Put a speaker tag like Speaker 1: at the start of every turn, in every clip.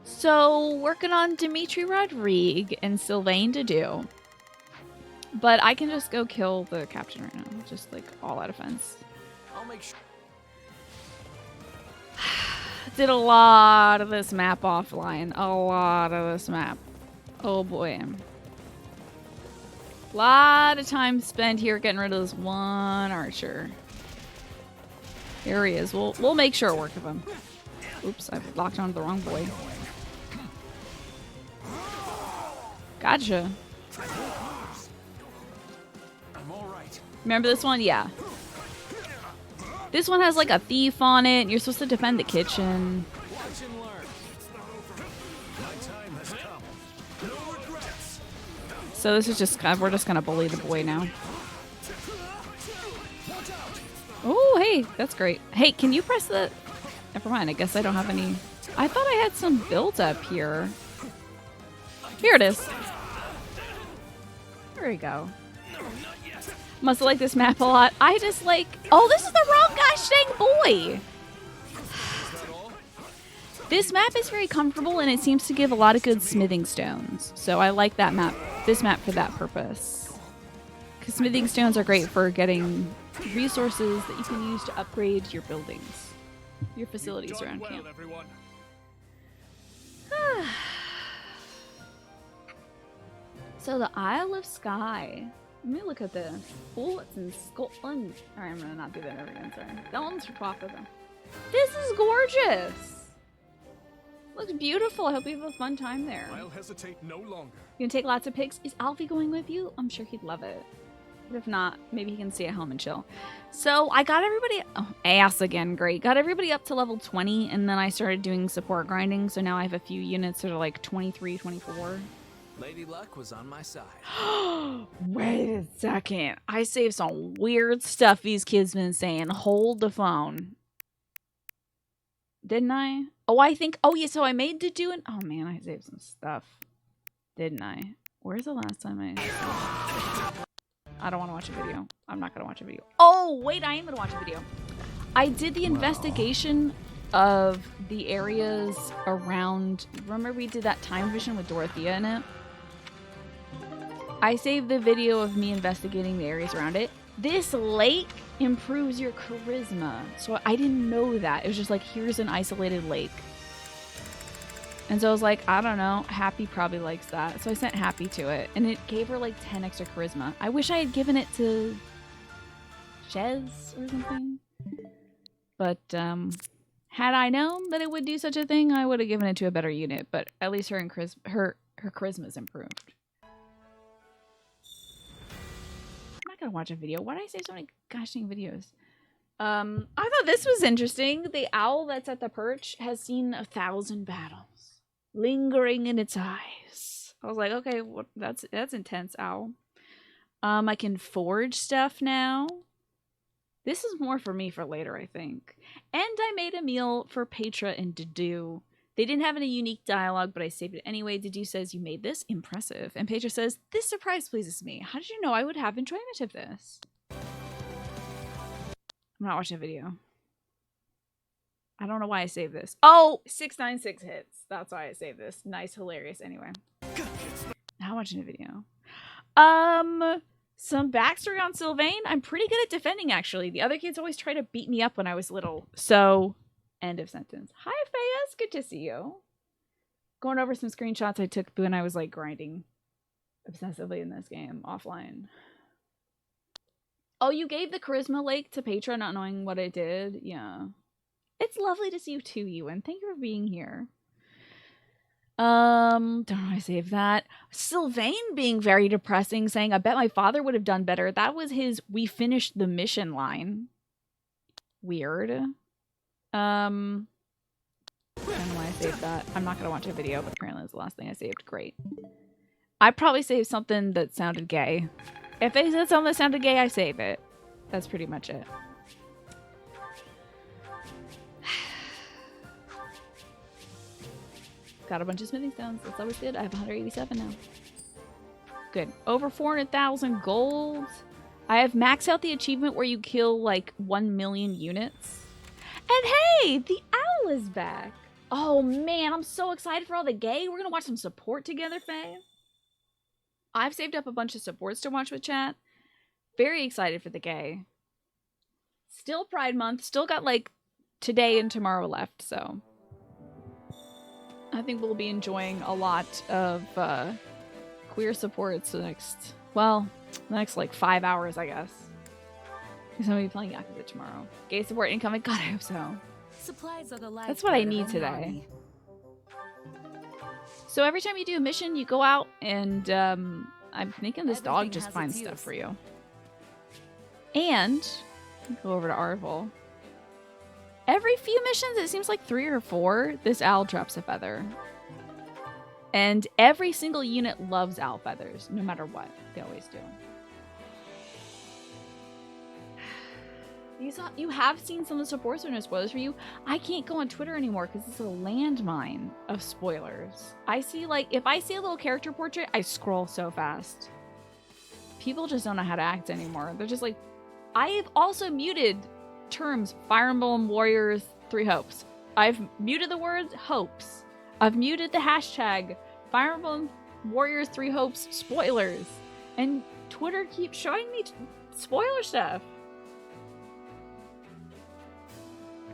Speaker 1: So, working on Dimitri Rodrigue and Sylvain to do. But I can just go kill the captain right now. Just like all out of fence.
Speaker 2: I'll make sure.
Speaker 1: Did a lot of this map offline. A lot of this map. Oh boy. Lot of time spent here getting rid of this one archer. Here he is. We'll make sure work of him. Oops, I've locked onto the wrong boy. Gotcha.
Speaker 2: I'm all right.
Speaker 1: Remember this one? Yeah. This one has like a thief on it, and you're supposed to defend the kitchen.
Speaker 2: Watch and learn. My time has come. No regrets.
Speaker 1: So this is just we're just gonna bully the boy now. Oh, hey, that's great. Hey, can you press the? Never mind. I guess I don't have any. I thought I had some build up here. Here it is. There we go. Must have liked this map a lot. I just like... Oh, this is the wrong gosh dang boy! This map is very comfortable and it seems to give a lot of good smithing stones. So I like that map, this map for that purpose. Because smithing stones are great for getting resources that you can use to upgrade your buildings. Your facilities around camp. So the Isle of Skye. Let me look at this. Oh, it's in Scotland. Alright, I'm gonna not do that ever again, sorry. That one's for Papa though. This is gorgeous! Looks beautiful. I hope you have a fun time there.
Speaker 2: I'll hesitate no longer.
Speaker 1: You can take lots of pics. Is Alfie going with you? I'm sure he'd love it. But if not, maybe he can stay at home and chill. So I got everybody... Oh, ass again. Great. Got everybody up to level 20, and then I started doing support grinding, so now I have a few units that are like 23, 24.
Speaker 2: Lady Luck was on my side.
Speaker 1: Wait a second. I saved some weird stuff these kids been saying. Hold the phone. Didn't I? Oh, I think... Oh, yeah, so I made to do an... Oh, man, I saved some stuff. Didn't I? Where's the last time I don't want to watch a video. I'm not going to watch a video. Oh, wait, I am going to watch a video. I did the investigation of the areas around... Remember we did that time vision with Dorothea in it? I saved the video of me investigating the areas around it. This lake improves your charisma. So I didn't know that. It was just like, here's an isolated lake. And so I was like, I don't know. Happy probably likes that. So I sent Happy to it. And it gave her like 10 extra charisma. I wish I had given it to Chez or something. But had I known that it would do such a thing, I would have given it to a better unit. But at least her charisma's improved. I'm not gonna watch a video. Why did I say so many gosh dang videos? I thought this was interesting. The owl that's at the perch has seen 1,000 battles, lingering in its eyes. I was like, okay, what? That's intense, owl. I can forge stuff now. This is more for me for later, I think. And I made a meal for Petra and Dedu. They didn't have any unique dialogue, but I saved it anyway. Dedu says, you made this? Impressive. And Petra says, this surprise pleases me. How did you know I would have enjoyment of this? I'm not watching a video. I don't know why I saved this. Oh, 696 hits. That's why I saved this. Nice, hilarious. Anyway. Not watching a video. Some backstory on Sylvain. I'm pretty good at defending, actually. The other kids always try to beat me up when I was little. So, end of sentence. Hi, Fayez. Good to see you. Going over some screenshots I took when I was, like, grinding obsessively in this game offline. Oh, you gave the Charisma Lake to Petra, not knowing what it did? Yeah. It's lovely to see you too, Ewan. Thank you for being here. Don't know why I saved that. Sylvain being very depressing, saying, I bet my father would have done better. That was his we finished the mission line. Weird. I don't know why I saved that. I'm not gonna watch a video, but apparently it's the last thing I saved. Great. I probably saved something that sounded gay. If they said something that sounded gay, I save it. That's pretty much it. Got a bunch of smithing stones. That's always good. I have 187 now. Good. Over 400,000 gold. I have maxed out the achievement where you kill like 1 million units. And hey, the owl is back. Oh man, I'm so excited for all the gay. We're gonna watch some support together, Faye. I've saved up a bunch of supports to watch with chat. Very excited for the gay. Still Pride Month. Still got like today and tomorrow left, so I think we'll be enjoying a lot of queer supports the next like 5 hours, I guess. Because I'm gonna be playing Yakuza tomorrow. Gay support incoming. God, I hope so.
Speaker 3: Supplies are the
Speaker 1: That's what I
Speaker 3: lifeblood of
Speaker 1: need
Speaker 3: any
Speaker 1: today.
Speaker 3: army.
Speaker 1: So every time you do a mission, you go out and I'm thinking this dog
Speaker 3: Everything
Speaker 1: just
Speaker 3: has
Speaker 1: finds
Speaker 3: its
Speaker 1: stuff
Speaker 3: use.
Speaker 1: for you. And go over to Arvel. Every few missions, it seems like 3 or 4, this owl drops a feather. And every single unit loves owl feathers, no matter what. They always do. You have seen some of the supports, so no spoilers for you. I can't go on Twitter anymore because it's a landmine of spoilers. I see, like, if I see a little character portrait, I scroll so fast. People just don't know how to act anymore. They're just like, I've also muted terms Fire Emblem Warriors 3 Hopes. I've muted the word hopes. I've muted the hashtag Fire Emblem Warriors 3 Hopes spoilers. And Twitter keeps showing me spoiler stuff.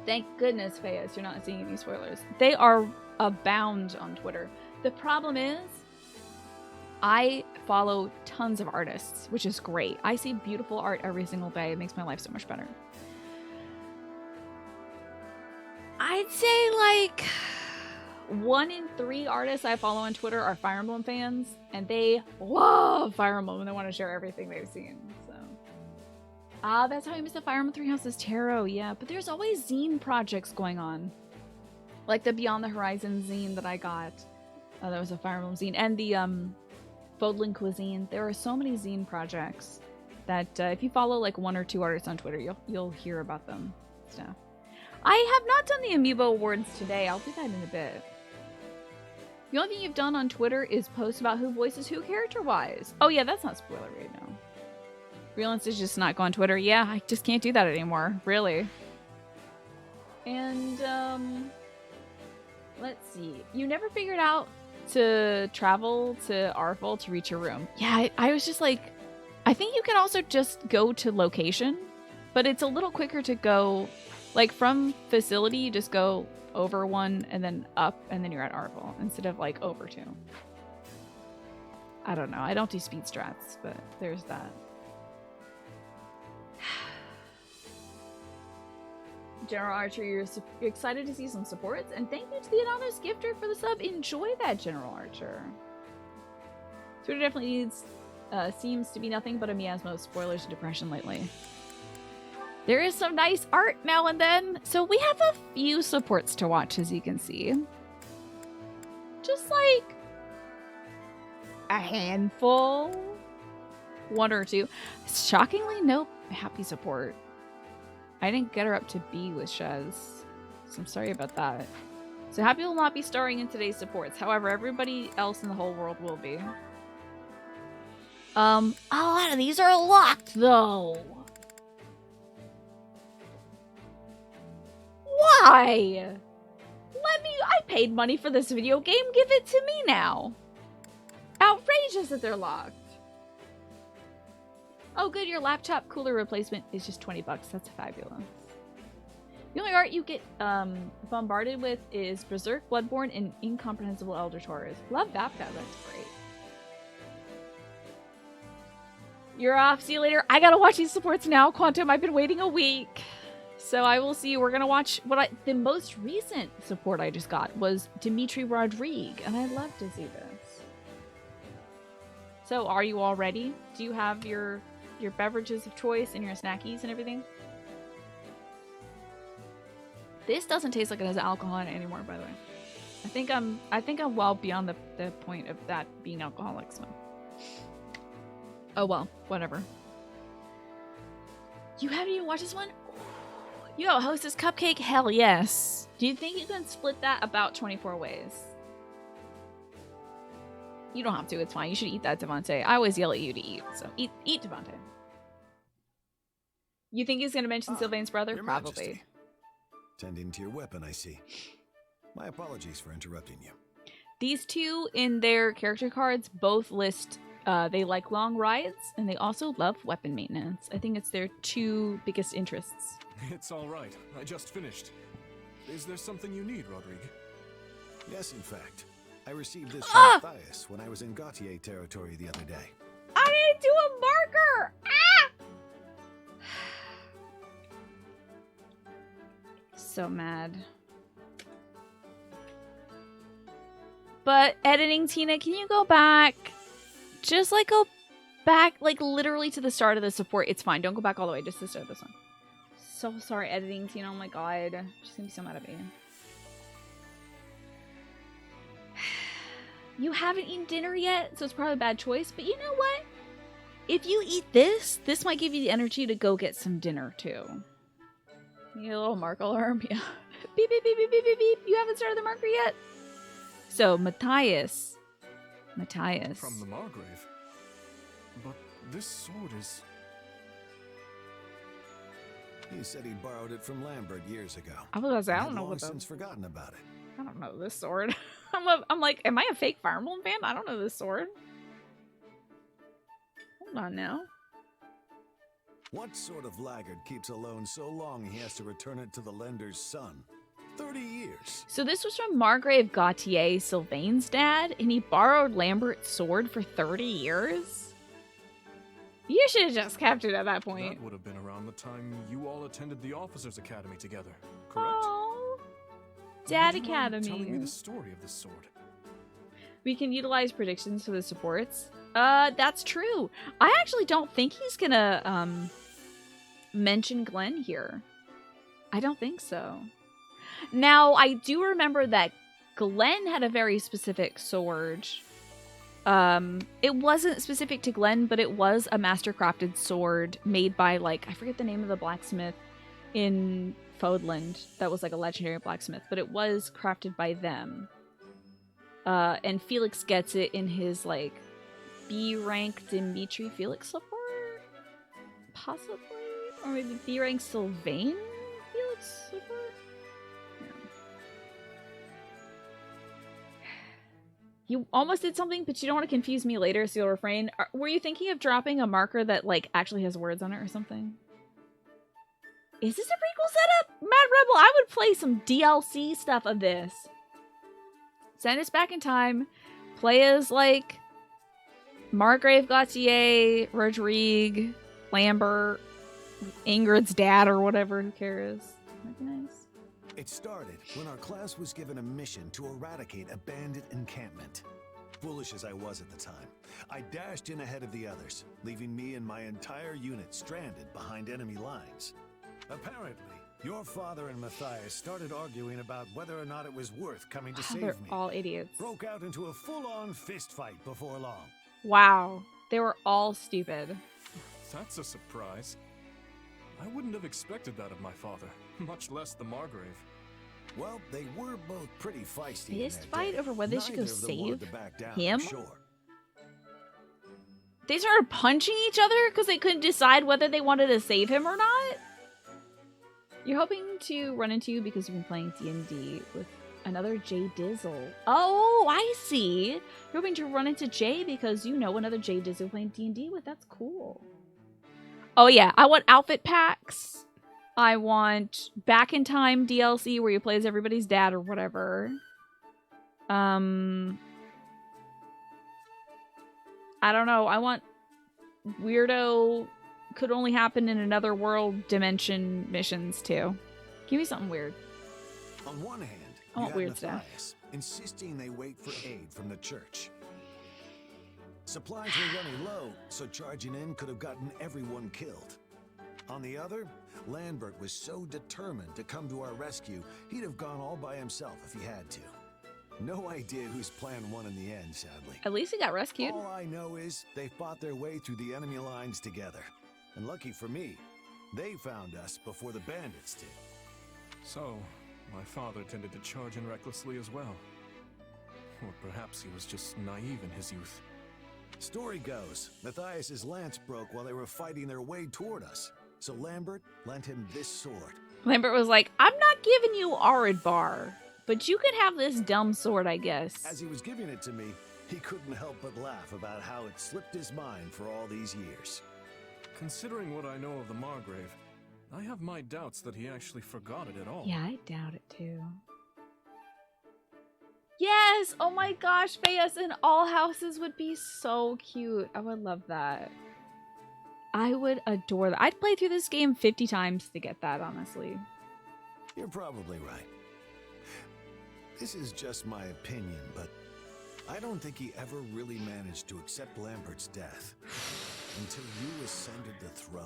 Speaker 1: Thank goodness, Fayas, you're not seeing any spoilers. They are abound on Twitter. The problem is, I follow tons of artists, which is great. I see beautiful art every single day. It makes my life so much better. I'd say like 1 in 3 artists I follow on Twitter are Fire Emblem fans, and they love Fire Emblem and they want to share everything they've seen. So, that's how I missed the Fire Emblem 3 Houses Tarot. Yeah, but there's always zine projects going on, like the Beyond the Horizon zine that I got. That was a Fire Emblem zine, and the Fodlin Cuisine. There are so many zine projects that if you follow like 1 or 2 artists on Twitter, you'll hear about them. Stuff. I have not done the Amiibo Awards today. I'll do that in a bit. The only thing you've done on Twitter is post about who voices who character-wise. Oh yeah, that's not spoiler right now. Realance is just not go on Twitter. Yeah, I just can't do that anymore. Really. And let's see. You never figured out to travel to Arvel to reach your room. Yeah, I was just like, I think you can also just go to location, but it's a little quicker to go, like from facility, you just go over 1 and then up and then you're at Arvel instead of like over 2. I don't know. I don't do speed strats, but there's that. General Archer, you're excited to see some supports, and thank you to the anonymous gifter for the sub. Enjoy that, General Archer. Twitter definitely needs seems to be nothing but a miasma of spoilers and depression lately. There is some nice art now and then, so we have a few supports to watch, as you can see. Just like a handful, 1 or 2. Shockingly, no happy support. I didn't get her up to B with Shez, so I'm sorry about that. So Happy will not be starring in today's supports. However, everybody else in the whole world will be. A lot of these are locked, though. Why? I paid money for this video game. Give it to me now. Outrageous that they're locked. Oh, good, your laptop cooler replacement is just 20 bucks. That's fabulous. The only art you get bombarded with is Berserk, Bloodborne, and Incomprehensible Elder Taurus. Love that guy. That's great. You're off. See you later. I gotta watch these supports now. Quantum, I've been waiting a week. So I will see you. We're gonna watch the most recent support I just got was Dimitri Rodrigue, and I'd love to see this. So are you all ready? Do you have your beverages of choice and your snackies and everything? This doesn't taste like it has alcohol in it anymore, by the way. I think I'm well beyond the point of that being alcoholic, so. Oh well, whatever. You haven't even watched this one? Yo, Hostess Cupcake? Hell yes. Do you think you can split that about 24 ways? You don't have to, it's fine. You should eat that, Devontae. I always yell at you to eat, so eat Devontae. You think he's gonna mention Sylvain's brother?
Speaker 2: Your
Speaker 1: Probably.
Speaker 2: Majesty. Tending to your weapon, I see. My apologies for interrupting you.
Speaker 1: These two in their character cards both list they like long rides, and they also love weapon maintenance. I think it's their two biggest interests.
Speaker 3: It's all right. I just finished. Is there something you need, Rodrigue?
Speaker 2: Yes, in fact. I received this from Matthias when I was in Gautier territory the other day.
Speaker 1: I didn't do a marker! Ah! So mad. But editing, Tina, can you go back? Just like go back, like literally to the start of the support. It's fine. Don't go back all the way. Just to the start of this one. So sorry, editing, Tina. Oh my god. She's gonna be so mad at me. You haven't eaten dinner yet, so it's probably a bad choice. But you know what? If you eat this, this might give you the energy to go get some dinner too. You get a little mark alarm. Yeah. Beep, beep, beep, beep, beep, beep, beep. You haven't started the marker yet? So, Matthias.
Speaker 3: From the Margrave. But this sword is...
Speaker 2: He said he borrowed it from Lambert years ago.
Speaker 1: I was gonna say, I
Speaker 2: He
Speaker 1: don't
Speaker 2: had
Speaker 1: know
Speaker 2: long
Speaker 1: what the...
Speaker 2: since forgotten about it.
Speaker 1: I don't know this sword. I'm like, am I a fake Fire Emblem fan? I don't know this sword. Hold on now.
Speaker 2: What sort of laggard keeps a loan so long he has to return it to the lender's son? 30 years.
Speaker 1: So this was from Margrave Gautier, Sylvain's dad, and he borrowed Lambert's sword for 30 years? You should have just kept it at that point.
Speaker 3: That would have been around the time you all attended the Officers' Academy together, correct?
Speaker 1: Oh, Dad
Speaker 3: Would you mind
Speaker 1: Academy.
Speaker 3: telling me the story of this sword?
Speaker 1: We can utilize predictions for the supports. That's true. I actually don't think he's gonna mention Glenn here. I don't think so. Now, I do remember that Glenn had a very specific sword. It wasn't specific to Glenn, but it was a master-crafted sword made by, like, I forget the name of the blacksmith in Fodland. That was, like, a legendary blacksmith, but it was crafted by them. And Felix gets it in his, like, B-rank Dimitri Felix support? Possibly? Or maybe B-rank Sylvain Felix support? You almost did something, but you don't want to confuse me later, so you'll refrain. Were you thinking of dropping a marker that, like, actually has words on it or something? Is this a prequel setup? Mad Rebel, I would play some DLC stuff of this. Send us back in time. Play as, like, Margrave Gautier, Rodrigue, Lambert, Ingrid's dad or whatever, who cares. That'd be nice.
Speaker 2: It started when our class was given a mission to eradicate a bandit encampment. Foolish as I was at the time, I dashed in ahead of the others, leaving me and my entire unit stranded behind enemy lines. Apparently, your father and Matthias started arguing about whether or not it was worth coming to save
Speaker 1: They're
Speaker 2: me.
Speaker 1: all idiots.
Speaker 2: Broke out into a full-on fist fight before long.
Speaker 1: Wow. They were all stupid.
Speaker 3: That's a surprise. I wouldn't have expected that of my father, much less the Margrave.
Speaker 2: Well, they were both pretty feisty in
Speaker 1: Fist
Speaker 2: their
Speaker 1: fight
Speaker 2: day.
Speaker 1: over whether they should go
Speaker 2: Neither of them wanted
Speaker 1: save
Speaker 2: to back down,
Speaker 1: him?
Speaker 2: for sure.
Speaker 1: They started punching each other because they couldn't decide whether they wanted to save him or not? You're hoping to run into you because you've been playing D&D with another Jay Dizzle. Oh, I see. You're hoping to run into Jay because you know another Jay Dizzle playing D&D with. That's cool. Oh yeah, I want outfit packs. I want Back in Time DLC where you play as everybody's dad or whatever. I don't know. I want weirdo could only happen in another world dimension missions too. Give me something weird.
Speaker 2: On one hand,
Speaker 1: I
Speaker 2: you
Speaker 1: want
Speaker 2: had
Speaker 1: weird stuff.
Speaker 2: Matthias insisting they wait for aid from the church. Supplies were running low, so charging in could have gotten everyone killed. On the other, Lambert was so determined to come to our rescue, he'd have gone all by himself if he had to. No idea whose plan won in the end, sadly.
Speaker 1: At least he got rescued.
Speaker 2: All I know is they fought their way through the enemy lines together. And lucky for me, they found us before the bandits did.
Speaker 3: So, my father tended to charge in recklessly as well. Or perhaps he was just naive in his youth.
Speaker 2: Story goes, Matthias's lance broke while they were fighting their way toward us. So Lambert lent him this sword.
Speaker 1: Lambert was like, I'm not giving you Arid Bar. But you could have this dumb sword, I guess.
Speaker 2: As he was giving it to me, he couldn't help but laugh about how it slipped his mind for all these years.
Speaker 3: Considering what I know of the Margrave, I have my doubts that he actually forgot it at all.
Speaker 1: Yeah, I doubt it too. Yes! Oh my gosh, Feas in all houses would be so cute. I would love that. I would adore that. I'd play through this game 50 times to get that, honestly.
Speaker 2: You're probably right. This is just my opinion, but I don't think he ever really managed to accept Lambert's death until you ascended the throne.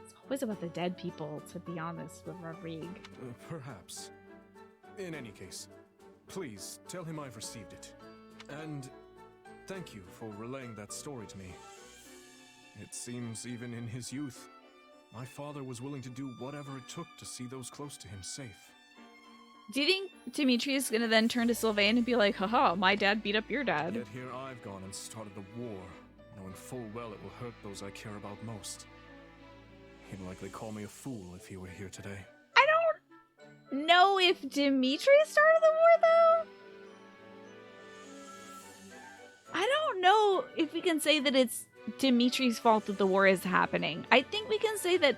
Speaker 1: It's always about the dead people, to be honest with Rodrigue.
Speaker 3: Perhaps. In any case, please tell him I've received it. And thank you for relaying that story to me. It seems even in his youth, my father was willing to do whatever it took to see those close to him safe.
Speaker 1: Do you think Dimitri is gonna then turn to Sylvain and be like, haha, my dad beat up your dad?
Speaker 3: Yet here I've gone and started a war, knowing full well it will hurt those I care about most. He'd likely call me a fool if he were here today.
Speaker 1: I don't know if Dimitri started the war, though. I don't know if we can say that it's Dimitri's fault that the war is happening. I think we can say that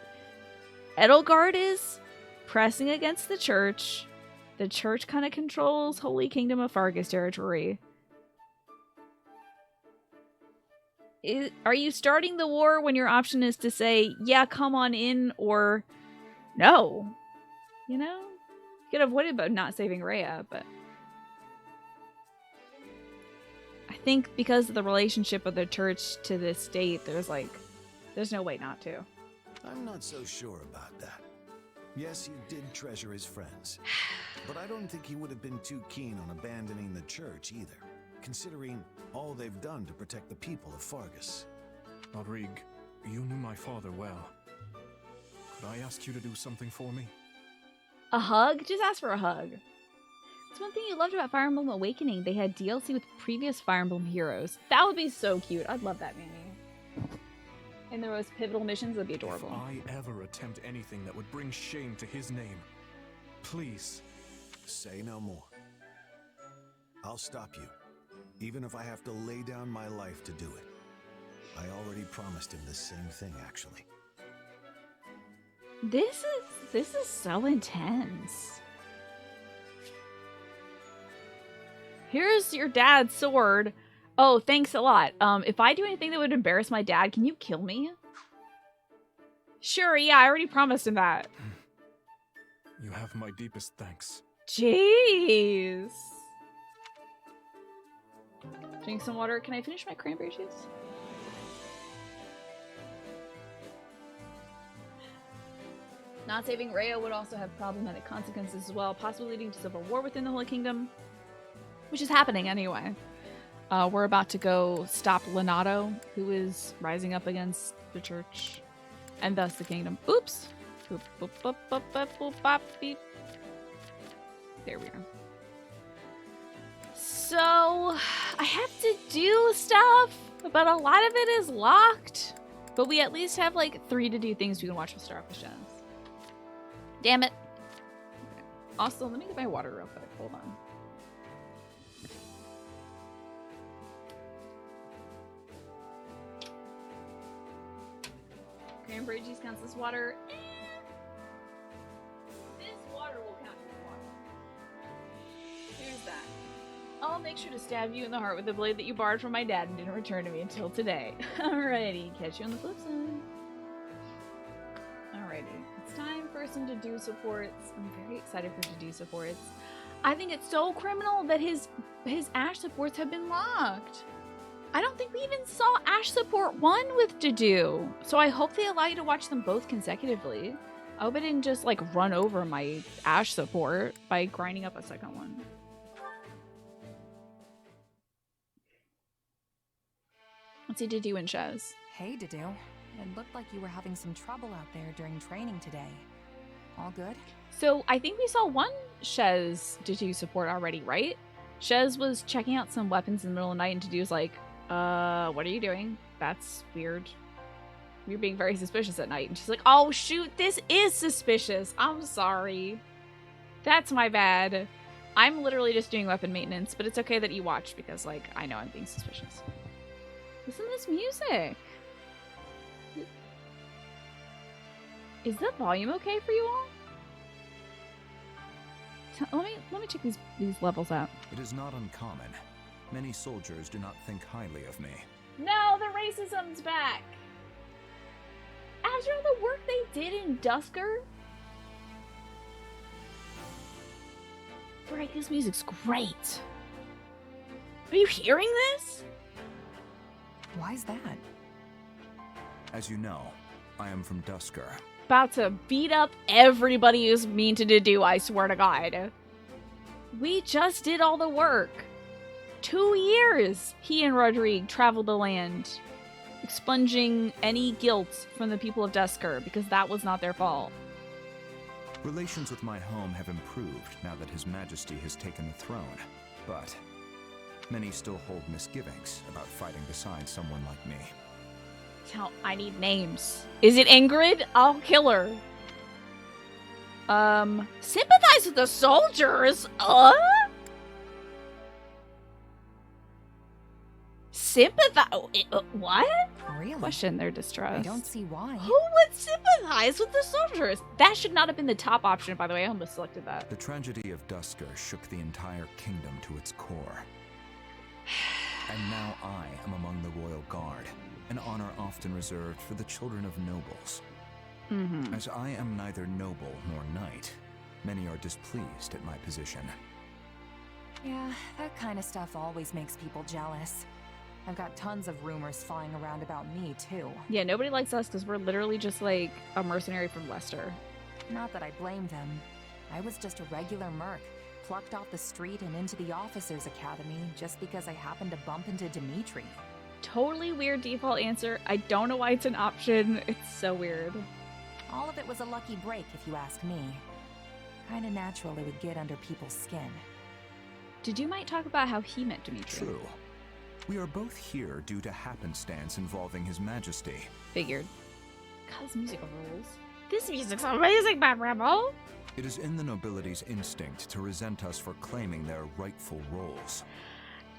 Speaker 1: Edelgard is pressing against the church. The church kind of controls Holy Kingdom of Fargus territory. Are you starting the war when your option is to say, yeah, come on in, or no? You know? You could have avoided about not saving Rhea, but I think because of the relationship of the church to this state, there's no way not to.
Speaker 2: I'm not so sure about that. Yes, he did treasure his friends, but I don't think he would have been too keen on abandoning the church either, considering all they've done to protect the people of Fargus.
Speaker 3: Rodrigue, you knew my father well. Could I ask you to do something for me?
Speaker 1: A hug? Just ask for a hug. It's one thing you loved about Fire Emblem Awakening. They had DLC with previous Fire Emblem heroes. That would be so cute. I'd love that, Mimi. In the most pivotal missions, that'd be adorable.
Speaker 3: If I ever attempt anything that would bring shame to his name, please.
Speaker 2: Say no more. I'll stop you, even if I have to lay down my life to do it. I already promised him the same thing, actually.
Speaker 1: This is so intense. Here's your dad's sword. Oh, thanks a lot. If I do anything that would embarrass my dad, can you kill me? Sure, yeah, I already promised him that.
Speaker 3: You have my deepest thanks.
Speaker 1: Jeez. Drink some water. Can I finish my cranberry juice? Not saving Rhea would also have problematic consequences as well, possibly leading to civil war within the Holy Kingdom, which is happening anyway. We're about to go stop Lenato, who is rising up against the church, and thus the kingdom. Oops. Boop, boop, boop, boop, boop, boop, bop, beep. There we are. So, I have to do stuff, but a lot of it is locked. But we at least have like 3 to do things we can watch with Starfish Gems. Damn it. Okay. Also, let me get my water real quick. Hold on. Cranberry juice counts as water. This water will count as water. Here's that. I'll make sure to stab you in the heart with the blade that you borrowed from my dad and didn't return to me until today. Alrighty, catch you on the flip side. Alrighty, it's time for some to-do supports. I'm very excited for to-do supports. I think it's so criminal that his Ash supports have been locked. I don't think we even saw Ash Support 1 with to-do. So I hope they allow you to watch them both consecutively. I hope I didn't just like run over my Ash support by grinding up a second one. Let's see to-do and Shez.
Speaker 4: Hey, to-do. It looked like you were having some trouble out there during training today. All good?
Speaker 1: So I think we saw one Shez to-do support already, right? Shez was checking out some weapons in the middle of the night and to-do's like, what are you doing? That's weird. You're being very suspicious at night. And she's like, oh shoot, this is suspicious. I'm sorry. That's my bad. I'm literally just doing weapon maintenance, but it's okay that you watch because, like, I know I'm being suspicious. Listen to this music. Is the volume okay for you all? Let me check these levels out.
Speaker 5: It is not uncommon. Many soldiers do not think highly of me.
Speaker 1: No, the racism's back. After all the work they did in Dusker. Right, this music's great. Are you hearing this?
Speaker 4: Why's that?
Speaker 5: As you know, I am from Dusker.
Speaker 1: About to beat up everybody who's mean to do, I swear to God. We just did all the work. 2 years he and Rodrigue traveled the land, expunging any guilt from the people of Dusker because that was not their fault.
Speaker 5: Relations with my home have improved now that His Majesty has taken the throne, but many still hold misgivings about fighting beside someone like me.
Speaker 1: I need names. Is it Ingrid? I'll kill her. Sympathize with the soldiers? Sympathize? What?
Speaker 4: Really?
Speaker 1: Question their distress.
Speaker 4: I don't see why.
Speaker 1: Who would sympathize with the soldiers? That should not have been the top option, by the way. I almost selected that.
Speaker 5: The tragedy of Dusker shook the entire kingdom to its core. And now I am among the Royal Guard, an honor often reserved for the children of nobles.
Speaker 1: Mm-hmm.
Speaker 5: As I am neither noble nor knight, many are displeased at my position.
Speaker 4: Yeah, that kind of stuff always makes people jealous. I've got tons of rumors flying around about me, too.
Speaker 1: Yeah, nobody likes us because we're literally just like a mercenary from Leicester.
Speaker 4: Not that I blame them. I was just a regular merc, plucked off the street and into the officers' academy just because I happened to bump into Dimitri.
Speaker 1: Totally weird default answer. I don't know why it's an option. It's so weird.
Speaker 4: All of it was a lucky break, if you ask me. Kinda natural it would get under people's skin.
Speaker 1: Did you might talk about how he met Dimitri?
Speaker 5: True. We are both here due to happenstance involving His Majesty.
Speaker 1: Figured. God, this music rules. This music's amazing, Bad Rebel!
Speaker 5: It is in the nobility's instinct to resent us for claiming their rightful roles.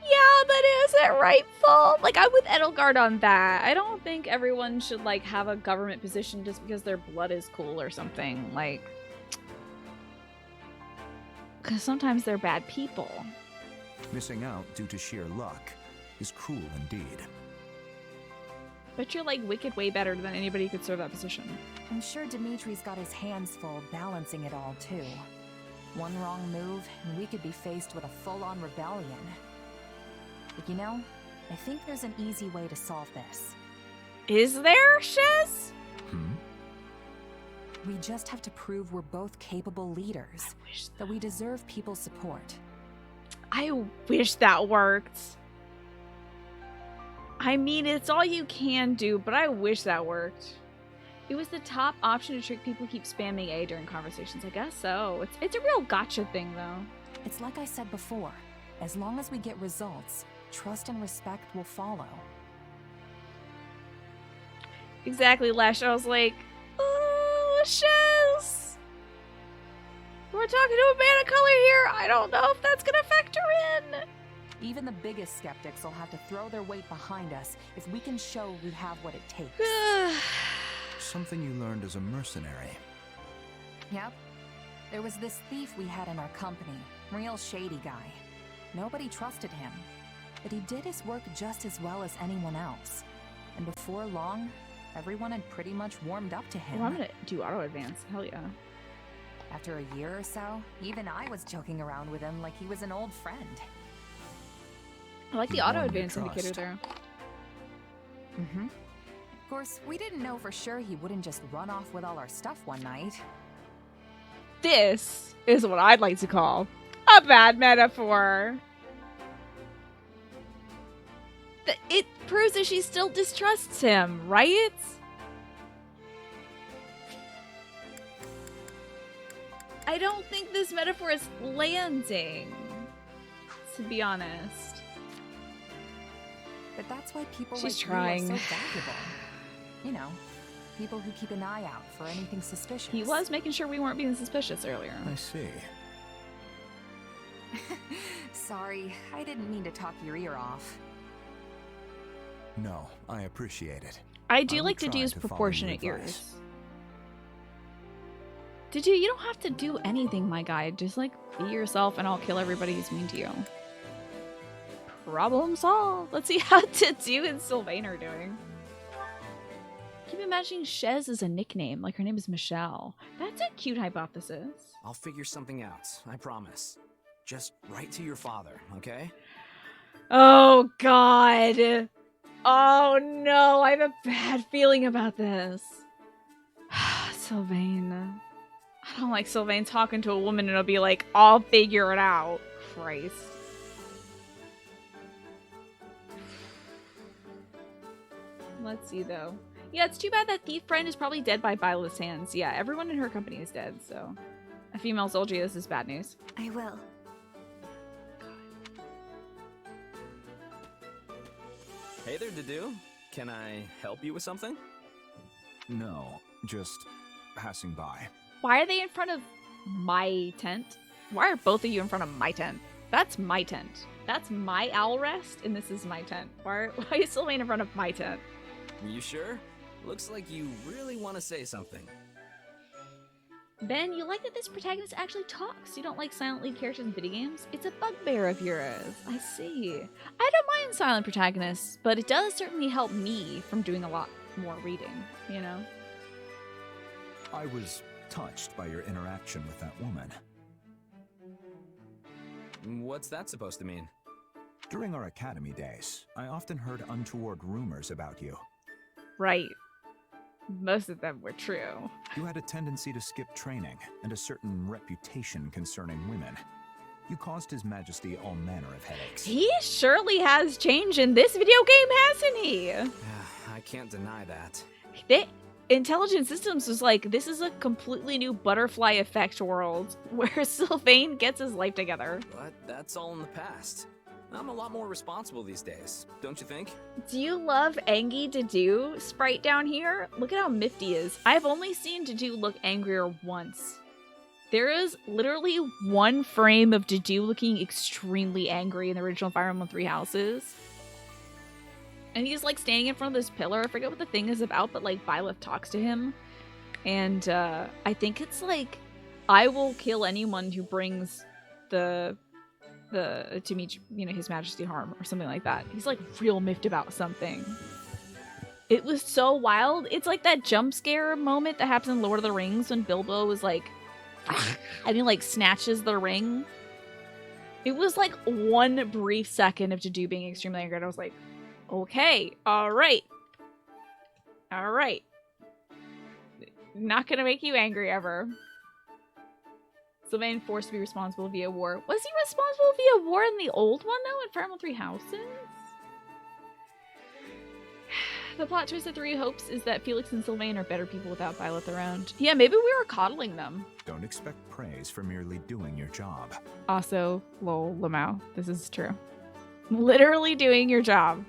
Speaker 1: Yeah, but is it rightful? Like, I'm with Edelgard on that. I don't think everyone should, like, have a government position just because their blood is cool or something. Like, because sometimes they're bad people.
Speaker 5: Missing out due to sheer luck is cruel indeed.
Speaker 1: But you're, like, wicked way better than anybody who could serve that position.
Speaker 4: I'm sure Dimitri's got his hands full balancing it all, too. One wrong move, and we could be faced with a full-on rebellion. But you know, I think there's an easy way to solve this.
Speaker 1: Is there, Shiz?
Speaker 4: We just have to prove we're both capable leaders, that we deserve people's support.
Speaker 1: I wish that worked. I mean, it's all you can do, but I wish that worked. It was the top option to trick people who keep spamming A during conversations. I guess so. It's a real gotcha thing, though.
Speaker 4: It's like I said before. As long as we get results, trust and respect will follow.
Speaker 1: Exactly, Lash. I was like, oh, Shiz! We're talking to a man of color here. I don't know if that's gonna factor in.
Speaker 4: Even the biggest skeptics will have to throw their weight behind us if we can show we have what it takes.
Speaker 5: Something you learned as a mercenary.
Speaker 4: Yep. There was this thief we had in our company. Real shady guy. Nobody trusted him. But he did his work just as well as anyone else. And before long, everyone had pretty much warmed up to him.
Speaker 1: Oh, I'm gonna do auto advance. Hell yeah.
Speaker 4: After a year or so, even I was joking around with him like he was an old friend.
Speaker 1: I like the
Speaker 5: You
Speaker 1: auto
Speaker 5: won
Speaker 1: advance
Speaker 5: your
Speaker 1: indicator
Speaker 5: trust.
Speaker 1: there.
Speaker 4: Mm-hmm. Of course, we didn't know for sure he wouldn't just run off with all our stuff one night.
Speaker 1: This is what I'd like to call a bad metaphor. It proves that she still distrusts him, right? I don't think this metaphor is landing, to be honest.
Speaker 4: But that's why people
Speaker 1: She's
Speaker 4: like
Speaker 1: trying.
Speaker 4: you are so valuable. You know, people who keep an eye out for anything suspicious.
Speaker 1: He was making sure we weren't being suspicious earlier.
Speaker 5: I see.
Speaker 4: Sorry, I didn't mean to talk your ear off.
Speaker 5: No, I appreciate it.
Speaker 1: I do
Speaker 5: will
Speaker 1: like to
Speaker 5: try
Speaker 1: use
Speaker 5: to follow
Speaker 1: proportionate
Speaker 5: your advice.
Speaker 1: ears. You don't have to do anything, my guy. Just like be yourself and I'll kill everybody who's mean to you. Problem solved. Let's see how Tadu and Sylvain are doing. Keep imagining Shez as a nickname, like her name is Michelle. That's a cute hypothesis.
Speaker 6: I'll figure something out, I promise. Just write to your father, okay?
Speaker 1: Oh god. Oh no, I have a bad feeling about this. Sylvain. I don't like Sylvain talking to a woman and it'll be like, I'll figure it out. Christ. Let's see though. Yeah, it's too bad that thief friend is probably dead by Byleth's hands. Yeah, everyone in her company is dead, so. A female soldier, this is bad news.
Speaker 4: I will.
Speaker 6: Hey there, Dedu. Can I help you with something?
Speaker 5: No, just passing by.
Speaker 1: Why are they in front of my tent? Why are both of you in front of my tent? That's my tent. That's my owl rest, and this is my tent. Why is Sylvain in front of my tent?
Speaker 6: You sure? Looks like you really want to say something.
Speaker 1: Ben, you like that this protagonist actually talks. You don't like silent lead characters in video games? It's a bugbear of yours. I see. I don't mind silent protagonists, but it does certainly help me from doing a lot more reading, you know?
Speaker 5: I was touched by your interaction with that woman.
Speaker 6: What's that supposed to mean?
Speaker 5: During our academy days, I often heard untoward rumors about you.
Speaker 1: Right. Most of them were true.
Speaker 5: You had a tendency to skip training and a certain reputation concerning women. You caused His Majesty all manner of headaches.
Speaker 1: He surely has changed in this video game, hasn't he?
Speaker 6: I can't deny that.
Speaker 1: Intelligent Systems was like, this is a completely new butterfly effect world where Sylvain gets his life together.
Speaker 6: But that's all in the past. I'm a lot more responsible these days, don't you think?
Speaker 1: Do you love Angie Dedu sprite down here? Look at how miffed he is. I've only seen Dedu look angrier once. There is literally one frame of Dedu looking extremely angry in the original Fire Emblem 3 Houses. And he's like standing in front of this pillar. I forget what the thing is about, but like Byleth talks to him. And I think it's like, I will kill anyone who brings to meet, you know, His Majesty harm or something like that. He's like real miffed about something. It was so wild. It's like that jump scare moment that happens in Lord of the Rings when Bilbo was like, and he like snatches the ring. It was like one brief second of Dedu being extremely angry. And I was like, okay, all right. Not gonna make you angry ever. Sylvain forced to be responsible via war. Was he responsible via war in the old one, though, in Fire Emblem 3 Houses? The plot twist of 3 Hopes is that Felix and Sylvain are better people without Byleth around. Yeah, maybe we were coddling them.
Speaker 5: Don't expect praise for merely doing your job.
Speaker 1: Also, lol, Lamau, this is true. Literally doing your job.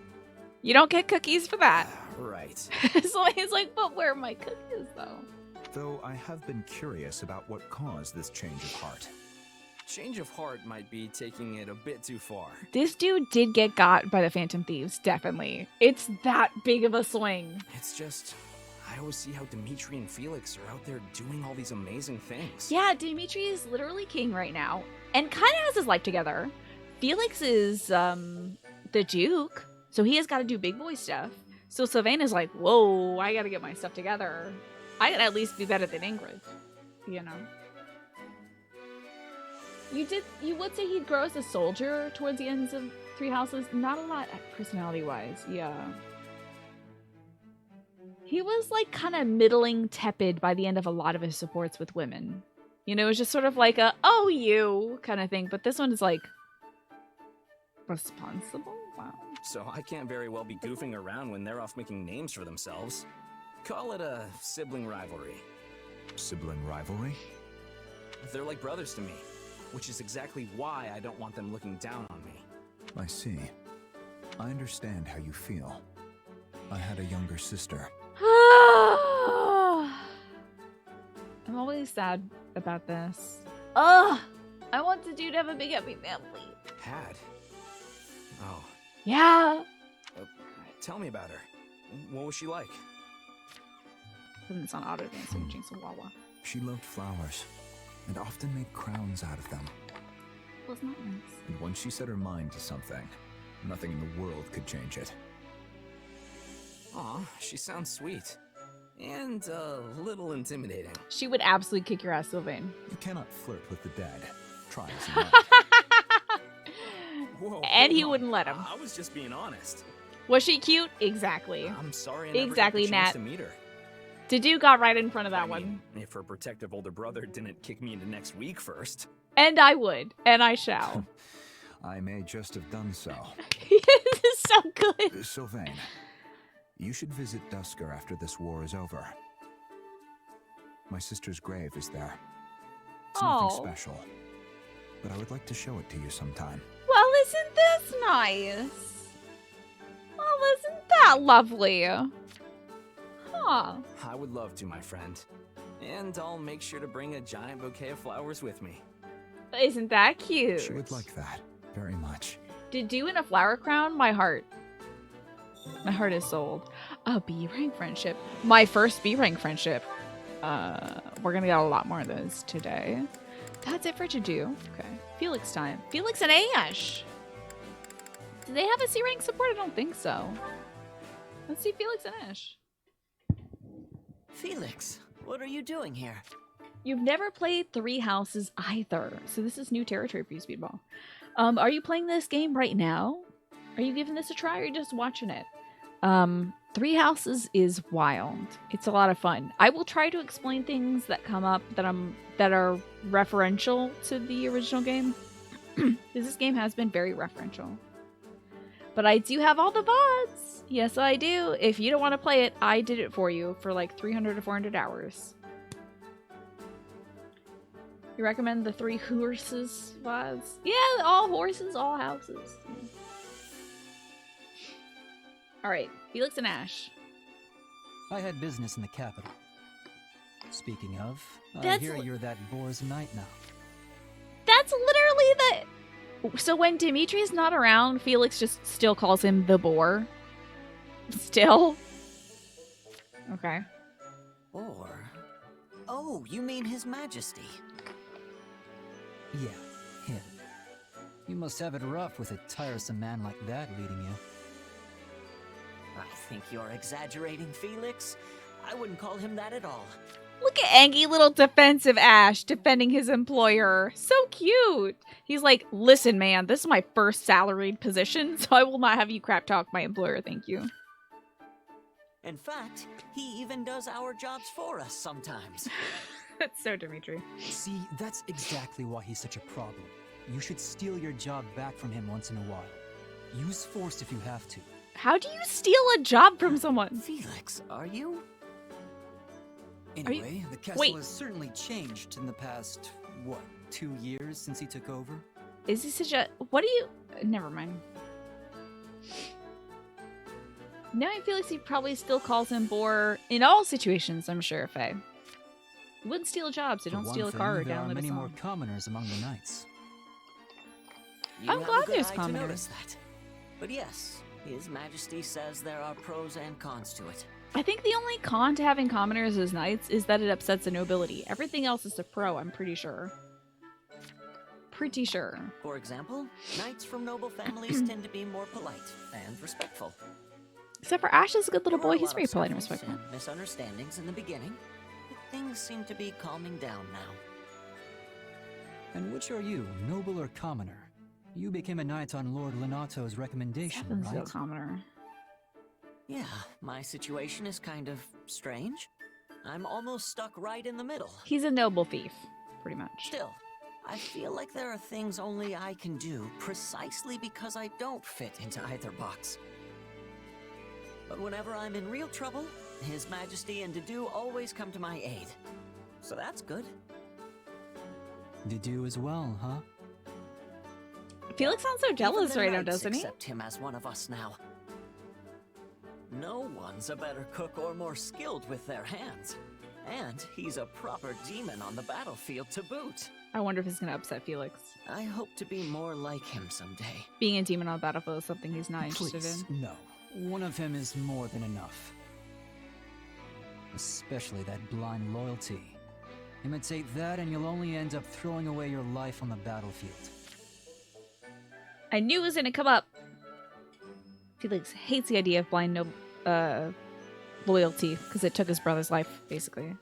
Speaker 1: You don't get cookies for that.
Speaker 6: Right.
Speaker 1: Sylvain's like, but where are my cookies, though?
Speaker 5: Though I have been curious about what caused this change of heart.
Speaker 6: Change of heart might be taking it a bit too far.
Speaker 1: This dude did get got by the Phantom Thieves, definitely. It's that big of a swing.
Speaker 6: It's just, I always see how Dimitri and Felix are out there doing all these amazing things.
Speaker 1: Yeah, Dimitri is literally king right now, and kind of has his life together. Felix is, the Duke, so he has got to do big boy stuff. So Sylvain is like, whoa, I gotta get my stuff together. I gotta at least be better than Ingrid, you know? You would say he'd grow as a soldier towards the ends of 3 Houses. Not a lot personality-wise, yeah. He was like kind of middling tepid by the end of a lot of his supports with women. You know, it was just sort of like a, oh, you kind of thing. But this one is like, responsible? Wow.
Speaker 6: So I can't very well be goofing around when they're off making names for themselves. Call it a sibling rivalry.
Speaker 5: Sibling rivalry?
Speaker 6: They're like brothers to me, which is exactly why I don't want them looking down on me.
Speaker 5: I see. I understand how you feel. I had a younger sister.
Speaker 1: I'm always sad about this. Ugh! I want the dude to have a big happy family.
Speaker 6: Had? Oh,
Speaker 1: Yeah.
Speaker 6: tell me about her. What was she like?
Speaker 1: Putting this on auto dance and changing some Wawa.
Speaker 5: She loved flowers and often made crowns out of them.
Speaker 1: Wasn't that nice?
Speaker 5: And once she set her mind to something, nothing in the world could change it.
Speaker 6: Aw, she sounds sweet. And a little intimidating.
Speaker 1: She would absolutely kick your ass, Sylvain.
Speaker 5: You cannot flirt with the dead. Try as you might.
Speaker 6: Whoa,
Speaker 1: And he
Speaker 6: hold on.
Speaker 1: wouldn't let him.
Speaker 6: I was just being honest.
Speaker 1: Was she cute? Exactly.
Speaker 6: I'm sorry I never
Speaker 1: Exactly,
Speaker 6: got the chance
Speaker 1: Nat.
Speaker 6: to meet her.
Speaker 1: Dedu got right in front of that
Speaker 6: I mean,
Speaker 1: one.
Speaker 6: if her protective older brother didn't kick me into next week first.
Speaker 1: And I would. And I shall.
Speaker 5: I may just have done so.
Speaker 1: This is so good.
Speaker 5: Sylvain, you should visit Dusker after this war is over. My sister's grave is there. It's nothing
Speaker 1: Oh.
Speaker 5: special, but I would like to show it to you sometime.
Speaker 1: Well, isn't this nice? Oh, isn't that lovely? Huh.
Speaker 6: I would love to, my friend. And I'll make sure to bring a giant bouquet of flowers with me.
Speaker 1: Isn't that cute?
Speaker 5: She would like that very much.
Speaker 1: Dedu in a flower crown? My heart. My heart is sold. A B rank friendship. My first B rank friendship. We're gonna get a lot more of those today. That's it for Dedu. Okay. Felix time. Felix and Ash. Do they have a C rank support? I don't think so. Let's see Felix and Ash.
Speaker 7: Felix, what are you doing here?
Speaker 1: You've never played Three Houses either, so this is new territory for you, Speedball. Are you playing this game right now? Are you giving this a try, or are you just watching it? Three Houses is wild. It's a lot of fun. I will try to explain things that come up that are referential to the original game. Because this game has been very referential. But I do have all the VODs. Yes, I do. If you don't want to play it, I did it for you for like 300 to 400 hours. You recommend the Three Horses VODs? Yeah, all horses, all houses. Yeah. Alright, Felix and Ash.
Speaker 8: I had business in the capital. Speaking of, I
Speaker 1: That's
Speaker 8: hear
Speaker 1: li-
Speaker 8: you're that boar's knight now.
Speaker 1: That's literally the... So when Dimitri's not around, Felix just still calls him the boar. Still? Okay.
Speaker 7: Or... Oh, you mean His Majesty.
Speaker 8: Yeah, him. You must have it rough with a tiresome man like that leading you.
Speaker 7: I think you're exaggerating, Felix. I wouldn't call him that at all.
Speaker 1: Look at Angie, little defensive Ash defending his employer. So cute. He's like, listen, man, this is my first salaried position, so I will not have you crap talk my employer, thank you.
Speaker 7: In fact, he even does our jobs for us sometimes.
Speaker 1: That's so Dimitri.
Speaker 8: See, that's exactly why he's such a problem. You should steal your job back from him once in a while. Use force if you have to.
Speaker 1: How do you steal a job from someone?
Speaker 7: Felix, are you?
Speaker 8: Anyway, the castle
Speaker 1: Wait.
Speaker 8: has certainly changed in the past, what, 2 years since he took over?
Speaker 1: Is he such a... What do you... Never mind. Knowing Felix, he probably still calls him Boar in all situations, I'm sure, Faye. He wouldn't steal a job, so
Speaker 8: For
Speaker 1: don't
Speaker 8: one
Speaker 1: steal a
Speaker 8: thing,
Speaker 1: car or
Speaker 8: there are
Speaker 1: download a
Speaker 8: many more
Speaker 1: song.
Speaker 8: commoners among the knights.
Speaker 7: You
Speaker 1: I'm
Speaker 7: have
Speaker 1: glad
Speaker 7: a good
Speaker 1: there's
Speaker 7: eye to
Speaker 1: commoners.
Speaker 7: notice that. But yes, His Majesty says there are pros and cons to it.
Speaker 1: I think the only con to having commoners as knights is that it upsets the nobility. Everything else is a pro, I'm pretty sure. Pretty sure.
Speaker 7: For example, knights from noble families tend to be more polite and respectful.
Speaker 1: Except for Ash is a good little
Speaker 7: There were
Speaker 1: boy.
Speaker 7: a
Speaker 1: He's
Speaker 7: lot
Speaker 1: very
Speaker 7: of
Speaker 1: polite and
Speaker 7: scuffles
Speaker 1: respectful.
Speaker 7: and misunderstandings in the beginning, but things seem to be calming down now.
Speaker 8: And which are you, noble or commoner? You became a knight on Lord Lenato's recommendation,
Speaker 1: Seven's no
Speaker 8: right?
Speaker 1: commoner.
Speaker 7: Yeah, my situation is kind of strange. I'm almost stuck right in the middle.
Speaker 1: He's a noble thief, pretty much.
Speaker 7: Still, I feel like there are things only I can do precisely because I don't fit into either box. But whenever I'm in real trouble, His Majesty and Dedu always come to my aid. So that's good.
Speaker 8: Did you as well, huh?
Speaker 1: Felix sounds so jealous
Speaker 7: Even the
Speaker 1: right now,
Speaker 7: knights
Speaker 1: doesn't he?
Speaker 7: accept him as one of us now. No one's a better cook or more skilled with their hands. And he's a proper demon on the battlefield to boot.
Speaker 1: I wonder if it's gonna upset Felix.
Speaker 7: I hope to be more like him someday.
Speaker 1: Being a demon on the battlefield is something he's not interested
Speaker 8: Please,
Speaker 1: in.
Speaker 8: no. One of him is more than enough. Especially that blind loyalty. Imitate that and you'll only end up throwing away your life on the battlefield.
Speaker 1: I knew it was gonna come up. Felix hates the idea of blind loyalty because it took his brother's life, basically.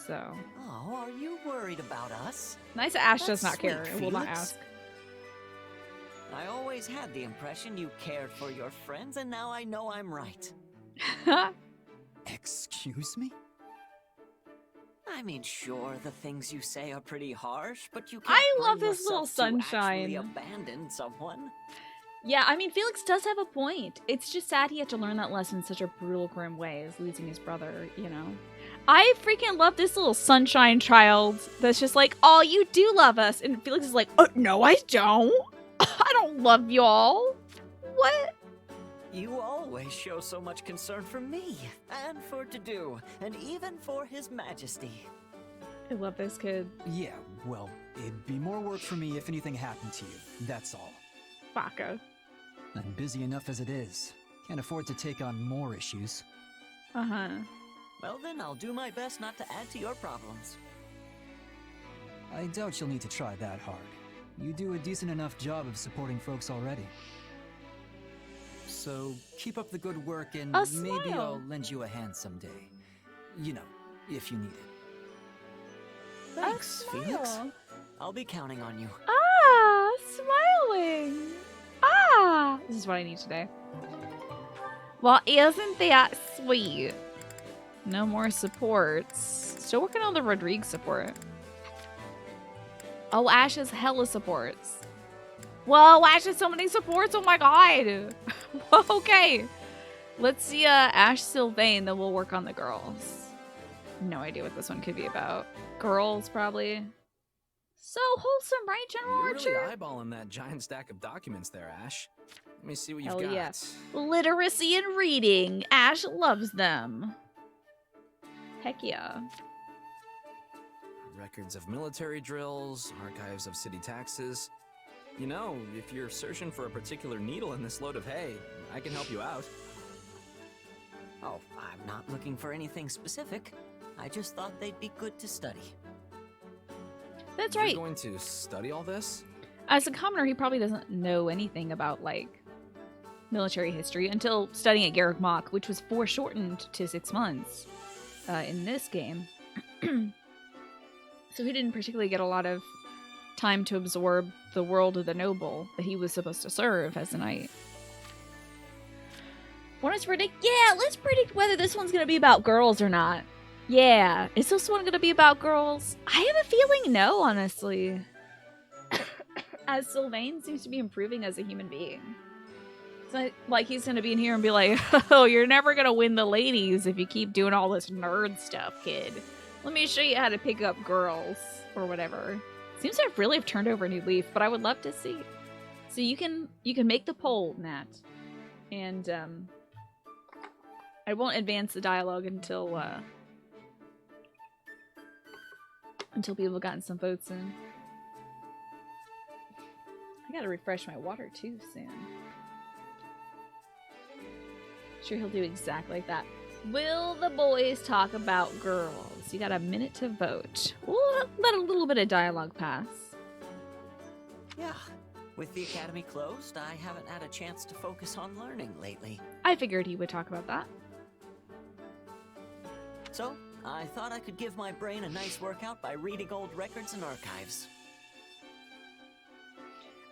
Speaker 1: So
Speaker 7: Oh, are you worried about us?
Speaker 1: nice that Ash
Speaker 7: That's
Speaker 1: does not care.
Speaker 7: sweet,
Speaker 1: It will not
Speaker 7: Felix.
Speaker 1: ask.
Speaker 7: I always had the impression you cared for your friends, and now I know I'm right.
Speaker 8: Excuse me?
Speaker 7: I mean, sure, the things you say are pretty harsh, but you can't
Speaker 1: I love
Speaker 7: bring
Speaker 1: this little
Speaker 7: yourself to
Speaker 1: sunshine.
Speaker 7: actually abandon someone.
Speaker 1: Yeah, I mean, Felix does have a point. It's just sad he had to learn that lesson in such a brutal, grim way as losing his brother, you know? I freaking love this little sunshine child that's just like, oh, you do love us. And Felix is like, oh, no, I don't. I don't love y'all. What?
Speaker 7: You always show so much concern for me, and for Dedue, and even for His Majesty.
Speaker 1: I love this kid.
Speaker 8: Yeah, well, it'd be more work for me if anything happened to you. That's all.
Speaker 1: Baka.
Speaker 8: I'm busy enough as it is. Can't afford to take on more issues.
Speaker 1: Uh-huh.
Speaker 7: Well then, I'll do my best not to add to your problems.
Speaker 8: I doubt you'll need to try that hard. You do a decent enough job of supporting folks already. So, keep up the good work and
Speaker 1: A
Speaker 8: maybe
Speaker 1: smile.
Speaker 8: I'll lend you a hand someday. You know, if you need it.
Speaker 7: Thanks, Felix.
Speaker 1: Smile.
Speaker 7: I'll be counting on you.
Speaker 1: Ah, smiling. Ah, this is what I need today. Well, isn't that sweet? No more supports. Still working on the Rodrigue support. Oh, Ash has hella supports. Whoa, Ash has so many supports. Oh my god. Okay. Let's see Ash Sylvain, then we'll work on the girls. No idea what this one could be about. Girls, probably. So wholesome, right, General
Speaker 6: You're
Speaker 1: Archer?
Speaker 6: really eyeballing that giant stack of documents there, Ash. Let me see what you've
Speaker 1: Hell
Speaker 6: got.
Speaker 1: yeah. Literacy and reading. Ash loves them. Heck yeah.
Speaker 6: Records of military drills, archives of city taxes. You know, if you're searching for a particular needle in this load of hay, I can help you out.
Speaker 7: Oh, I'm not looking for anything specific. I just thought they'd be good to study.
Speaker 1: That's
Speaker 6: You're
Speaker 1: right.
Speaker 6: going to study all this?
Speaker 1: As a commoner, he probably doesn't know anything about, like, military history until studying at Garrick Mach, which was foreshortened to 6 months in this game. So he didn't particularly get a lot of time to absorb the world of the noble that he was supposed to serve as a knight. Want us to predict? Yeah, let's predict whether this one's going to be about girls or not. Yeah, is this one going to be about girls? I have a feeling no, honestly. As Sylvain seems to be improving as a human being. It's not like he's going to be in here and be like, oh, you're never going to win the ladies if you keep doing all this nerd stuff, kid. Let me show you how to pick up girls, or whatever. Seems to really have turned over a new leaf, but I would love to see. So you can make the poll, Nat. And I won't advance the dialogue until people have gotten some votes in. I gotta refresh my water too soon. Sure, he'll do exactly like that. Will the boys talk about girls? You got a minute to vote. We'll let a little bit of dialogue pass.
Speaker 7: Yeah, with the academy closed, I haven't had a chance to focus on learning lately.
Speaker 1: I figured he would talk about that.
Speaker 7: So, I thought I could give my brain a nice workout by reading old records and archives.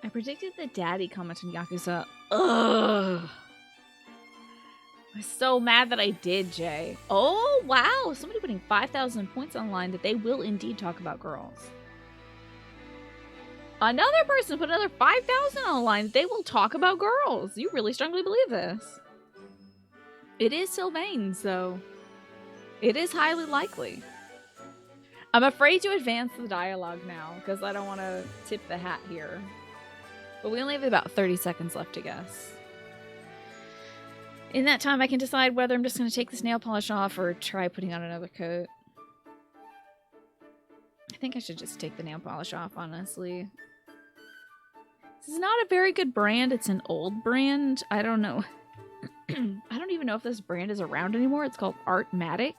Speaker 1: I predicted the daddy comment on Yakuza. Ugh. I'm so mad that I did, Jay. Oh, wow. Somebody putting 5,000 points online that they will indeed talk about girls. Another person put another 5,000 online that they will talk about girls. You really strongly believe this. It is Sylvain, so it is highly likely. I'm afraid to advance the dialogue now because I don't want to tip the hat here. But we only have about 30 seconds left to guess. In that time, I can decide whether I'm just going to take this nail polish off or try putting on another coat. think I should just take the nail polish off, honestly. This is not a very good brand. It's an old brand. I don't know. I don't even know if this brand is around anymore. It's called Artmatic.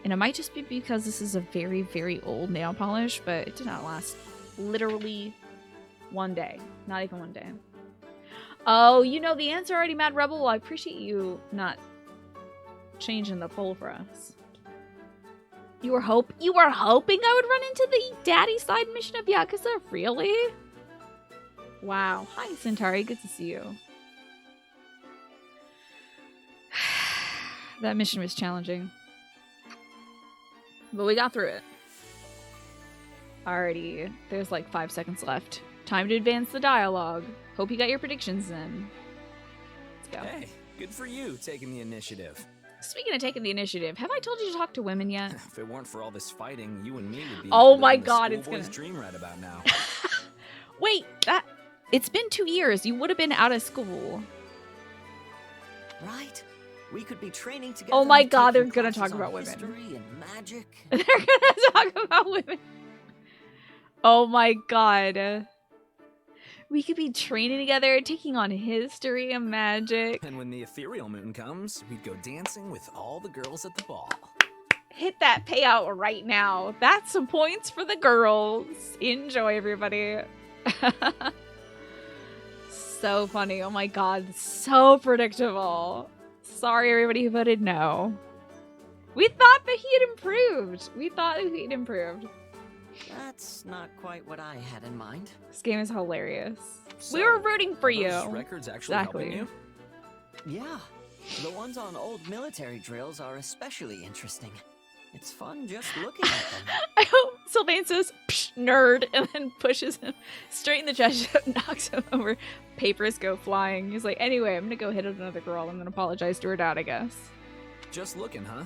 Speaker 1: And it might just be because this is a very, very old nail polish, but it did not last literally one day. Not even one day. Oh, you know the answer already, Mad Rebel? Well, I appreciate you not changing the poll for us. You were hoping I would run into the daddy side mission of Yakuza? Really? Wow. Hi, Centauri. Good to see you. That mission was challenging. But we got through it. Alrighty. There's like 5 seconds left. Time to advance the dialogue. Hope you got your predictions in. Let's go.
Speaker 6: Hey, good for you taking the initiative.
Speaker 1: Speaking of taking the initiative, have I told you to talk to women yet?
Speaker 6: If it weren't for all this fighting, you and me would be
Speaker 1: Oh my
Speaker 6: living the
Speaker 1: God, it's
Speaker 6: schoolboy's
Speaker 1: gonna-
Speaker 6: dream right about now.
Speaker 1: Wait, it's been 2 years. You would have been out of school.
Speaker 7: Right? We could be training together.
Speaker 1: Oh my
Speaker 7: and
Speaker 1: God, they're
Speaker 7: taking
Speaker 1: gonna
Speaker 7: classes
Speaker 1: talk about
Speaker 7: on
Speaker 1: women.
Speaker 7: history and magic.
Speaker 1: They're gonna talk about women. Oh my God. We could be training together, taking on history and magic.
Speaker 6: And when the ethereal moon comes, we'd go dancing with all the girls at the ball.
Speaker 1: Hit that payout right now. That's some points for the girls. Enjoy, everybody. So funny. Oh my God. So predictable. Sorry, everybody who voted no. We thought that he had improved. We thought that he'd improved.
Speaker 7: That's not quite what I had in mind.
Speaker 1: This game is hilarious.
Speaker 6: So,
Speaker 1: We were rooting for
Speaker 6: are those
Speaker 1: you.
Speaker 6: records actually
Speaker 1: Exactly.
Speaker 6: helping you?
Speaker 7: Yeah, the ones on old military drills are especially interesting. It's fun just looking at them.
Speaker 1: I hope Sylvain says, "Psh, nerd," and then pushes him straight in the chest, knocks him over. Papers go flying. He's like, anyway, I'm gonna go hit another girl. I'm gonna apologize to her dad, I guess.
Speaker 6: Just looking, huh?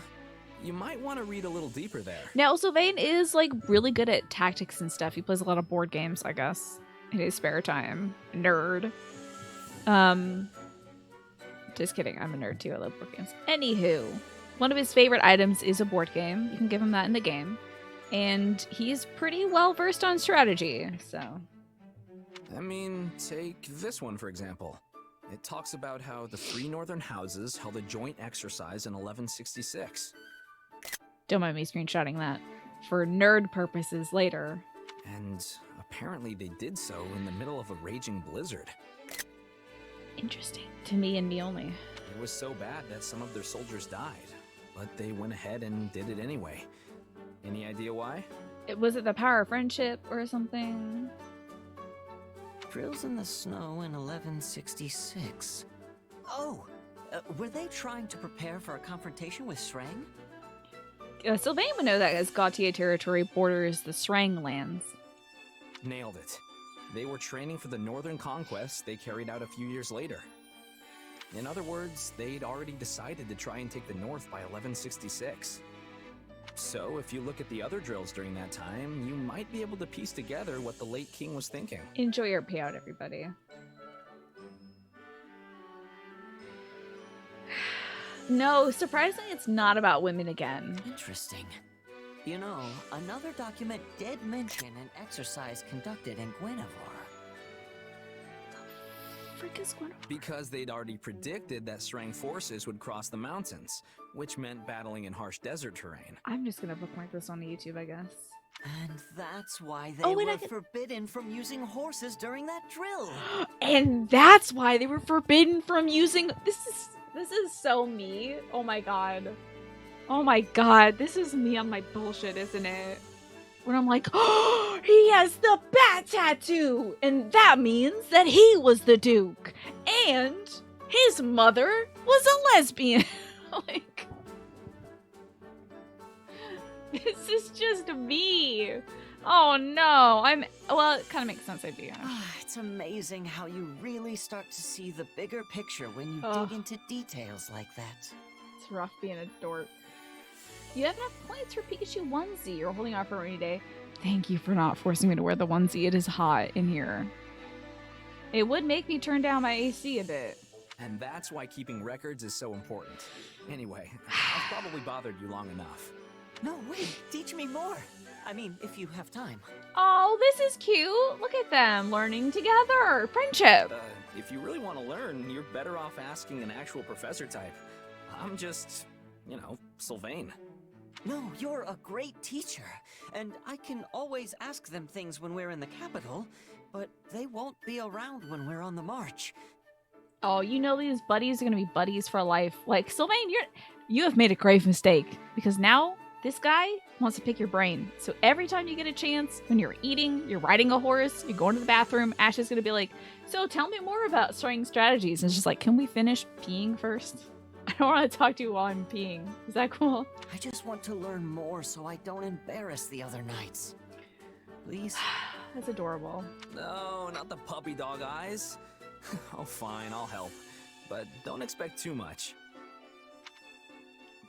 Speaker 6: You might want to read a little deeper there.
Speaker 1: Now, Sylvain is like really good at tactics and stuff. He plays a lot of board games, I guess, in his spare time. Nerd. Just kidding. I'm a nerd too. I love board games. Anywho, one of his favorite items is a board game. You can give him that in the game. And he's pretty well versed on strategy, so.
Speaker 6: I mean, take this one for example. It talks about how the three northern houses held a joint exercise in 1166.
Speaker 1: Don't mind me screenshotting that for nerd purposes later.
Speaker 6: And apparently they did so in the middle of a raging blizzard.
Speaker 1: Interesting. To me and me only.
Speaker 6: It was so bad that some of their soldiers died, but they went ahead and did it anyway. Any idea why?
Speaker 1: Was it the power of friendship or something?
Speaker 7: Drills in the snow in 1166. Oh, were they trying to prepare for a confrontation with Shrang?
Speaker 1: Sylvain would know that as Gautier territory borders the Srang lands.
Speaker 6: Nailed it. They were training for the northern conquest they carried out a few years later. In other words, they'd already decided to try and take the north by 1166. So, if you look at the other drills during that time, you might be able to piece together what the late king was thinking.
Speaker 1: Enjoy your payout, everybody. No, surprisingly, it's not about women again.
Speaker 7: Interesting. You know, another document did mention an exercise conducted in Guinevere.
Speaker 1: Frick is Guinevere?
Speaker 6: Because they'd already predicted that Srang forces would cross the mountains, which meant battling in harsh desert terrain.
Speaker 1: I'm just gonna bookmark this on YouTube, I guess.
Speaker 7: And that's why they
Speaker 1: Oh, wait,
Speaker 7: were
Speaker 1: I can-
Speaker 7: forbidden from using horses during that drill.
Speaker 1: And that's why they were forbidden from using. This is so me. Oh my god. Oh my god. This is me on my bullshit, isn't it? When I'm like, oh, he has the bat tattoo, and that means that he was the Duke, and his mother was a lesbian. Like, this is just me. Oh no. Well, it kind of makes sense, I'd be honest.
Speaker 7: It's amazing how you really start to see the bigger picture when you
Speaker 1: Ugh.
Speaker 7: dig into details like that.
Speaker 1: It's rough being a dork. You have enough points for Pikachu onesie. You're holding off for a rainy day. Thank you for not forcing me to wear the onesie. It is hot in here. It would make me turn down my AC a bit.
Speaker 6: And that's why keeping records is so important. Anyway, I've probably bothered you long enough.
Speaker 7: No, wait, teach me more. I mean, if you have time.
Speaker 1: Oh, this is cute. Look at them learning together. Friendship.
Speaker 6: If you really want to learn, you're better off asking an actual professor type. I'm just, Sylvain.
Speaker 7: No, you're a great teacher, and I can always ask them things when we're in the capital, but they won't be around when we're on the march.
Speaker 1: Oh, you know these buddies are gonna be buddies for life. Like, Sylvain, you have made a grave mistake because now this guy wants to pick your brain. So every time you get a chance, when you're eating, you're riding a horse, you're going to the bathroom, Ash is gonna be like, so tell me more about starting strategies. And it's just like, can we finish peeing first? I don't want to talk to you while I'm peeing. Is that cool?
Speaker 7: I just want to learn more so I don't embarrass the other knights. Please?
Speaker 1: That's adorable.
Speaker 6: No, not the puppy dog eyes. Oh, fine, I'll help. But don't expect too much.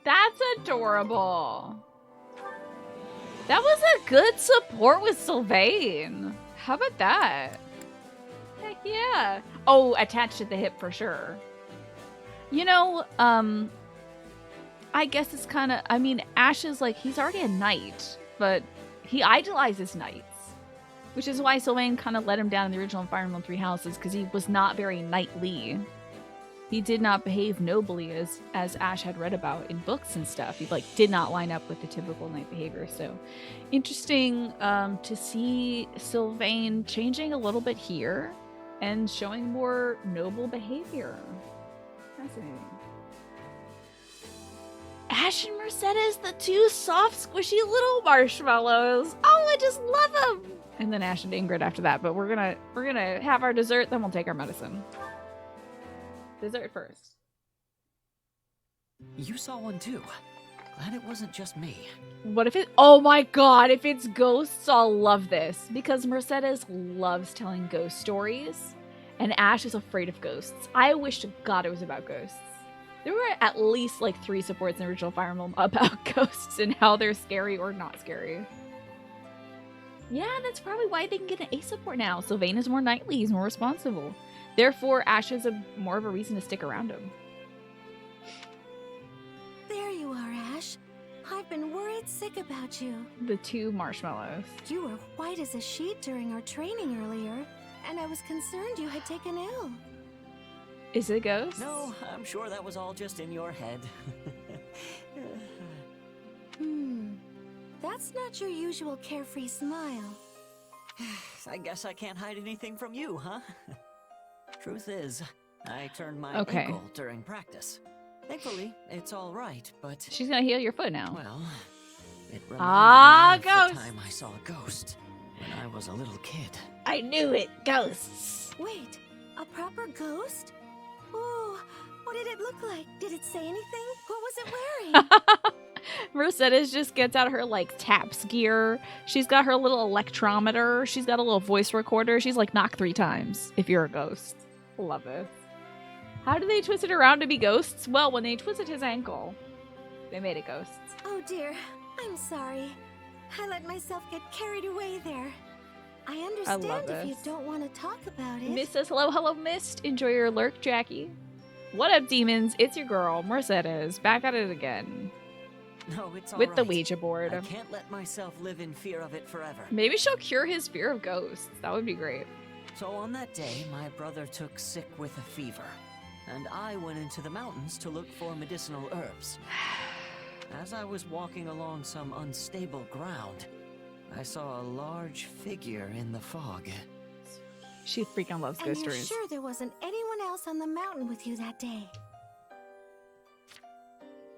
Speaker 1: That's adorable. That was a good support with Sylvain. How about that? Heck yeah. Oh, attached at the hip for sure. You know, I guess it's kind of, I mean, Ash is like, he's already a knight, but he idolizes knights. Which is why Sylvain kind of let him down in the original Fire Emblem Three Houses, because he was not very knightly. He did not behave nobly as Ash had read about in books and stuff. He did not line up with the typical knight behavior. So interesting to see Sylvain changing a little bit here and showing more noble behavior. Fascinating. Ash and Mercedes, the two soft, squishy little marshmallows. Oh, I just love them. And then Ash and Ingrid after that. But we're gonna have our dessert, then we'll take our medicine. Dessert first.
Speaker 7: You saw one too. Glad it wasn't just me.
Speaker 1: What if it? Oh my god! If it's ghosts, I'll love this because Mercedes loves telling ghost stories, and Ash is afraid of ghosts. I wish to God it was about ghosts. There were at least 3 supports in the original Fire Emblem about ghosts and how they're scary or not scary. Yeah, that's probably why they can get an A support now. Sylvain is more knightly, he's more responsible. Therefore, Ash is more of a reason to stick around him.
Speaker 9: There you are, Ash. I've been worried sick about you.
Speaker 1: The 2 marshmallows.
Speaker 9: You were white as a sheet during our training earlier, and I was concerned you had taken ill.
Speaker 1: Is it a ghost?
Speaker 7: No, I'm sure that was all just in your head.
Speaker 9: That's not your usual carefree smile.
Speaker 7: I guess I can't hide anything from you, huh? Truth is, I turned my
Speaker 1: Okay.
Speaker 7: ankle during practice. Thankfully, it's all right, but...
Speaker 1: She's gonna heal your foot now.
Speaker 7: Well, it reminded
Speaker 1: Ah,
Speaker 7: me of
Speaker 1: ghost!
Speaker 7: the time I saw a ghost when I was a little kid.
Speaker 1: I knew it! Ghosts!
Speaker 9: Wait, a proper ghost? Oh, what did it look like? Did it say anything? What was it wearing?
Speaker 1: Mercedes just gets out her taps gear. She's got her little electrometer. She's got a little voice recorder. She's knock 3 times if you're a ghost. Love it. How do they twist it around to be ghosts? Well, when they twisted his ankle, they made it ghosts.
Speaker 9: Oh dear, I'm sorry. I let myself get carried away there. I understand
Speaker 1: love
Speaker 9: if you
Speaker 1: this.
Speaker 9: don't want to talk about it.
Speaker 1: Mist says, hello, Mist. Enjoy your lurk, Jackie. What up, demons? It's your girl, Mercedes, back at it again.
Speaker 7: No, it's all
Speaker 1: With the
Speaker 7: right.
Speaker 1: Ouija board.
Speaker 7: I can't let myself live in fear of it forever.
Speaker 1: Maybe she'll cure his fear of ghosts. That would be great.
Speaker 7: So on that day, my brother took sick with a fever, and I went into the mountains to look for medicinal herbs. As I was walking along some unstable ground, I saw a large figure in the fog.
Speaker 1: She freaking loves
Speaker 9: And
Speaker 1: ghost
Speaker 9: you're
Speaker 1: stories.
Speaker 9: sure there wasn't anyone else on the mountain with you that day?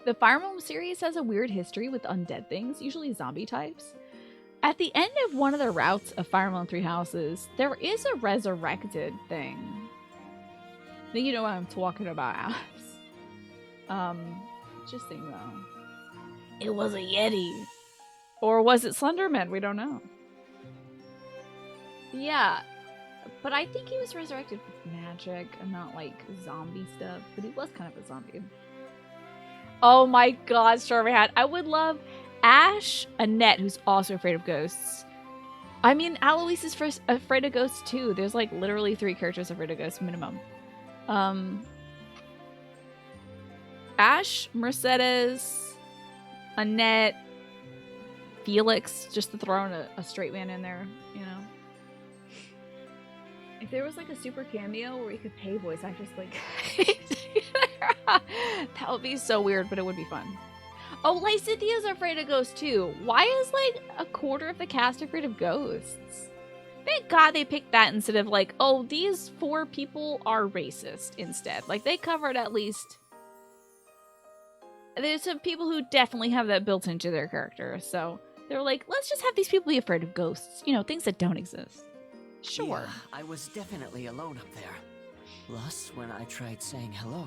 Speaker 1: The Fire Emblem series has a weird history with undead things, usually zombie types. At the end of one of the routes of Fire Emblem Three Houses, there is a resurrected thing. Now you know what I'm talking about, Alice. Interesting though. It was a Yeti. Or was it Slenderman? We don't know. Yeah. But I think he was resurrected with magic and not zombie stuff. But he was kind of a zombie. Oh my god, Strawberry Hat. I would love Ash, Annette, who's also afraid of ghosts. I mean, Alois is afraid of ghosts too. There's literally 3 characters afraid of ghosts minimum. Ash, Mercedes, Annette, Felix, just to throw in a straight man in there, you know. If there was like a super cameo where you could pay voice actors, like that would be so weird, but it would be fun. Oh, Lycidia's afraid of ghosts too. Why is like a quarter of the cast afraid of ghosts? Thank God they picked that instead of like, oh, these 4 people are racist instead. Like they covered at least. There's some people who definitely have that built into their character, so they're like, let's just have these people be afraid of ghosts. You know, things that don't exist. Sure.
Speaker 7: Yeah, I was definitely alone up there. Plus, when I tried saying hello,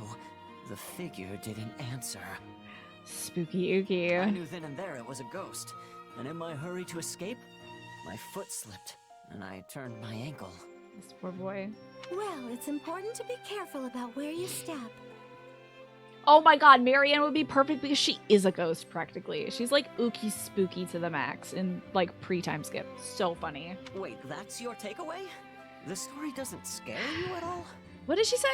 Speaker 7: the figure didn't answer.
Speaker 1: Spooky ooky.
Speaker 7: I knew then and there it was a ghost, and in my hurry to escape, my foot slipped, and I turned my ankle.
Speaker 1: This poor boy.
Speaker 9: Well, it's important to be careful about where you step.
Speaker 1: Oh my god, Marianne would be perfect because she is a ghost practically. She's like ooky spooky to the max in like pre-time skip. So funny.
Speaker 7: Wait, that's your takeaway? The story doesn't scare you at all?
Speaker 1: What did she say?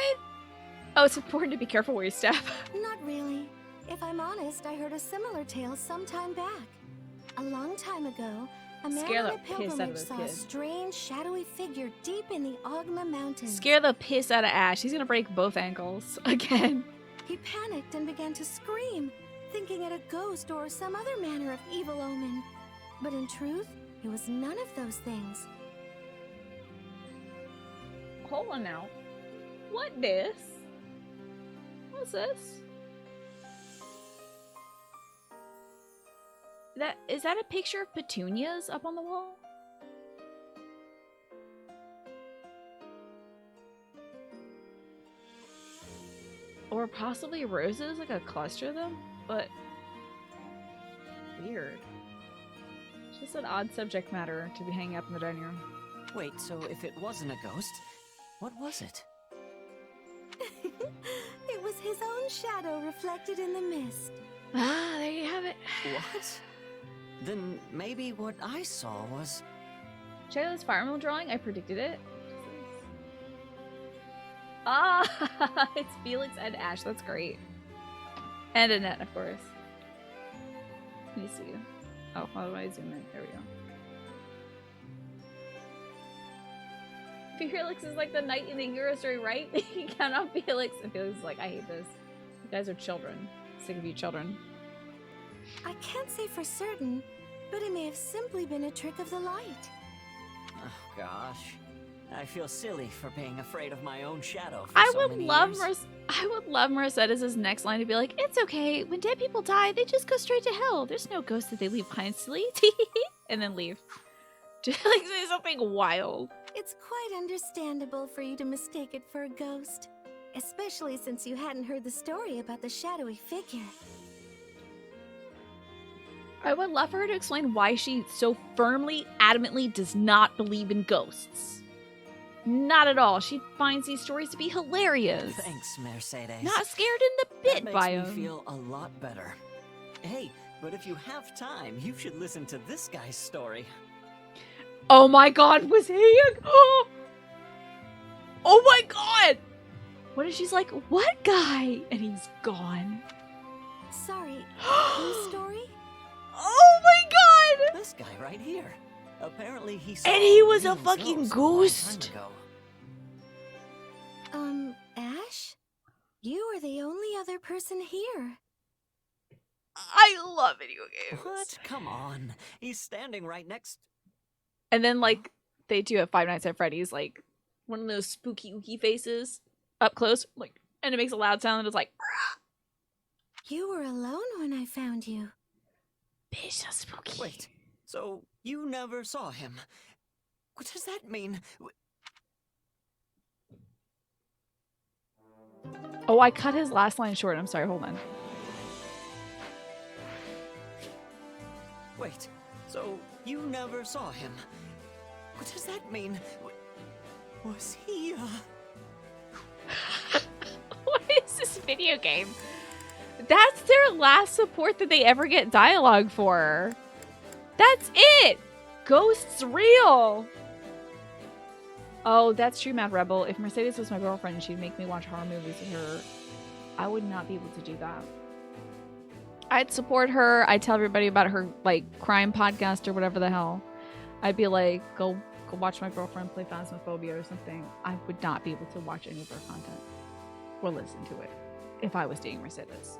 Speaker 1: Oh, it's important to be careful where you step.
Speaker 9: Not really. If I'm honest, I heard a similar tale some time back. A long time ago, a man
Speaker 1: Scare
Speaker 9: on
Speaker 1: the
Speaker 9: a
Speaker 1: piss out of
Speaker 9: pilgrimage
Speaker 1: this
Speaker 9: saw
Speaker 1: kid.
Speaker 9: a strange, shadowy figure deep in the Ogma Mountains.
Speaker 1: Scare the piss out of Ash. He's gonna break both ankles again.
Speaker 9: He panicked and began to scream, thinking it a ghost or some other manner of evil omen. But in truth, it was none of those things.
Speaker 1: Hold on now. What this? What's this? Is that a picture of petunias up on the wall? Or possibly roses, like a cluster of them? But weird. Just an odd subject matter to be hanging up in the dining room.
Speaker 7: Wait, so if it wasn't a ghost, what was it?
Speaker 9: It was his own shadow reflected in the mist.
Speaker 1: Ah, there you have it.
Speaker 7: What? Then maybe what I saw was...
Speaker 1: Check out this Fire Emblem drawing. I predicted it. Ah, it's Felix and Ash. That's great. And Annette, of course. Let me see. Oh, how do I zoom in? There we go. Felix is like the knight in the hero story, right? He cannot Felix. And Felix is like, I hate this. You guys are children. Sick of you children.
Speaker 9: I can't say for certain, but it may have simply been a trick of the light.
Speaker 7: Oh, gosh. I feel silly for being afraid of my own shadow for
Speaker 1: I
Speaker 7: so
Speaker 1: would
Speaker 7: many
Speaker 1: love
Speaker 7: years.
Speaker 1: I would love Mercedes' next line to be like, it's okay. When dead people die, they just go straight to hell. There's no ghost that they leave behind, silly. And then leave. Just like say something wild.
Speaker 9: It's quite understandable for you to mistake it for a ghost, especially since you hadn't heard the story about the shadowy figure.
Speaker 1: I would love for her to explain why she so firmly, adamantly does not believe in ghosts. Not at all. She finds these stories to be hilarious.
Speaker 7: Thanks, Mercedes.
Speaker 1: Not scared in the bit
Speaker 7: that
Speaker 1: by
Speaker 7: makes me
Speaker 1: them.
Speaker 7: feel a lot better. Hey, but if you have time, you should listen to this guy's story.
Speaker 1: Oh my god, was he a... Oh my god! What if she's like, what guy? And he's gone.
Speaker 9: Sorry, whose story?
Speaker 1: Oh my god!
Speaker 7: This guy right here. Apparently he saw
Speaker 1: And he was a
Speaker 7: Riel's
Speaker 1: fucking
Speaker 7: ghost a long
Speaker 1: ghost.
Speaker 7: time ago.
Speaker 9: Ash? You are the only other person here.
Speaker 1: I love video games.
Speaker 7: What? Come on. He's standing right next...
Speaker 1: And then, like, they do at Five Nights at Freddy's, like, one of those spooky ooky faces up close, like, and it makes a loud sound and it's like,
Speaker 9: You were alone when I found you.
Speaker 1: bitch, so spooky.
Speaker 7: Wait, so you never saw him? What does that mean?
Speaker 1: Oh, I cut his last line short. I'm sorry, hold on.
Speaker 7: Wait, so you never saw him? What does that mean? Was he,
Speaker 1: What is this video game? That's their last support that they ever get dialogue for. That's it! Ghost's real! Oh, that's true, Mad Rebel. If Mercedes was my girlfriend, she'd make me watch horror movies with her. I would not be able to do that. I'd support her. I'd tell everybody about her like crime podcast or whatever the hell. I'd be like, go watch my girlfriend play Phasmophobia or something. I would not be able to watch any of her content or listen to it if I was dating Mercedes.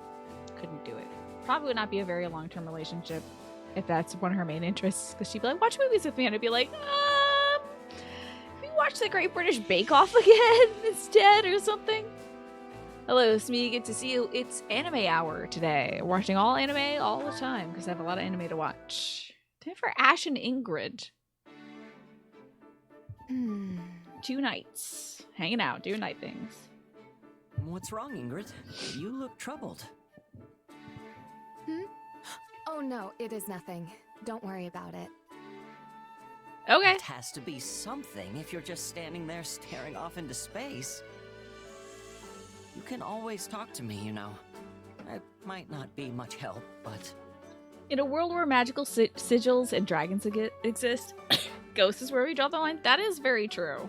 Speaker 1: Couldn't do it. Probably would not be a very long-term relationship if that's one of her main interests, because she'd be like, watch movies with me, and I'd be like, can we watch the Great British Bake Off again instead or something? Hello, Smee, good to see you. It's anime hour today. Watching all anime all the time because I have a lot of anime to watch. Time for Ash and Ingrid. 2 nights. Hanging out, doing night things.
Speaker 7: What's wrong, Ingrid? You look troubled.
Speaker 4: Oh no, it is nothing. Don't worry about it.
Speaker 1: Okay.
Speaker 7: It has to be something if you're just standing there staring off into space. You can always talk to me, you know. It might not be much help, but...
Speaker 1: In a world where magical sigils and dragons exist, ghosts is where we draw the line. That is very true.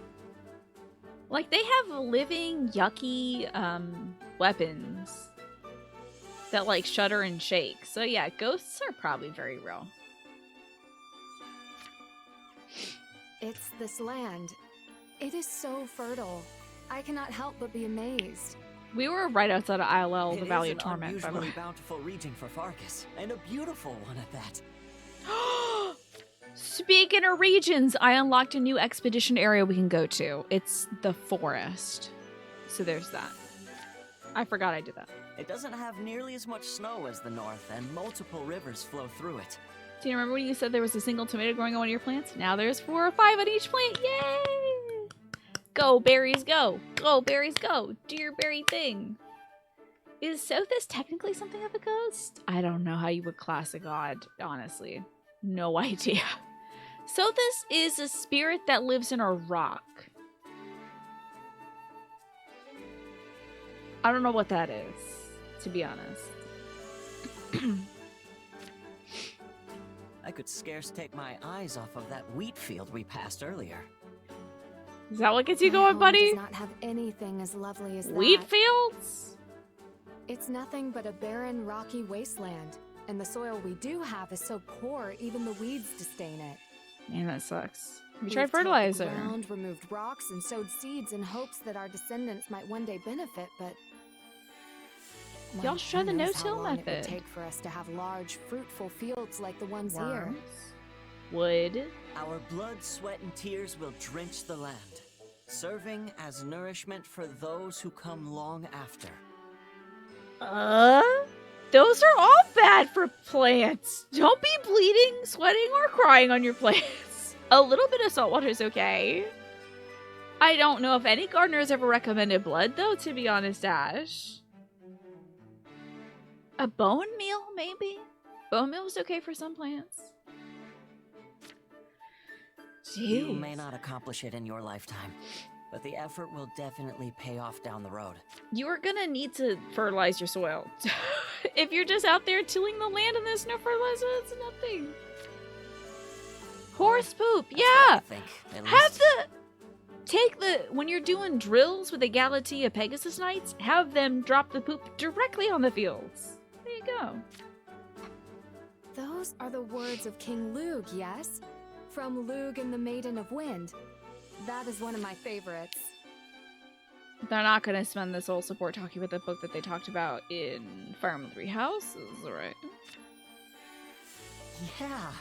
Speaker 1: Like, they have living, yucky weapons that, like, shudder and shake. So, yeah, ghosts are probably very real.
Speaker 4: It's this land. It is so fertile. I cannot help but be amazed.
Speaker 1: We were right outside of ILL, the Valley of
Speaker 7: It is
Speaker 1: Torment,
Speaker 7: an
Speaker 1: by the way.
Speaker 7: unusually bountiful region for Farkas, and a beautiful one at that.
Speaker 1: Speaking of regions, I unlocked a new expedition area we can go to. It's the forest. So there's that. I forgot I did that.
Speaker 7: It doesn't have nearly as much snow as the north, and multiple rivers flow through it.
Speaker 1: Do you remember when you said there was a single tomato growing on one of your plants? Now there's 4 or 5 on each plant. Yay! Go, berries, go! Go, berries, go! Do your berry thing. Is Sothis technically something of a ghost? I don't know how you would class a god, honestly. No idea. Sothis is a spirit that lives in a rock. I don't know what that is, to be honest.
Speaker 7: I could scarce take my eyes off of that wheat field we passed earlier.
Speaker 1: Is that what gets you
Speaker 4: My
Speaker 1: going,
Speaker 4: home
Speaker 1: buddy?
Speaker 4: does not have anything as lovely as
Speaker 1: Wheat
Speaker 4: that.
Speaker 1: fields?
Speaker 4: It's nothing but a barren, rocky wasteland. And the soil we do have is so poor, even the weeds disdain it.
Speaker 1: Man, that sucks. We
Speaker 4: We've
Speaker 1: tried
Speaker 4: tilled the
Speaker 1: fertilizer.
Speaker 4: ground, removed rocks, and sowed seeds in hopes that our descendants might one day benefit, but...
Speaker 1: Y'all
Speaker 4: well,
Speaker 1: should try
Speaker 4: who
Speaker 1: the
Speaker 4: knows how
Speaker 1: no-till
Speaker 4: long It would
Speaker 1: method.
Speaker 4: take for us to have large, fruitful fields like the ones here.
Speaker 1: Worms. Wood.
Speaker 7: Our blood, sweat, and tears will drench the land, serving as nourishment for those who come long after.
Speaker 1: Those are all bad for plants. Don't be bleeding, sweating, or crying on your plants. A little bit of salt water is okay. I don't know if any gardener has ever recommended blood, though, to be honest, Ash. A bone meal, maybe? Bone meal is okay for some plants. Jeez.
Speaker 7: You may not accomplish it in your lifetime, but the effort will definitely pay off down the road.
Speaker 1: You are gonna need to fertilize your soil. If you're just out there tilling the land and there's no fertilizer, it's nothing. Horse poop,
Speaker 7: That's what
Speaker 1: yeah.
Speaker 7: I think, at
Speaker 1: Have
Speaker 7: least.
Speaker 1: when you're doing drills with the Galatea Pegasus Knights, have them drop the poop directly on the fields. There you go.
Speaker 4: Those are the words of King Lug, yes? From Lug and the Maiden of Wind. That is one of my favorites.
Speaker 1: They're not gonna spend this whole support talking about the book that they talked about in Fire Emblem Three Houses, right?
Speaker 7: Yeah,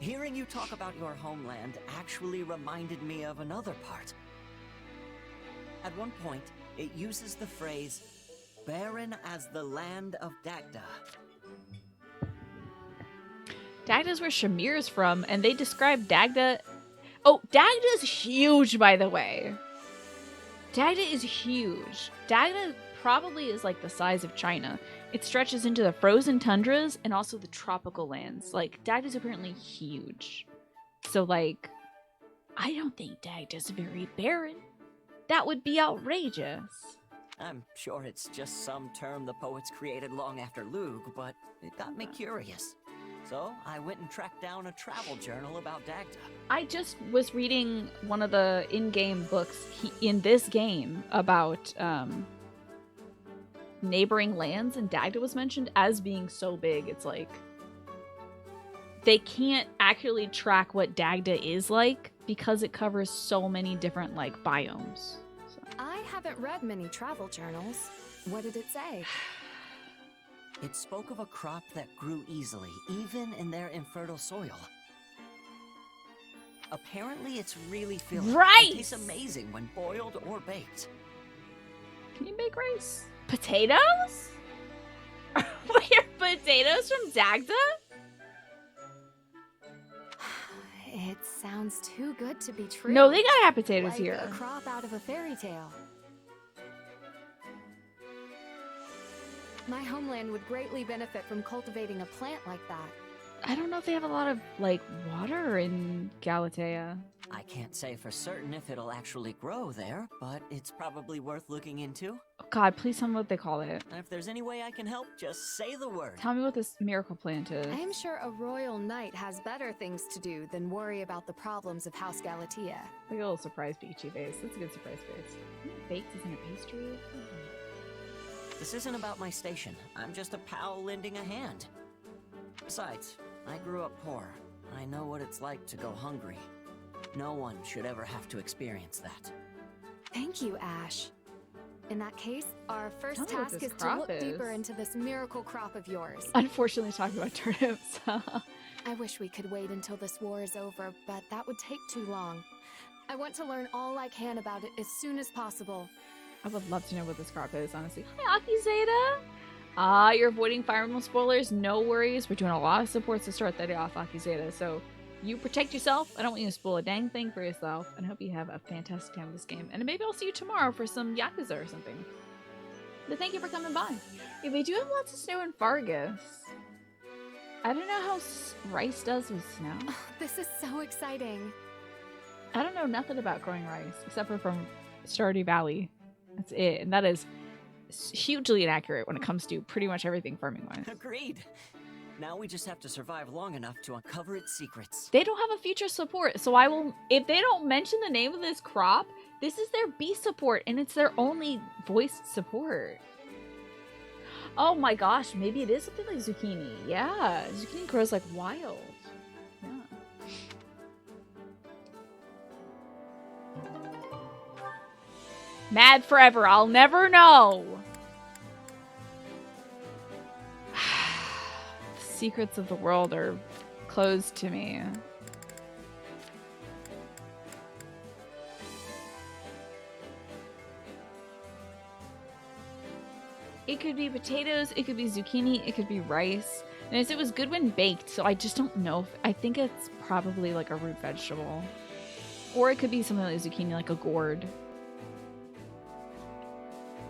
Speaker 7: hearing you talk about your homeland actually reminded me of another part. At one point, it uses the phrase, barren as the land of Dagda.
Speaker 1: Dagda's where Shamir's from, and they describe Dagda... Oh, Dagda's huge, by the way. Dagda is huge. Dagda probably is like the size of China. It stretches into the frozen tundras and also the tropical lands. Like, Dagda's apparently huge. So, like, I don't think Dagda's very barren. That would be outrageous.
Speaker 7: I'm sure it's just some term the poets created long after Lug, but it got me curious. So I went and tracked down a travel journal about Dagda.
Speaker 1: I just was reading one of the in-game books in this game about neighboring lands, and Dagda was mentioned as being so big. It's like they can't accurately track what Dagda is like because it covers so many different like biomes. So.
Speaker 4: I haven't read many travel journals. What did it say?
Speaker 7: It spoke of a crop that grew easily, even in their infertile soil. Apparently, it's really filling.
Speaker 1: Rice!
Speaker 7: It tastes amazing when boiled or baked.
Speaker 1: Can you make rice? Potatoes? Wait, potatoes from Dagda?
Speaker 4: It sounds too good to be true.
Speaker 1: No, they gotta have potatoes
Speaker 4: like
Speaker 1: here.
Speaker 4: A crop out of a fairy tale. My homeland would greatly benefit from cultivating a plant like that.
Speaker 1: I don't know if they have a lot of, like, water in Galatea.
Speaker 7: I can't say for certain if it'll actually grow there, but it's probably worth looking into.
Speaker 1: Oh, God, please tell me what they call it.
Speaker 7: If there's any way I can help, just say the word.
Speaker 1: Tell me what this miracle plant is.
Speaker 4: I am sure a royal knight has better things to do than worry about the problems of House Galatea.
Speaker 1: Like a little surprise peachy face. That's a good surprise face. Baked isn't a pastry?
Speaker 7: This isn't about my station. I'm just a pal lending a hand. Besides, I grew up poor. I know what it's like to go hungry. No one should ever have to experience that.
Speaker 4: Thank you, Ash. In that case, our first
Speaker 1: Tell me what
Speaker 4: task
Speaker 1: this
Speaker 4: is to
Speaker 1: crop
Speaker 4: look
Speaker 1: is.
Speaker 4: deeper into this miracle crop of yours.
Speaker 1: Unfortunately, talking about turnips.
Speaker 4: I wish we could wait until this war is over, but that would take too long. I want to learn all I can about it as soon as possible.
Speaker 1: I would love to know what this crop is, honestly. Hi, Aki Zeta! You're avoiding Fire Emblem spoilers. No worries. We're doing a lot of supports to start the day off, Aki Zeta. So you protect yourself. I don't want you to spoil a dang thing for yourself. And I hope you have a fantastic time with this game. And maybe I'll see you tomorrow for some Yakuza or something. But thank you for coming by. Yeah, we do have lots of snow in Fargus. I don't know how rice does with snow.
Speaker 4: Oh, this is so exciting.
Speaker 1: I don't know nothing about growing rice, except for from Stardew Valley. That's it. And that is hugely inaccurate when it comes to pretty much everything farming-wise.
Speaker 7: Agreed. Now we just have to survive long enough to uncover its secrets.
Speaker 1: They don't have a future support, so I will... If they don't mention the name of this crop, this is their B support, and it's their only voiced support. Oh my gosh, maybe it is something like zucchini. Yeah, zucchini grows like wild. Yeah. Mad forever, I'll never know. The secrets of the world are closed to me. It could be potatoes, it could be zucchini, it could be rice. And it was good when baked, so I just don't know. I think it's probably like a root vegetable. Or it could be something like zucchini, like a gourd.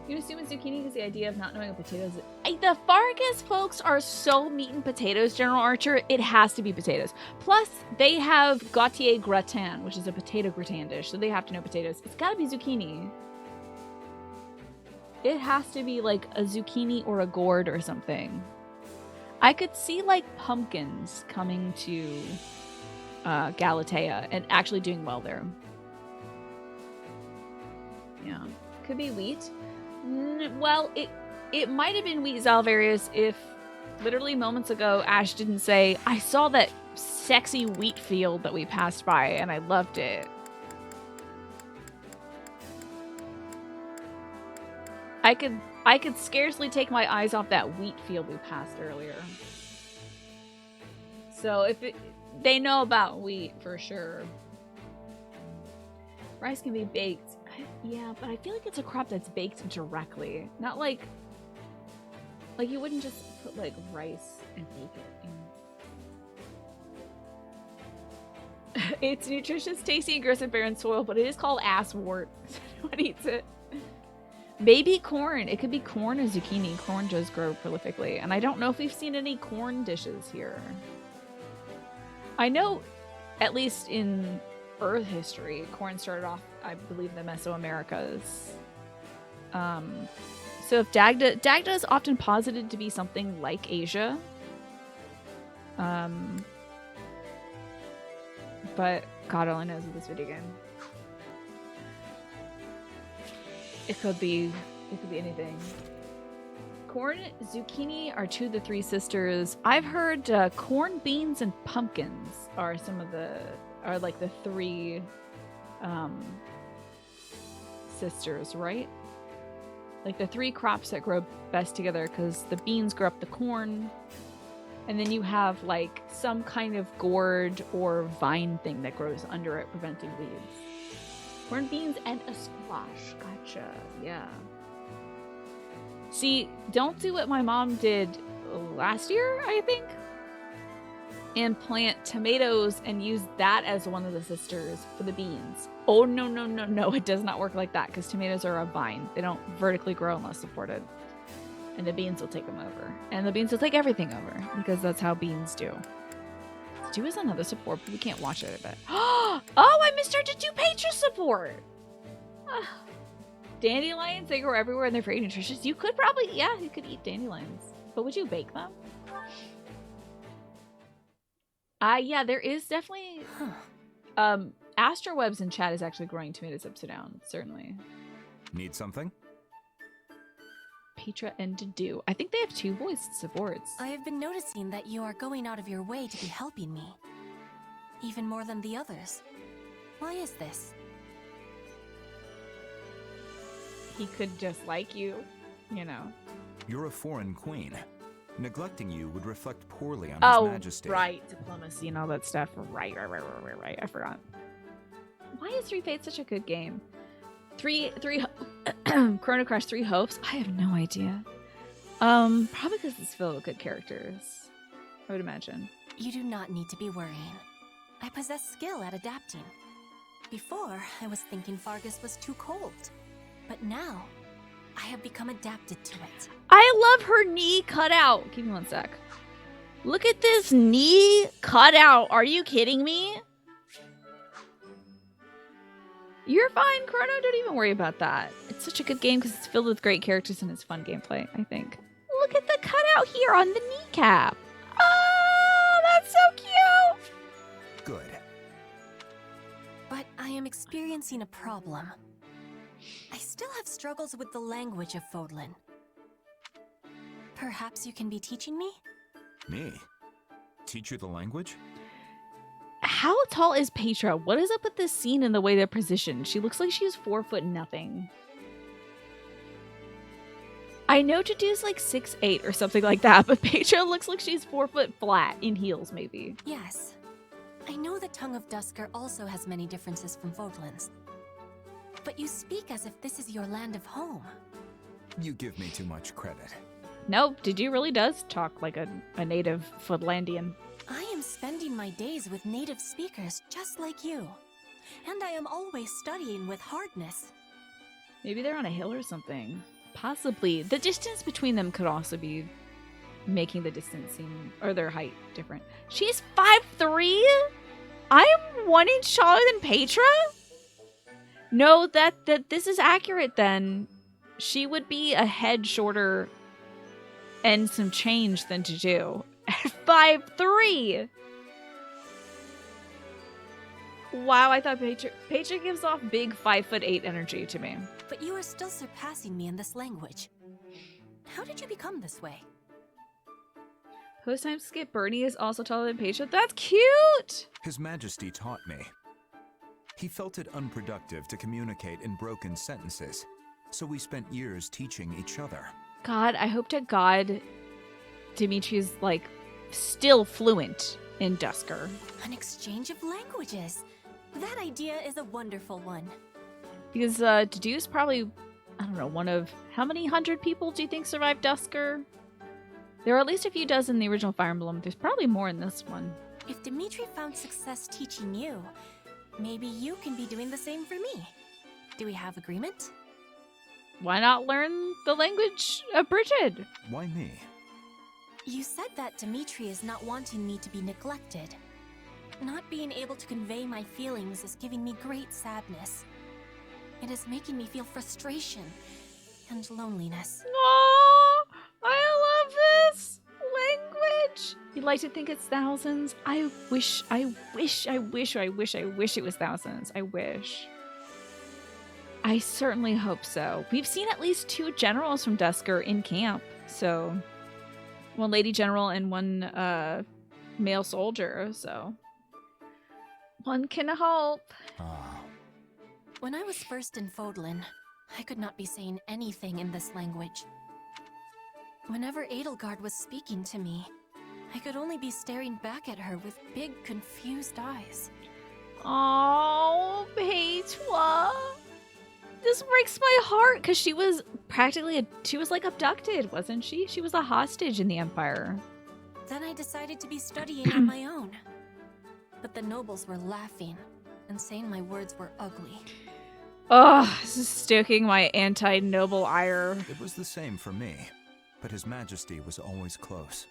Speaker 1: You can assume it's zucchini because the idea of not knowing what potatoes is. The Fargus folks are so meat and potatoes, General Archer. It has to be potatoes. Plus, they have Gautier gratin, which is a potato gratin dish, so they have to know potatoes. It's gotta be zucchini. It has to be like a zucchini or a gourd or something. I could see like pumpkins coming to Galatea and actually doing well there. Yeah. Could be wheat. Well, it might have been wheat Zalvarius if literally moments ago Ash didn't say, I saw that sexy wheat field that we passed by and I loved it. I could scarcely take my eyes off that wheat field we passed earlier. So if they know about wheat for sure. Rice can be baked. Yeah, but I feel like it's a crop that's baked directly. Not like you wouldn't just put like rice and bake it. It's nutritious, tasty, and grows in barren soil, but it is called asswort. What eats it? Maybe corn. It could be corn or zucchini. Corn does grow prolifically. And I don't know if we've seen any corn dishes here. I know, at least in Earth history, corn started off, I believe, the Mesoamericas. So if Dagda is often posited to be something like Asia. But God only knows with this video game. It could be anything. Corn, zucchini are two of the three sisters. I've heard corn, beans, and pumpkins are like the three sisters, right? Like the three crops that grow best together, because the beans grow up the corn, and then you have like some kind of gourd or vine thing that grows under it, preventing weeds. Corn, beans, and a squash. Gotcha. Yeah. See, don't do what my mom did last year, I think, and plant tomatoes and use that as one of the sisters for the beans. Oh, no, no, no, no. It does not work like that, because tomatoes are a vine. They don't vertically grow unless supported. And the beans will take them over. And the beans will take everything over, because that's how beans do. Stew is another support, but we can't watch it, I bet. Oh, I missed do Patreon support! Dandelions, they grow everywhere and they're very nutritious. You could probably, yeah, you could eat dandelions. But would you bake them? Yeah, there is definitely... Astrowebs in chat is actually growing tomatoes upside down, certainly.
Speaker 5: Need something?
Speaker 1: Petra and Dedu. I think they have two voiced supports.
Speaker 10: I have been noticing that you are going out of your way to be helping me. Even more than the others. Why is this?
Speaker 1: He could just like you, you know.
Speaker 5: You're a foreign queen. Neglecting you would reflect poorly on
Speaker 1: Oh,
Speaker 5: His Majesty.
Speaker 1: right. Diplomacy and all that stuff. Right. I forgot. Why is Three Fates such a good game? Chrono Crash 3 Hopes? I have no idea. Probably because it's filled with good characters, I would imagine.
Speaker 10: You do not need to be worrying. I possess skill at adapting. Before, I was thinking Fargus was too cold. But now, I have become adapted to it.
Speaker 1: I love her knee cutout. Give me one sec. Look at this knee cutout. Are you kidding me? You're fine, Chrono. Don't even worry about that. It's such a good game because it's filled with great characters and it's fun gameplay, I think. Look at the cutout here on the kneecap. Oh, that's so cute.
Speaker 5: Good.
Speaker 10: But I am experiencing a problem. I still have struggles with the language of Fodlan. Perhaps you can be teaching me?
Speaker 5: Me? Teach you the language?
Speaker 1: How tall is Petra? What is up with this scene and the way they're positioned? She looks like she's 4 foot nothing. I know Jadu's like 6'8" or something like that, but Petra looks like she's 4 foot flat in heels, maybe.
Speaker 10: Yes. I know the tongue of Dusker also has many differences from Fodlan's. But you speak as if this is your land of home.
Speaker 5: You give me too much credit.
Speaker 1: No, Jadu really does talk like a native Fodlandian.
Speaker 10: I am spending my days with native speakers just like you. And I am always studying with hardness.
Speaker 1: Maybe they're on a hill or something. Possibly. The distance between them could also be making the distance seem, or their height different. She's 5'3"? I am 1 inch taller than Petra? No, that this is accurate then. She would be a head shorter and some change than Jadu. At 5'3". Wow, I thought Petra gives off big 5'8" energy to me.
Speaker 10: But you are still surpassing me in this language. How did you become this way?
Speaker 1: Post-time skip Bernie is also taller than Petra. That's cute!
Speaker 5: His Majesty taught me. He felt it unproductive to communicate in broken sentences, so we spent years teaching each other.
Speaker 1: God, I hope to God Dimitri's, like, still fluent in Dusker.
Speaker 10: An exchange of languages. That idea is a wonderful one.
Speaker 1: Because Jadu's probably, I don't know, one of... How many 100 people do you think survived Dusker? There are at least a few dozen in the original Fire Emblem. There's probably more in this one.
Speaker 10: If Dimitri found success teaching you, maybe you can be doing the same for me. Do we have agreement?
Speaker 1: Why not learn the language of Bridget?
Speaker 5: Why me?
Speaker 10: You said that Dimitri is not wanting me to be neglected. Not being able to convey my feelings is giving me great sadness. It is making me feel frustration and loneliness.
Speaker 1: Oh, I love this language. You'd like to think it's thousands? I wish it was thousands. I wish. I certainly hope so. We've seen at least 2 generals from Dusker in camp. So, one lady general and one male soldier. So, one can hope.
Speaker 5: Ah,
Speaker 10: When I was first in Fodlan, I could not be saying anything in this language. Whenever Edelgard was speaking to me, I could only be staring back at her with big, confused eyes.
Speaker 1: Oh, Petra. This breaks my heart because she was practically she was like abducted, wasn't she? She was a hostage in the Empire.
Speaker 10: Then I decided to be studying on my own. But the nobles were laughing and saying my words were ugly.
Speaker 1: Oh, this is stoking my anti-noble ire.
Speaker 5: it was the same for me, but His Majesty was always close.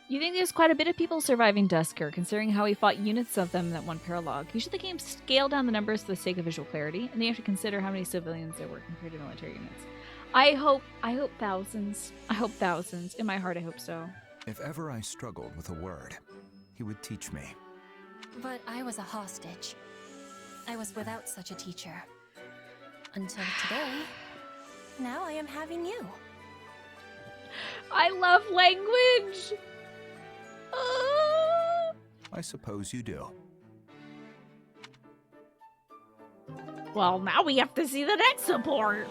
Speaker 1: You think there's quite a bit of people surviving Dusker, considering how we fought units of them in that one paralogue. Usually the game scaled down the numbers for the sake of visual clarity, and then you have to consider how many civilians there were compared to military units. I hope thousands. I hope thousands. In my heart, I hope so.
Speaker 5: If ever I struggled with a word, he would teach me.
Speaker 10: But I was a hostage. I was without such a teacher. Until today. Now I am having you.
Speaker 1: I love language!
Speaker 5: I suppose you do.
Speaker 1: Well, now we have to see the next support.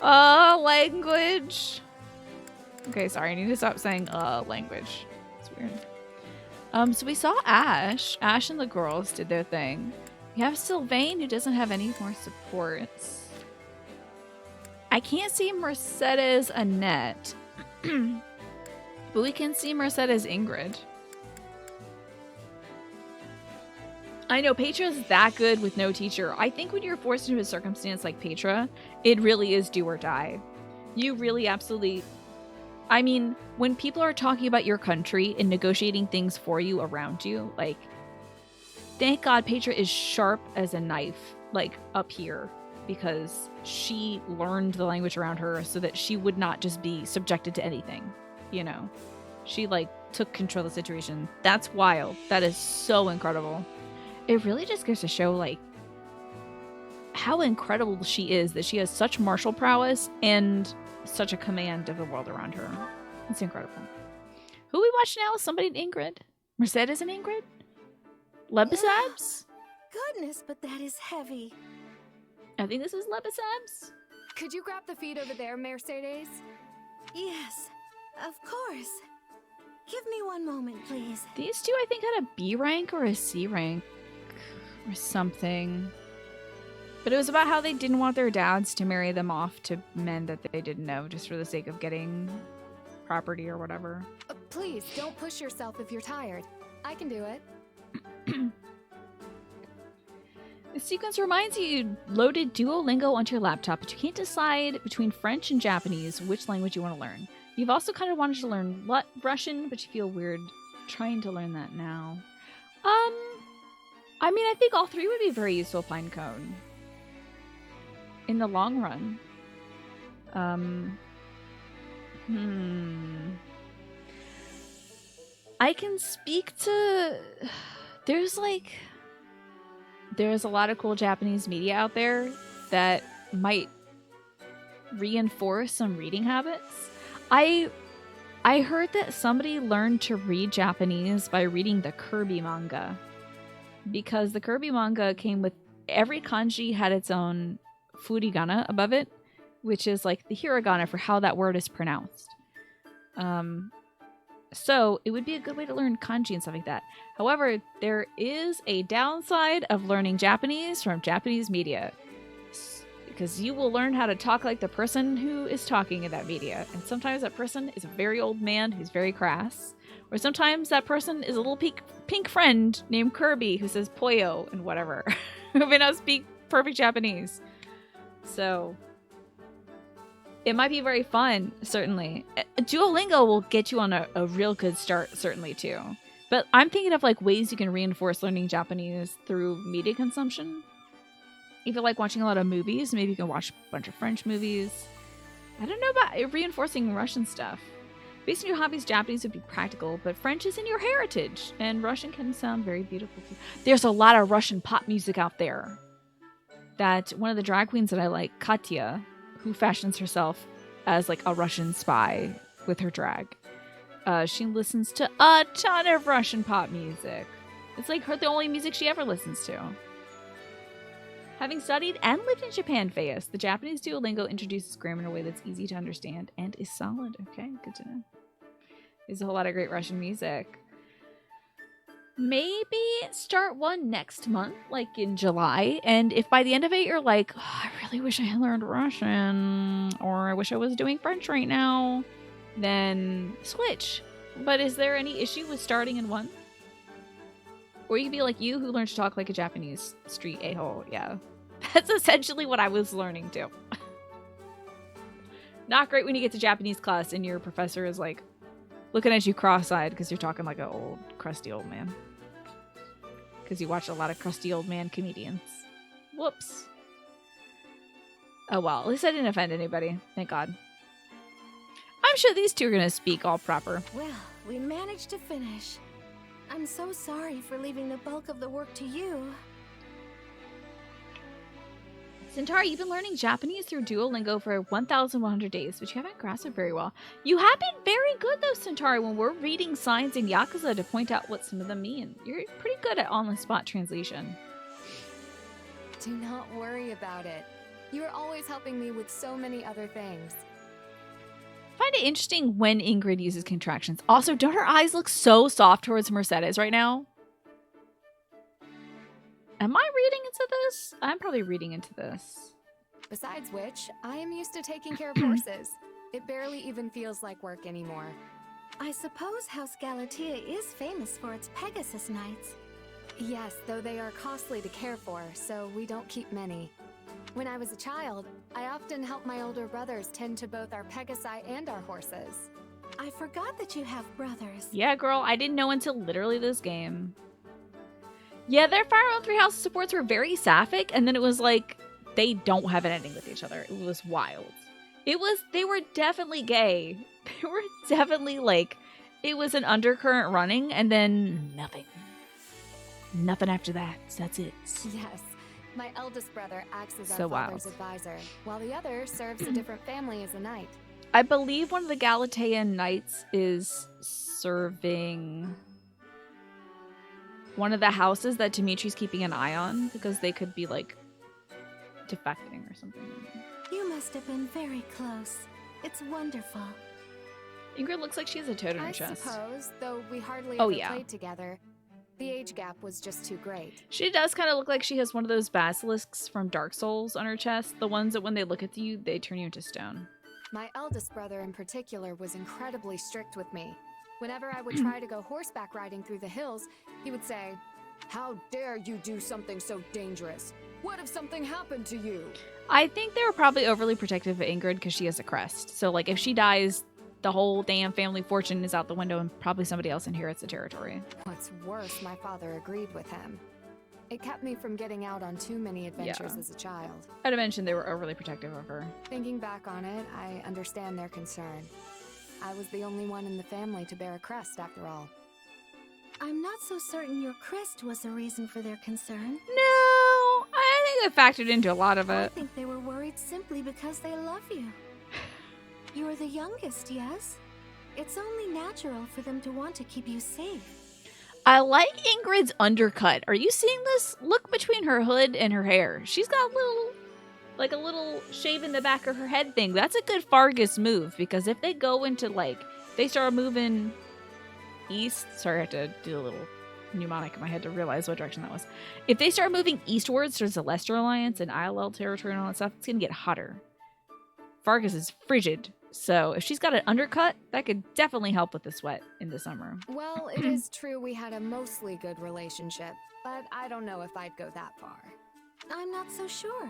Speaker 1: Language. Okay, sorry, I need to stop saying language. It's weird. So we saw Ash. Ash and the girls did their thing. We have Sylvain, who doesn't have any more supports. I can't see Mercedes Annette. But we can see Mercedes Ingrid. I know Petra's that good with no teacher. I think when you're forced into a circumstance like Petra, it really is do or die. You really absolutely... I mean, when people are talking about your country and negotiating things for you around you, like, thank God Petra is sharp as a knife, like, up here, because she learned the language around her so that she would not just be subjected to anything, you know? She, like, took control of the situation. That's wild. That is so incredible. It really just goes to show, like, how incredible she is, that she has such martial prowess and such a command of the world around her. It's incredible. Who we watch now is somebody named Ingrid. Mercedes and Ingrid? Lebesabs?
Speaker 9: Goodness, but that is heavy.
Speaker 1: I think this is Lebesabs.
Speaker 11: Could you grab the feed over there, Mercedes?
Speaker 9: Yes, of course. Give me one moment, please.
Speaker 1: These two, I think, had a B rank or a C rank or something. But it was about how they didn't want their dads to marry them off to men that they didn't know just for the sake of getting property or whatever.
Speaker 11: Please, don't push yourself if you're tired. I can do it.
Speaker 1: This sequence reminds you loaded Duolingo onto your laptop, but you can't decide between French and Japanese which language you want to learn. You've also kind of wanted to learn Russian, but you feel weird trying to learn that now. I mean, I think all three would be very useful, Pinecone. In the long run. I can speak to... There's a lot of cool Japanese media out there that might reinforce some reading habits. I heard that somebody learned to read Japanese by reading the Kirby manga. Because the Kirby manga came with... Every kanji had its own furigana above it, which is like the hiragana for how that word is pronounced. So it would be a good way to learn kanji and stuff like that. However, there is a downside of learning Japanese from Japanese media. Because you will learn how to talk like the person who is talking in that media. And sometimes that person is a very old man who's very crass. Or sometimes that person is a little pink friend named Kirby who says Poyo and whatever. Who may not speak perfect Japanese. So it might be very fun, certainly. Duolingo will get you on a real good start, certainly, too. But I'm thinking of like ways you can reinforce learning Japanese through media consumption. If you like watching a lot of movies, maybe you can watch a bunch of French movies. I don't know about reinforcing Russian stuff. Based on your hobbies, Japanese would be practical, but French is in your heritage, and Russian can sound very beautiful too. There's a lot of Russian pop music out there. That one of the drag queens that I like, Katya, who fashions herself as like a Russian spy with her drag. She listens to a ton of Russian pop music. It's like the only music she ever listens to. Having studied and lived in Japan, Fayus, the Japanese Duolingo introduces grammar in a way that's easy to understand and is solid. Okay, good to know. There's a whole lot of great Russian music. Maybe start one next month, like in July. And if by the end of it you're like, oh, I really wish I had learned Russian, or I wish I was doing French right now, then switch. But is there any issue with starting in one? Or you can be like you, who learned to talk like a Japanese street a-hole. Yeah. That's essentially what I was learning too. Not great when you get to Japanese class and your professor is like looking at you cross-eyed because you're talking like an old, crusty old man. Because you watch a lot of crusty old man comedians. Whoops. Oh well, at least I didn't offend anybody. Thank God. I'm sure these two are going to speak all proper.
Speaker 9: Well, we managed to finish. I'm so sorry for leaving the bulk of the work to you.
Speaker 1: Centauri, you've been learning Japanese through Duolingo for 1,100 days, but you haven't grasped it very well. You have been very good, though, Centauri, when we're reading signs in Yakuza to point out what some of them mean. You're pretty good at on-the-spot translation.
Speaker 11: Do not worry about it. You are always helping me with so many other things.
Speaker 1: I find it interesting when Ingrid uses contractions. Also, don't her eyes look so soft towards Mercedes right now? Am I reading into this? I'm probably reading into this.
Speaker 11: Besides which, I am used to taking care of horses. It barely even feels like work anymore.
Speaker 9: I suppose House Galatea is famous for its Pegasus nights.
Speaker 11: Yes, though they are costly to care for, so we don't keep many. When I was a child, I often helped my older brothers tend to both our Pegasi and our horses.
Speaker 9: I forgot that you have brothers.
Speaker 1: Yeah, girl, I didn't know until literally this game. Yeah, their Fire Emblem Three Houses supports were very sapphic, and then it was like, they don't have an ending with each other. It was wild. They were definitely gay. They were definitely like, it was an undercurrent running, and then nothing. Nothing after that. That's it.
Speaker 11: Yes. My eldest brother acts as
Speaker 1: So
Speaker 11: our father's
Speaker 1: wild.
Speaker 11: advisor, while the other serves a different family as a knight.
Speaker 1: I believe one of the Galatean knights is serving one of the houses that Dimitri's keeping an eye on, because they could be like defecting or something.
Speaker 9: You must have been very close. It's wonderful.
Speaker 1: Ingrid looks like she has a toad in her
Speaker 11: I
Speaker 1: chest.
Speaker 11: suppose, though we hardly
Speaker 1: Oh,
Speaker 11: ever
Speaker 1: yeah.
Speaker 11: played together. The age gap was just too great.
Speaker 1: She does kind of look like she has one of those basilisks from Dark Souls on her chest. The ones that when they look at you, they turn you into stone.
Speaker 11: My eldest brother in particular was incredibly strict with me. Whenever I would try to go horseback riding through the hills, he would say, "How dare you do something so dangerous? What if something happened to you?"
Speaker 1: I think they were probably overly protective of Ingrid because she has a crest. So, like, if she dies, the whole damn family fortune is out the window and probably somebody else inherits the territory.
Speaker 11: What's worse, my father agreed with him. It kept me from getting out on too many adventures
Speaker 1: Yeah.
Speaker 11: as a child.
Speaker 1: I'd have mentioned they were overly protective of her.
Speaker 11: Thinking back on it, I understand their concern. I was the only one in the family to bear a crest, after all.
Speaker 9: I'm not so certain your crest was the reason for their concern.
Speaker 1: No, I think they factored into a lot of
Speaker 9: I
Speaker 1: it.
Speaker 9: think they were worried simply because they love you. You are the youngest, yes? It's only natural for them to want to keep you safe.
Speaker 1: I like Ingrid's undercut. Are you seeing this? Look between her hood and her hair. She's got a little shave in the back of her head thing. That's a good Fargus move, because if they go into, like, they start moving east. Sorry, I have to do a little mnemonic in my head to realize what direction that was. If they start moving eastwards towards the Lester Alliance and ILL territory and all that stuff, it's going to get hotter. Fargus is frigid. So if she's got an undercut, that could definitely help with the sweat in the summer.
Speaker 11: Well, it is true we had a mostly good relationship, but I don't know if I'd go that far.
Speaker 9: I'm not so sure.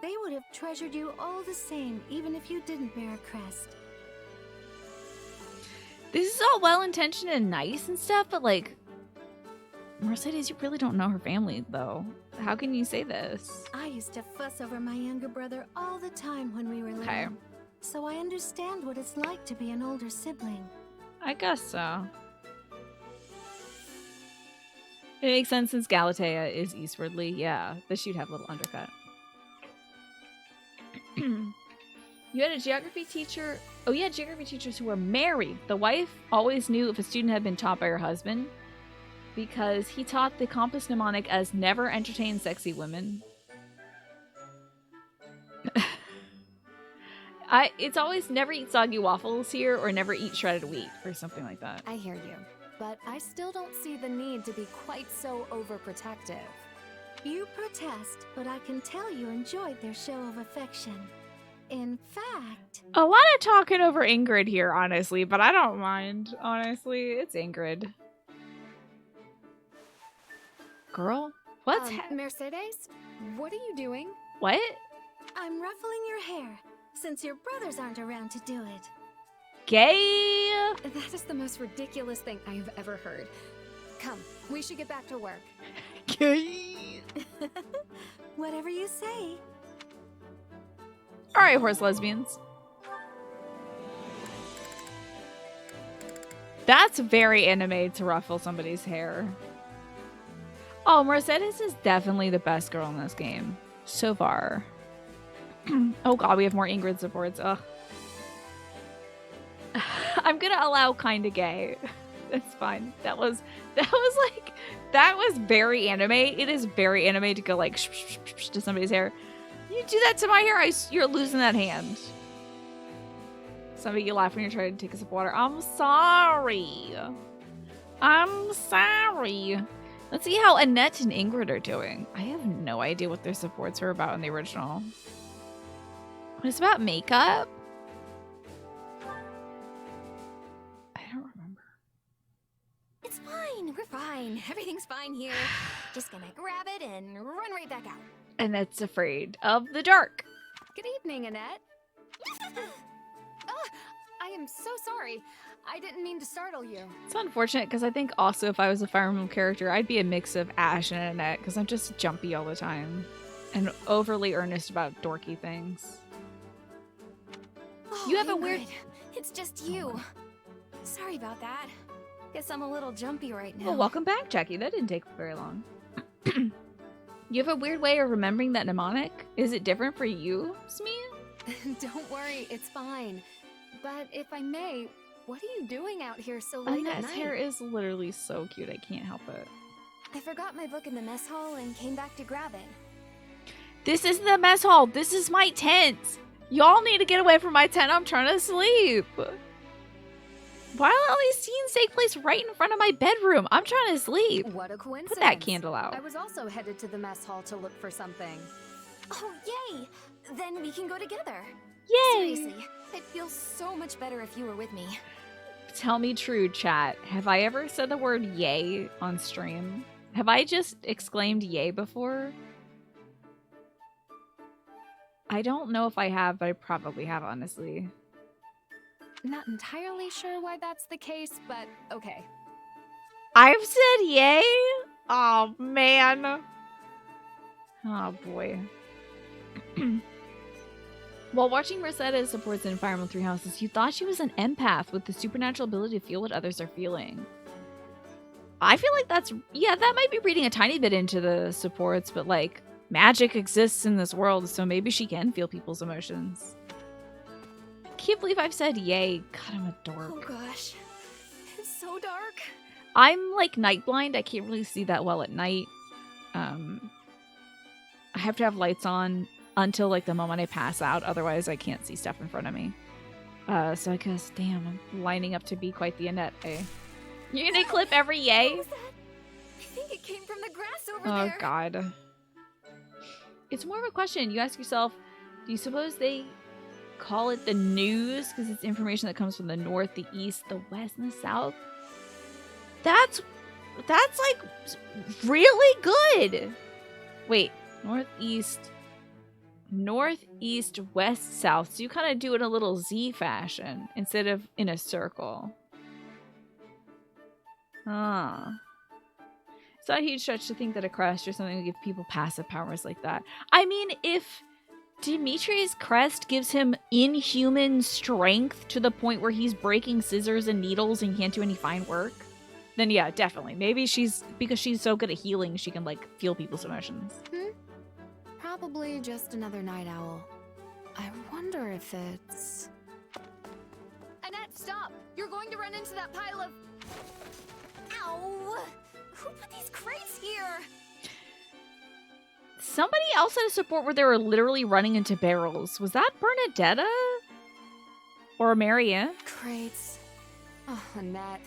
Speaker 9: They would have treasured you all the same, even if you didn't bear a crest.
Speaker 1: This is all well-intentioned and nice and stuff, but, like, Mercedes, you really don't know her family, though. How can you say this?
Speaker 9: I used to fuss over my younger brother all the time when we were little.
Speaker 1: Okay.
Speaker 9: So I understand what it's like to be an older sibling.
Speaker 1: I guess so. It makes sense since Galatea is eastwardly. Yeah, that she'd have a little undercut. You had a geography teacher. Oh, yeah, geography teachers who were married. The wife always knew if a student had been taught by her husband because he taught the compass mnemonic as never entertain sexy women. It's always never eat soggy waffles here or never eat shredded wheat or something like that.
Speaker 11: I hear you, but I still don't see the need to be quite so overprotective.
Speaker 9: You protest, but I can tell you enjoyed their show of affection. In fact...
Speaker 1: A lot of talking over Ingrid here, honestly, but I don't mind. Honestly, it's Ingrid. Girl, what's
Speaker 11: Mercedes? What are you doing?
Speaker 1: What?
Speaker 9: I'm ruffling your hair, since your brothers aren't around to do it.
Speaker 1: Gay?
Speaker 11: That is the most ridiculous thing I have ever heard. Come, we should get back to work.
Speaker 1: Gay?
Speaker 9: Whatever you say.
Speaker 1: Alright, horse lesbians. That's very anime to ruffle somebody's hair. Oh, Mercedes is definitely the best girl in this game. So far. Oh god, we have more Ingrid supports. Ugh. I'm gonna allow kinda gay. That's fine. That was very anime. It is very anime to go like to somebody's hair. You do that to my hair, you're losing that hand. Some of you laugh when you're trying to take a sip of water. I'm sorry. I'm sorry. Let's see how Annette and Ingrid are doing. I have no idea what their supports were about in the original. It's about makeup? I don't remember.
Speaker 11: It's fine. We're fine. Everything's fine here. Just gonna grab it and run right back out.
Speaker 1: Annette's afraid of the dark.
Speaker 11: Good evening, Annette. I am so sorry. I didn't mean to startle you.
Speaker 1: It's unfortunate because I think also if I was a Fire Emblem character, I'd be a mix of Ash and Annette because I'm just jumpy all the time and overly earnest about dorky things.
Speaker 11: Oh,
Speaker 1: You have a
Speaker 11: Ingrid,
Speaker 1: weird...
Speaker 11: It's just you. Sorry about that. Guess I'm a little jumpy right now.
Speaker 1: Well, welcome back, Jackie. That didn't take very long. You have a weird way of remembering that mnemonic? Is it different for you, Smee?
Speaker 11: Don't worry, it's fine. But if I may, what are you doing out here so late at
Speaker 1: Annette's
Speaker 11: night?
Speaker 1: hair is literally so cute. I can't help it.
Speaker 11: I forgot my book in the mess hall and came back to grab it.
Speaker 1: This isn't the mess hall. This is my tent. Y'all need to get away from my tent. I'm trying to sleep. Why do all these scenes take place right in front of my bedroom? I'm trying to sleep.
Speaker 11: What a coincidence.
Speaker 1: Put that candle out.
Speaker 11: I was also headed to the mess hall to look for something. Oh, yay! Then we can go together.
Speaker 1: Yay!
Speaker 11: Seriously, it feels so much better if you were with me.
Speaker 1: Tell me true, chat. Have I ever said the word yay on stream? Have I just exclaimed yay before? I don't know if I have, but I probably have, honestly.
Speaker 11: Not entirely sure why that's the case, but okay.
Speaker 1: I've said yay? Oh, man. Oh, boy. While watching Mercedes supports in Fire Emblem Three Houses, you thought she was an empath with the supernatural ability to feel what others are feeling. I feel like that's... Yeah, that might be reading a tiny bit into the supports, but, like, magic exists in this world, so maybe she can feel people's emotions. Can't believe I've said yay. God, I'm a dork.
Speaker 11: Oh gosh, it's so dark.
Speaker 1: I'm like night blind. I can't really see that well at night. I have to have lights on until like the moment I pass out. Otherwise, I can't see stuff in front of me. So I guess, damn, I'm lining up to be quite the Annette, eh? You're gonna clip every yay?
Speaker 11: What was that? I think it came from the grass over
Speaker 1: Oh
Speaker 11: there.
Speaker 1: God. It's more of a question. You ask yourself, do you suppose they call it the news because it's information that comes from the north, the east, the west, and the south? That's like really good. Wait, northeast, west, south. So you kind of do it in a little Z fashion instead of in a circle. Ah. It's not a huge stretch to think that a crest or something would give people passive powers like that. I mean, if Dimitri's crest gives him inhuman strength to the point where he's breaking scissors and needles and can't do any fine work, then yeah, definitely. Maybe because she's so good at healing, she can like feel people's emotions.
Speaker 11: Probably just another night owl. I wonder if it's... Annette, stop! You're going to run into that pile of...
Speaker 10: Ow! Who put these crates here?
Speaker 1: Somebody else had a support where they were literally running into barrels. Was that Bernadetta? Or Marianne?
Speaker 11: Crates. Oh, Annette.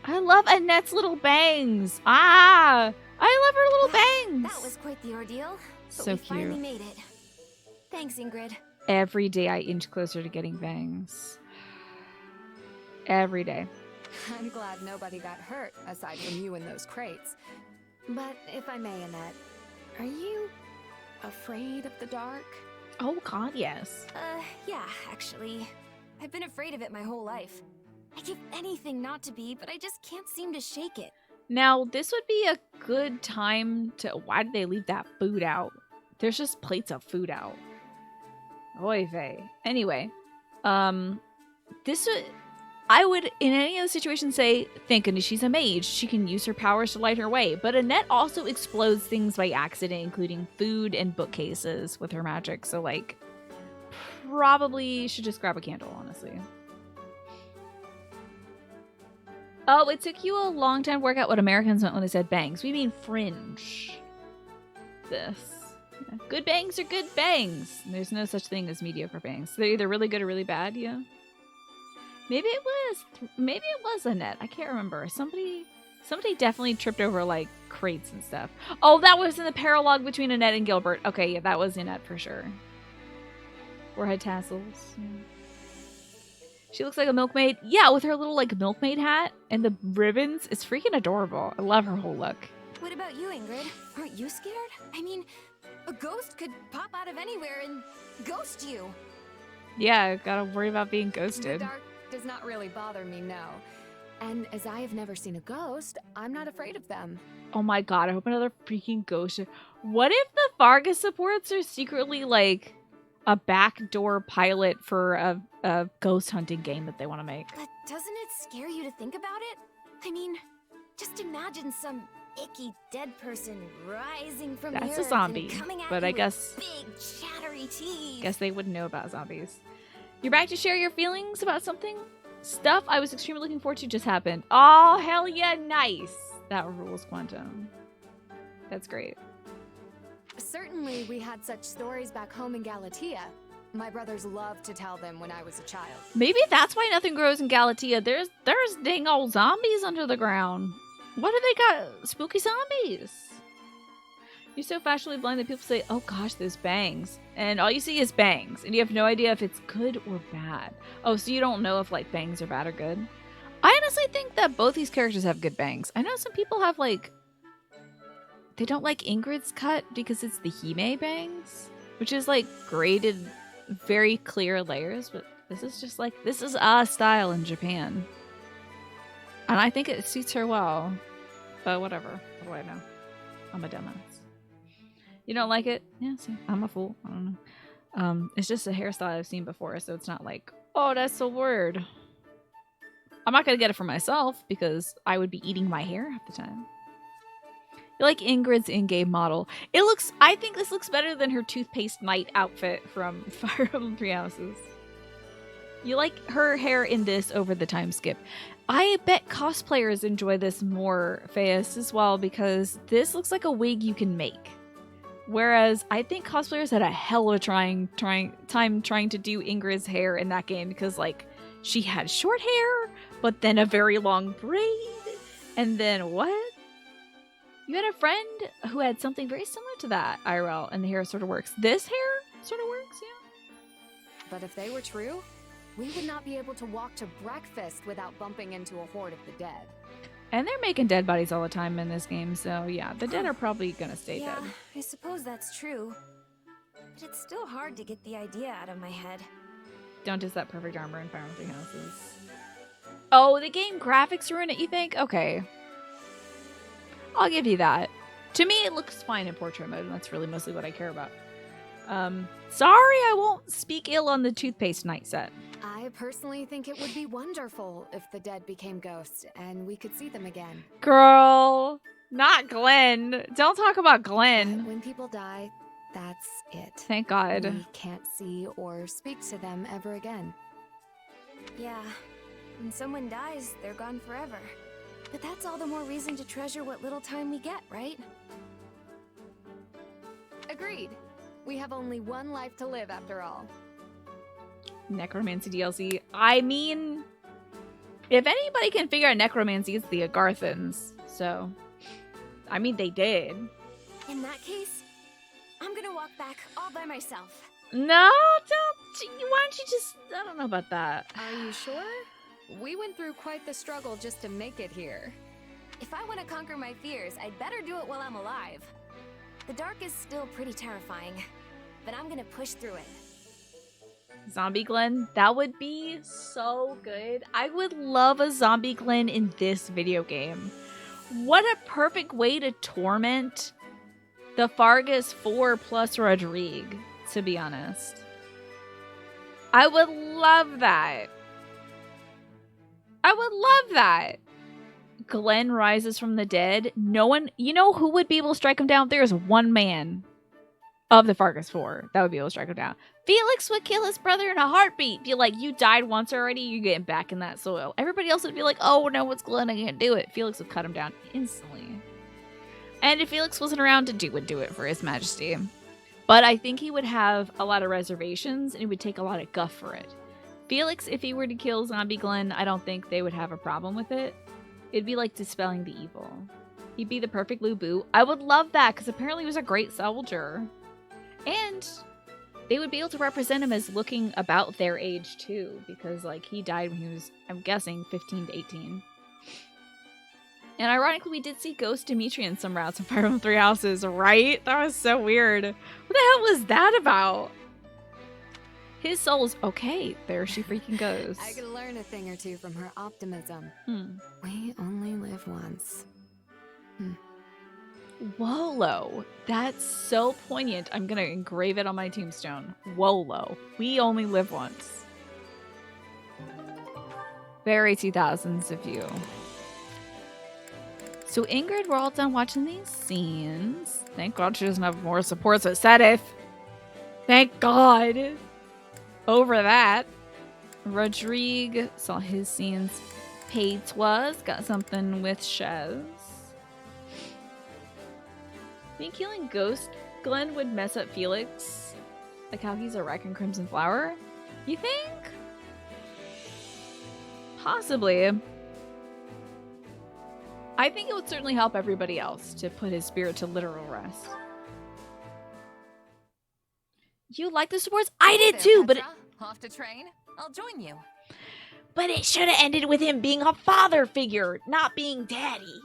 Speaker 1: I love Annette's little bangs. Ah! I love her little bangs.
Speaker 10: That was quite the ordeal. But
Speaker 1: So
Speaker 10: we
Speaker 1: cute.
Speaker 10: finally made it. Thanks, Ingrid.
Speaker 1: Every day I inch closer to getting bangs. Every day.
Speaker 11: I'm glad nobody got hurt, aside from you and those crates. But if I may, Annette, are you afraid of the dark?
Speaker 1: Oh god, yes.
Speaker 10: Yeah, actually. I've been afraid of it my whole life. I give anything not to be, but I just can't seem to shake it.
Speaker 1: Now, this would be a good time to... Why did they leave that food out? There's just plates of food out. Oy vey. Anyway, this would... I would, in any other situation, say, thank goodness she's a mage. She can use her powers to light her way. But Annette also explodes things by accident, including food and bookcases with her magic. So, like, probably should just grab a candle, honestly. Oh, it took you a long time to work out what Americans meant when they said bangs. We mean fringe. This. Yeah. Good bangs are good bangs. There's no such thing as mediocre bangs. They're either really good or really bad, yeah. Maybe it was Annette. I can't remember. Somebody definitely tripped over like crates and stuff. Oh, that was in the paralogue between Annette and Gilbert. Okay, yeah, that was Annette for sure. Forehead tassels. Yeah. She looks like a milkmaid. Yeah, with her little like milkmaid hat and the ribbons. It's freaking adorable. I love her whole look.
Speaker 10: What about you, Ingrid? Aren't you scared? I mean, a ghost could pop out of anywhere and ghost you.
Speaker 1: Yeah, gotta worry about being
Speaker 11: The
Speaker 1: ghosted.
Speaker 11: dark does not really bother me, no. And as I have never seen a ghost, I'm not afraid of them.
Speaker 1: Oh my god, I hope another freaking ghost. What if the Vargas supports are secretly like a backdoor pilot for a ghost hunting game that they want to make?
Speaker 10: But doesn't it scare you to think about it? I mean, just imagine some icky dead person rising from the
Speaker 1: That's
Speaker 10: earth
Speaker 1: a zombie,
Speaker 10: and coming at
Speaker 1: but
Speaker 10: you
Speaker 1: I
Speaker 10: with
Speaker 1: guess
Speaker 10: big chattery teeth.
Speaker 1: guess they wouldn't know about zombies. You're back to share your feelings about something? Stuff I was extremely looking forward to just happened. Oh, hell yeah, nice. That rules, Quantum. That's great.
Speaker 11: Certainly, we had such stories back home in Galatea. My brothers loved to tell them when I was a child.
Speaker 1: Maybe that's why nothing grows in Galatea. There's dang old zombies under the ground. What do they got? Spooky zombies. You're so fashionably blind that people say, oh gosh, there's bangs. And all you see is bangs. And you have no idea if it's good or bad. Oh, so you don't know if like bangs are bad or good? I honestly think that both these characters have good bangs. I know some people have like... They don't like Ingrid's cut because it's the Hime bangs. Which is like graded, very clear layers. But this is just like, this is a style in Japan. And I think it suits her well. But whatever. What do I know? I'm a dumbass. You don't like it? Yeah, see, I'm a fool. I don't know. It's just a hairstyle I've seen before, so it's not like, oh, that's so weird. I'm not gonna get it for myself because I would be eating my hair half the time. You like Ingrid's in-game model. I think this looks better than her toothpaste knight outfit from Fire Emblem 3 Houses. You like her hair in this over the time skip. I bet cosplayers enjoy this more, Feas, as well, because this looks like a wig you can make. Whereas I think cosplayers had a hell of a time trying to do Ingrid's hair in that game because, like, she had short hair, but then a very long braid, and then what? You had a friend who had something very similar to that, IRL, and the hair sort of works. This hair sort of works, yeah.
Speaker 11: But if they were true, we would not be able to walk to breakfast without bumping into a horde of the dead.
Speaker 1: And they're making dead bodies all the time in this game, so yeah, the dead are probably gonna stay
Speaker 10: Yeah,
Speaker 1: dead.
Speaker 10: I suppose that's true. But it's still hard to get the idea out of my head.
Speaker 1: Don't diss that perfect armor in Fire Emblem 3 Houses. Oh, the game graphics ruin it, you think? Okay. I'll give you that. To me, it looks fine in portrait mode, and that's really mostly what I care about. Sorry I won't speak ill on the toothpaste knight set.
Speaker 11: I personally think it would be wonderful if the dead became ghosts and we could see them again.
Speaker 1: Girl, not Glenn. Don't talk about Glenn.
Speaker 11: When people die, that's it.
Speaker 1: Thank God.
Speaker 11: We can't see or speak to them ever again.
Speaker 9: Yeah, when someone dies, they're gone forever. But that's all the more reason to treasure what little time we get, right?
Speaker 11: Agreed. We have only one life to live after all.
Speaker 1: Necromancy DLC. I mean, if anybody can figure out necromancy, it's the Agarthans. So, I mean, they did.
Speaker 9: In that case, I'm gonna walk back all by myself.
Speaker 1: No, don't. Why don't you just... I don't know about that.
Speaker 11: Are you sure? We went through quite the struggle just to make it here.
Speaker 9: If I want to conquer my fears, I'd better do it while I'm alive. The dark is still pretty terrifying, but I'm gonna push through it.
Speaker 1: Zombie Glen, that would be so good. I would love a Zombie Glen in this video game. What a perfect way to torment the Fargus 4 plus Rodrigue, to be honest. I would love that. I would love that. Glenn rises from the dead. No one, you know who would be able to strike him down? There's one man of the Fargus 4 that would be able to strike him down. Felix would kill his brother in a heartbeat. Be like, you died once already, you're getting back in that soil. Everybody else would be like, oh no, it's Glenn, I can't do it. Felix would cut him down instantly. And if Felix wasn't around to do, would do it for His Majesty. But I think he would have a lot of reservations and he would take a lot of guff for it. Felix, if he were to kill Zombie Glenn, I don't think they would have a problem with it. It'd be like dispelling the evil. He'd be the perfect Lu Bu. I would love that because apparently he was a great soldier. And they would be able to represent him as looking about their age too, because like he died when he was, I'm guessing, 15 to 18. And ironically, we did see Ghost Dimitri in some routes in Fire Emblem Three Houses, right? That was so weird. What the hell was that about? His soul's okay. There she freaking goes.
Speaker 11: I could learn a thing or two from her optimism.
Speaker 1: Hmm.
Speaker 11: We only live once.
Speaker 1: Wolo. That's so poignant. I'm gonna engrave it on my tombstone. Wolo. We only live once. Very 2000s of you. So Ingrid, we're all done watching these scenes. Thank God she doesn't have more supports at Sedith. Thank God. Over that, Rodrigue saw his scenes. Patois got something with Chez. Think killing Ghost Glenn would mess up Felix? Like how he's a wreck in Crimson Flower? You think? Possibly. I think it would certainly help everybody else to put his spirit to literal rest. You like the supports? I did
Speaker 4: There,
Speaker 1: too, but
Speaker 4: Petra. Off to train? I'll join you.
Speaker 1: but it should have ended with him being a father figure, not being daddy.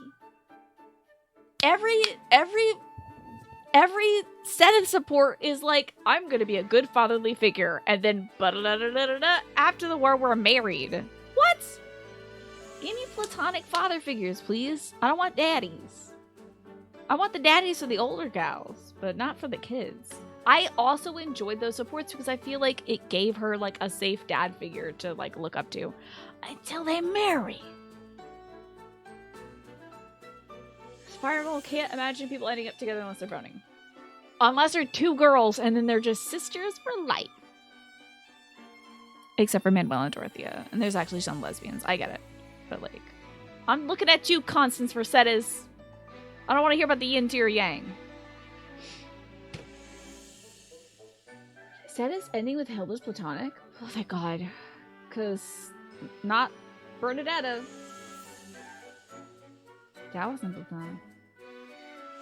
Speaker 1: Every set of support is like, I'm gonna be a good fatherly figure, and then after the war we're married. What? Give me platonic father figures, please. I don't want daddies. I want the daddies for the older gals, but not for the kids. I also enjoyed those supports because I feel like it gave her like a safe dad figure to like look up to until they marry. Spiral can't imagine people ending up together unless they're boning. Unless they're two girls and then they're just sisters for life. Except for Manuel and Dorothea. And there's actually some lesbians. I get it. But like, I'm looking at you, Constance Mercedes. I don't want to hear about the yin to your yang. Status ending with Hilda's platonic? Oh, thank God. Because not Bernadetta. That wasn't platonic.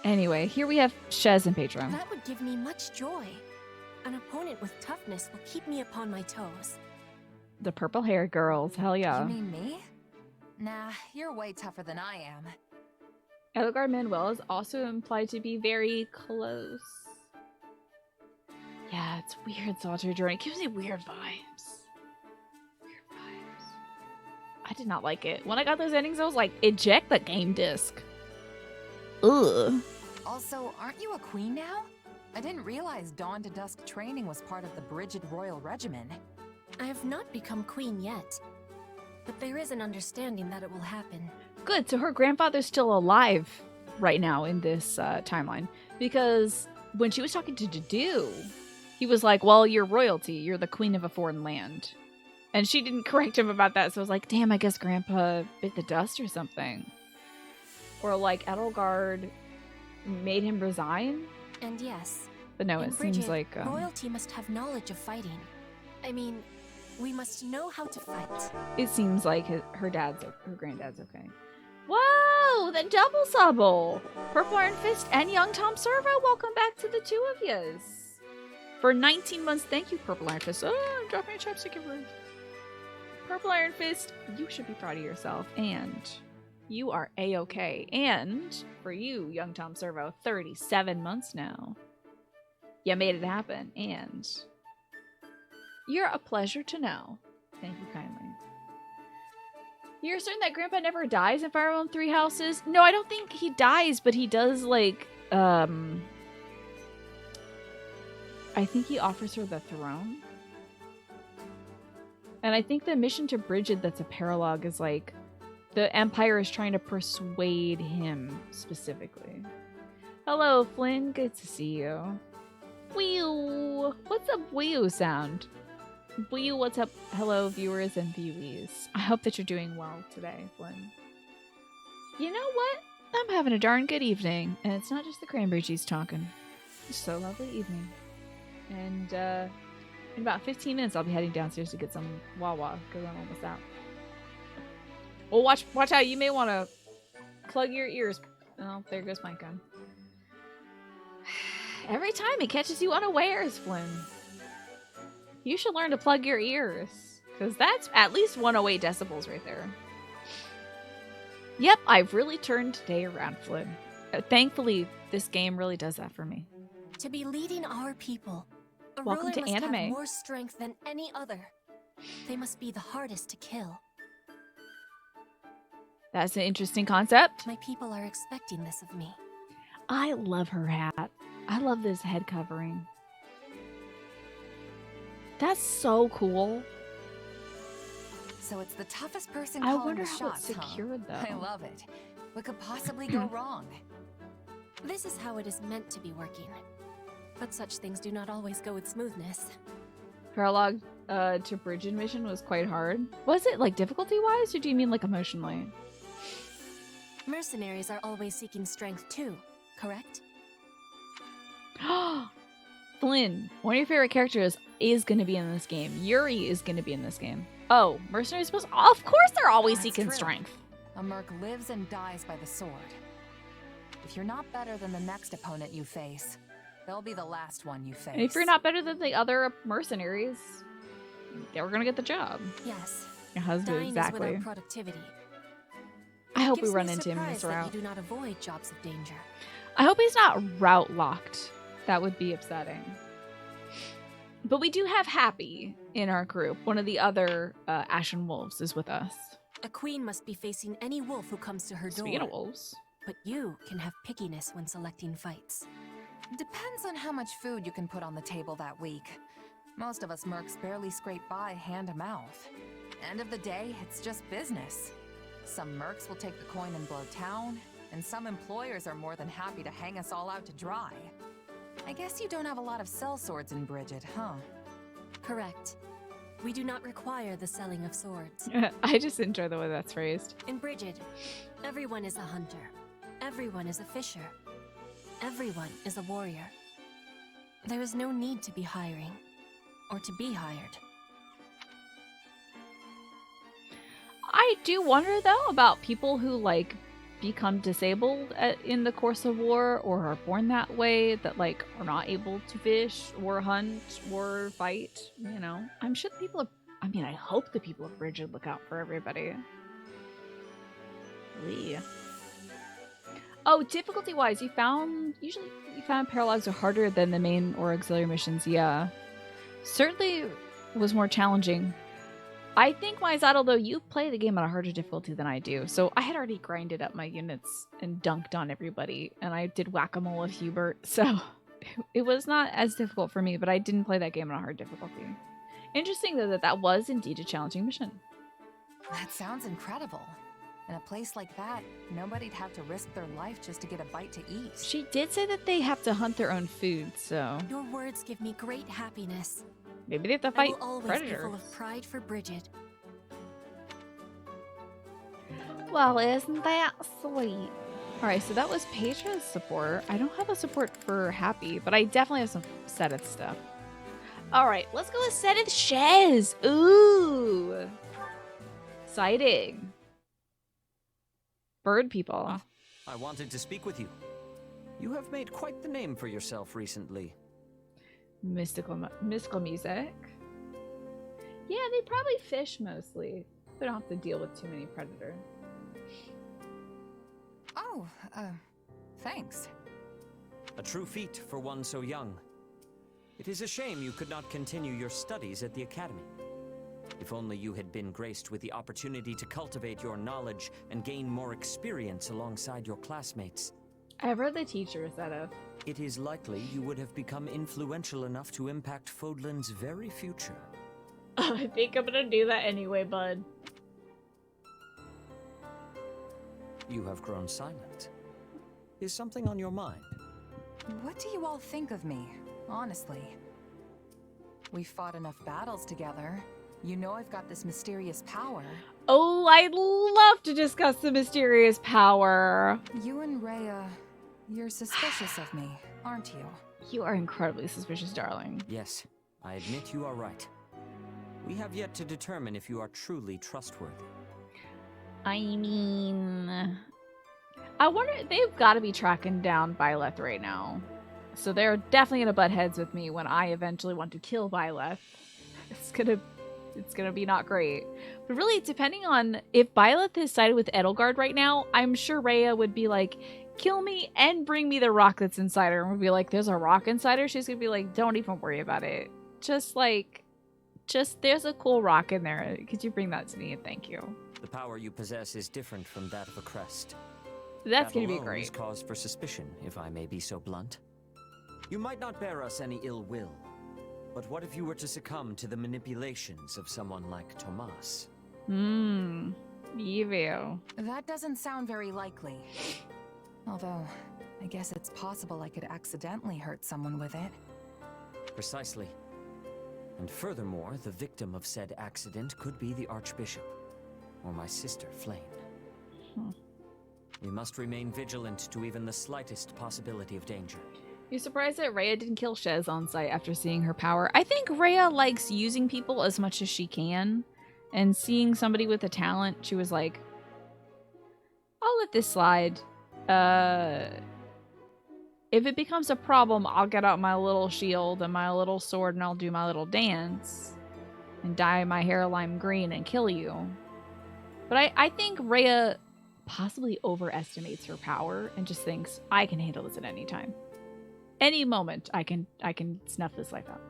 Speaker 1: Anyway, here we have Chez and Pedro.
Speaker 10: That would give me much joy. An opponent with toughness will keep me upon my toes.
Speaker 1: The purple hair girls. Hell yeah.
Speaker 4: You mean me? Nah, you're way tougher than I am.
Speaker 1: Elgar Manuel is also implied to be very close. Yeah, it's weird, Solitary Journey. It gives me weird vibes. Weird vibes. I did not like it. When I got those endings, I was like, eject the game disc. Ugh.
Speaker 4: Also, aren't you a queen now? I didn't realize dawn to dusk training was part of the Brigid Royal Regimen.
Speaker 10: I have not become queen yet, but there is an understanding that it will happen.
Speaker 1: Good, so her grandfather's still alive right now in this timeline. Because when she was talking to Dedue, he was like, well, you're royalty. You're the queen of a foreign land. And she didn't correct him about that. So I was like, damn, I guess Grandpa bit the dust or something. Or like Edelgard made him resign.
Speaker 10: And yes,
Speaker 1: But no,
Speaker 10: in
Speaker 1: it
Speaker 10: Bridget,
Speaker 1: seems like...
Speaker 10: royalty must have knowledge of fighting. I mean, we must know how to fight.
Speaker 1: It seems like her granddad's okay. Whoa, the double subble! Purple Iron Fist and young Tom Servo, welcome back to the two of yous. For 19 months, thank you, Purple Iron Fist. Oh, I'm dropping a chapstick everywhere. Purple Iron Fist, you should be proud of yourself, and you are A-okay. And for you, young Tom Servo, 37 months now. You made it happen, and you're a pleasure to know. Thank you kindly. You're certain that Grandpa never dies in Fire Emblem Three Houses? No, I don't think he dies, but he does, like, I think he offers her the throne. And I think the mission to Bridget that's a paralogue is, like, the Empire is trying to persuade him specifically. Hello, Flynn. Good to see you. Wee-oo. What's a wee-oo sound? Wee-oo, what's up? Hello, viewers and viewees. I hope that you're doing well today, Flynn. You know what? I'm having a darn good evening, and it's not just the cranberry juice talking. It's so lovely evening. And in about 15 minutes, I'll be heading downstairs to get some Wawa, because I'm almost out. Oh, watch out. You may want to plug your ears. Oh, there goes my gun. Every time it catches you unawares, Flynn. You should learn to plug your ears, because that's at least 108 decibels right there. Yep, I've really turned today around, Flynn. Thankfully, this game really does that for me.
Speaker 10: To be leading our people, a
Speaker 1: Welcome
Speaker 10: ruler
Speaker 1: to
Speaker 10: must
Speaker 1: anime.
Speaker 10: have more strength than any other. They must be the hardest to kill.
Speaker 1: That's an interesting concept.
Speaker 10: My people are expecting this of me.
Speaker 1: I love her hat. I love this head covering. That's so cool.
Speaker 4: So it's the toughest person
Speaker 1: I
Speaker 4: calling
Speaker 1: wonder
Speaker 4: the
Speaker 1: how
Speaker 4: shots,
Speaker 1: it's secured,
Speaker 4: huh?
Speaker 1: though.
Speaker 4: I love it. What could possibly go wrong?
Speaker 10: This is how it is meant to be working. But such things do not always go with smoothness.
Speaker 1: Paralogue to Bridget mission was quite hard. Was it, like, difficulty-wise, or do you mean, like, emotionally?
Speaker 10: Mercenaries are always seeking strength too, correct?
Speaker 1: Flynn, one of your favorite characters is going to be in this game. Yuri is going to be in this game. Oh, mercenaries supposed... Of course they're always
Speaker 4: That's
Speaker 1: seeking
Speaker 4: true.
Speaker 1: strength.
Speaker 4: A merc lives and dies by the sword. If you're not better than the next opponent you face, they'll be the last one you face.
Speaker 1: And if you're not better than the other mercenaries, they're going to get the job.
Speaker 10: Yes.
Speaker 1: Your husband,
Speaker 10: Dying
Speaker 1: exactly.
Speaker 10: is without productivity.
Speaker 1: I hope we
Speaker 10: Gives
Speaker 1: run
Speaker 10: me
Speaker 1: into him in this
Speaker 10: surprise that
Speaker 1: route.
Speaker 10: you do not avoid jobs of danger.
Speaker 1: I hope he's not route locked. That would be upsetting. But we do have Happy in our group. One of the other Ashen Wolves is with us.
Speaker 10: A queen must be facing any wolf who comes to her door.
Speaker 1: Speaking of wolves.
Speaker 10: But you can have pickiness when selecting fights.
Speaker 4: Depends on how much food you can put on the table that week. Most of us mercs barely scrape by hand to mouth. End of the day, it's just business. Some mercs will take the coin and blow town, and some employers are more than happy to hang us all out to dry. I guess you don't have a lot of sellswords in Bridget, huh?
Speaker 10: Correct. We do not require the selling of swords.
Speaker 1: I just enjoy the way that's phrased.
Speaker 10: In Bridget, everyone is a hunter. Everyone is a fisher. Everyone is a warrior. There is no need to be hiring, or to be hired.
Speaker 1: I do wonder, though, about people who, like, become disabled in the course of war or are born that way, that, like, are not able to fish or hunt or fight, you know. I'm sure the people of... I mean, I hope the people of Bridget look out for everybody. Lee. Oh, difficulty-wise, usually you found paralogs are harder than the main or auxiliary missions, yeah. Certainly was more challenging. I think, Myzadel, though, you play the game on a harder difficulty than I do, so I had already grinded up my units and dunked on everybody, and I did whack-a-mole with Hubert, so it was not as difficult for me, but I didn't play that game on a hard difficulty. Interesting, though, that was indeed a challenging mission.
Speaker 4: That sounds incredible. In a place like that, nobody'd have to risk their life just to get a bite to eat.
Speaker 1: She did say that they have to hunt their own food, so
Speaker 10: Your words give me great happiness.
Speaker 1: maybe they have to
Speaker 10: I
Speaker 1: fight
Speaker 10: will always be
Speaker 1: predators.
Speaker 10: full of pride for Bridget.
Speaker 1: Well, isn't that sweet? Alright, so that was Petra's support. I don't have a support for Happy, but I definitely have some Sedith stuff. Alright, let's go with Sedith Shez. Ooh. Exciting. Bird people.
Speaker 7: I wanted to speak with you. You have made quite the name for yourself recently.
Speaker 1: Mystical music. Yeah, they probably fish mostly. They don't have to deal with too many predators.
Speaker 4: Oh, thanks.
Speaker 7: A true feat for one so young. It is a shame you could not continue your studies at the academy. If only you had been graced with the opportunity to cultivate your knowledge and gain more experience alongside your classmates.
Speaker 1: I've heard the teacher said of.
Speaker 7: It is likely you would have become influential enough to impact Fodlan's very future.
Speaker 1: I think I'm gonna do that anyway, bud.
Speaker 7: You have grown silent. Is something on your mind?
Speaker 4: What do you all think of me, honestly? We fought enough battles together. You know I've got this mysterious power.
Speaker 1: Oh, I'd love to discuss the mysterious power.
Speaker 4: You and Rhea, you're suspicious of me, aren't you?
Speaker 1: You are incredibly suspicious, darling.
Speaker 7: Yes, I admit you are right. We have yet to determine if you are truly trustworthy.
Speaker 1: I mean, I wonder, they've got to be tracking down Byleth right now. So they're definitely gonna butt heads with me when I eventually want to kill Byleth. It's gonna be not great. But really, depending on if Byleth is sided with Edelgard right now, I'm sure Rhea would be like, kill me and bring me the rock that's inside her. And we'd be like, there's a rock inside her? She's gonna be like, don't even worry about it. Just there's a cool rock in there. Could you bring that to me? Thank you.
Speaker 7: The power you possess is different from that of a crest.
Speaker 1: That's
Speaker 7: That
Speaker 1: gonna be
Speaker 7: alone
Speaker 1: great.
Speaker 7: is cause for suspicion, if I may be so blunt. You might not bear us any ill will, but what if you were to succumb to the manipulations of someone like Tomas?
Speaker 1: Evil.
Speaker 4: That doesn't sound very likely. Although, I guess it's possible I could accidentally hurt someone with it.
Speaker 7: Precisely. And furthermore, the victim of said accident could be the Archbishop, or my sister, Flame. We must remain vigilant to even the slightest possibility of danger.
Speaker 1: You surprised that Rhea didn't kill Shez on sight after seeing her power? I think Rhea likes using people as much as she can. And seeing somebody with a talent, she was like, I'll let this slide. If it becomes a problem, I'll get out my little shield and my little sword and I'll do my little dance. And dye my hair lime green and kill you. But I think Rhea possibly overestimates her power and just thinks, I can handle this at any time. Any moment, I can snuff this life out.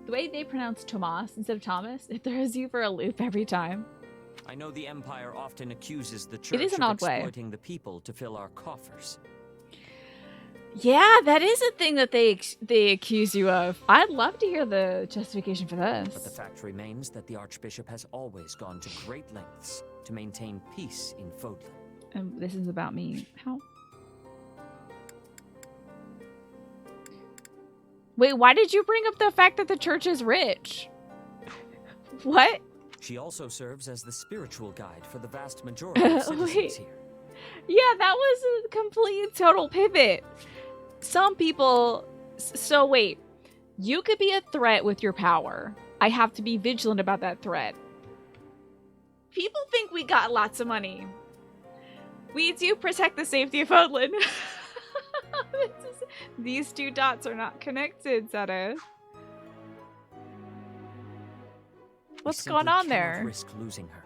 Speaker 1: The way they pronounce Tomas instead of Thomas, it throws you for a loop every time.
Speaker 7: I know the Empire often accuses the Church
Speaker 1: is an
Speaker 7: of
Speaker 1: odd way.
Speaker 7: exploiting the people to fill our coffers.
Speaker 1: Yeah, that is a thing that they accuse you of. I'd love to hear the justification for this.
Speaker 7: But the fact remains that the Archbishop has always gone to great lengths to maintain peace in Fodlan.
Speaker 1: And this is about me. How? Wait, why did you bring up the fact that the church is rich? What?
Speaker 7: She also serves as the spiritual guide for the vast majority of citizens
Speaker 1: Wait.
Speaker 7: here.
Speaker 1: Yeah, that was a complete total pivot. Some people... So wait, you could be a threat with your power. I have to be vigilant about that threat. People think we got lots of money. We do protect the safety of Fodlan. These two dots are not connected, Zeta. What's
Speaker 7: We
Speaker 1: going
Speaker 7: simply
Speaker 1: on
Speaker 7: cannot
Speaker 1: there?
Speaker 7: risk losing her,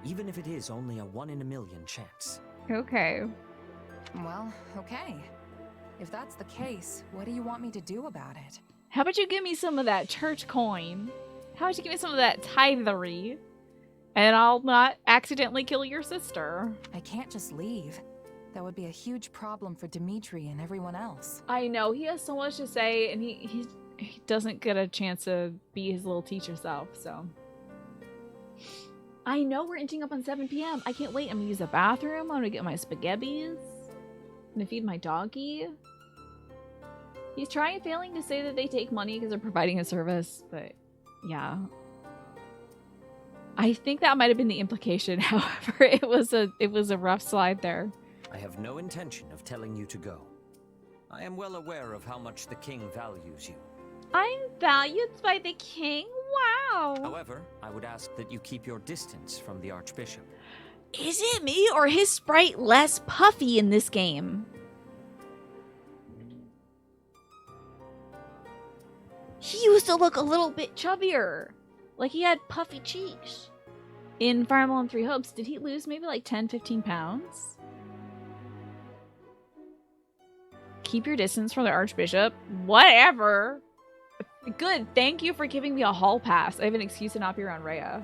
Speaker 7: even if it is only a 1 in a million chance.
Speaker 1: Okay.
Speaker 4: Well, okay. If that's the case, what do you want me to do about it?
Speaker 1: How about you give me some of that church coin? How about you give me some of that tithery? And I'll not accidentally kill your sister.
Speaker 4: I can't just leave. That would be a huge problem for Dimitri and everyone else.
Speaker 1: I know, he has so much to say, and he doesn't get a chance to be his little teacher self, so. I know we're inching up on 7 p.m. I can't wait. I'm gonna use the bathroom. I'm gonna get my spaghettis. I'm gonna feed my doggy. He's trying failing to say that they take money because they're providing a service, but yeah. I think that might have been the implication. However, it was a rough slide there.
Speaker 12: I have no intention of telling you to go. I am well aware of how much the king values you.
Speaker 1: I'm valued by the king? Wow.
Speaker 12: However, I would ask that you keep your distance from the Archbishop.
Speaker 1: Is it me or his sprite less puffy in this game? He used to look a little bit chubbier. Like he had puffy cheeks. In Fire Emblem 3 Hopes, did he lose maybe like 10, 15 pounds? Keep your distance from the Archbishop. Whatever. Good. Thank you for giving me a hall pass. I have an excuse to not be around Rhea.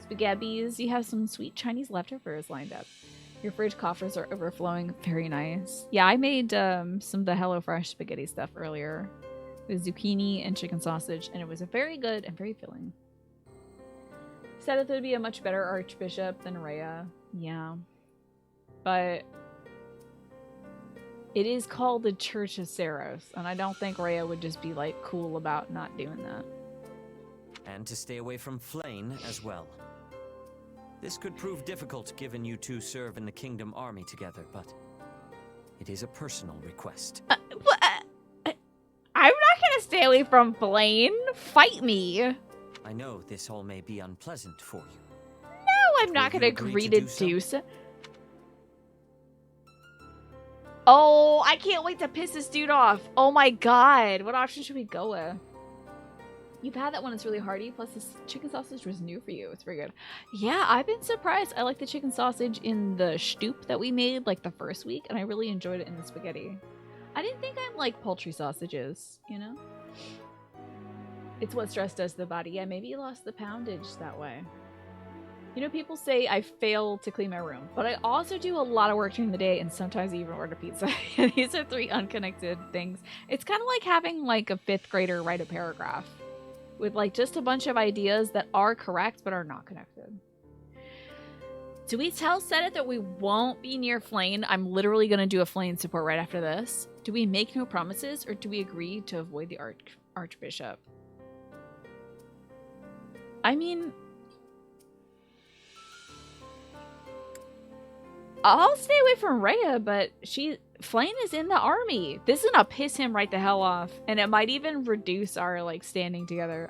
Speaker 1: Spaghettis. You have some sweet Chinese leftovers lined up. Your fridge coffers are overflowing. Very nice. Yeah, I made some of the HelloFresh spaghetti stuff earlier. With zucchini and chicken sausage, and it was very good and very filling. Said that there'd be a much better Archbishop than Rhea. Yeah. But it is called the Church of Saros, and I don't think Rhea would just be like cool about not doing that.
Speaker 12: And to stay away from Flame as well. This could prove difficult given you two serve in the Kingdom Army together, but it is a personal request.
Speaker 1: I'm not gonna stay away from Blaine. Fight me.
Speaker 12: I know this all may be unpleasant for you.
Speaker 1: No, I'm not gonna agree to do so. Oh, I can't wait to piss this dude off. Oh my god. What option should we go with? You've had that one. It's really hearty. Plus, this chicken sausage was new for you. It's very good. Yeah, I've been surprised. I like the chicken sausage in the stoop that we made like the first week, and I really enjoyed it in the spaghetti. I didn't think I like poultry sausages, you know? It's what stress does to the body. Yeah, maybe you lost the poundage that way. You know, people say I fail to clean my room, but I also do a lot of work during the day, and sometimes I even order pizza. These are 3 unconnected things. It's kind of like having like a 5th grader write a paragraph with like just a bunch of ideas that are correct but are not connected. Do we tell Sedith that we won't be near Flame? I'm literally going to do a Flame support right after this. Do we make no promises, or do we agree to avoid the Archbishop? I mean, I'll stay away from Rhea, but Flame is in the army. This is gonna piss him right the hell off, and it might even reduce our like standing together.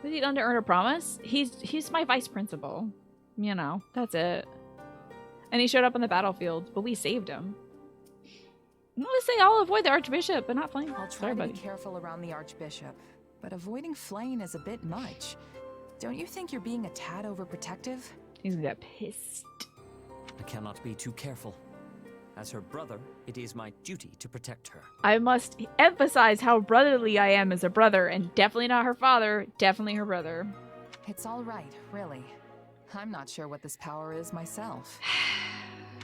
Speaker 1: Was he done to earn a promise? He's my vice principal. You know, that's it. And he showed up on the battlefield, but we saved him. I'm gonna say I'll avoid the Archbishop, but not Flame.
Speaker 4: I'll try to be careful around the Archbishop, but avoiding Flame is a bit much. Don't you think you're being a tad overprotective?
Speaker 1: He's gonna get pissed.
Speaker 12: I cannot be too careful. As her brother, it is my duty to protect her.
Speaker 1: I must emphasize how brotherly I am as a brother, and definitely not her father, definitely her brother.
Speaker 4: It's all right, really. I'm not sure what this power is myself.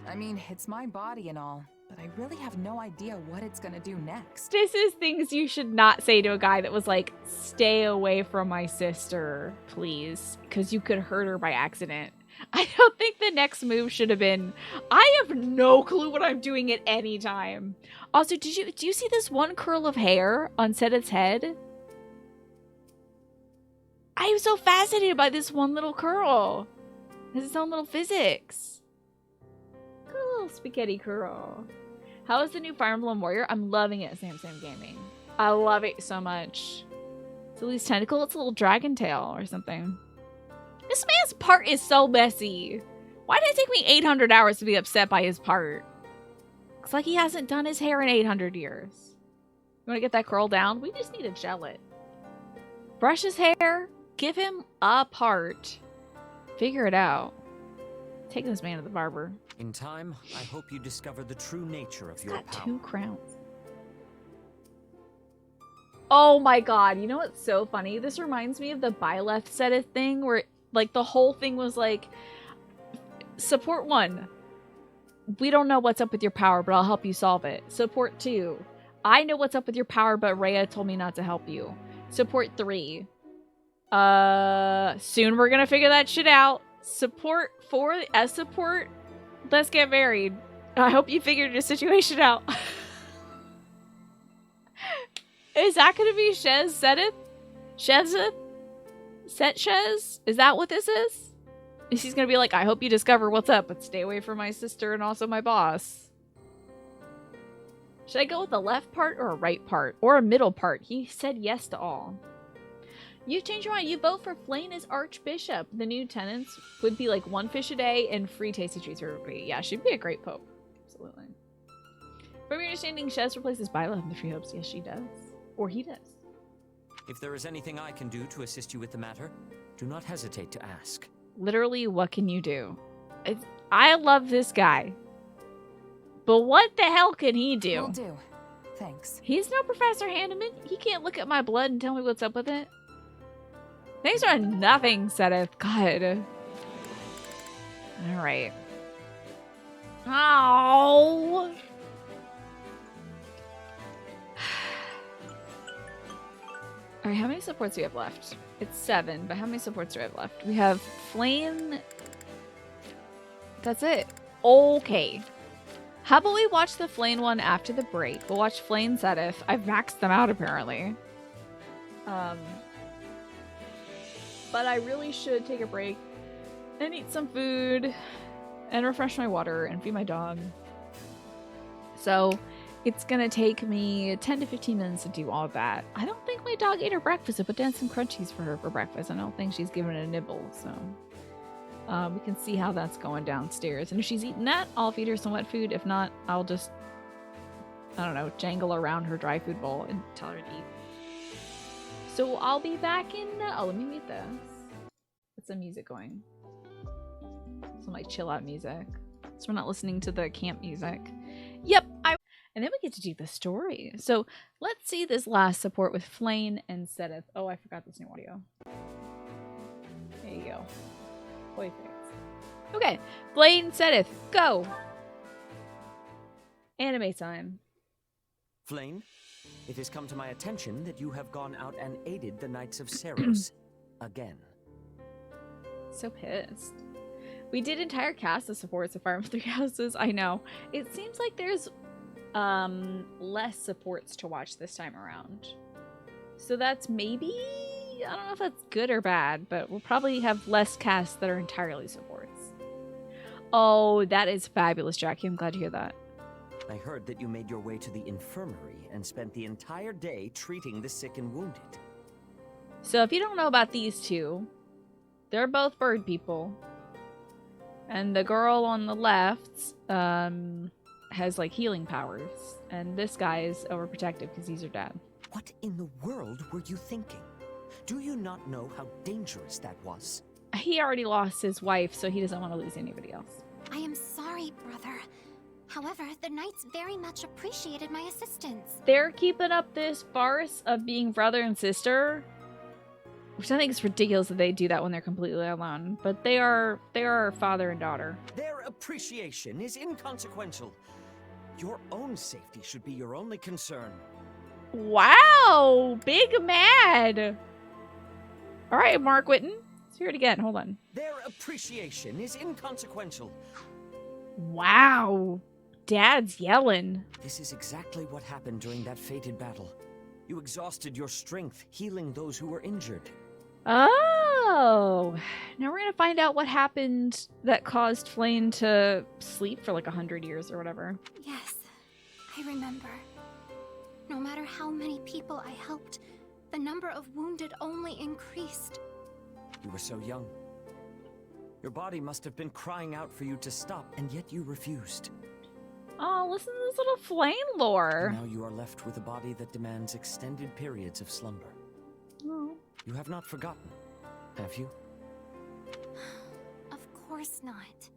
Speaker 4: I mean, it's my body and all, but I really have no idea what it's gonna do next.
Speaker 1: This is things you should not say to a guy that was like, stay away from my sister, please, because you could hurt her by accident. I don't think the next move should have been, I have no clue what I'm doing at any time. Also, do you see this one curl of hair on Sedith's head? I am so fascinated by this one little curl. It has its own little physics. Good little spaghetti curl. How is the new Fire Emblem Warrior? I'm loving it, Sam Gaming. I love it so much. It's at least tentacle. It's a little dragon tail or something. This man's part is so messy. Why did it take me 800 hours to be upset by his part? Looks like he hasn't done his hair in 800 years. You want to get that curl down? We just need to gel it. Brush his hair. Give him a part. Figure it out. Take this man to the barber.
Speaker 12: In time, I hope you discover the true nature of your
Speaker 1: got
Speaker 12: power.
Speaker 1: 2 crowns. Oh my god, you know what's so funny? This reminds me of the Byleth Sedith thing where like the whole thing was like, support 1. We don't know what's up with your power, but I'll help you solve it. Support 2. I know what's up with your power, but Rhea told me not to help you. Support 3. Soon we're gonna figure that shit out. Support. Let's get married. I hope you figured your situation out. Is that gonna be Shez Sedith? Shezith? Shez? Is that what this is? He's gonna be like, I hope you discover what's up, but stay away from my sister and also my boss. Should I go with the left part or a right part? Or a middle part? He said yes to all. You change your mind. You vote for Flayn as Archbishop. The new tenants would be like 1 fish a day and free tasty treats for everybody. Yeah, she'd be a great pope. Absolutely. From your understanding, Shez replaces Byla in the Tree Hopes. Yes, she does. Or he does.
Speaker 12: If there is anything I can do to assist you with the matter, do not hesitate to ask.
Speaker 1: Literally, what can you do? I love this guy. But what the hell can he do?
Speaker 4: Will do. Thanks.
Speaker 1: He's no Professor Hanneman. He can't look at my blood and tell me what's up with it. Thanks for nothing, Sedith. God. Alright. Oh. Alright, how many supports do we have left? It's 7, but how many supports do we have left? We have Flayn. That's it. Okay. How about we watch the Flayn one after the break? We'll watch Flayn Sedith. I've maxed them out, apparently. But I really should take a break and eat some food and refresh my water and feed my dog. So it's gonna take me 10 to 15 minutes to do all of that. I don't think my dog ate her breakfast. I put down some crunchies for her for breakfast. I don't think she's given it a nibble, so we can see how that's going downstairs. And if she's eaten that, I'll feed her some wet food. If not, I'll just, I don't know, jangle around her dry food bowl and tell her to eat. So I'll be back in, oh, let me mute this. Get some music going. Some like chill out music. So we're not listening to the camp music. Yep, and then we get to do the story. So let's see this last support with Flayn and Sedith. Oh, I forgot this new audio. There you go. Perfect. Okay, Flayn, Sedith, go! Anime time.
Speaker 12: Flayn, it has come to my attention that you have gone out and aided the Knights of Seros again.
Speaker 1: So pissed. We did entire cast of supports of Fire Emblem Three Houses. I know. It seems like there's less supports to watch this time around. So that's maybe, I don't know if that's good or bad, but we'll probably have less casts that are entirely supports. Oh, that is fabulous, Jackie. I'm glad to hear that.
Speaker 12: I heard that you made your way to the infirmary and spent the entire day treating the sick and wounded.
Speaker 1: So if you don't know about these two, they're both bird people. And the girl on the left has like healing powers. And this guy is overprotective because he's her dad.
Speaker 12: What in the world were you thinking? Do you not know how dangerous that was?
Speaker 1: He already lost his wife, so he doesn't want to lose anybody else.
Speaker 10: I am sorry, brother. However, the knights very much appreciated my assistance.
Speaker 1: They're keeping up this farce of being brother and sister, which I think is ridiculous that they do that when they're completely alone. But they are father and daughter.
Speaker 12: Their appreciation is inconsequential. Your own safety should be your only concern.
Speaker 1: Wow, big mad. All right, Mark Whitten. Let's hear it again. Hold on.
Speaker 12: Their appreciation is inconsequential.
Speaker 1: Wow. Dad's yelling.
Speaker 12: This is exactly what happened during that fated battle. You exhausted your strength, healing those who were injured.
Speaker 1: Oh. Now we're going to find out what happened that caused Flayn to sleep for like 100 years or whatever.
Speaker 10: Yes, I remember. No matter how many people I helped, the number of wounded only increased.
Speaker 12: You were so young. Your body must have been crying out for you to stop, and yet you refused.
Speaker 1: Oh, listen to this little Flayn lore.
Speaker 12: And now you are left with a body that demands extended periods of slumber.
Speaker 1: Oh.
Speaker 12: You have not forgotten, have you?
Speaker 10: Of course not.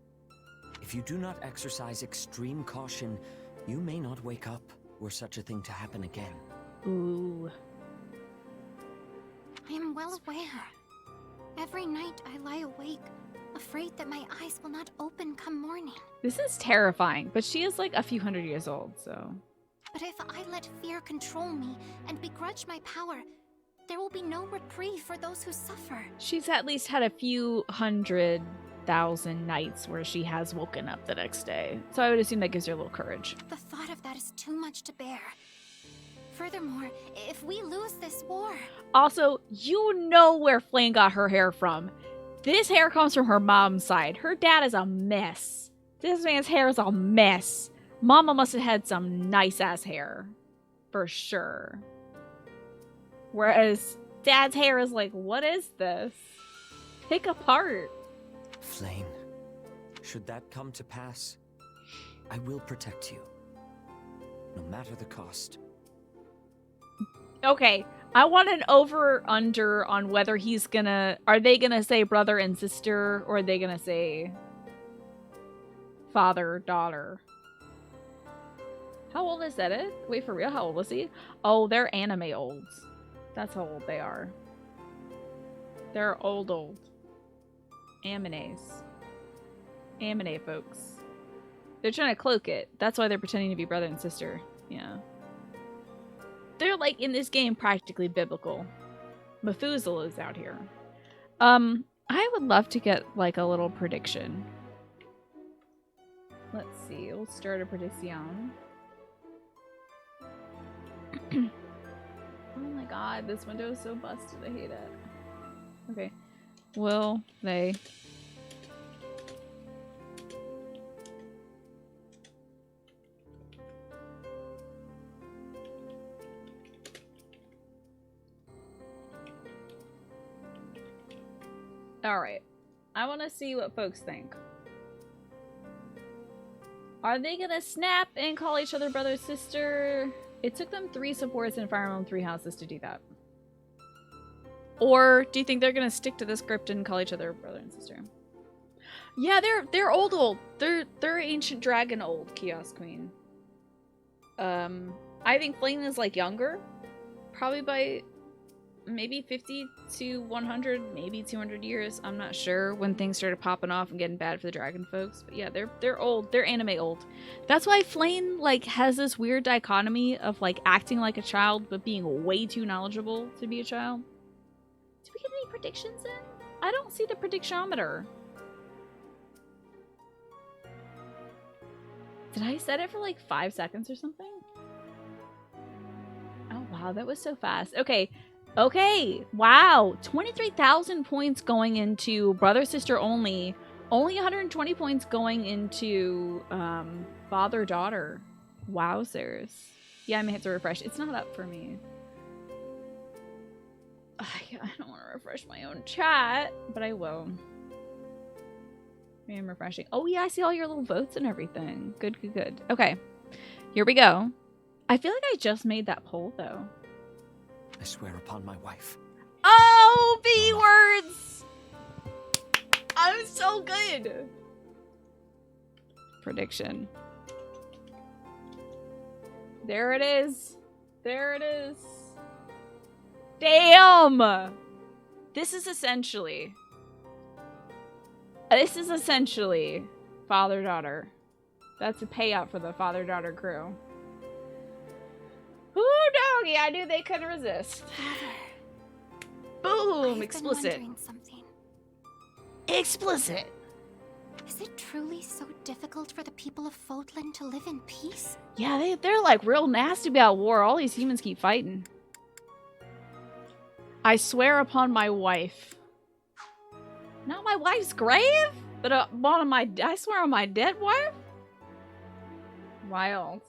Speaker 12: If you do not exercise extreme caution, you may not wake up were such a thing to happen again.
Speaker 1: Ooh.
Speaker 10: I am well aware. Every night I lie awake, afraid that my eyes will not open come morning.
Speaker 1: This is terrifying, but she is like a few hundred years old, so...
Speaker 10: But if I let fear control me and begrudge my power, there will be no reprieve for those who suffer.
Speaker 1: She's at least had a few 100,000 nights where she has woken up the next day. So I would assume that gives her a little courage.
Speaker 10: The thought of that is too much to bear. Furthermore, if we lose this war...
Speaker 1: Also, you know where Flame got her hair from. This hair comes from her mom's side. Her dad is a mess. This man's hair is a mess. Mama must have had some nice-ass hair. For sure. Whereas Dad's hair is like, what is this? Pick apart.
Speaker 12: Flame, should that come to pass, I will protect you. No matter the cost.
Speaker 1: Okay, I want an over-under on whether he's gonna... Are they gonna say brother and sister, or are they gonna say father, daughter? How old is that? Wait, for real? How old is he? Oh, they're anime olds. That's how old they are. They're old. Amines. Amine folks. They're trying to cloak it. That's why they're pretending to be brother and sister. Yeah. They're, like, in this game, practically biblical. Methuselah's out here. I would love to get, like, a little prediction. Let's see. We'll start a prediction. Oh my god, this window is so busted. I hate it. Okay. Will they... Alright. I want to see what folks think. Are they gonna snap and call each other brother sister? It took them 3 supports in Fire Emblem 3 houses to do that. Or do you think they're gonna stick to the script and call each other brother and sister? Yeah, they're old. They're ancient dragon old, Kiosk Queen. I think Flame is like younger. Probably by maybe 50 to 100, maybe 200 years. I'm not sure when things started popping off and getting bad for the dragon folks. But yeah, they're old. They're anime old. That's why Flame like has this weird dichotomy of like acting like a child but being way too knowledgeable to be a child. Did we get any predictions in? I don't see the predictiometer. Did I set it for like 5 seconds or something? Oh wow, that was so fast. Okay, wow, 23,000 points going into brother sister only 120 points going into father daughter. Wowzers. Yeah, I may have to refresh. It's not up for me. I don't want to refresh my own chat, but I will. I am refreshing. Oh yeah, I see all your little votes and everything. Good. Okay, here we go. I feel like I just made that poll though.
Speaker 12: I swear upon my wife.
Speaker 1: Oh, B words! I'm so good. Prediction. There it is. There it is. Damn! This is essentially father-daughter. That's a payout for the father-daughter crew. Ooh, doggy, I knew they couldn't resist. Boom, explicit. Explicit.
Speaker 10: Is it truly so difficult for the people of Fodlan to live in peace?
Speaker 1: Yeah, they're like real nasty about war. All these humans keep fighting. I swear upon my wife. Not my wife's grave, but I swear on my dead wife? Wild.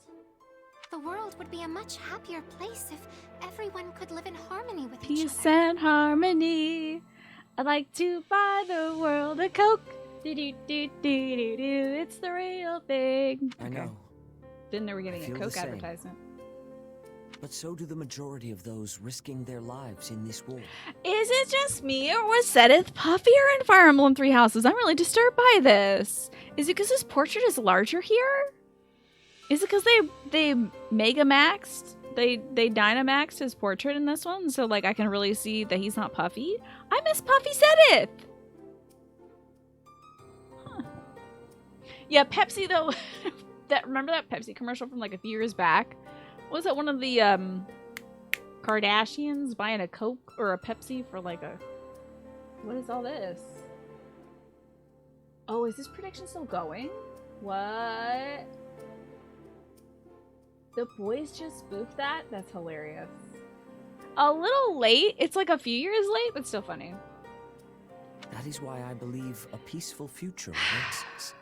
Speaker 10: The world would be a much happier place if everyone could live in harmony with each other.
Speaker 1: Peace and harmony. I'd like to buy the world a Coke. Do-do-do-do-do-do. It's the real thing.
Speaker 12: I know.
Speaker 1: Didn't know we were getting a
Speaker 12: feel
Speaker 1: Coke
Speaker 12: the same.
Speaker 1: advertisement.
Speaker 12: But so do the majority of those risking their lives in this war.
Speaker 1: Is it just me, or was Sedith puffier in Fire Emblem 3 houses? I'm really disturbed by this. Is it because his portrait is larger here? Is it because they mega maxed, they Dynamaxed his portrait in this one, so like I can really see that he's not puffy? I miss Puffy Sedith. Huh. Yeah, Pepsi though. Remember that Pepsi commercial from like a few years back? Was that one of the Kardashians buying a Coke or a Pepsi for like a... What is all this? Oh, is this prediction still going? What? The boys just spoofed that? That's hilarious. A little late. It's like a few years late, but still funny.
Speaker 12: That is why I believe a peaceful future awaits us.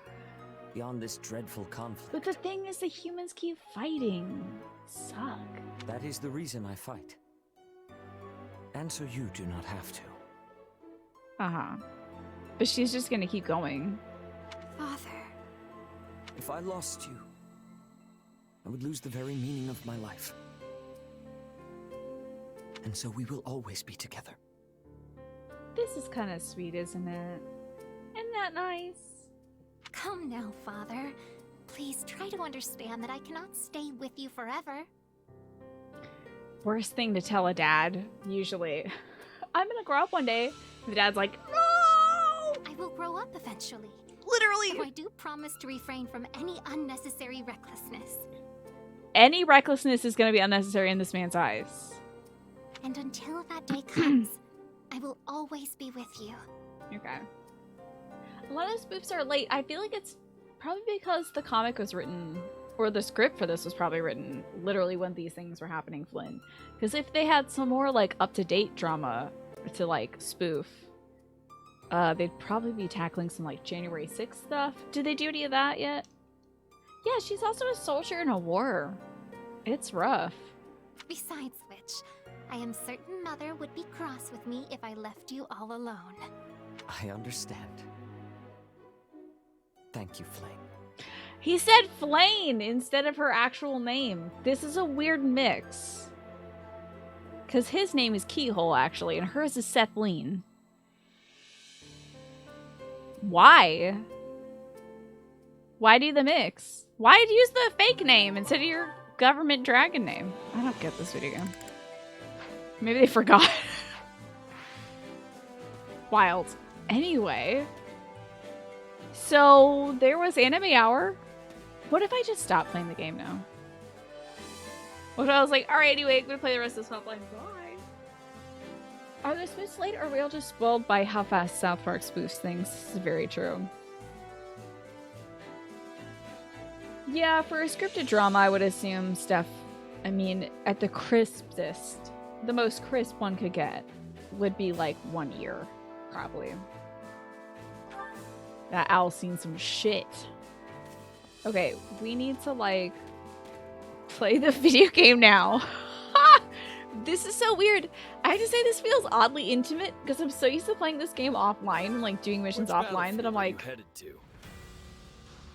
Speaker 12: Beyond this dreadful conflict.
Speaker 1: But the thing is, the humans keep fighting. Suck.
Speaker 12: That is the reason I fight. And so you do not have to.
Speaker 1: Uh-huh. But she's just gonna keep going.
Speaker 9: Father.
Speaker 12: If I lost you, I would lose the very meaning of my life. And so we will always be together.
Speaker 1: This is kind of sweet, isn't it? Isn't that nice?
Speaker 10: Come now, Father. Please try to understand that I cannot stay with you forever.
Speaker 1: Worst thing to tell a dad, usually. I'm gonna grow up one day. The dad's like, no!
Speaker 10: I will grow up eventually.
Speaker 1: Literally!
Speaker 10: So I do promise to refrain from any unnecessary recklessness.
Speaker 1: Any recklessness is gonna be unnecessary in this man's eyes.
Speaker 10: And until that day comes, I will always be with you.
Speaker 1: Okay. A lot of spoofs are late. I feel like it's probably because the comic was written, or the script for this was probably written literally when these things were happening, Flynn. Because if they had some more like up-to-date drama to like spoof, they'd probably be tackling some like January 6th stuff. Did they do any of that yet? Yeah, she's also a soldier in a war. It's rough.
Speaker 10: Besides which, I am certain Mother would be cross with me if I left you all alone.
Speaker 12: I understand. Thank you, Flame.
Speaker 1: He said Flame instead of her actual name. This is a weird mix. Because his name is Keyhole, actually, and hers is Sethleen. Why? Why do the mix? Why use the fake name instead of your government dragon name? I don't get this video game. Maybe they forgot. Wild. Anyway. So, there was Anime Hour. What if I just stopped playing the game now? What if I was like, alright, anyway, I'm gonna play the rest of this offline. Bye. Are the spoofs late, or are we all just spoiled by how fast South Park spoofs things? This is very true. Yeah, for a scripted drama, I would assume stuff, I mean, at the crispest, the most crisp one could get would be like 1 year, probably. That owl's seen some shit. Okay, we need to like play the video game now. This is so weird. I have to say this feels oddly intimate because I'm so used to playing this game offline and like doing missions offline that I'm like,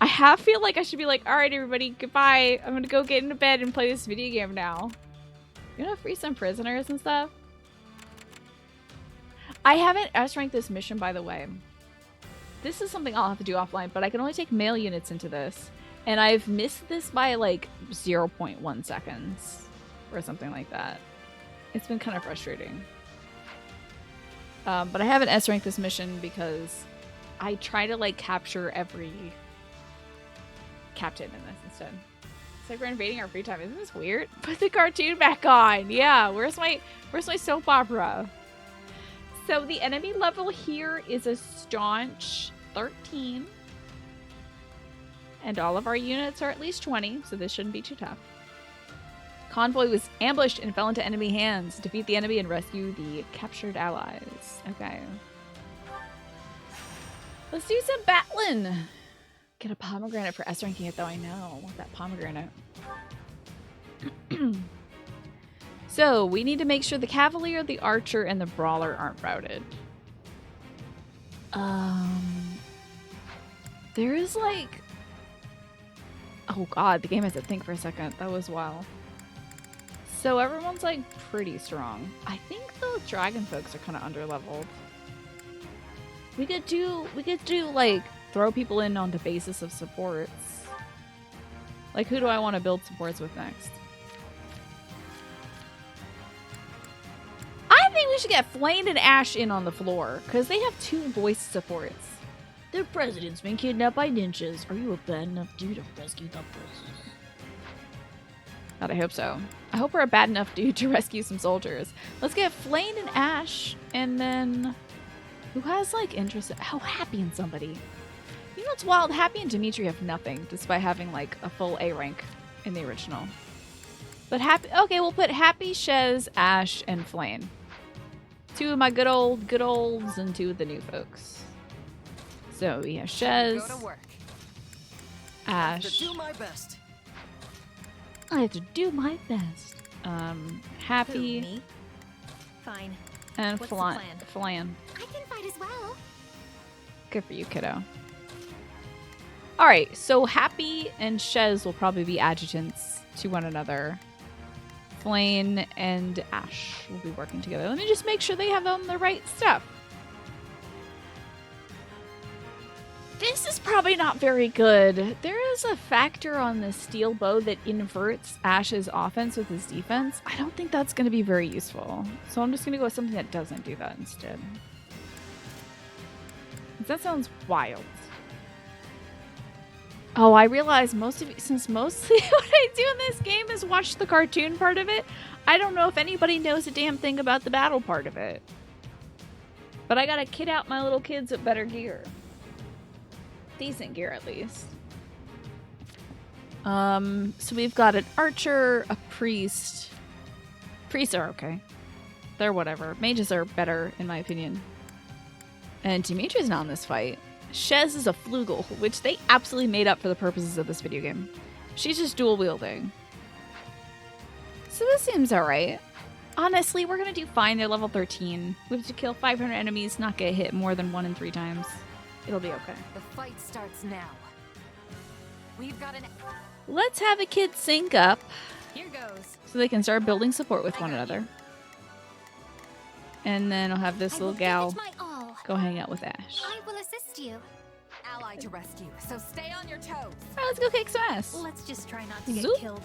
Speaker 1: I feel like I should be like, all right, everybody, goodbye. I'm gonna go get into bed and play this video game now. You gonna free some prisoners and stuff? I haven't S-ranked this mission, by the way. This is something I'll have to do offline, but I can only take male units into this. And I've missed this by like 0.1 seconds or something like that. It's been kind of frustrating. But I haven't S-ranked this mission because I try to like capture every captain in this instead. It's like we're invading our free time. Isn't this weird? Put the cartoon back on. Yeah, where's my soap opera? So the enemy level here is a staunch 13. And all of our units are at least 20, so this shouldn't be too tough. Convoy was ambushed and fell into enemy hands. Defeat the enemy and rescue the captured allies. Okay. Let's do some battling. Get a pomegranate for S-ranking it, though. I know. I want that pomegranate. So, we need to make sure the Cavalier, the Archer, and the Brawler aren't routed. There is, like... Oh, God. The game has to think for a second. That was wild. So, everyone's, like, pretty strong. I think the Dragon folks are kind of underleveled. We could do, like... throw people in on the basis of supports. Like, who do I want to build supports with next? I think we should get Flame and Ash in on the floor, because they have 2 voice supports. The president's been kidnapped by ninjas. Are you a bad enough dude to rescue the president? God, I hope so. I hope we're a bad enough dude to rescue some soldiers. Let's get Flame and Ash, and then who has like interest? How Happy in somebody. You know what's wild? Happy and Dimitri have nothing, despite having like a full A rank in the original. But Happy, okay, we'll put Happy, Shez, Ash, and Flame. 2 of my good olds, and 2 of the new folks. So we have Shez,
Speaker 4: Go to work.
Speaker 1: Ash.
Speaker 7: Do my best.
Speaker 1: I have to do my best. Happy.
Speaker 10: Who, me? Fine.
Speaker 1: And
Speaker 10: What's the
Speaker 1: Flan.
Speaker 10: plan?
Speaker 1: Flan.
Speaker 9: I can fight as well.
Speaker 1: Good for you, kiddo. Alright, so Happy and Shez will probably be adjutants to one another. Flame and Ash will be working together. Let me just make sure they have the right stuff. This is probably not very good. There is a factor on the steel bow that inverts Ash's offense with his defense. I don't think that's going to be very useful. So I'm just going to go with something that doesn't do that instead. That sounds wild. Oh, I realize since mostly what I do in this game is watch the cartoon part of it, I don't know if anybody knows a damn thing about the battle part of it. But I gotta kit out my little kids with better gear. Decent gear, at least. So we've got an archer, a priest. Priests are okay. They're whatever. Mages are better, in my opinion. And Dimitri's not in this fight. Shez is a flugel, which they absolutely made up for the purposes of this video game. She's just dual wielding. So this seems alright. Honestly, we're gonna do fine. They're level 13. We have to kill 500 enemies, not get hit more than 1 in 3 times. It'll be okay.
Speaker 4: The fight starts now. We've got an...
Speaker 1: Let's have a kid sync up
Speaker 4: Here goes.
Speaker 1: so they can start building support with one another. And then I'll have this little gal go hang out with Ash.
Speaker 9: I will assist you.
Speaker 4: Ally to rescue, so stay on your toes.
Speaker 1: Alright, let's go kick some ass.
Speaker 10: Let's just try not to get
Speaker 1: Zoop.
Speaker 10: killed.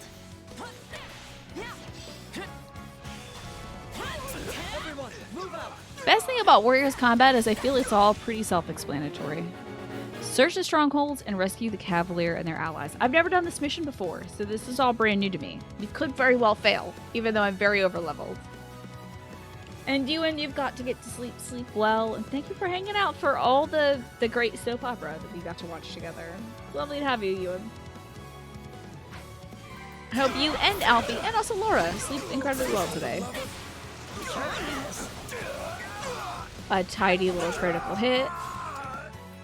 Speaker 7: Everyone, move out.
Speaker 1: Best thing about Warriors combat is I feel it's all pretty self-explanatory. Search the strongholds and rescue the Cavalier and their allies. I've never done this mission before, so this is all brand new to me. You could very well fail, even though I'm very overleveled. And you've got to get to sleep well, and thank you for hanging out for all the great soap opera that we got to watch together. Lovely to have you, Ewan. I hope you and Alfie, and also Laura, sleep incredibly well today. A tidy little critical hit.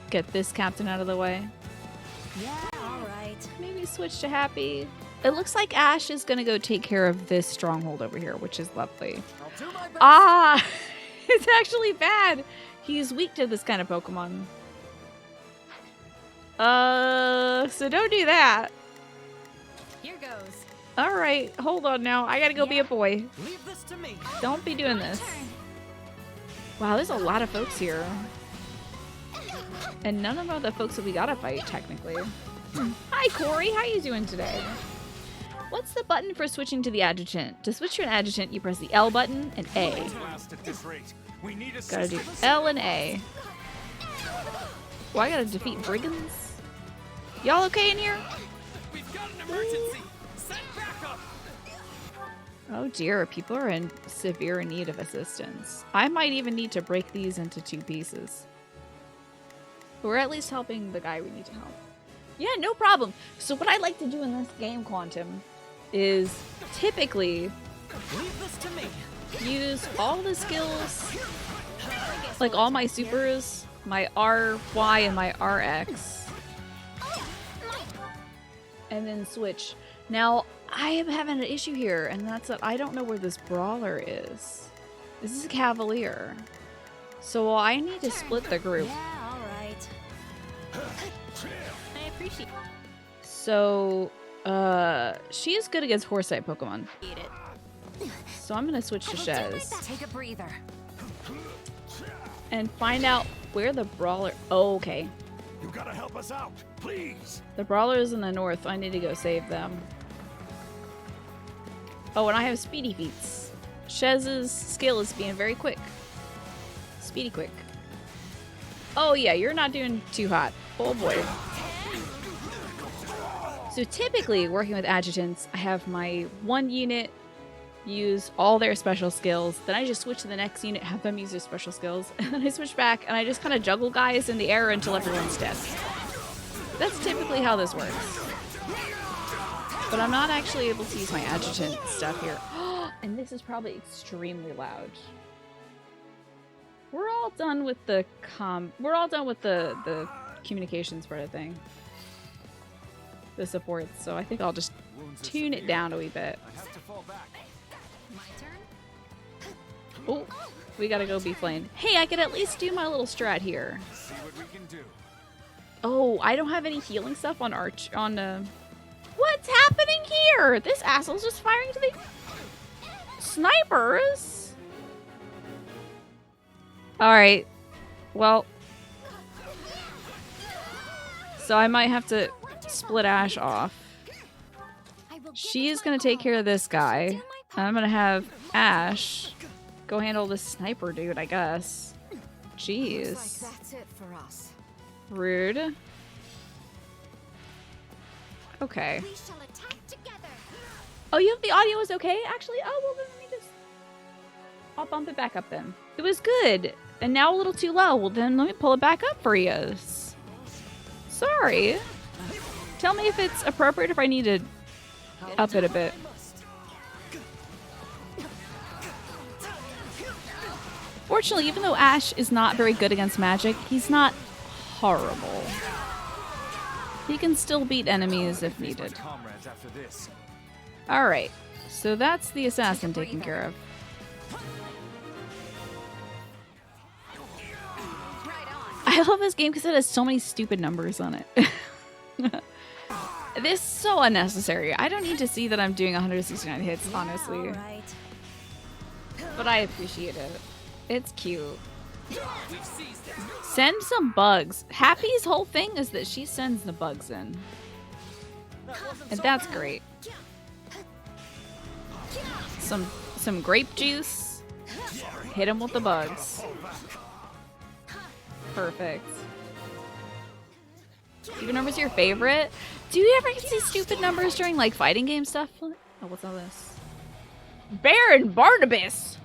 Speaker 1: Get this captain out of the way.
Speaker 10: Yeah, alright.
Speaker 1: Maybe switch to Happy. It looks like Ash is going to go take care of this stronghold over here, which is lovely. Ah! It's actually bad. He's weak to this kind of Pokemon. So don't do that.
Speaker 4: Here goes.
Speaker 1: Alright, hold on now. I gotta go be a boy.
Speaker 7: Leave this to me.
Speaker 1: Don't be doing this. Wow, there's a lot of folks here. And none of them are the folks that we gotta fight, technically. Hi, Corey. How you doing today? What's the button for switching to the adjutant? To switch to an adjutant, you press the L button and A. Gotta do L and A. Well, I gotta defeat brigands. Y'all okay in here?
Speaker 6: We've got an emergency. Send backup.
Speaker 1: Oh dear, people are in severe need of assistance. I might even need to break these into 2 pieces. But we're at least helping the guy we need to help. Yeah, no problem. So what I like to do in this game, Quantum, is typically
Speaker 7: Leave this to me.
Speaker 1: use all the skills, like all my supers, my R, Y, and my RX, and then switch. Now, I am having an issue here, and that's that I don't know where this brawler is. This is a Cavalier. So I need to split the group.
Speaker 10: Yeah, alright. I appreciate
Speaker 1: So, she is good against horse-type Pokemon.
Speaker 10: it.
Speaker 1: So I'm gonna switch to Shez
Speaker 4: Take a breather.
Speaker 1: and find out where the brawler. Oh, okay.
Speaker 2: You gotta help us out, please.
Speaker 1: The brawler is in the north. I need to go save them. Oh, and I have speedy feats. Shez's skill is being very quick. Speedy quick. Oh yeah, you're not doing too hot. Oh boy. So typically, working with adjutants, I have my one unit use all their special skills, then I just switch to the next unit, have them use their special skills, and then I switch back, and I just kind of juggle guys in the air until everyone's dead. That's typically how this works. But I'm not actually able to use my adjutant stuff here. And this is probably extremely loud. We're all done with the communications part of thing. The supports, so I think I'll just tune it down a wee bit. Oh, we gotta go be Flame. Hey, I could at least do my little strat here. Oh, I don't have any healing stuff on Arch. What's happening here? This asshole's just firing to the snipers. All right. Well, so I might have to split Ash off. She's gonna take care of this guy. I'm gonna have Ash go handle this sniper dude, I guess. Jeez.
Speaker 11: That's it for us.
Speaker 1: Rude. Okay. Oh, you have the audio is okay? Actually, oh, well, then let me just... I'll bump it back up then. It was good. And now a little too low. Well, then let me pull it back up for you. Sorry. Tell me if it's appropriate, if I need to up it a bit. Fortunately, even though Ash is not very good against magic, he's not horrible. He can still beat enemies if needed. Alright, so that's the assassin taken care of. I love this game because it has so many stupid numbers on it. This is so unnecessary. I don't need to see that I'm doing 169 hits, honestly. But I appreciate it. It's cute. Send some bugs. Happy's whole thing is that she sends the bugs in. And that's great. Some grape juice. Hit him with the bugs. Perfect. Even numbers your favorite? Do you ever see stupid numbers during like fighting game stuff? Oh, what's all this? Baron Barnabas!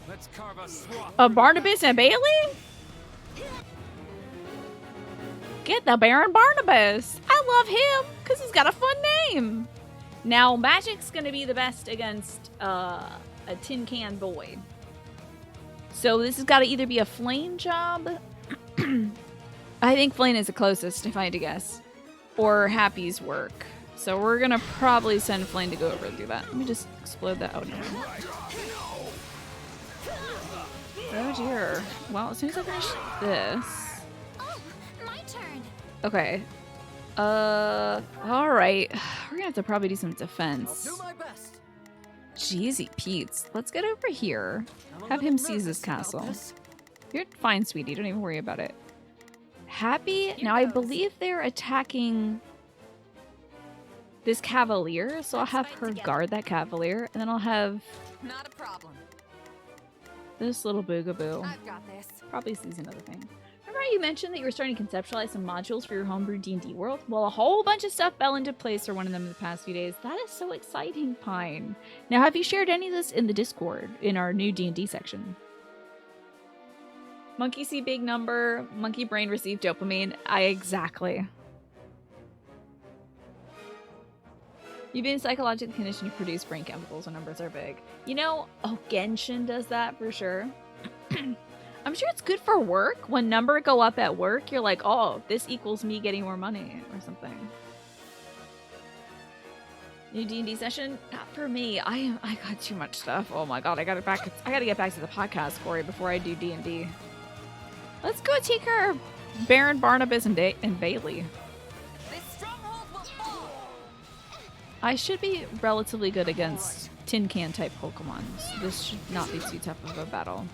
Speaker 13: Let's carve a swap.
Speaker 1: Barnabas and Bailey? Get the Baron Barnabas! I love him because he's got a fun name. Now, Magic's gonna be the best against a tin can boy. So this has got to either be a Flame job. I think Flame is the closest, if I had to guess. Or Happy's work. So we're gonna probably send Flame to go over and do that. Let me just explode that. Oh no. Oh dear. Well, as soon as I finish this.
Speaker 10: Oh, my turn.
Speaker 1: Okay. Alright. We're gonna have to probably do some defense.
Speaker 7: I'll do my best.
Speaker 1: Jeezy Pete's. Let's get over here. Have him seize this castle. You're fine, sweetie. Don't even worry about it. Happy? Now, I believe they're attacking this cavalier, so I'll have her guard that cavalier, and then I'll have
Speaker 11: Not a problem.
Speaker 1: this little boogaboo.
Speaker 11: I've got this.
Speaker 1: Probably sees another thing. Remember how you mentioned that you were starting to conceptualize some modules for your homebrew D&D world? Well, a whole bunch of stuff fell into place for one of them in the past few days. That is so exciting, Pine. Now, have you shared any of this in the Discord, in our new D&D section? Monkey see big number, monkey brain receive dopamine. Exactly. You've been psychologically conditioned to produce brain chemicals when numbers are big. You know, oh, Genshin does that for sure. I'm sure it's good for work. When numbers go up at work, you're like, oh, this equals me getting more money or something. New D&D session? Not for me. I got too much stuff. Oh my god, I gotta get back to the podcast, Corey, before I do D&D. Let's go take care of Baron Barnabas and Bailey.
Speaker 11: This stronghold will fall.
Speaker 1: I should be relatively good against tin can type Pokemon. So this should not be too tough of a battle.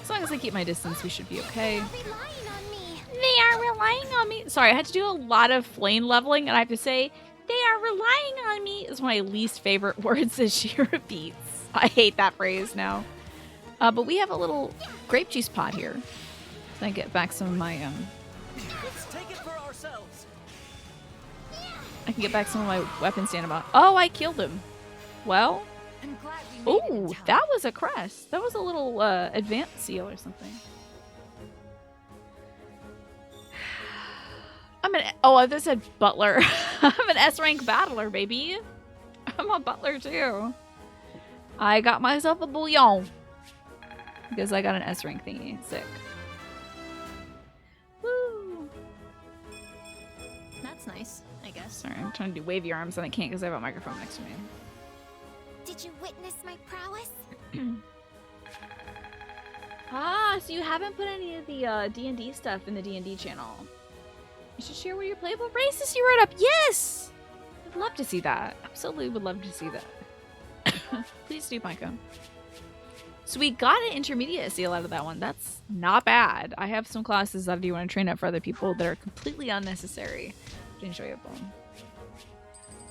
Speaker 1: As long as I keep my distance, we should be okay. They are relying on me. Sorry, I had to do a lot of flame leveling, and I have to say, they are relying on me is one of my least favorite words that she repeats. I hate that phrase now. But we have a little grape juice pot here. So I get back some of my
Speaker 7: Let's take it for ourselves.
Speaker 1: I can get back some of my weapon stamina. Oh, I killed him. Well.
Speaker 4: I'm glad we made it in
Speaker 1: Ooh,
Speaker 4: time.
Speaker 1: that was a crest. That was a little advanced seal or something. I just said butler. I'm an S-rank battler, baby. I'm a butler too. I got myself a bouillon because I got an S-rank thingy. Sick. Woo.
Speaker 10: That's nice, I guess.
Speaker 1: Sorry, I'm trying to do wavy arms and I can't because I have a microphone next to me.
Speaker 9: Did you witness my prowess?
Speaker 1: So you haven't put any of the D&D stuff in the D&D channel. You should share where your playable races you wrote up. Yes! I'd love to see that. Absolutely would love to see that. Please do, Micah. So we got an intermediate seal out of that one. That's not bad. I have some classes that I do want to train up for other people that are completely unnecessary but enjoyable.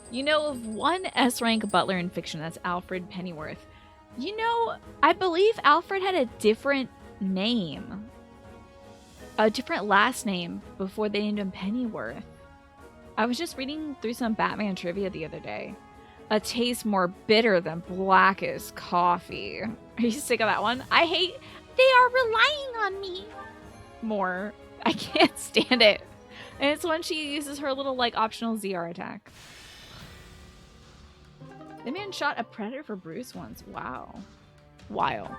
Speaker 1: You know of one S-rank butler in fiction, that's Alfred Pennyworth. You know, I believe Alfred had a different name. A different last name before they named him Pennyworth. I was just reading through some Batman trivia the other day. A taste more bitter than blackest coffee. Are you sick of that one? I hate... They are relying on me. More. I can't stand it. And it's when she uses her little, like, optional ZR attack. The man shot a predator for Bruce once. Wow. Wild.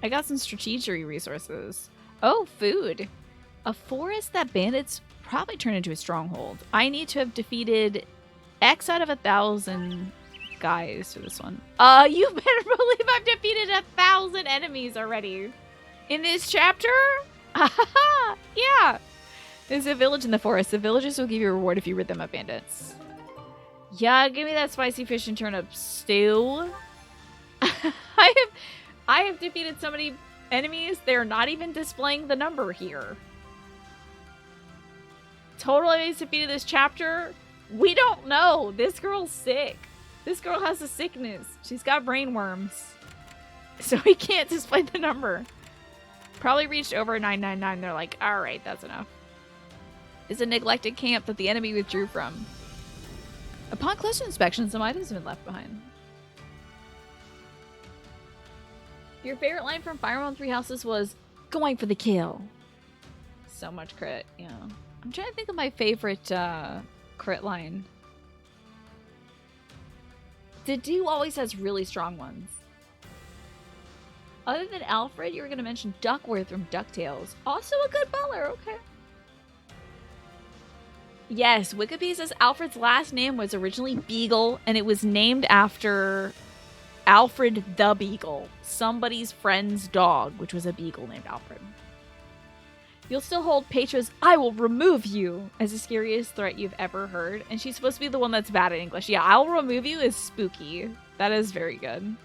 Speaker 1: I got some strategery resources. Oh, food. A forest that bandits probably turn into a stronghold. I need to have defeated X out of 1,000 guys for this one. You better believe I've defeated 1,000 enemies already. In this chapter? Yeah. There's a village in the forest. The villagers will give you a reward if you rid them of bandits. Yeah, give me that spicy fish and turnip stew. I have defeated so many enemies, they're not even displaying the number here. Total enemies defeated this chapter. We don't know. This girl's sick. This girl has a sickness. She's got brain worms. So we can't display the number. Probably reached over 999. They're like, alright, that's enough. It's a neglected camp that the enemy withdrew from. Upon closer inspection, some items have been left behind. Your favorite line from Fire Emblem Three Houses was, going for the kill. So much crit, yeah. I'm trying to think of my favorite crit line. Dedue always has really strong ones. Other than Alfred, you were going to mention Duckworth from DuckTales. Also a good butler, okay. Yes, Wikipedia says Alfred's last name was originally Beagle, and it was named after Alfred the Beagle, somebody's friend's dog, which was a beagle named Alfred. You'll still hold Petra's "I will remove you" as the scariest threat you've ever heard, and she's supposed to be the one that's bad at English. Yeah, "I will remove you" is spooky. That is very good.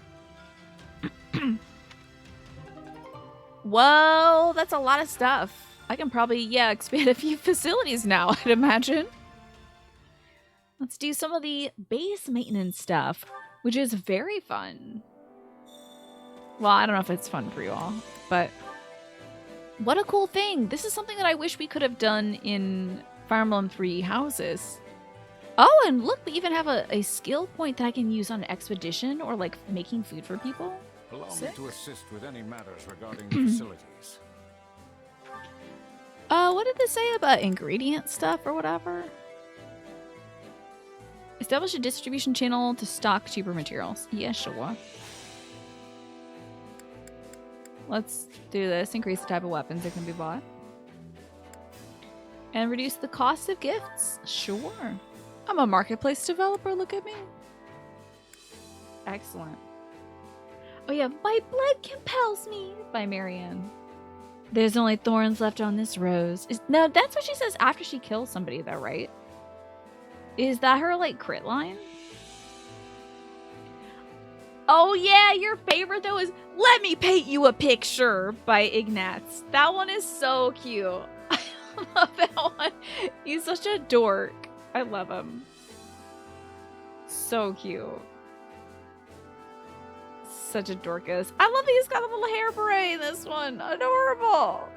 Speaker 1: Whoa, that's a lot of stuff. I can probably, yeah, expand a few facilities now, I'd imagine. Let's do some of the base maintenance stuff, which is very fun. Well, I don't know if it's fun for you all, but what a cool thing. This is something that I wish we could have done in Fire Emblem 3 Houses. Oh, and look, we even have a skill point that I can use on expedition or like making food for people.
Speaker 13: Allow
Speaker 1: Sick.
Speaker 13: me to assist with any matters regarding the facilities.
Speaker 1: What did this say about ingredient stuff or whatever? Establish a distribution channel to stock cheaper materials. Yeah, sure. Let's do this. Increase the type of weapons that can be bought. And reduce the cost of gifts. Sure. I'm a marketplace developer. Look at me. Excellent. Oh yeah, My Blood Compels Me by Marianne. There's only thorns left on this rose. No, that's what she says after she kills somebody though, right? Is that her, like, crit line? Oh yeah, your favorite though is "Let Me Paint You a Picture" by Ignatz. That one is so cute. I love that one. He's such a dork. I love him. So cute. Such a dorcas. I love that he's got a little hair beret in this one. Adorable.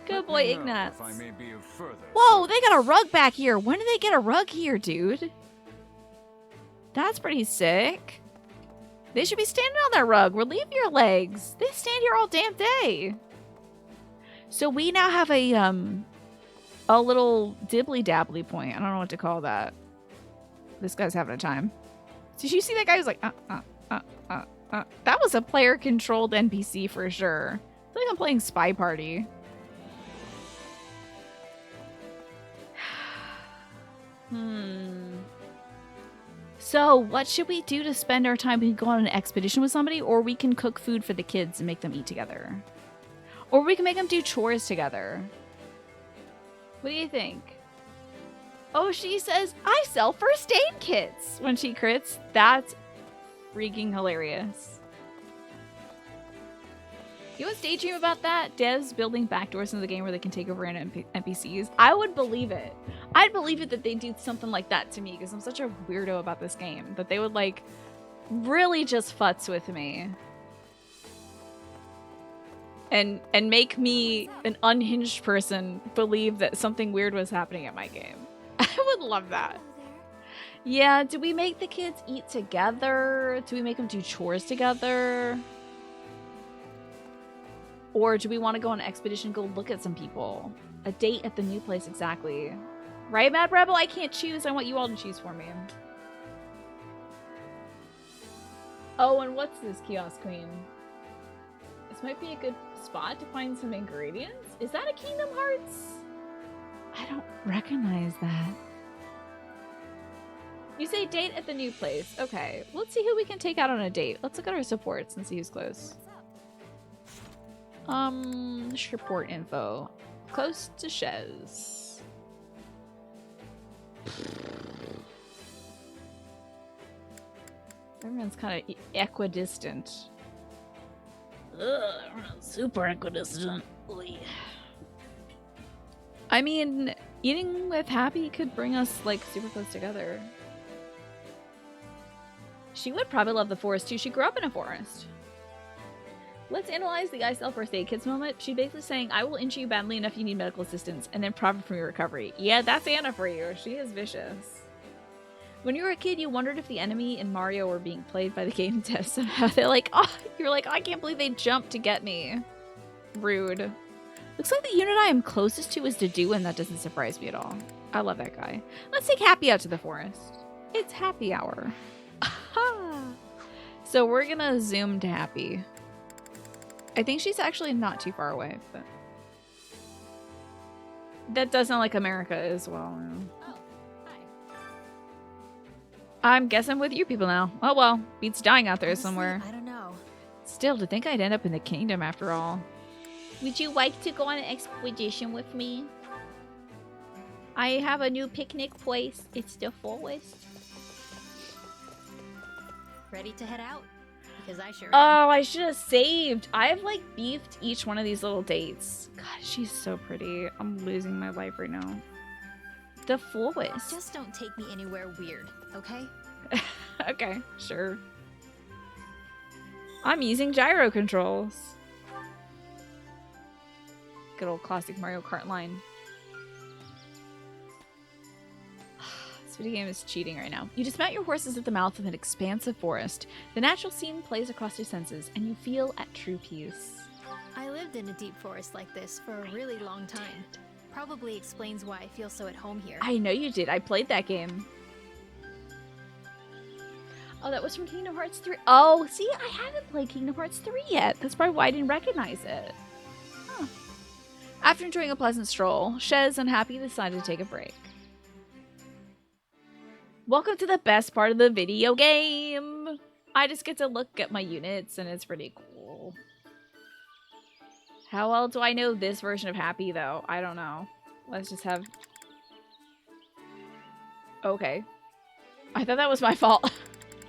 Speaker 1: Good
Speaker 13: Let
Speaker 1: boy,
Speaker 13: me know
Speaker 1: Ignatz.
Speaker 13: if I may be of further
Speaker 1: Whoa, they
Speaker 13: service.
Speaker 1: got a rug back here. When did they get a rug here, dude? That's pretty sick. They should be standing on that rug. Relieve your legs. They stand here all damn day. So we now have a little dibbly-dabbly point. I don't know what to call that. This guy's having a time. Did you see that guy who's like, That was a player-controlled NPC for sure. I feel like I'm playing Spy Party. So, what should we do to spend our time? We can go on an expedition with somebody, or we can cook food for the kids and make them eat together. Or we can make them do chores together. What do you think? Oh, she says, I sell first aid kits when she crits. That's freaking hilarious. You want to daydream about that? Devs building backdoors into the game where they can take over NPCs. I would believe it. I'd believe it that they do something like that to me because I'm such a weirdo about this game. That they would like really just futz with me. And make me, an unhinged person, believe that something weird was happening at my game. I would love that. Yeah, do we make the kids eat together? Do we make them do chores together? Or do we want to go on an expedition, go look at some people? A date at the new place, exactly. Right, Mad Rebel? I can't choose. I want you all to choose for me. Oh, and what's this, Kiosk Queen? This might be a good spot to find some ingredients. Is that a Kingdom Hearts? I don't recognize that. You say date at the new place. Okay, let's see who we can take out on a date. Let's look at our supports and see who's close. Support info. Close to Shez. Everyone's kind of equidistant. Ugh, super equidistant. I mean, eating with Happy could bring us, like, super close together. She would probably love the forest, too. She grew up in a forest. Let's analyze the I sell first aid kits moment. She's basically saying, I will injure you badly enough you need medical assistance, and then profit from your recovery. Yeah, that's Anna for you. She is vicious. When you were a kid, you wondered if the enemy and Mario were being played by the game devs somehow. They're like, oh, you're like, I can't believe they jumped to get me. Rude. Looks like the unit I am closest to is Dedue, and that doesn't surprise me at all. I love that guy. Let's take Happy out to the forest. It's happy hour. So we're gonna zoom to Happy. I think she's actually not too far away, but that does sound like America as well.
Speaker 10: Oh, hi.
Speaker 1: I'm guessing with you people now. Oh well, beats dying out there
Speaker 10: Honestly,
Speaker 1: somewhere.
Speaker 10: I don't know.
Speaker 1: Still, to think I'd end up in the kingdom after all. Would you like to go on an expedition with me? I have a new picnic place. It's the forest.
Speaker 10: Ready to head out? Because I sure am.
Speaker 1: Oh, I should have saved. I've like beefed each one of these little dates. God, she's so pretty. I'm losing my life right now. The forest.
Speaker 10: Just don't take me anywhere weird, okay?
Speaker 1: Okay, sure. I'm using gyro controls. Good old classic Mario Kart line. This video game is cheating right now. You dismount your horses at the mouth of an expansive forest. The natural scene plays across your senses, and you feel at true peace.
Speaker 10: I lived in a deep forest like this for a really long time. Probably explains why I feel so at home here.
Speaker 1: I know you did. I played that game. Oh, that was from Kingdom Hearts 3. Oh, see, I haven't played Kingdom Hearts 3 yet. That's probably why I didn't recognize it. Huh. After enjoying a pleasant stroll, Shez and Happy decided to take a break. Welcome to the best part of the video game. I just get to look at my units, and it's pretty cool. How well do I know this version of Happy, though? I don't know. Let's just have... Okay. I thought that was my fault.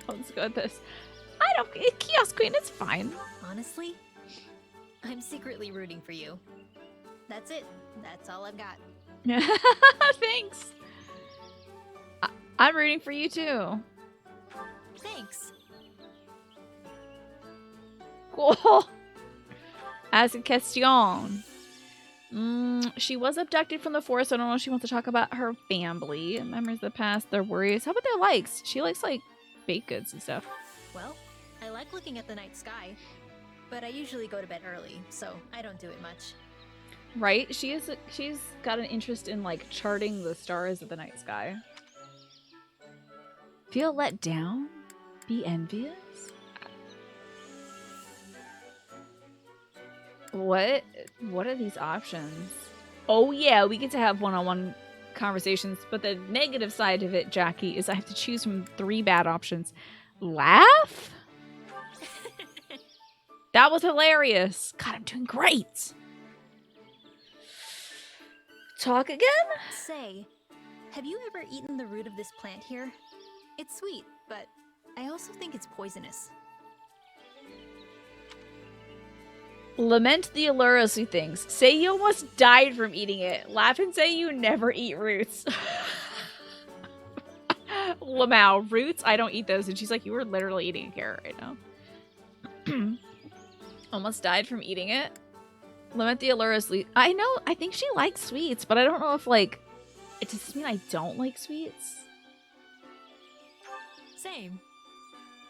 Speaker 1: Let's go with this. I don't... Kiosk Queen, it's fine.
Speaker 10: Honestly, I'm secretly rooting for you. That's it. That's all I've got.
Speaker 1: Thanks. I'm rooting for you, too.
Speaker 10: Thanks.
Speaker 1: Cool. Ask a question. She was abducted from the forest. So I don't know if she wants to talk about her family, memories of the past, their worries. How about their likes? She likes, like, baked goods and stuff.
Speaker 14: Well, I like looking at the night sky, but I usually go to bed early, so I don't do it much.
Speaker 1: Right? She's got an interest in, like, charting the stars of the night sky. Feel let down? Be envious? What are these options? Oh yeah, we get to have one-on-one conversations, but the negative side of it, Jackie, is I have to choose from 3 bad options. Laugh? That was hilarious. God, I'm doing great. Talk again?
Speaker 14: Say, have you ever eaten the root of this plant here? It's sweet, but I also think it's poisonous.
Speaker 1: Lament the alluracy things. Say you almost died from eating it. Laugh and say you never eat roots. Lamau, roots? I don't eat those. And she's like, you were literally eating a carrot right now. Almost died from eating it. Lament the alluracy. I know, I think she likes sweets, but I don't know if, like, does this mean I don't like sweets?
Speaker 14: Same.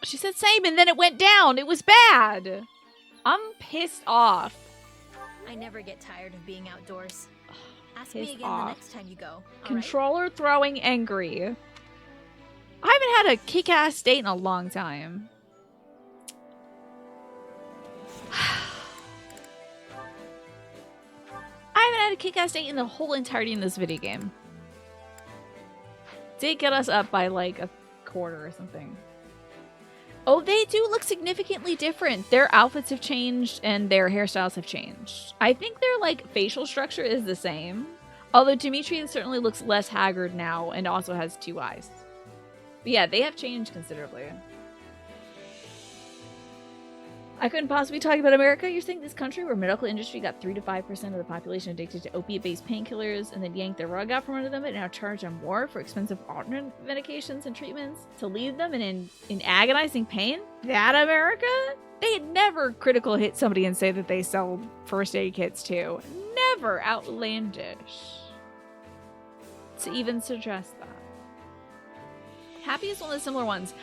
Speaker 1: She said same and then it went down. It was bad. I'm pissed off.
Speaker 14: I never get tired of being outdoors. Ask
Speaker 1: Pissed
Speaker 14: me again
Speaker 1: off.
Speaker 14: the next time you go.
Speaker 1: Controller throwing angry. I haven't had a kick-ass date in a long time. I haven't had a kick-ass date in the whole entirety in this video game. Did get us up by like a quarter or something. Oh, they do look significantly different. Their outfits have changed and their hairstyles have changed. I think their, like, facial structure is the same. Although Dimitri certainly looks less haggard now and also has 2 eyes. But yeah, they have changed considerably. I couldn't possibly talk about America. You're saying this country where medical industry got 3 to 5% of the population addicted to opiate-based painkillers and then yanked the rug out from under them and now charge them more for expensive alternate medications and treatments to leave them in agonizing pain? That America? They'd never critical hit somebody and say that they sell first aid kits too. Never. Outlandish to even suggest that. Happy is one of the similar ones.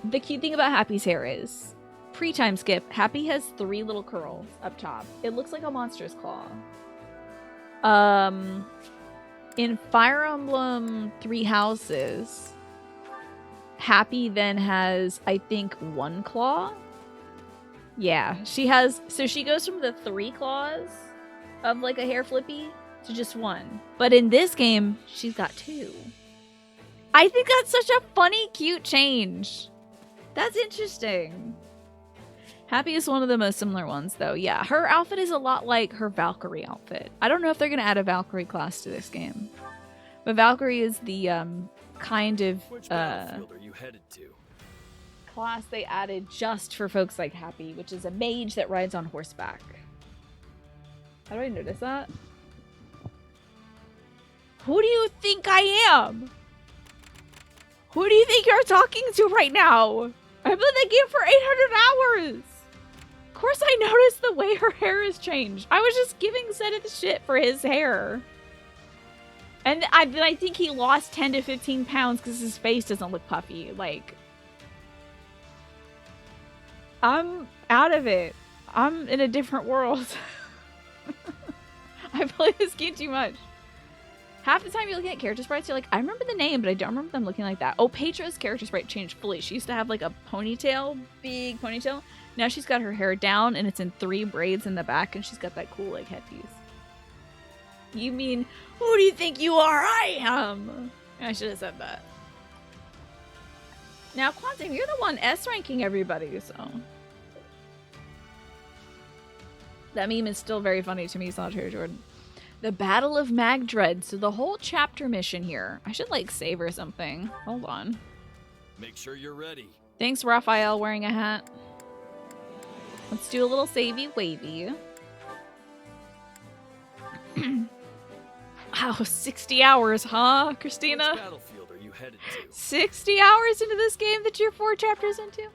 Speaker 1: The cute thing about Happy's hair is pre-time skip, Happy has 3 little curls up top. It looks like a monster's claw. In Fire Emblem 3 Houses, Happy then has, I think, 1 claw. Yeah, she has, so she goes from the 3 claws of like a hair flippy to just 1. But in this game, she's got 2. I think that's such a funny, cute change. That's interesting. Happy is one of the most similar ones, though. Yeah, her outfit is a lot like her Valkyrie outfit. I don't know if they're going to add a Valkyrie class to this game. But Valkyrie is the kind of
Speaker 15: Which battlefield are you headed to?
Speaker 1: class they added just for folks like Happy, which is a mage that rides on horseback. How do I notice that? Who do you think I am? Who do you think you're talking to right now? I've been in the game for 800 hours. Of course I noticed the way her hair has changed. I was just giving Zenith shit for his hair. And I think he lost 10 to 15 pounds because his face doesn't look puffy. Like, I'm out of it. I'm in a different world. I play this game too much. Half the time you're looking at character sprites, you're like, I remember the name, but I don't remember them looking like that. Oh, Petra's character sprite changed fully. She used to have like a ponytail, big ponytail. Now she's got her hair down and it's in 3 braids in the back and she's got that cool like headpiece. You mean, who do you think you are? I am. I should have said that. Now, Quantum, you're the one S-ranking everybody, so. That meme is still very funny to me, Solitary Jordan. The Battle of Magdred. So the whole chapter mission here. I should like save or something. Hold on.
Speaker 15: Make sure you're ready.
Speaker 1: Thanks, Raphael, wearing a hat. Let's do a little savey wavy. Wow, 60 hours, huh, Christina?
Speaker 15: Which battlefield are you headed to?
Speaker 1: 60 hours into this game that you're 4 chapters into?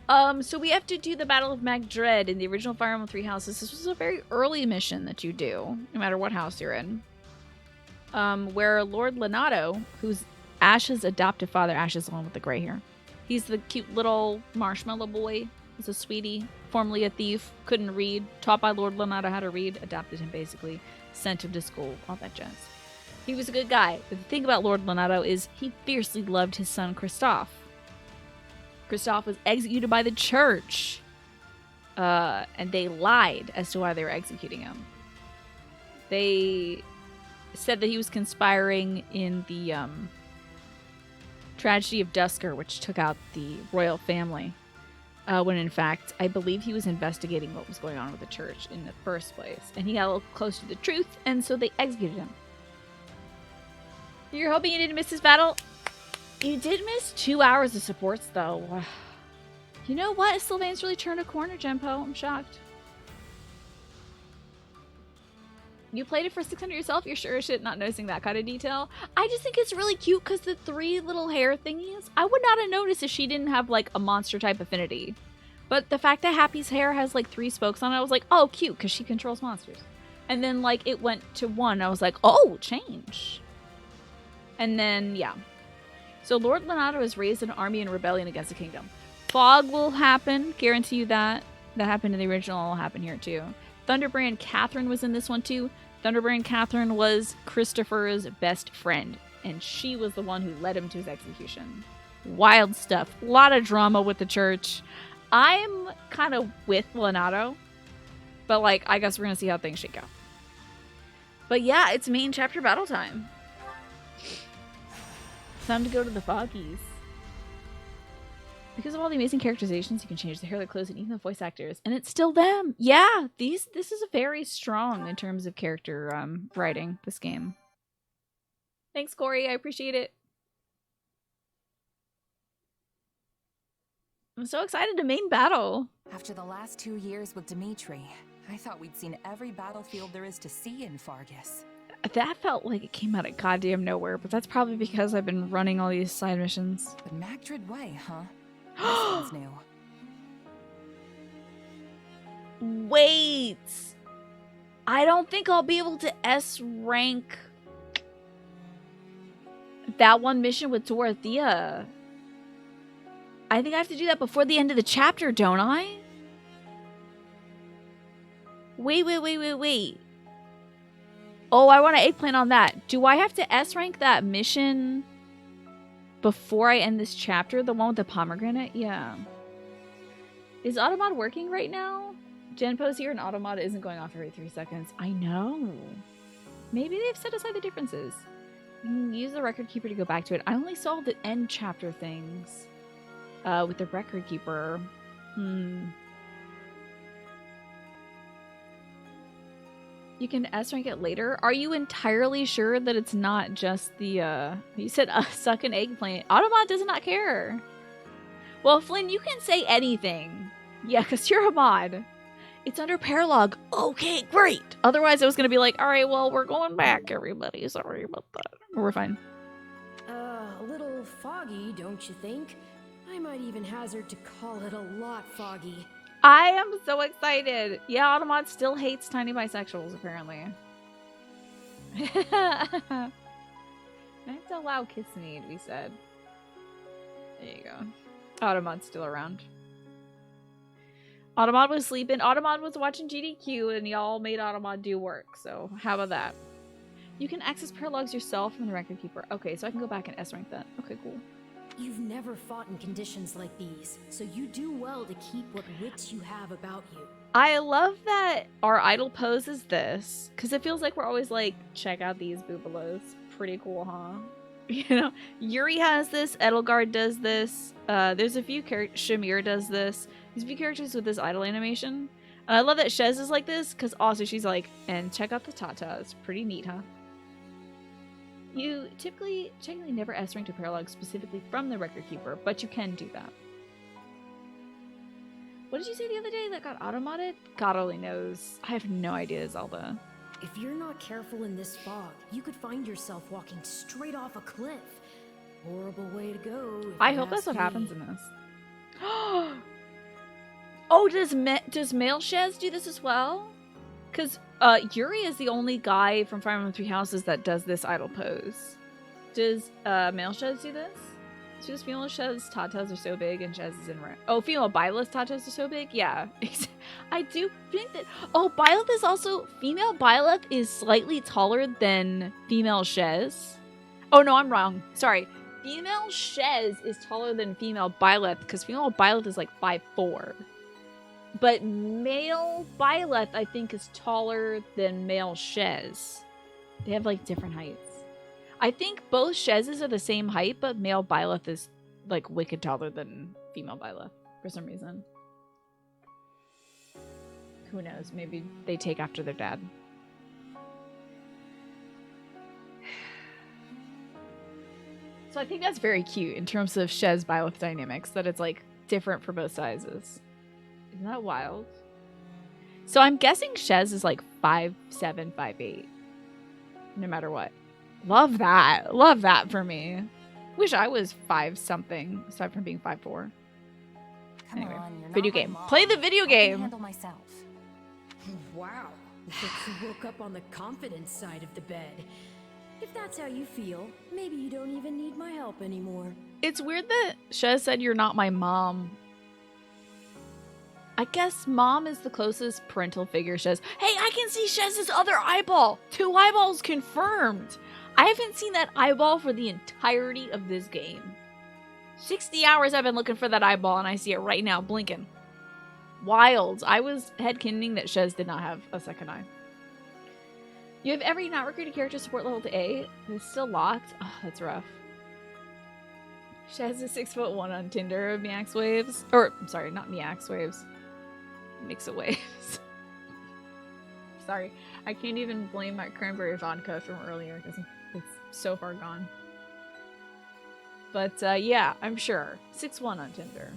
Speaker 1: So we have to do the Battle of Magdred in the original Fire Emblem 3 houses. This was a very early mission that you do, no matter what house you're in. Where Lord Lenato, who's Ash's adoptive father, Ash is the one with the gray hair. He's the cute little marshmallow boy. He's a sweetie, formerly a thief, couldn't read, taught by Lord Lenato how to read, adopted him basically, sent him to school, all that jazz. He was a good guy, but the thing about Lord Lenato is he fiercely loved his son Kristoff. Kristoff was executed by the church, and they lied as to why they were executing him. They said that he was conspiring in the tragedy of Dusker, which took out the royal family, when in fact, I believe he was investigating what was going on with the church in the first place, and he got a little close to the truth, and so they executed him. You're hoping you didn't miss this battle? You did miss 2 hours of supports, though. You know what? Sylvain's really turned a corner, Genpo. I'm shocked. You played it for 600 yourself? You're sure as shit not noticing that kind of detail? I just think it's really cute because the 3 little hair thingies, I would not have noticed if she didn't have, like, a monster-type affinity. But the fact that Happy's hair has, like, 3 spokes on it, I was like, oh, cute, because she controls monsters. And then, like, it went to 1. I was like, oh, change. And then, yeah. So Lord Lenato has raised an army in rebellion against the kingdom. Fog will happen, guarantee you that. That happened in the original, will happen here too. Thunderbrand Catherine was in this one too. Thunderbrand Catherine was Christopher's best friend, and she was the one who led him to his execution. Wild stuff. A lot of drama with the church. I'm kind of with Lenato, but like, I guess we're gonna see how things shake out. But yeah, it's main chapter battle time. Time to go to the Foggies. Because of all the amazing characterizations, you can change the hair, the clothes, and even the voice actors, and it's still them. Yeah, this is very strong in terms of character writing. This game. Thanks, Corey. I appreciate it. I'm so excited to main battle.
Speaker 4: After the last 2 years with Dimitri, I thought we'd seen every battlefield there is to see in Fargus.
Speaker 1: That felt like it came out of goddamn nowhere, but that's probably because I've been running all these side missions.
Speaker 4: But Magdred Way, huh? This one's new.
Speaker 1: Wait! I don't think I'll be able to S rank that one mission with Dorothea. I think I have to do that before the end of the chapter, don't I? Wait. Oh, I want an eggplant on that. Do I have to S rank that mission before I end this chapter? The one with the pomegranate? Yeah. Is Automod working right now? Genpo's here and Automod isn't going off every 3 seconds. I know. Maybe they've set aside the differences. You can use the record keeper to go back to it. I only saw the end chapter things with the record keeper. You can S-rank it later. Are you entirely sure that it's not just the, you said suck an eggplant. Automod does not care. Well, Flynn, you can say anything. Yeah, because you're a mod. It's under Paralog. Okay, great. Otherwise, I was going to be like, all right, well, we're going back, everybody. Sorry about that. We're fine.
Speaker 16: A little foggy, don't you think? I might even hazard to call it a lot foggy.
Speaker 1: I am so excited. Yeah, Automod still hates tiny bisexuals, apparently. I have to allow kiss me to be said. There you go. Automod's still around. Automod was sleeping. Automod was watching GDQ, and y'all made Automod do work. So how about that? You can access paralogs yourself from the record keeper. Okay, so I can go back and S-rank that. Okay, cool.
Speaker 16: You've never fought in conditions like these, so you do well to keep what wits you have about you.
Speaker 1: I love that our idol pose is this, because it feels like we're always like, check out these boobalos. Pretty cool, huh? You know, Yuri has this, Edelgard does this, there's a few characters, Shamir does this, there's a few characters with this idol animation. And I love that Shez is like this, because also she's like, and check out the tatas. Pretty neat, huh? You typically never S-rank to paralog specifically from the record keeper, but you can do that. What did you say the other day that got automodded? God only knows. I have no idea, Zelda.
Speaker 16: If you're not careful in this fog, you could find yourself walking straight off a cliff. Horrible way to go.
Speaker 1: I hope that's what happens in this. Oh, does male Shez do this as well? Because Yuri is the only guy from Fire Emblem Three Houses that does this idle pose. Does male Shez do this? Does female Shez tatas are so big and Shez is in red? Oh, female Byleth tatas are so big? Yeah. I do think that... Oh, Byleth is also... Female Byleth is slightly taller than female Shez. Oh, no, I'm wrong. Sorry. Female Shez is taller than female Byleth because female Byleth is like 5'4". But male Byleth, I think, is taller than male Shez. They have like different heights. I think both Shezes are the same height, but male Byleth is like wicked taller than female Byleth for some reason. Who knows? Maybe they take after their dad. So I think that's very cute in terms of Shez Byleth dynamics, that it's like different for both sizes. Isn't that wild? So I'm guessing Shez is like 5'7", 5'8", no matter what. Love that. Love that for me. Wish I was 5-something aside from being 5'4". Anyway, video game. Play the video game. I can
Speaker 16: handle myself. Wow. Looks like you woke up on the confidence side of the bed. If that's how you feel, maybe you don't even need my help anymore.
Speaker 1: It's weird that Shez said you're not my mom. I guess mom is the closest parental figure Shez. Hey, I can see Shez's other eyeball. 2 eyeballs confirmed. I haven't seen that eyeball for the entirety of this game. 60 hours I've been looking for that eyeball and I see it right now blinking. Wild. I was headcanon that Shez did not have a second eye. You have every not recruited character support level to A. It's still locked. Oh, that's rough. Shez is 6'1" on Tinder of Miax Waves. Or, I'm sorry, not Miax Waves. Mix of Waves. Sorry. I can't even blame my cranberry vodka from earlier because it's so far gone. But, yeah, I'm sure. 6'1" on Tinder.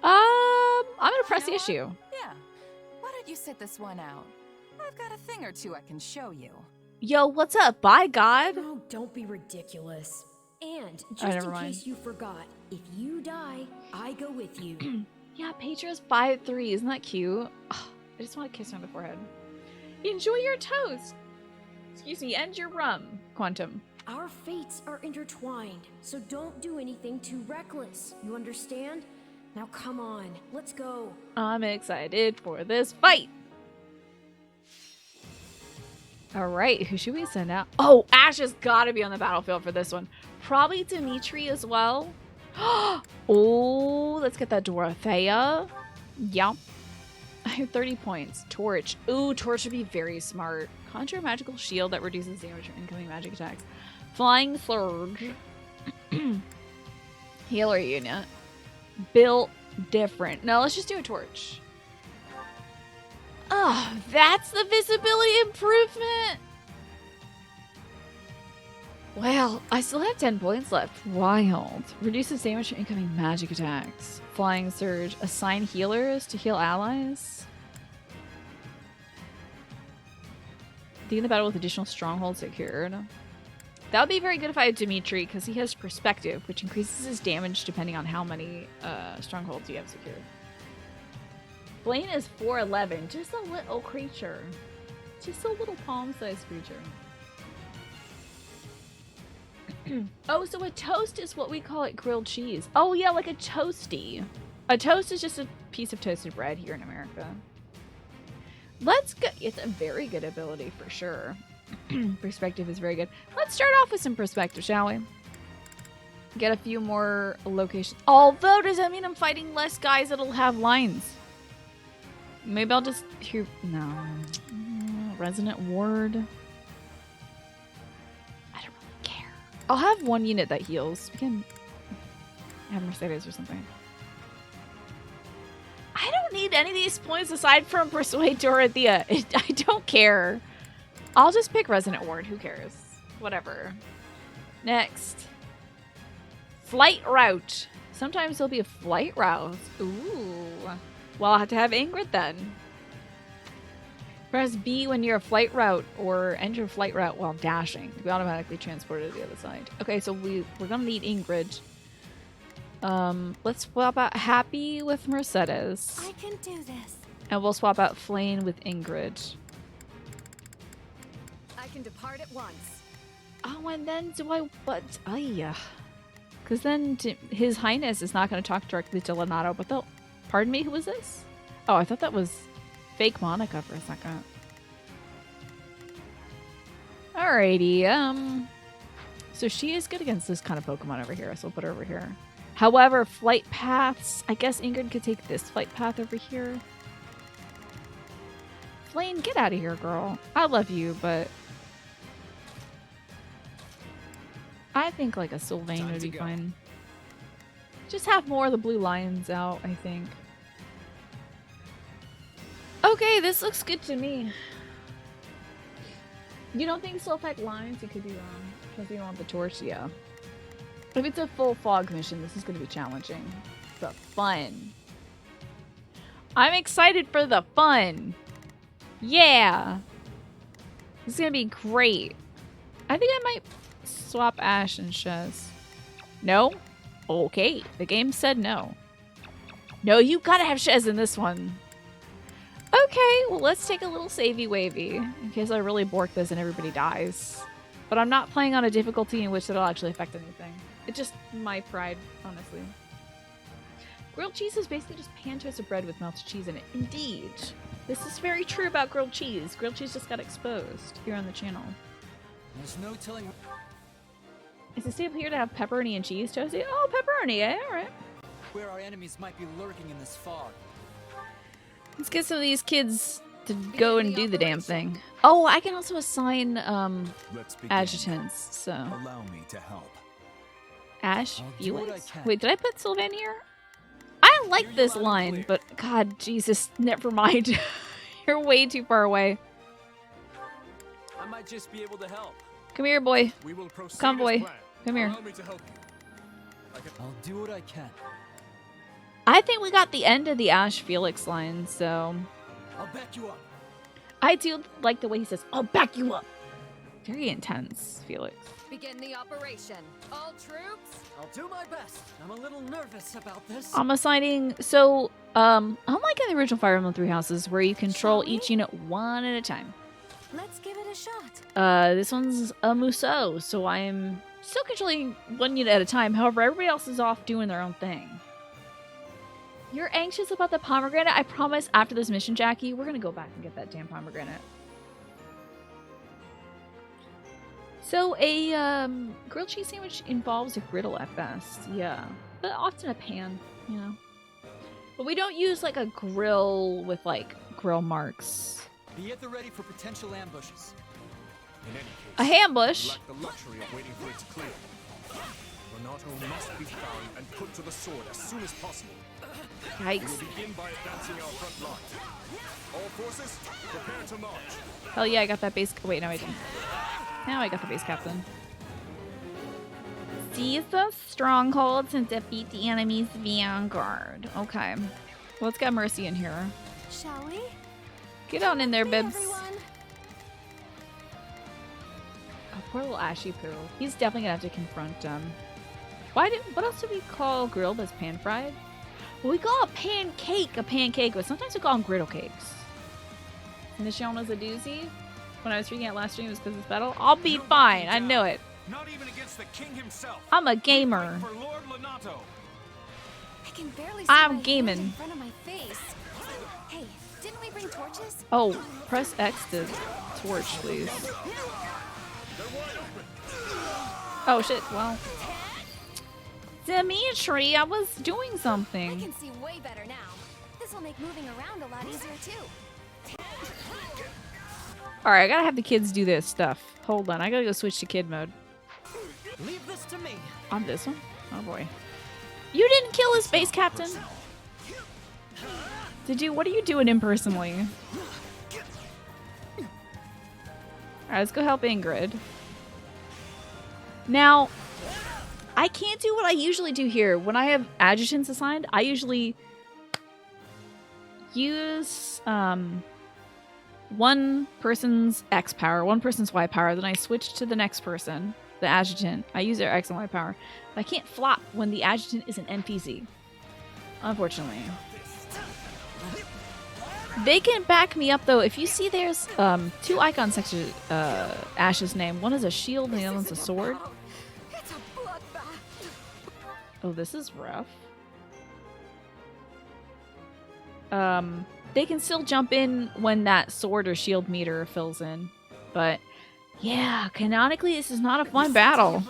Speaker 1: I'm gonna press the issue.
Speaker 4: Yeah. Why don't you sit this one out? I've got a thing or two I can show you.
Speaker 1: Yo, what's up? Bye, God.
Speaker 16: Oh, don't be ridiculous. And just in case you forgot, if you die, I go with you.
Speaker 1: Yeah, Petra's 5'3". Isn't that cute? Oh, I just want to kiss her on the forehead. Enjoy your toast. Excuse me, and your rum, Quantum.
Speaker 16: Our fates are intertwined, so don't do anything too reckless. You understand? Now come on, let's go.
Speaker 1: I'm excited for this fight. All right, who should we send out? Oh, Ash has got to be on the battlefield for this one. Probably Dimitri as well. Oh, let's get that Dorothea. Yep. I have 30 points. Torch. Ooh, Torch would be very smart. Conjure a magical shield that reduces damage from incoming magic attacks. Flying Surge. Healer unit. Built different. No, let's just do a Torch. Oh, that's the visibility improvement. Well, I still have 10 points left. Wild. Reduces damage from incoming magic attacks. Flying Surge. Assign healers to heal allies. Begin the battle with additional strongholds secured. That would be very good if I had Dimitri, because he has perspective, which increases his damage depending on how many strongholds you have secured. Blaine is 4'11", just a little creature. Just a little palm-sized creature. Oh, so a toast is what we call it grilled cheese. Oh yeah, like a toasty. A toast is just a piece of toasted bread here in America. Let's go. It's a very good ability for sure. Perspective is very good. Let's start off with some perspective, shall we? Get a few more locations. Although, does that mean I'm fighting less guys that'll have lines? Maybe I'll just hear... No. Resonant Ward. I don't really care. I'll have one unit that heals. We can have Mercedes or something. I don't need any of these points aside from Persuade Dorothea. I don't care. I'll just pick Resonant Ward. Who cares? Whatever. Next. Flight Route. Sometimes there'll be a flight route. Ooh. Well, I'll have to have Ingrid then. Press B when you're a flight route or enter flight route while dashing to be automatically transported to the other side. Okay, so we're going to need Ingrid. Let's swap out Happy with Mercedes.
Speaker 9: I can do this.
Speaker 1: And we'll swap out Flame with Ingrid.
Speaker 11: I can depart at once.
Speaker 1: Oh, and then do I what? Oh yeah. Because then His Highness is not going to talk directly to Lenato, but they'll. Pardon me, who was this? Oh, I thought that was fake Monica for a second. Alrighty, so she is good against this kind of Pokemon over here, so we'll put her over here. However, flight paths, I guess Ingrid could take this flight path over here. Flame, get out of here, girl. I love you, but I think like a Sylvain would be fine. Just have more of the blue lines out, I think. Okay, this looks good to me. You don't think sulfite lines? You could be wrong. Because you don't want the torch, yeah. If it's a full fog mission, this is going to be challenging. But fun. I'm excited for the fun. Yeah. This is going to be great. I think I might swap Ash and Shez. No? Okay. The game said no. No, you gotta have Shez in this one. Okay, well let's take a little savey wavy in case I really bork this and everybody dies. But I'm not playing on a difficulty in which it'll actually affect anything. It's just my pride, honestly. Grilled cheese is basically just pan-toasted bread with melted cheese in it. Indeed. This is very true about grilled cheese. Grilled cheese just got exposed here on the channel.
Speaker 8: There's no telling.
Speaker 1: Is it staple here to have pepperoni and cheese toasty? Oh, pepperoni, eh? Alright.
Speaker 8: Where our enemies might be lurking in this fog.
Speaker 1: Let's get some of these kids to go and do the damn thing. Oh, I can also assign adjutants, so.
Speaker 5: Allow me to help.
Speaker 1: Ash,
Speaker 8: I'll do what I
Speaker 1: Felix?
Speaker 8: can.
Speaker 1: Wait, did I put Sylvain here? I like this line, but god, Jesus, never mind. You're way too far away.
Speaker 8: I might just be able to help.
Speaker 1: Come here, boy.
Speaker 3: We will proceed
Speaker 1: Come,
Speaker 3: as
Speaker 1: boy.
Speaker 3: planned.
Speaker 1: Come here.
Speaker 3: Allow me to help you.
Speaker 8: I'll do what I can.
Speaker 1: I think we got the end of the Ash Felix line, so.
Speaker 8: I'll back you up.
Speaker 1: I do like the way he says, I'll back you up. Very intense, Felix.
Speaker 11: Begin the operation. All troops.
Speaker 7: I'll do my best. I'm a little nervous about this.
Speaker 1: I'm assigning, so, unlike in the original Fire Emblem 3 Houses, where you control each unit one at a time.
Speaker 9: Let's give it a shot.
Speaker 1: This one's a Musou, so I'm still controlling one unit at a time. However, everybody else is off doing their own thing. You're anxious about the pomegranate? I promise after this mission, Jackie, we're gonna go back and get that damn pomegranate. So a grilled cheese sandwich involves a griddle at best, yeah. But often a pan, you know. But we don't use like a grill with like grill marks.
Speaker 8: Be at the ready for potential ambushes.
Speaker 3: In any case,
Speaker 1: A ambush?
Speaker 3: we lack the luxury of waiting for it to clear. Renato must be found and put to the sword as soon as possible. We
Speaker 1: Yikes.
Speaker 3: will begin by advancing our front line. All forces, prepare to march.
Speaker 1: Hell yeah, I got that base. Wait, no, I didn't. Now I got the base captain. Seize the strongholds and defeat the enemy's vanguard. Okay. Well, let's get Mercy in here.
Speaker 9: Shall we?
Speaker 1: Get on in there,
Speaker 9: Hey,
Speaker 1: bibs.
Speaker 9: everyone.
Speaker 1: Oh, poor little Ashy Poo. He's definitely gonna have to confront what else do we call grilled as pan fried? Well, we call a pancake, but sometimes we call them griddle cakes. And the shown was a doozy. When I was reading it last stream, it was because of this battle. I'll be fine. I know it.
Speaker 13: Not even against the king himself.
Speaker 1: I'm a gamer.
Speaker 13: For Lord Lenato.
Speaker 9: I can barely see
Speaker 1: I'm
Speaker 9: my hand
Speaker 1: gaming.
Speaker 9: in front of my face. Hey, didn't we bring torches?
Speaker 1: Oh, press X to torch, please. Oh shit, well. Dimitri, I was doing
Speaker 9: I
Speaker 1: something.
Speaker 9: can see way better now. This will make moving around a lot easier too.
Speaker 1: Alright, I gotta have the kids do this stuff. Hold on, I gotta go switch to kid mode.
Speaker 7: Leave this to me.
Speaker 1: On this one? Oh boy. You didn't kill his base captain? Did you? What are you doing impersonally? Alright, let's go help Ingrid. Now, I can't do what I usually do here. When I have adjutants assigned, I usually use one person's X power, one person's Y power, then I switch to the next person. the adjutant. I use their X and Y power. But I can't flop when the adjutant is an NPC. Unfortunately. They can back me up though. If you see there's two icons next to Ash's name. One is a shield and the other one's a sword. Oh, this is rough. They can still jump in when that sword or shield meter fills in. But yeah, canonically this is not a fun battle.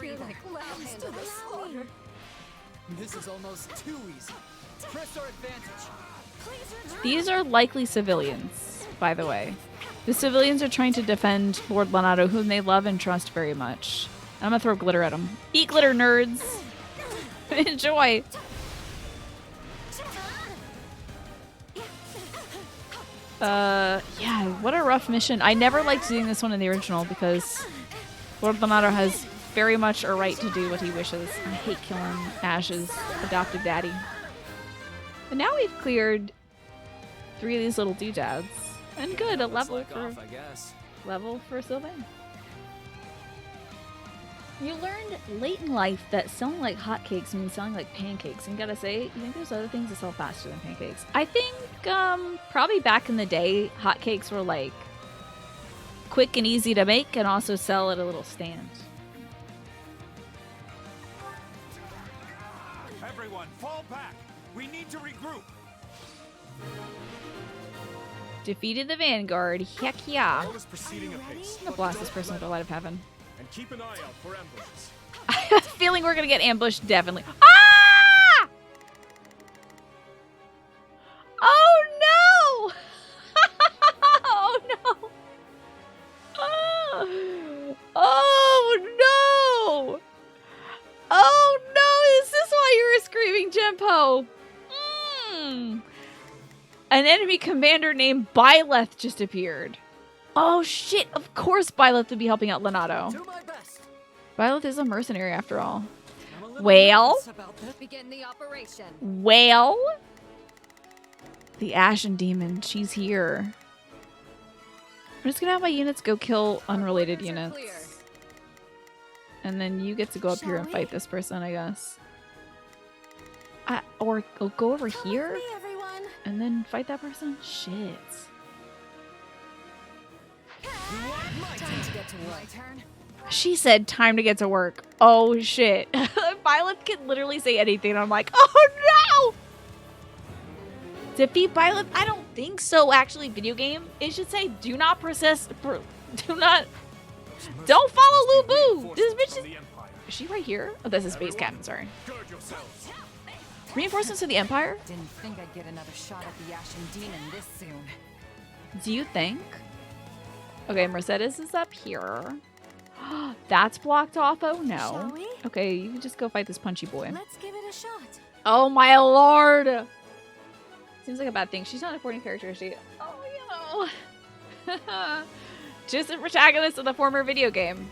Speaker 8: This is almost too easy. Press our advantage.
Speaker 1: These are likely civilians, by the way. The civilians are trying to defend Lord Lonato, whom they love and trust very much. I'm gonna throw glitter at them. Eat glitter, nerds! Enjoy! Yeah, what a rough mission. I never liked doing this one in the original because Lord Lonato has very much a right to do what he wishes. I hate killing Ash's adopted daddy. But now we've cleared 3 of these little doodads. And good, a level for Sylvain. You learned late in life that selling like hotcakes means selling like pancakes. And you gotta say, you think there's other things that sell faster than pancakes? I think probably back in the day, hotcakes were like quick and easy to make and also sell at a little stand.
Speaker 13: Everyone, fall back. We need to regroup.
Speaker 1: Defeated the Vanguard. Heck yeah.
Speaker 3: All is proceeding apace.
Speaker 1: I'm gonna blast this person with the light of heaven.
Speaker 3: And keep an eye out for ambushes.
Speaker 1: I have a feeling we're gonna get ambushed, definitely. Ah! Oh no! Oh no! Oh no! Oh no! Is this why you were screaming, Jempo? An enemy commander named Byleth just appeared. Oh shit! Of course Byleth would be helping out Lonato. Byleth is a mercenary after all. Well?
Speaker 11: Begin the operation.
Speaker 1: Well? The Ashen Demon, she's here. I'm just gonna have my units go kill unrelated units. And then you get to go up here and fight this person, I guess. Or go over here and then fight that person? Shit.
Speaker 11: Time to get to work. Turn.
Speaker 1: She said time to get to work. Oh shit. Byleth can literally say anything. I'm like, oh no! Defeat Byleth? I don't think so, actually, video game. It should say do not don't follow Lu Bu. This bitch is she right here? Oh, that's a space captain, sorry. Reinforcements to the Empire?
Speaker 4: Didn't think I'd get another shot at the Ashen Demon this soon.
Speaker 1: Do you think? Okay, Mercedes is up here. That's blocked off. Oh no. Okay, you can just go fight this punchy boy.
Speaker 9: Let's give it a shot.
Speaker 1: Oh my lord. Seems like a bad thing. She's not a 40 character, is she? Oh, you know. Just a protagonist of the former video game.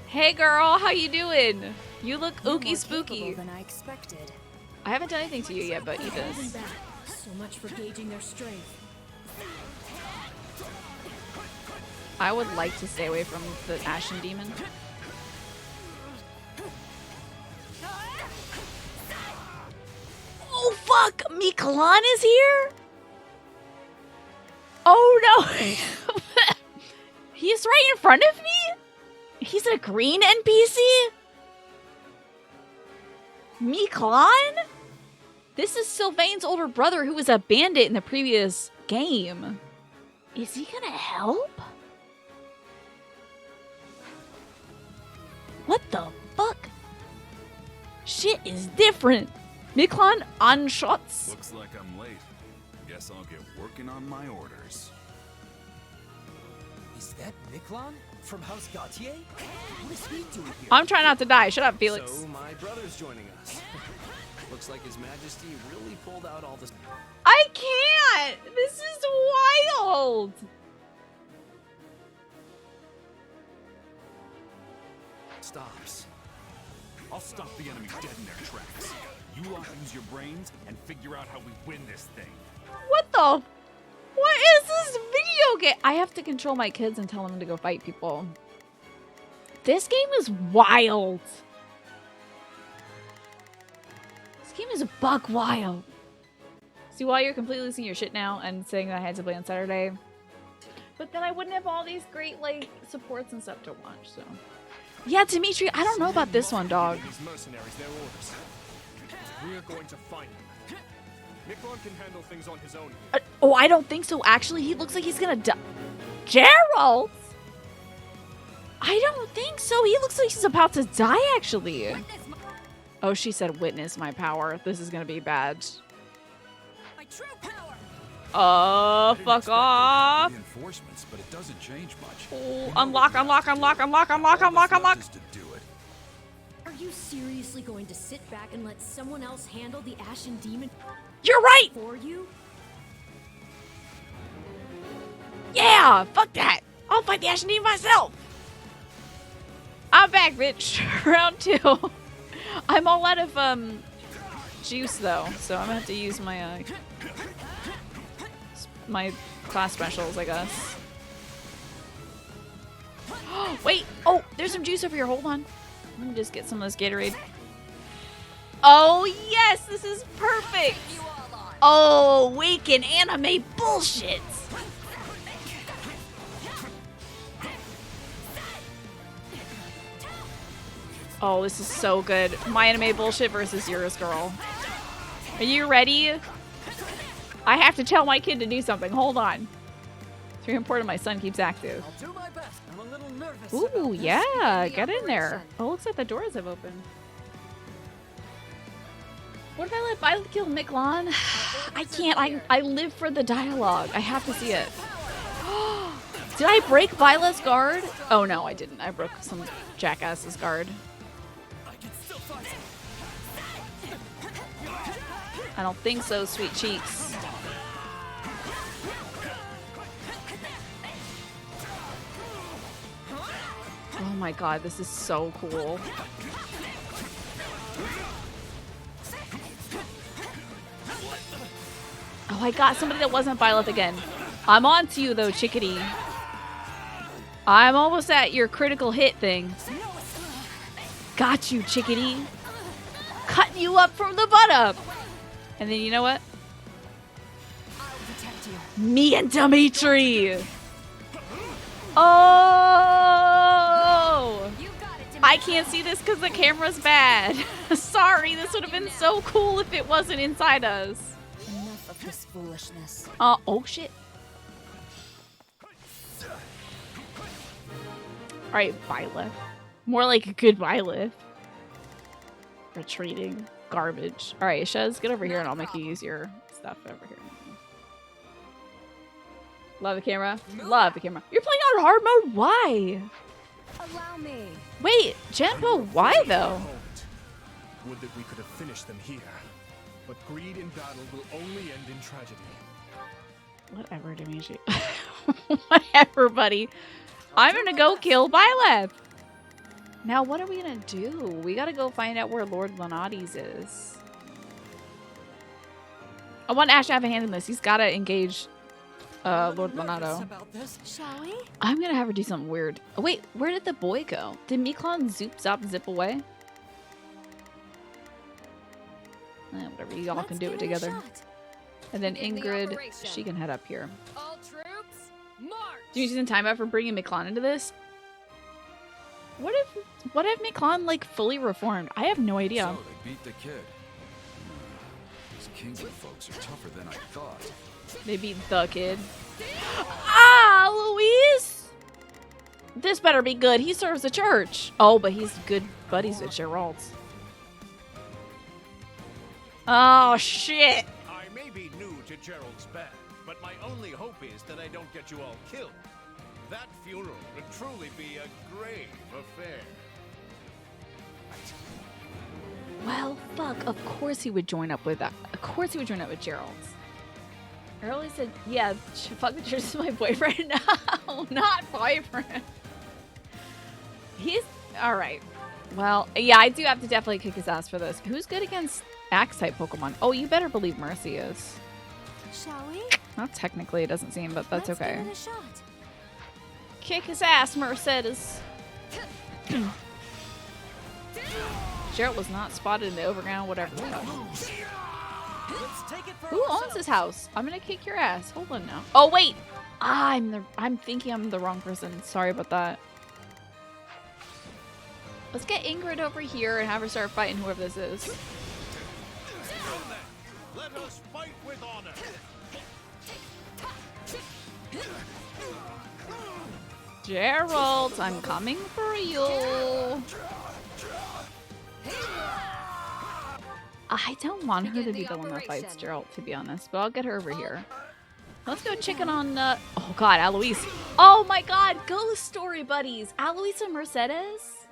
Speaker 1: Hey girl, how you doing? You look ooky spooky.
Speaker 9: Than I expected.
Speaker 1: I haven't done anything to you yet, but eat this.
Speaker 16: So much for gauging their strength.
Speaker 1: I would like to stay away from the Ashen Demon. Oh fuck! Miklan is here? Oh no! He's right in front of me? He's a green NPC? Miklan? This is Sylvain's older brother who was a bandit in the previous game. Is he gonna help? What the fuck? Shit is different. Miklan on shots.
Speaker 17: Looks like I'm late. Guess I'll get working on my orders.
Speaker 8: Is that Miklan from House Gautier? What is he doing here?
Speaker 1: I'm trying not to die. Shut up, Felix.
Speaker 6: So my brother's joining us. Looks like His Majesty really pulled out all this.
Speaker 1: I can't. This is wild.
Speaker 17: Stops. I'll stop the enemy dead in their tracks. You lot use your brains and figure out how we win this thing.
Speaker 1: What the? What is this video game? I have to control my kids and tell them to go fight people. This game is wild. This game is buck wild. See, while you're completely losing your shit now and saying that I had to play on Saturday, but then I wouldn't have all these great, like, supports and stuff to watch, so. Yeah, Dimitri, I don't know about this one, dog.
Speaker 3: These mercenaries their orders. We're going to find them. Miklon can handle things on his own here.
Speaker 1: Oh, I don't think so, actually. He looks like he's gonna die. Gerald! I don't think so. He looks like he's about to die, actually. Oh, she said, witness my power. This is gonna be bad.
Speaker 16: My true power.
Speaker 1: Fuck off.
Speaker 17: Reinforcements, but it doesn't change much.
Speaker 1: Oh, unlock, unlock, unlock, unlock, unlock, unlock, unlock.
Speaker 16: Are you seriously going to sit back and let someone else handle the Ashen Demon?
Speaker 1: You're right.
Speaker 16: For you?
Speaker 1: Yeah, fuck that. I'll fight the Ashen Demon myself. I'm back, bitch. Round 2. I'm all out of juice though, so I'm gonna have to use my my class specials, I guess. Wait, oh, there's some juice over here. Hold on. Let me just get some of this Gatorade. Oh yes, this is perfect. Oh, weekend anime bullshit. Oh, this is so good. My anime bullshit versus yours, girl. Are you ready? I have to tell my kid to do something. Hold on. It's very important my son keeps active.
Speaker 7: I'll do my best. I'm a little nervous.
Speaker 1: Ooh, yeah. Get in there. Oh, looks like the doors have opened. What if I let Violet kill Miklon? I can't. I live for the dialogue. I have to see it. Did I break Violet's guard? Oh, no, I didn't. I broke some jackass's guard. I don't think so, sweet cheeks. Oh my god, this is so cool. Oh, I got somebody that wasn't Violet again. I'm on to you though, chickadee. I'm almost at your critical hit thing. Got you, chickadee. Cutting you up from the butt up. And then you know what? Me and Dimitri. Oh! I can't see this because the camera's bad. Sorry, this would have been so cool if it wasn't inside us.
Speaker 4: Enough of this foolishness.
Speaker 1: Oh shit. Alright, Violet. More like a good Violet. Retreating. Garbage. Alright, Shez, get over here and I'll make you use your stuff over here. Love the camera. Love the camera. You're playing on hard mode? Why?
Speaker 11: Allow me.
Speaker 1: Wait, Jambo, why though?
Speaker 3: Would that we could have finished them here. But greed in battle will only end in tragedy.
Speaker 1: Whatever, Dimitri. Whatever, buddy. I'm gonna go kill Violet. Now, what are we gonna do? We gotta go find out where Lord Lanades is. I want Ash to have a hand in this. He's gotta engage Lord Lanado.
Speaker 9: Shall we?
Speaker 1: I'm gonna have her do something weird. Oh, wait, where did the boy go? Did Miklon zoop, zop, zip away? Whatever, you all can do it together. And then Ingrid, she can head up here.
Speaker 11: All troops, march!
Speaker 1: Do you use time out for bringing Miklon into this? What if Miklon like fully reformed? I have no idea.
Speaker 17: So they beat the kid. These kingdom folks are tougher than I thought.
Speaker 1: They beat the kid. Ah, Louise! This better be good. He serves the church. Oh, but he's good buddies with Geralt. Oh, shit.
Speaker 13: I may be new to Gerald's band, but my only hope is that I don't get you all killed. That funeral would truly be a grave affair.
Speaker 1: Well, fuck. Of course he would join up with that. Of course he would join up with Gerald. Early said, yeah, fuck the church is my boyfriend. No, not boyfriend. He's... Alright. Well, yeah, I do have to definitely kick his ass for this. Who's good against Axe-type Pokemon? Oh, you better believe Mercy is.
Speaker 9: Shall we?
Speaker 1: Not technically, it doesn't seem, but that's
Speaker 9: Let's
Speaker 1: okay.
Speaker 9: give it a shot.
Speaker 1: Kick his ass, Mercedes. Gerald was not spotted in the overground, whatever. Who owns this house? I'm gonna kick your ass. Hold on now. Oh wait! I'm thinking I'm the wrong person. Sorry about that. Let's get Ingrid over here and have her start fighting whoever this is.
Speaker 13: Let us fight with honor.
Speaker 1: Gerald, I'm coming for you. I don't want her to be the one that fights Gerald, to be honest, but I'll get her over here. Let's go chicken on, oh god, Alois. Oh my god, ghost story buddies. Alois and Mercedes?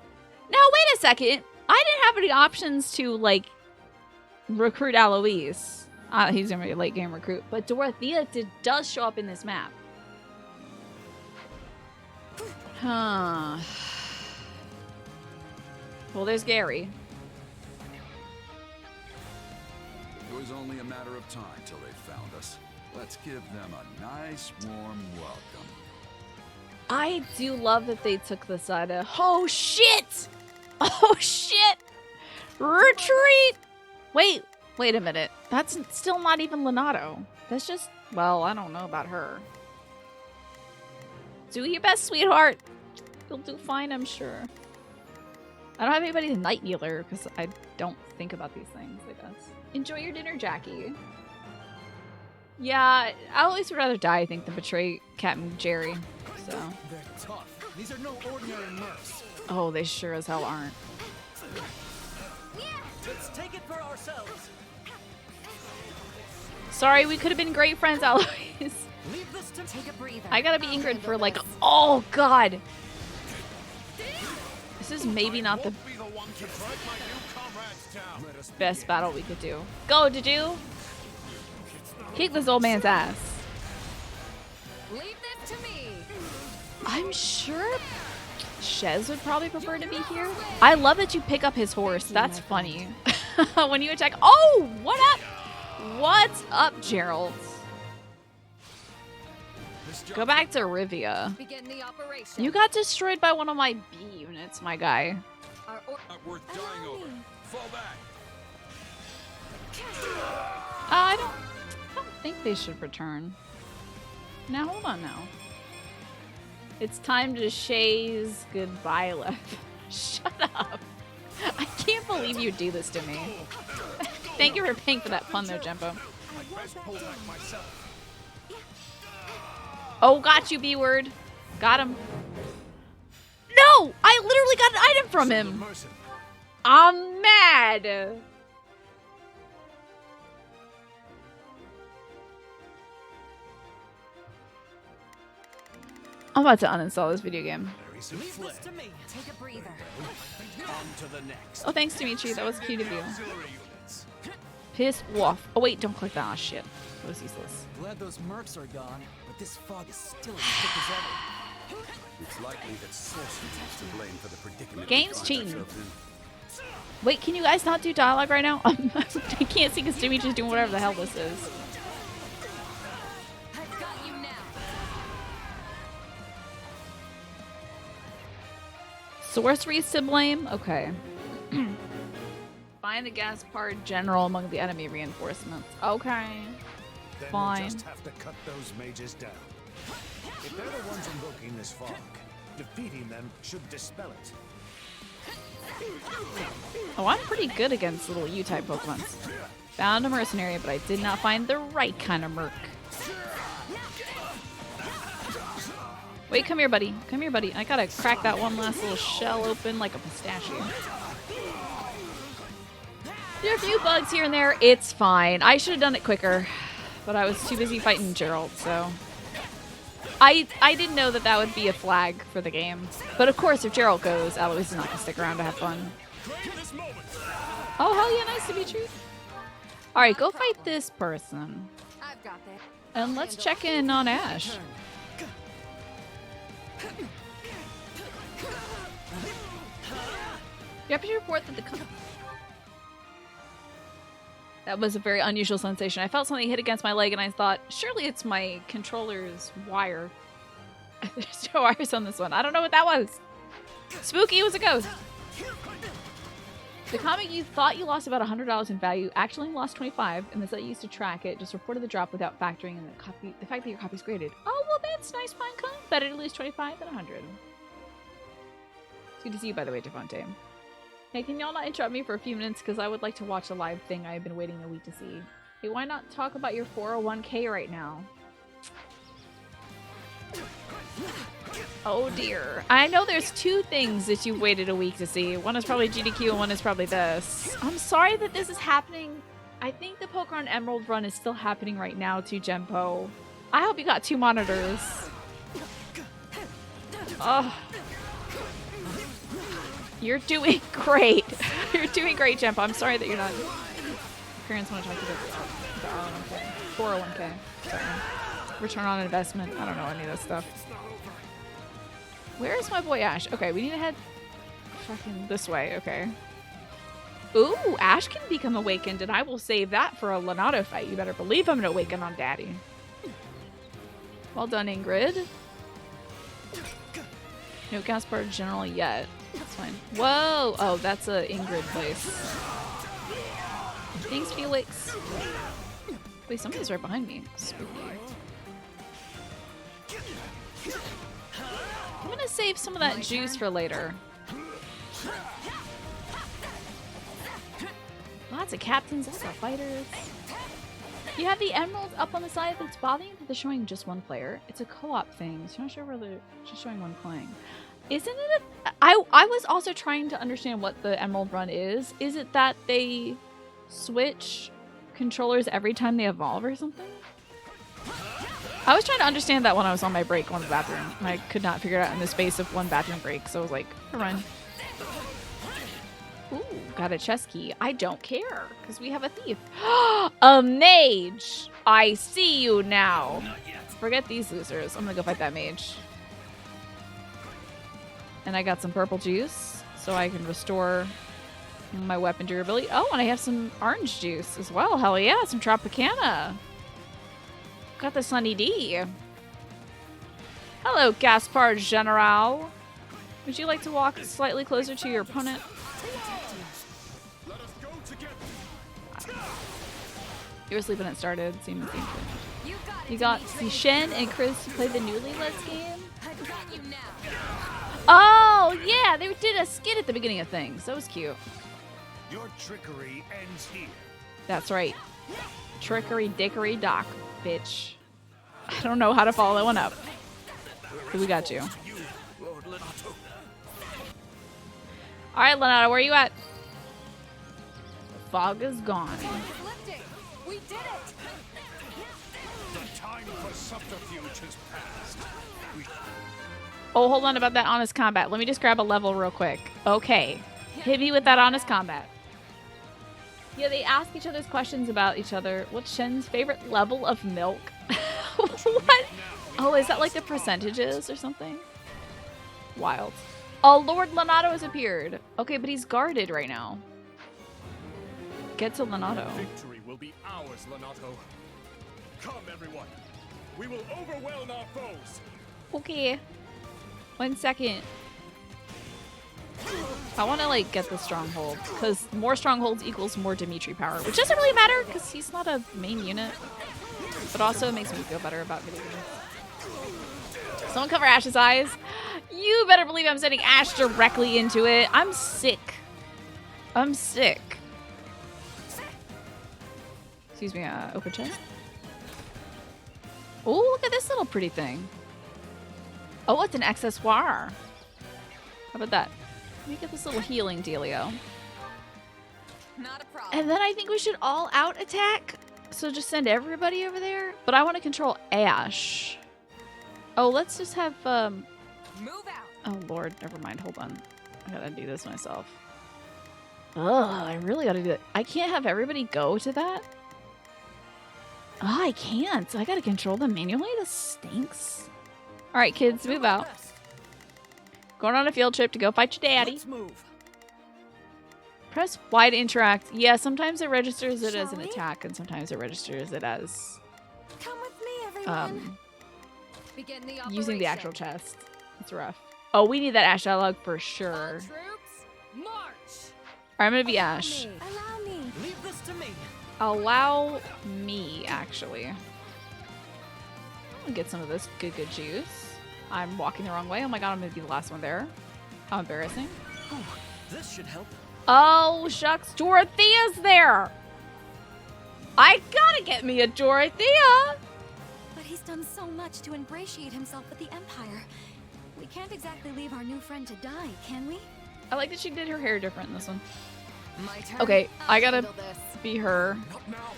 Speaker 1: Now, wait a second. I didn't have any options to, like, recruit Alois. He's gonna be a late game recruit, but Dorothea does show up in this map. Huh. Well, there's Gary.
Speaker 17: It was only a matter of time till they found us. Let's give them a nice, warm welcome.
Speaker 1: I do love that they took the side of, oh shit! Oh shit! Retreat! Wait a minute. That's still not even Lenato. That's just, well, I don't know about her. Do your best, sweetheart. You'll do fine, I'm sure. I don't have anybody to Night Kneeler because I don't think about these things, I guess. Enjoy your dinner, Jackie. Yeah, I always would rather die, I think, than betray Captain Jerry. So.
Speaker 18: They're tough. These are no ordinary mercs.
Speaker 1: Oh, they sure as hell aren't.
Speaker 7: Let's take it for ourselves.
Speaker 1: Sorry, we could have been great friends, Alois.
Speaker 7: Leave this to take a breather.
Speaker 1: I gotta be Ingrid for like, oh god. This is maybe not the best battle we could do. Go, Juju. Kick this old man's ass.
Speaker 11: Leave this to me.
Speaker 1: I'm sure Shez would probably prefer to be here. I love that you pick up his horse. That's funny. When you attack. Oh, what up? What's up, Gerald? Go back to Rivia.
Speaker 11: Begin the operation.
Speaker 1: You got destroyed by one of my B units, my guy.
Speaker 17: Not worth dying over. Fall back.
Speaker 1: I don't think they should return. Now, hold on now. It's time to Shay's goodbye left. Shut up. I can't believe you do this to me. Thank you for paying for that pun though, Jumbo. Oh, got you, B-word. Got him. No! I literally got an item from him. I'm mad. I'm about to uninstall this video game.
Speaker 7: Leave this to me. Take a breather.
Speaker 13: On to the next.
Speaker 1: Oh, thanks, Dimitri. That was cute of you. Piss off. Oh, wait. Don't click that. Oh, shit. That was useless.
Speaker 18: Glad those mercs are gone, but this fog is still as thick as ever.
Speaker 17: It's likely that Sorcery's to blame for the predicament.
Speaker 1: Game's cheating. Wait, can you guys not do dialogue right now? I can't see because Dimitri's doing whatever the hell this is.
Speaker 11: I've got you now.
Speaker 1: Sorcery's to blame? Okay. Find the Gaspard general among the enemy reinforcements. Okay.
Speaker 2: Then
Speaker 1: Fine.
Speaker 2: we'll just have to cut those mages down. If they're the ones invoking this fog, defeating them should dispel it.
Speaker 1: Oh, I'm pretty good against little U-type Pokemon. Found a mercenary, but I did not find the right kind of merc. Wait, come here, buddy. Come here, buddy. I gotta crack that one last little shell open like a pistachio. There are a few bugs here and there. It's fine. I should have done it quicker, but I was too busy fighting Gerald, so... I didn't know that that would be a flag for the game. But of course, if Gerald goes, Alois is not going to stick around to have fun. Oh, hell yeah, nice to meet you. Alright, go fight this person.
Speaker 11: I've got that.
Speaker 1: And let's check in on Ash. You have to report that the... That was a very unusual sensation. I felt something hit against my leg and I thought, surely it's my controller's wire. There's no wires on this one. I don't know what that was. Spooky was a ghost. The comic you thought you lost about $100 in value actually lost 25, and the site used to track it just reported the drop without factoring in the fact that your copy's graded. Oh, well, that's nice, Pinecone. Better to lose 25 than 100. It's good to see you, by the way, Devontae. Hey, can y'all not interrupt me for a few minutes? Because I would like to watch a live thing I've been waiting a week to see. Hey, why not talk about your 401k right now? Oh dear. I know there's two things that you waited a week to see. One is probably GDQ and one is probably this. I'm sorry that this is happening. I think the Pokemon Emerald run is still happening right now too, Genpo. I hope you got 2 monitors. Oh. You're doing great. You're doing great, Genpo. I'm sorry that you're not... Your parents want to talk to the R1K. 401k. Sorry. Return on investment. I don't know any of this stuff. Where is my boy Ash? Okay, we need to head fucking this way. Okay. Ooh, Ash can become awakened, and I will save that for a Lonato fight. You better believe I'm gonna awaken on Daddy. Well done, Ingrid. No Gaspar General yet. That's fine. Whoa! Oh, that's a Ingrid place. Thanks, Felix. Wait, somebody's right behind me. Spooky. I'm gonna save some of that juice for later. Lots of captains, lots of fighters. You have the emerald up on the side that's bothering you that they're showing just one player. It's a co-op thing, so I'm not sure whether they're just showing one playing. Isn't it I was also trying to understand what the emerald run is. Is it that they switch controllers every time they evolve or something? I was trying to understand that when I was on my break on the bathroom, and I could not figure it out in the space of one bathroom break, so I was like, never mind. Ooh, got a chest key. I don't care, because we have a thief. A mage! I see you now. Forget these losers. I'm gonna go fight that mage. And I got some purple juice, so I can restore my weapon durability. Oh, and I have some orange juice as well. Hell yeah, some Tropicana. Got the Sunny D. Hello, Gaspar General. Would you like to walk slightly closer to your opponent? You were sleeping when it started. Seemed the same thing. You got the Shen and Chris who played the Newlyweds game. Oh, yeah. They did a skit at the beginning of things. That was cute.
Speaker 2: Your trickery ends here.
Speaker 1: That's right. Trickery dickory dock, bitch. I don't know how to follow that one up. But we got you. Alright, Lonato, where are you at? The fog is gone.
Speaker 11: We did it!
Speaker 13: The time for subterfuge has passed.
Speaker 1: Oh, hold on about that honest combat. Let me just grab a level real quick. Okay. Hit me with that honest combat. Yeah, they ask each other's questions about each other. What's Shen's favorite level of milk? What? Oh, is that like the percentages or something? Wild. Oh, Lord Lonato has appeared. Okay, but he's guarded right now. Get to Lonato.
Speaker 3: Victory will be ours, Lonato. Come, everyone. We will overwhelm our foes.
Speaker 1: Okay. 1 second. I want to like get the stronghold because more strongholds equals more Dimitri power, which doesn't really matter because he's not a main unit, but also it makes me feel better about video games. Someone cover Ash's eyes. You better believe I'm sending Ash directly into it. I'm sick. I'm sick. Excuse me, open chest. Oh, look at this little pretty thing. Oh, it's an accessoire. How about that? Let me get this little healing dealio.
Speaker 4: Not a problem.
Speaker 1: And then I think we should all out attack. So just send everybody over there. But I want to control Ash. Oh, let's just have
Speaker 4: Move out.
Speaker 1: Oh Lord, never mind. Hold on. I gotta do this myself. Ugh, I really gotta do it. I can't have everybody go to that. Oh, I can't. I gotta control them manually. This stinks. All right, kids, move out. Going on a field trip to go fight your daddy.
Speaker 7: Let's move.
Speaker 1: Press Y to interact. Yeah, sometimes it registers it as an attack, and sometimes it registers it as
Speaker 9: Come with me, everyone.
Speaker 11: Begin the
Speaker 1: using the
Speaker 11: operation.
Speaker 1: actual chest. It's rough. Oh, we need that Ash dialogue for sure.
Speaker 16: Troops, march!
Speaker 1: Alright, I'm gonna be Ash.
Speaker 9: Allow me.
Speaker 7: Leave this to me.
Speaker 1: Allow me, actually. I'm gonna get some of this good juice. I'm walking the wrong way. Oh my god, I'm gonna be the last one there. How embarrassing.
Speaker 7: This should help.
Speaker 1: Oh, shucks. Dorothea's there. I gotta get me a Dorothea.
Speaker 9: But he's done so much to ingratiate himself with the Empire. We can't exactly leave our new friend to die, can we?
Speaker 1: I like that she did her hair different in this one.
Speaker 11: My turn.
Speaker 1: Okay, I gotta
Speaker 11: handle this.
Speaker 1: be her.
Speaker 3: Not now.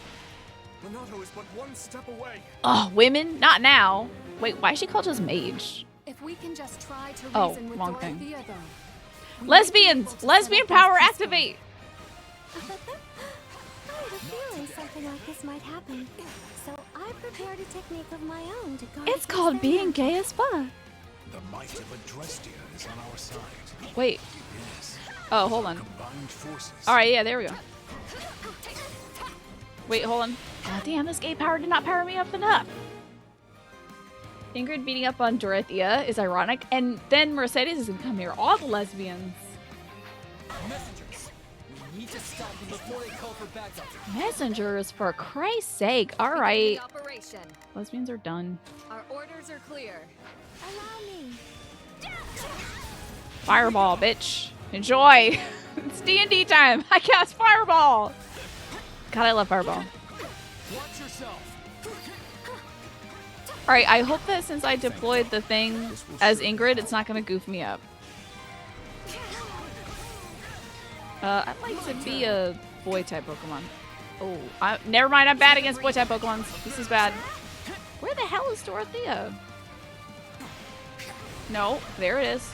Speaker 3: Lonato is but one step away.
Speaker 1: Oh, women? Not now. Wait, why is she called just mage?
Speaker 11: If we can just try to
Speaker 1: Oh,
Speaker 11: reason with
Speaker 1: wrong thing.
Speaker 11: Dorothea, though.
Speaker 1: Lesbians! Lesbian power activate!
Speaker 9: I had a feeling something like this might happen. So I prepared a technique of my own to guard
Speaker 1: It's
Speaker 9: against
Speaker 1: called
Speaker 9: their
Speaker 1: being
Speaker 9: magic.
Speaker 1: gay as fuck.
Speaker 2: The might of Adrestia is on our side.
Speaker 1: Wait.
Speaker 2: Yes.
Speaker 1: Oh, hold on.
Speaker 2: Combined forces.
Speaker 1: Alright, yeah, there we go. Wait, hold on. God damn, this gay power did not power me up enough. Ingrid beating up on Dorothea is ironic, and then Mercedes is gonna come here. All the lesbians.
Speaker 18: Messengers. We need to stop them before they call for backup.
Speaker 1: Messengers, for Christ's sake.
Speaker 11: Begin
Speaker 1: Alright.
Speaker 11: the operation.
Speaker 1: Lesbians are done.
Speaker 11: Our orders are clear.
Speaker 9: Allow me.
Speaker 1: Fireball, bitch. Enjoy. It's D&D time. I cast Fireball. God, I love Fireball.
Speaker 18: Watch yourself.
Speaker 1: Alright, I hope that since I deployed the thing as Ingrid, it's not going to goof me up. I'd like to be a boy-type Pokemon. Oh, never mind. I'm bad against boy-type Pokemon. This is bad. Where the hell is Dorothea? No, there it is.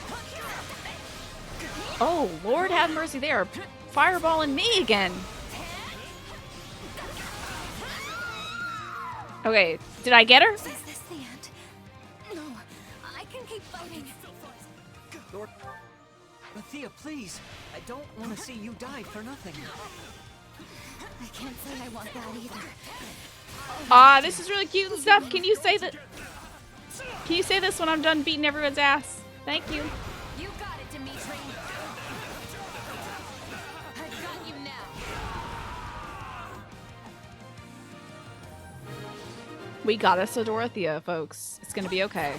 Speaker 1: Oh, Lord have mercy there. Fireballing me again. Okay, did I get her?
Speaker 9: Is this the end? No, I can keep fighting.
Speaker 7: Dorothea, please. I don't want to see you die for nothing.
Speaker 9: I can't say I want that either.
Speaker 1: Ah, this is really cute and stuff. Can you say that? Can you say this when I'm done beating everyone's ass? Thank you.
Speaker 16: You got it, Dimitri. I've got you now.
Speaker 1: We got us a Dorothea, folks. It's gonna be okay.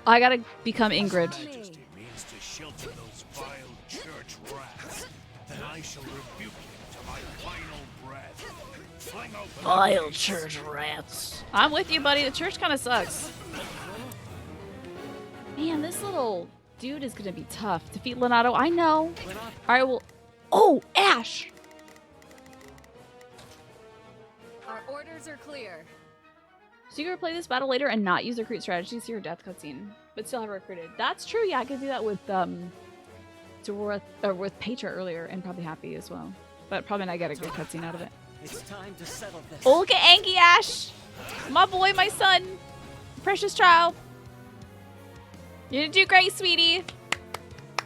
Speaker 1: I gotta become Ingrid.
Speaker 2: Majesty means to shelter those vile church rats. Then I shall rebuke you to my final breath. Fling open
Speaker 1: Vile church rats. I'm with you, buddy. The church kind of sucks. Man, this little dude is gonna be tough. Defeat Lonato, I know. Alright, well. Oh, Ash!
Speaker 11: Our orders are clear.
Speaker 1: So you can replay this battle later and not use recruit strategy, see your death cutscene, but still have recruited. That's true, yeah, I could do that with with Petra earlier and probably Happy as well. But probably not get a good cutscene out of it.
Speaker 7: It's time to settle this.
Speaker 1: Oh, look at Anki Ash! My boy, my son! Precious child! You're gonna do great, sweetie!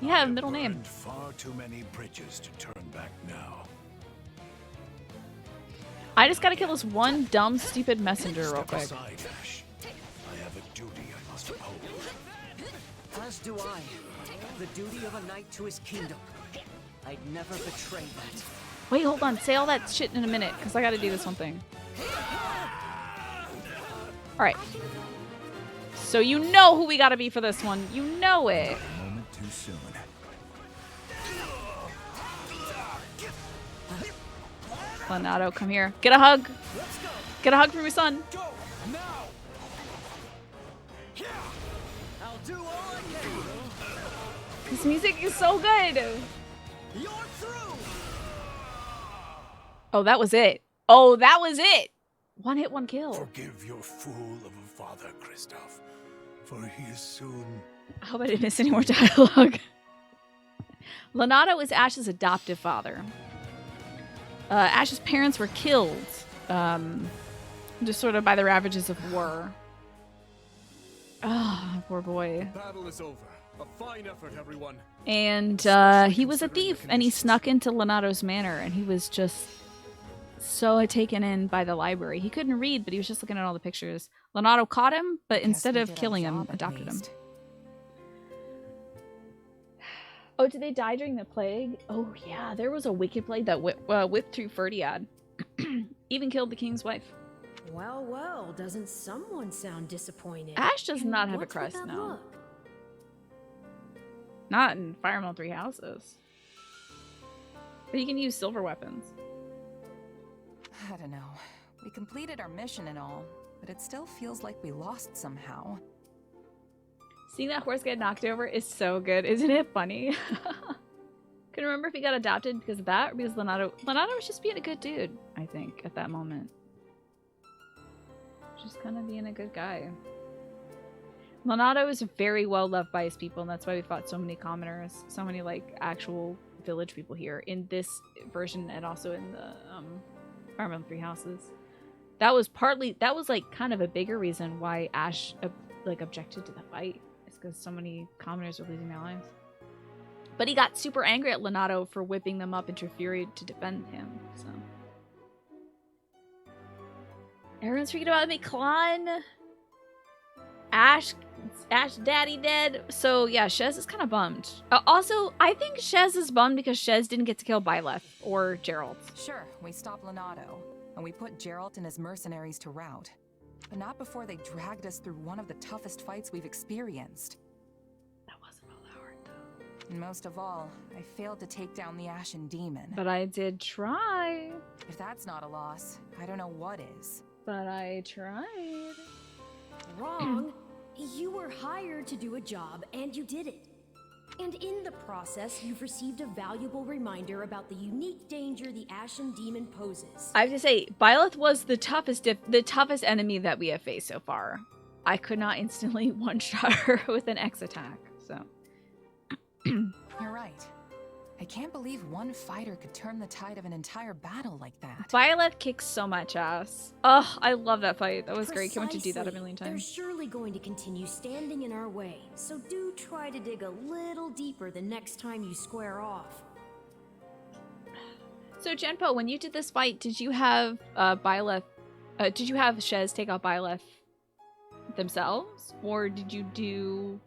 Speaker 1: You have a middle name.
Speaker 2: Burned far too many bridges to turn back now.
Speaker 1: I just gotta kill this one dumb, stupid messenger real
Speaker 2: Step
Speaker 1: quick.
Speaker 2: aside, Ash. I have a duty I must uphold.
Speaker 7: As do I. The duty of a knight to his kingdom. I'd never betray that.
Speaker 1: Wait, hold on. Say all that shit in a minute, because I gotta do this one thing. Alright. So you know who we gotta be for this one. You know it.
Speaker 5: A moment too soon.
Speaker 1: Lonato, come here. Get a hug. Get a hug from your son.
Speaker 18: I'll do all I can.
Speaker 1: This music is so good.
Speaker 18: You're through.
Speaker 1: Oh, that was it. Oh, that was it. One hit, one kill.
Speaker 2: Forgive your fool of a father, Kristoff, for he is soon.
Speaker 1: I hope I didn't miss any more dialogue. Lonato is Ash's adoptive father. Ash's parents were killed, just sort of by the ravages of war. Ah, poor boy.
Speaker 3: Battle is over. A fine effort, everyone.
Speaker 1: And he was a thief, and he snuck into Lonato's manor, and he was just so taken in by the library. He couldn't read, but he was just looking at all the pictures. Leonardo caught him, but instead of killing him, adopted him. Oh, did they die during the plague? Oh, yeah. There was a wicked plague that whipped through Ferdiad. Even killed the king's wife.
Speaker 16: Well, well, doesn't someone sound disappointed?
Speaker 1: Ash does
Speaker 16: And
Speaker 1: not have a
Speaker 16: what's with
Speaker 1: crest,
Speaker 16: that
Speaker 1: no.
Speaker 16: look?
Speaker 1: Not in Fire Emblem Three Houses. But you can use silver weapons.
Speaker 4: I don't know. We completed our mission and all, but it still feels like we lost somehow.
Speaker 1: Seeing that horse get knocked over is so good. Isn't it funny? Couldn't remember if he got adopted because of that or because Leonardo was just being a good dude, I think, at that moment. Just kind of being a good guy. Leonardo is very well loved by his people, and that's why we fought so many commoners, so many like actual village people here in this version and also in the Fire Emblem Three Houses. That was like kind of a bigger reason why Ash objected to the fight. It's because so many commoners are losing their lives. But he got super angry at Leonardo for whipping them up into fury to defend him. So everyone's freaking about me, Klon. Ash daddy dead. So yeah, Shez is kind of bummed. Also, I think Shez is bummed because Shez didn't get to kill Byleth or Geralt.
Speaker 4: Sure, we stopped Leonardo, and we put Geralt and his mercenaries to rout. But not before they dragged us through one of the toughest fights we've experienced.
Speaker 1: That wasn't all that hard, though.
Speaker 4: And most of all, I failed to take down the Ashen Demon.
Speaker 1: But I did try.
Speaker 4: If that's not a loss, I don't know what is.
Speaker 1: But I tried.
Speaker 16: Wrong. You were hired to do a job, and you did it. And in the process, you've received a valuable reminder about the unique danger the Ashen Demon poses.
Speaker 1: I have to say, Byleth was the toughest enemy that we have faced so far. I could not instantly one-shot her with an X attack, so.
Speaker 4: You're right. I can't believe one fighter could turn the tide of an entire battle like that.
Speaker 1: Byleth kicks so much ass. Oh, I love that fight. That was great. Can't wait to do that a million
Speaker 16: They're
Speaker 1: times.
Speaker 16: surely going to continue standing in our way, so do try to dig a little deeper the next time you square off.
Speaker 1: So, Genpo, when you did this fight, did you have Byleth? Did you have Shez take out Byleth themselves, or did you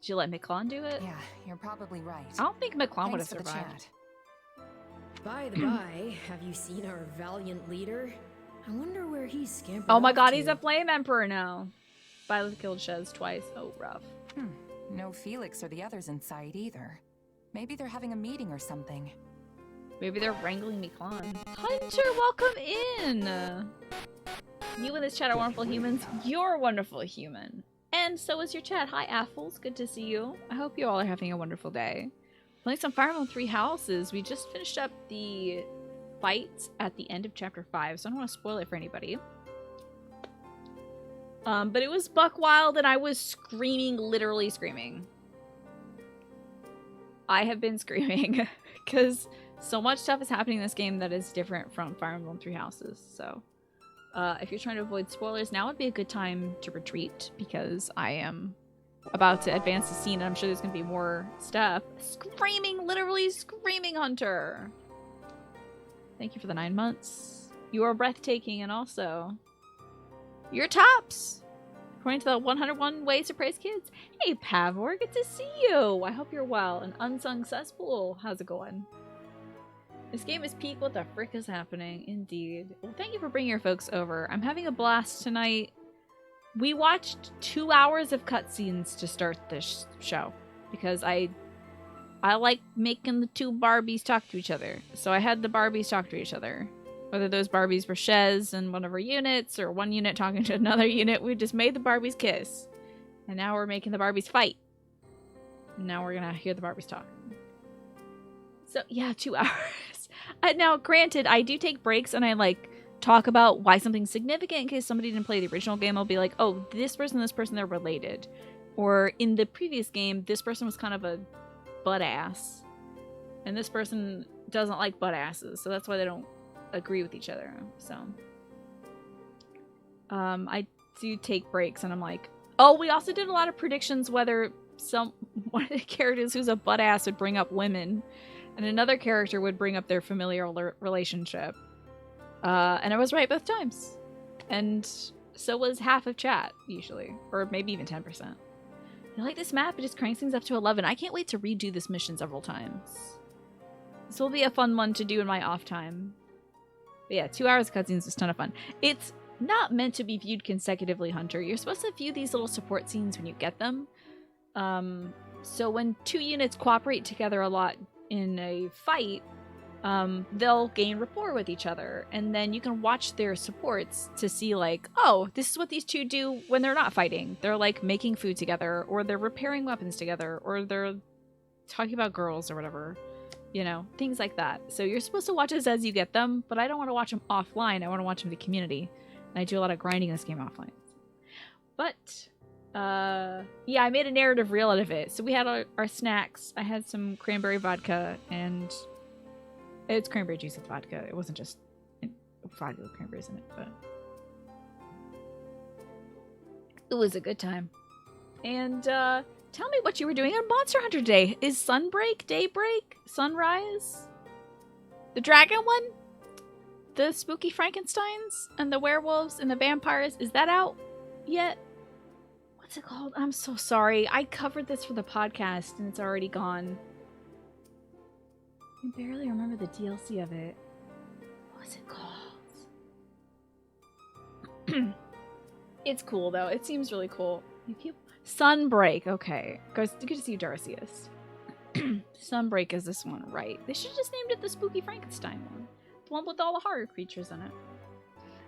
Speaker 1: let Miklon do it?
Speaker 4: Yeah, you're probably right.
Speaker 1: I don't think Miklon would have
Speaker 4: Thanks for the
Speaker 1: survived.
Speaker 4: chat.
Speaker 16: By the by, have you seen our valiant leader? I wonder where he's scampering.
Speaker 1: Oh my
Speaker 16: off
Speaker 1: god,
Speaker 16: to.
Speaker 1: he's a Flame Emperor now. Byleth killed Shez twice. Oh, rough.
Speaker 4: No Felix or the others in sight either. Maybe they're having a meeting or something.
Speaker 1: Maybe they're wrangling Miklon. Hunter, welcome in! You and this chat are wonderful humans. You're a wonderful human. And so is your chat. Hi, Apples. Good to see you. I hope you all are having a wonderful day. Playing some Fire Emblem Three Houses. We just finished up the fight at the end of Chapter 5, so I don't want to spoil it for anybody. But it was buck wild, and I was screaming, literally screaming. I have been screaming, because so much stuff is happening in this game that is different from Fire Emblem Three Houses, so... if you're trying to avoid spoilers, now would be a good time to retreat because I am about to advance the scene and I'm sure there's going to be more stuff. Screaming, literally screaming, Hunter! Thank you for the 9 months. You are breathtaking and also... You're tops! According to the 101 Ways to Praise Kids. Hey, Pavor, good to see you! I hope you're well. An unsung cesspool. How's it going? This game is peak. What the frick is happening? Indeed. Well, thank you for bringing your folks over. I'm having a blast tonight. We watched 2 hours of cutscenes to start this show because I like making the two Barbies talk to each other. So I had the Barbies talk to each other. Whether those Barbies were Shez and one of her units or one unit talking to another unit, we just made the Barbies kiss. And now we're making the Barbies fight. And now we're gonna hear the Barbies talk. So yeah, 2 hours. Now, granted, I do take breaks and I like talk about why something's significant in case somebody didn't play the original game. I'll be like, oh, this person, they're related. Or in the previous game, this person was kind of a butt ass. And this person doesn't like butt asses. So that's why they don't agree with each other. So I do take breaks and I'm like, oh, we also did a lot of predictions whether one of the characters who's a butt ass would bring up women. And another character would bring up their familial relationship. And I was right both times. And so was half of chat, usually. Or maybe even 10%. I like this map. It just cranks things up to 11. I can't wait to redo this mission several times. This will be a fun one to do in my off time. But yeah, 2 hours of cutscenes is a ton of fun. It's not meant to be viewed consecutively, Hunter. You're supposed to view these little support scenes when you get them. So when 2 units cooperate together a lot in a fight, they'll gain rapport with each other. And then you can watch their supports to see like, oh, this is what these two do when they're not fighting. They're like making food together, or they're repairing weapons together, or they're talking about girls or whatever. You know, things like that. So you're supposed to watch this as you get them, but I don't want to watch them offline. I want to watch them in the community. And I do a lot of grinding in this game offline. But, yeah, I made a narrative reel out of it. So we had our snacks. I had some cranberry vodka, and it's cranberry juice with vodka. It wasn't just vodka with cranberries in it, but it was a good time. And, tell me what you were doing on Monster Hunter Day. Is Sunbreak, Daybreak, Sunrise? The dragon one? The spooky Frankensteins and the werewolves and the vampires? Is that out yet? What's it called? I'm so sorry. I covered this for the podcast and it's already gone. I barely remember the DLC of it. What's it called? It's cool though. It seems really cool. Sunbreak. Okay. Good to see you, Darcius. Sunbreak is this one, right? They should have just named it the Spooky Frankenstein one. The one with all the horror creatures in it.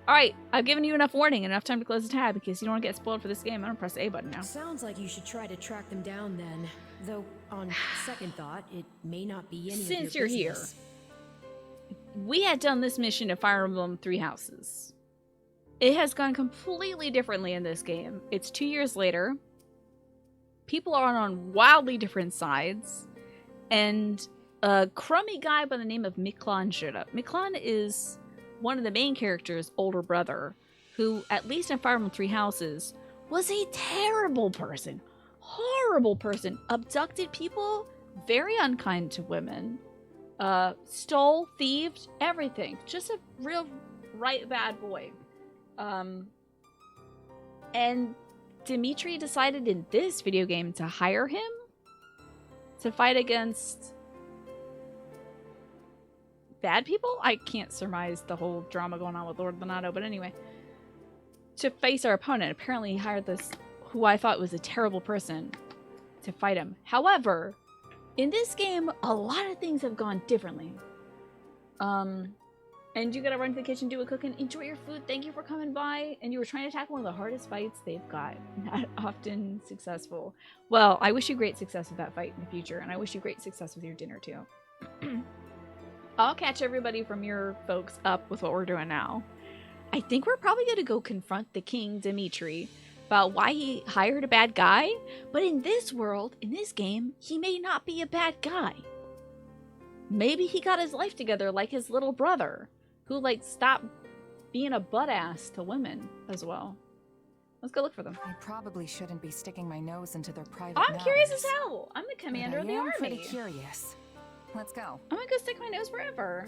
Speaker 1: Alright, I've given you enough warning, enough time to close the tab in case you don't want to get spoiled for this game. I'm gonna press the A button now.
Speaker 16: Sounds like you should try to track them down then. Though, on second thought, it may not be any
Speaker 1: Since
Speaker 16: of your
Speaker 1: you're
Speaker 16: business.
Speaker 1: here, we had done this mission at Fire Emblem 3 Houses. It has gone completely differently in this game. It's 2 years later. People are on wildly different sides. And a crummy guy by the name of Miklon showed up. Miklon is one of the main characters' older brother, who, at least in Fire Emblem 3 Houses, was a terrible person. Horrible person. Abducted people, very unkind to women. Stole, thieved, everything. Just a real right bad boy. And Dimitri decided in this video game to hire him to fight against bad people? I can't surmise the whole drama going on with Lord Bonato, but anyway. To face our opponent. Apparently he hired this, who I thought was a terrible person, to fight him. However, in this game, a lot of things have gone differently. And you gotta run to the kitchen, do a cooking, enjoy your food, thank you for coming by, and you were trying to tackle one of the hardest fights they've got. Not often successful. Well, I wish you great success with that fight in the future, and I wish you great success with your dinner too. I'll catch everybody from your folks up with what we're doing now. I think we're probably gonna go confront the king, Dimitri, about why he hired a bad guy, but in this world, in this game, he may not be a bad guy. Maybe he got his life together like his little brother, who, like, stopped being a butt-ass to women as well. Let's go look for them.
Speaker 4: I probably shouldn't be sticking my nose into their private
Speaker 1: I'm
Speaker 4: matters.
Speaker 1: curious as hell. I'm the commander of the army.
Speaker 4: I'm pretty curious. Let's go.
Speaker 1: I'm gonna go stick my nose wherever.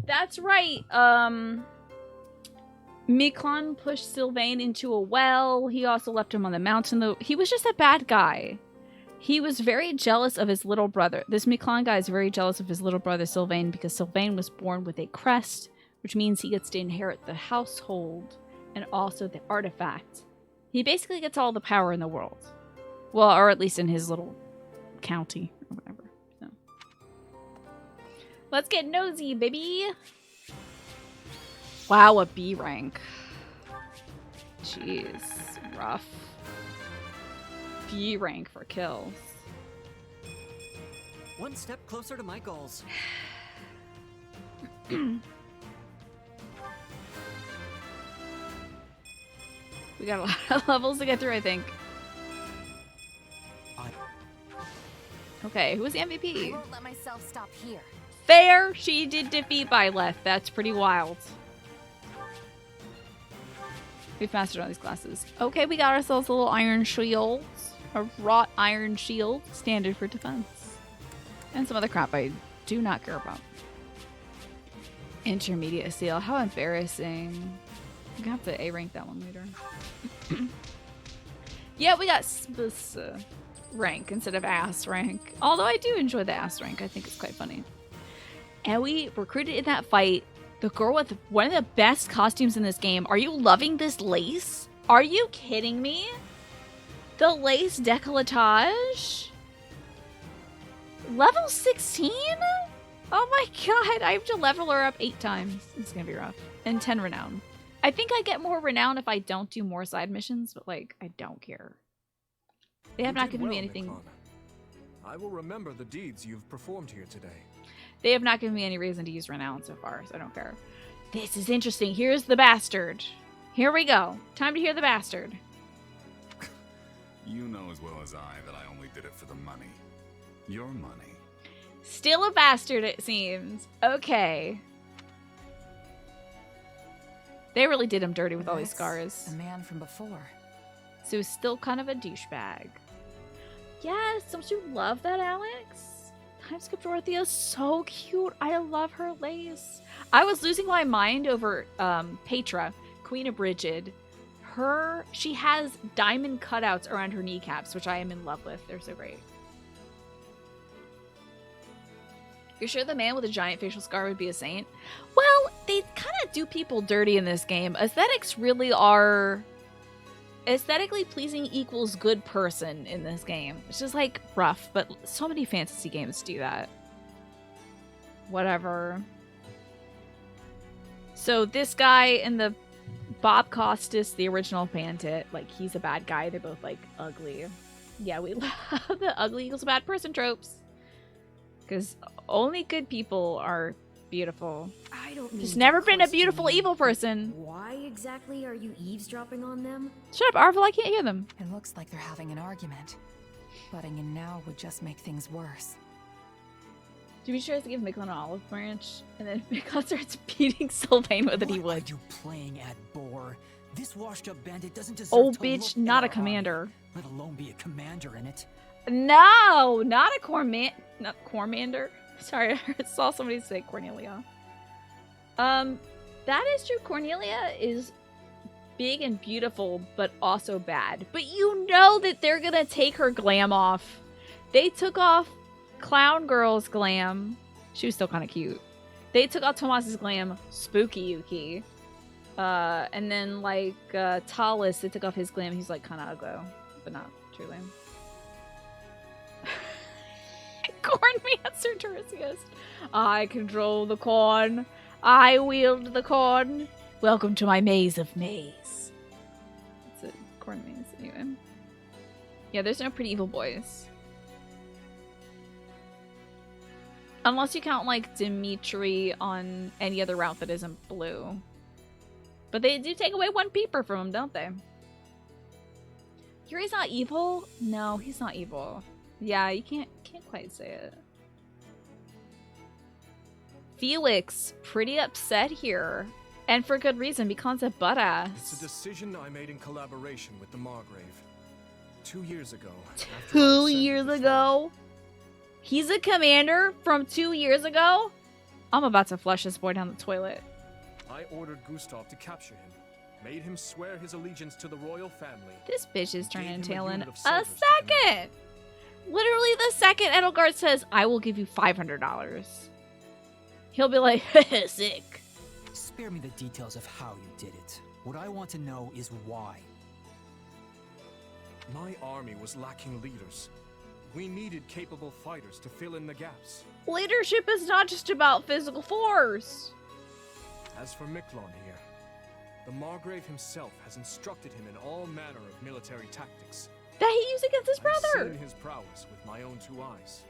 Speaker 1: That's right. Miklon pushed Sylvain into a well. He also left him on the mountain, though. He was just a bad guy. He was very jealous of his little brother. This Miklon guy is very jealous of his little brother Sylvain because Sylvain was born with a crest, which means he gets to inherit the household and also the artifact. He basically gets all the power in the world. Well, or at least in his little county or whatever. So. Let's get nosy, baby. Wow, a B rank. Jeez, rough. B rank for kills.
Speaker 7: One step closer to my goals.
Speaker 1: We got a lot of levels to get through, I think. Okay, who was the MVP?
Speaker 4: I won't let myself stop here.
Speaker 1: Fair! She did defeat Byleth. That's pretty wild. We've mastered all these classes. Okay, we got ourselves a little iron shield. A wrought iron shield. Standard for defense. And some other crap I do not care about. Intermediate seal. How embarrassing. I'm gonna have to A rank that one later. Yeah, we got rank instead of ass rank. Although I do enjoy the ass rank. I think it's quite funny. And we recruited in that fight the girl with one of the best costumes in this game. Are you loving this lace? Are you kidding me? The lace décolletage? Level 16? Oh my god, I have to level her up 8 times. It's gonna be rough. And 10 renown. I think I get more renown if I don't do more side missions, but like, I don't care. They have not given me anything.
Speaker 3: Niklon. I will remember the deeds you've performed here today.
Speaker 1: They have not given me any reason to use renown so far, so I don't care. This is interesting. Here's the bastard. Here we go. Time to hear the bastard.
Speaker 17: You know as well as I that I only did it for the money. Your money.
Speaker 1: Still a bastard, it seems. Okay. They really did him dirty with all these scars.
Speaker 4: The man from before.
Speaker 1: So he's still kind of a douchebag. Yes, don't you love that, Alex? Timeskip Dorothea is so cute. I love her lace. I was losing my mind over Petra, Queen of Brigid. She has diamond cutouts around her kneecaps, which I am in love with. They're so great. You're sure the man with a giant facial scar would be a saint? Well, they kind of do people dirty in this game. Aesthetics really are... Aesthetically pleasing equals good person in this game. It's just like rough, but so many fantasy games do that. Whatever. So this guy and the Bob Costas, the original Bandit, like he's a bad guy. They're both like ugly. Yeah, we love the ugly equals a bad person tropes. Because only good people are beautiful.
Speaker 16: I don't
Speaker 1: There's never been a beautiful
Speaker 16: question
Speaker 1: evil person.
Speaker 16: Why exactly are you eavesdropping on them?
Speaker 1: Shut up, Arvel, I can't hear them.
Speaker 4: It looks like they're having an argument. Butting in now would just make things worse.
Speaker 1: Dimitri tries to give Miklon an olive branch, and then Miklon starts beating Sylvain with it. He would.
Speaker 8: Are you playing at, boar? This washed-up bandit doesn't deserve
Speaker 1: Oh,
Speaker 8: to
Speaker 1: bitch,
Speaker 8: look
Speaker 1: not
Speaker 8: in
Speaker 1: a
Speaker 8: our
Speaker 1: commander.
Speaker 8: army, let alone be a commander in it.
Speaker 1: No, not a not Cormander. Sorry, I saw somebody say Cornelia. That is true. Cornelia is big and beautiful, but also bad. But you know that they're gonna take her glam off. They took off Clown Girl's glam. She was still kind of cute. They took off Tomas's glam, Spooky Yuki. And then like Talus, they took off his glam. He's like kind of ugly, but not truly. Cornmancer Turcius. I control the corn. I wield the corn. Welcome to my maze of maze. That's a corn maze, anyway. Yeah, there's no pretty evil boys. Unless you count, like, Dimitri on any other route that isn't blue. But they do take away one peeper from him, don't they? Yuri's not evil? No, he's not evil. Yeah, you can't quite say it. Felix, pretty upset here. And for good reason, because of butt ass.
Speaker 3: It's a decision I made in collaboration with the Margrave. 2 years ago.
Speaker 1: 2 years ago? He's a commander from 2 years ago? I'm about to flush this boy down the toilet.
Speaker 3: I ordered Gustav to capture him. Made him swear his allegiance to the royal family.
Speaker 1: This bitch is turning tail in a
Speaker 3: silvers to
Speaker 1: second. Literally the second Edelgard says, I will give you $500. He'll be like, sick.
Speaker 8: Spare me the details of how you did it. What I want to know is why.
Speaker 3: My army was lacking leaders. We needed capable fighters to fill in the gaps.
Speaker 1: Leadership is not just about physical force.
Speaker 3: As for Miklon here, the Margrave himself has instructed him in all manner of military tactics.
Speaker 1: That he used against his brother.
Speaker 3: I've seen his prowess with my own 2 eyes.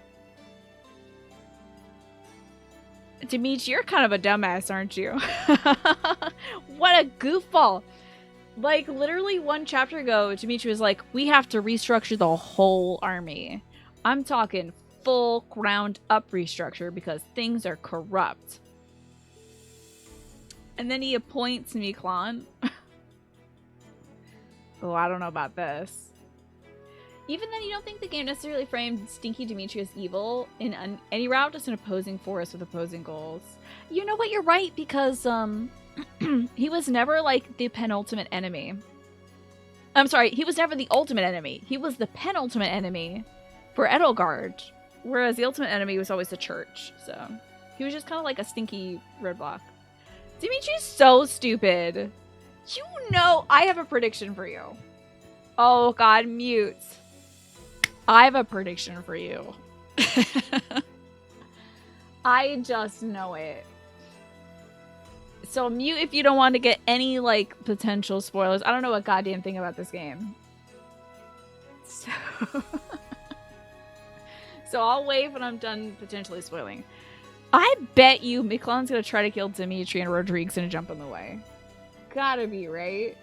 Speaker 1: Dimitri, you're kind of a dumbass, aren't you? What a goofball. Like, literally 1 chapter ago, Dimitri was like, we have to restructure the whole army. I'm talking full ground up restructure because things are corrupt. And then he appoints Miklon. Oh, I don't know about this. Even then, you don't think the game necessarily framed Stinky Dimitri as evil in any route, just an opposing force with opposing goals. You know what? You're right, because he was never like the penultimate enemy. I'm sorry, he was never the ultimate enemy. He was the penultimate enemy for Edelgard, whereas the ultimate enemy was always the church. So he was just kind of like a stinky roadblock. Dimitri's so stupid. You know, I have a prediction for you. Oh God, mute. I have a prediction for you. I just know it. So mute if you don't want to get any, like, potential spoilers. I don't know a goddamn thing about this game. So I'll wait when I'm done potentially spoiling. I bet you Miklon's gonna try to kill Dimitri and Rodrigue's gonna jump in the way. Gotta be, right?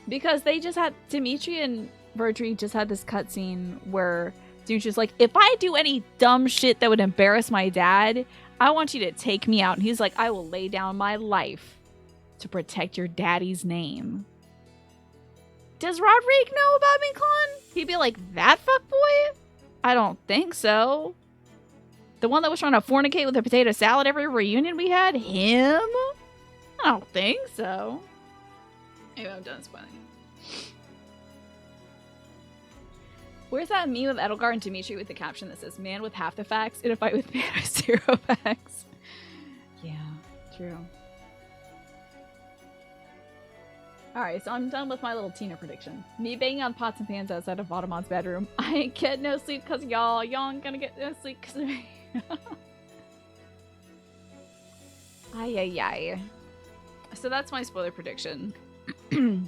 Speaker 1: Because they just had, Dimitri and Rodrigue just had this cutscene where Dimitri's like, if I do any dumb shit that would embarrass my dad, I want you to take me out. And he's like, I will lay down my life to protect your daddy's name. Does Rodrigue know about Miklon? He'd be like, that fuckboy? I don't think so. The one that was trying to fornicate with a potato salad every reunion we had? Him? I don't think so. Anyway, I'm done spoiling. Where's that meme of Edelgard and Dimitri with the caption that says, man with half the facts in a fight with man with 0 facts? Yeah, true. Alright, so I'm done with my little Tina prediction. Me banging on pots and pans outside of Vaudemont's bedroom. I ain't getting no sleep because y'all. Y'all ain't gonna get no sleep because of me. Ay, ay, ay. So that's my spoiler prediction. Dimitri's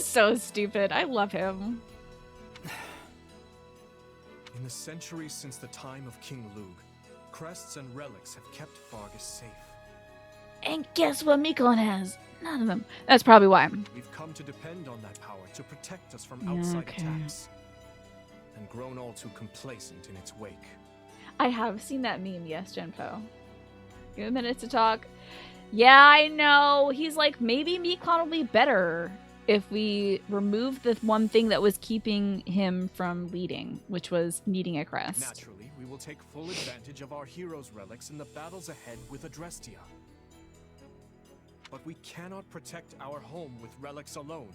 Speaker 1: so stupid. I love him.
Speaker 3: In the centuries since the time of King Lug, crests and relics have kept Fargus safe.
Speaker 1: And guess what Miklon has? None of them. That's probably why.
Speaker 3: We've come to depend on that power to protect us from outside attacks, and grown all too complacent in its wake.
Speaker 1: I have seen that meme, yes, Genpo. Give him a minute to talk. Yeah, I know. He's like, maybe Miklon will be better if we remove the one thing that was keeping him from leading, which was needing a crest.
Speaker 3: Naturally, we will take full advantage of our heroes' relics in the battles ahead with Adrestia. But we cannot protect our home with relics alone.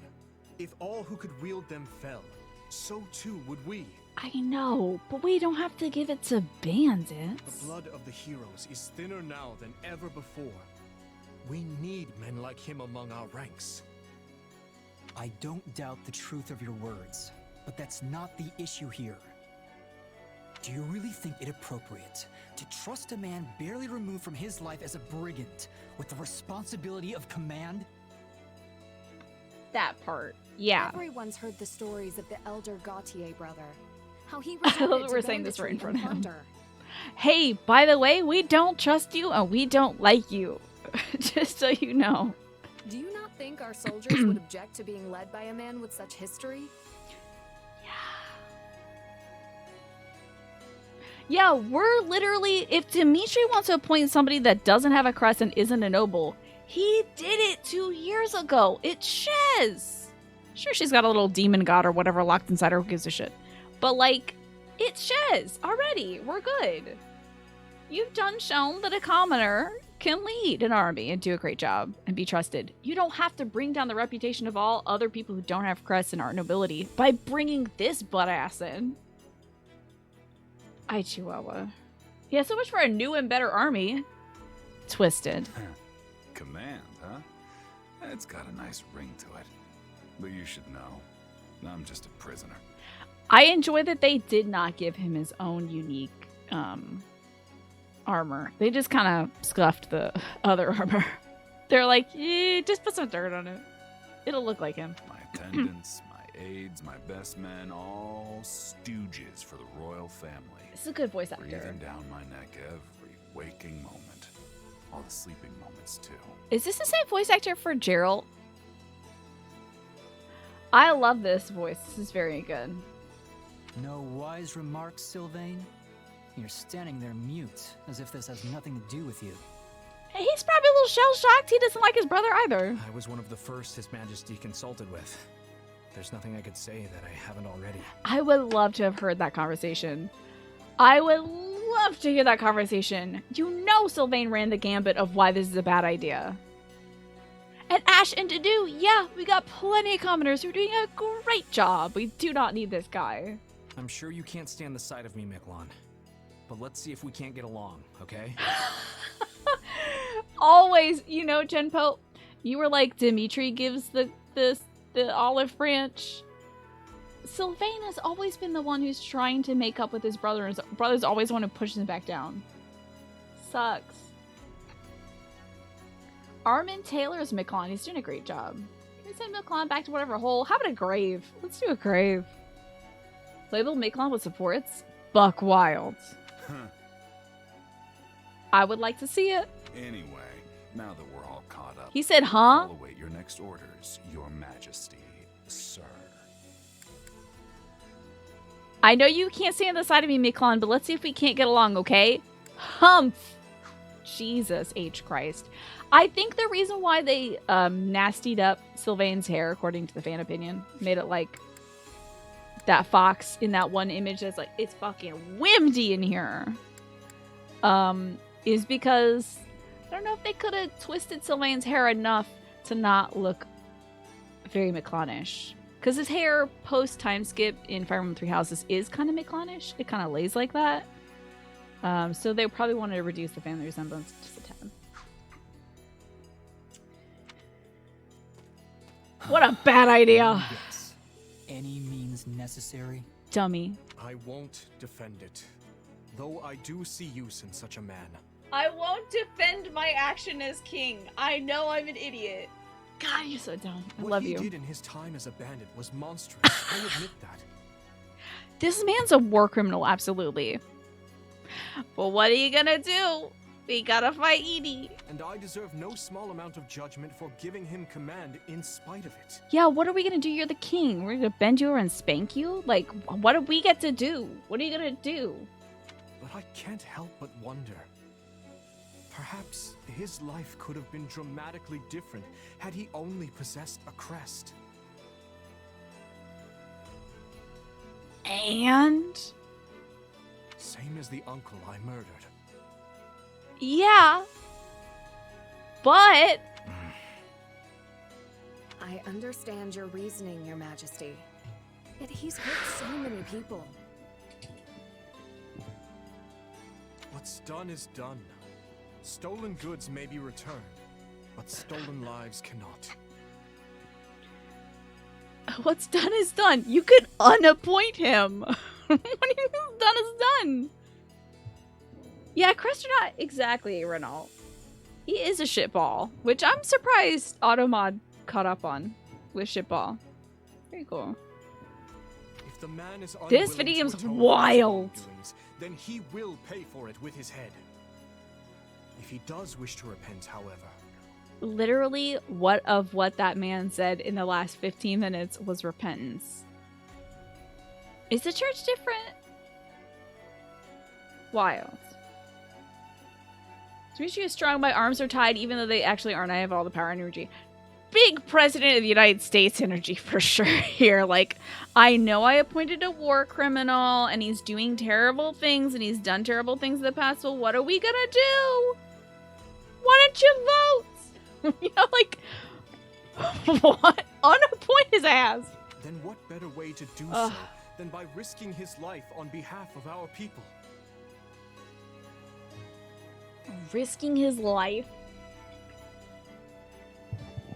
Speaker 3: If all who could wield them fell, so too would we.
Speaker 1: I know, but we don't have to give it to bandits.
Speaker 3: The blood of the heroes is thinner now than ever before. We need men like him among our ranks.
Speaker 8: I don't doubt the truth of your words, but that's not the issue here. Do you really think it appropriate to trust a man barely removed from his life as a brigand with the responsibility of command?
Speaker 1: That part, yeah.
Speaker 11: Everyone's heard the stories of the elder Gautier brother. How he
Speaker 1: I love that we're saying this right in front of him. Hey, by the way, we don't trust you and we don't like you. Just so you know.
Speaker 11: Do you not think our soldiers would object to being led by a man with such history?
Speaker 1: Yeah, we're literally, if Dimitri wants to appoint somebody that doesn't have a crest and isn't a noble, he did it 2 years ago. It's Shez. Sure, she's got a little demon god or whatever locked inside her, who gives a shit. But like, it's Shez already. We're good. You've done shown that a commoner can lead an army and do a great job and be trusted. You don't have to bring down the reputation of all other people who don't have crests and aren't nobility by bringing this butt ass in. Ay, Chihuahua. Yeah, so much for a new and better army. Twisted.
Speaker 17: Command, huh? It's got a nice ring to it. But you should know, I'm just a prisoner.
Speaker 1: I enjoy that they did not give him his own unique armor. They just kind of scuffed the other armor. They're like, yeah, just put some dirt on it. It'll look like him.
Speaker 17: My attendants, my aides, my best men, all stooges for the royal family.
Speaker 1: It's a good voice actor.
Speaker 17: Breathing down my neck every waking moment. All the sleeping moments, too.
Speaker 1: Is this the same voice actor for Geralt? I love this voice. This is very good.
Speaker 8: No wise remarks, Sylvain? You're standing there mute, as if this has nothing to do with you.
Speaker 1: Hey, he's probably a little shell-shocked. He doesn't like his brother either.
Speaker 6: I was one of the first His Majesty consulted with. there's nothing I could say that I haven't already.
Speaker 1: I would love to have heard that conversation. I would love to hear that conversation. You know Sylvain ran the gambit of why this is a bad idea. And Ash and Dedue, yeah, we got plenty of commoners who are doing a great job. We do not need this guy.
Speaker 6: I'm sure you can't stand the sight of me, Miklon. But let's see if we can't get along, okay?
Speaker 1: Always, you know, Genpo, you were like, Dimitri gives the olive branch. Sylvain has always been the one who's trying to make up with his brother, and his brother's always want to push him back down. Sucks. Armin Taylor's Miklon. He's doing a great job. Can we send Miklon back to whatever hole? How about a grave? Let's do a grave. Label Miklon with supports? Buck wild. I would like to see it.
Speaker 17: Anyway, now that we're all caught up,
Speaker 1: He said, huh?
Speaker 17: I'll await your next orders, Your Majesty, sir.
Speaker 1: I know you can't stand the side of me, Miklon, but let's see if we can't get along, okay? Humph! Jesus H. Christ. I think the reason why they nastied up Sylvain's hair, according to the fan opinion, made it like that fox in that one image that's like, it's fucking windy in here, is because I don't know if they could have twisted Sylvain's hair enough to not look very Miklonish. Because his hair post time skip in Fire Emblem Three Houses is kind of Miklonish. It kind of lays like that. So they probably wanted to reduce the family resemblance just a tad. What a bad idea.
Speaker 8: Yes. Any means necessary.
Speaker 1: Dummy.
Speaker 3: I won't defend it, though I do see use in such a man.
Speaker 1: I won't defend my action as king. I know I'm an idiot. God, you're so dumb. I love you.
Speaker 3: What he did in his time as a bandit was monstrous. I admit that.
Speaker 1: This man's a war criminal, absolutely. But what are you gonna do? We gotta fight Edie.
Speaker 3: And I deserve no small amount of judgment for giving him command in spite of it.
Speaker 1: Yeah, what are we gonna do? You're the king. We're gonna bend you over and spank you? Like, what do we get to do? What are you gonna do?
Speaker 3: But I can't help but wonder. Perhaps his life could have been dramatically different had he only possessed a crest.
Speaker 1: And?
Speaker 3: Same as the uncle I murdered.
Speaker 1: Yeah. But...
Speaker 11: I understand your reasoning, Your Majesty. Yet he's hurt so many people.
Speaker 3: What's done is done. Stolen goods may be returned, but stolen lives cannot.
Speaker 1: What's done is done. You could unappoint him. What do you mean done is done? Yeah, Crest are not exactly Renault. He is a shitball, which I'm surprised Automod caught up on with shitball. Very cool.
Speaker 3: If the man is
Speaker 1: This video's wild.
Speaker 3: Then he will pay for it with his head. If he does wish to repent, however.
Speaker 1: Literally, what that man said in the last 15 minutes was repentance. Is the church different? Wild. Dimitri is strong, my arms are tied, even though they actually aren't. I have all the power and energy. Big president of the United States energy for sure here. Like, I know I appointed a war criminal, and he's doing terrible things, and he's done terrible things in the past, so what are we gonna do? Why don't you vote? You know, like, what? Unappoint his ass.
Speaker 3: Then what better way to do so than by risking his life on behalf of our people?
Speaker 1: Risking his life?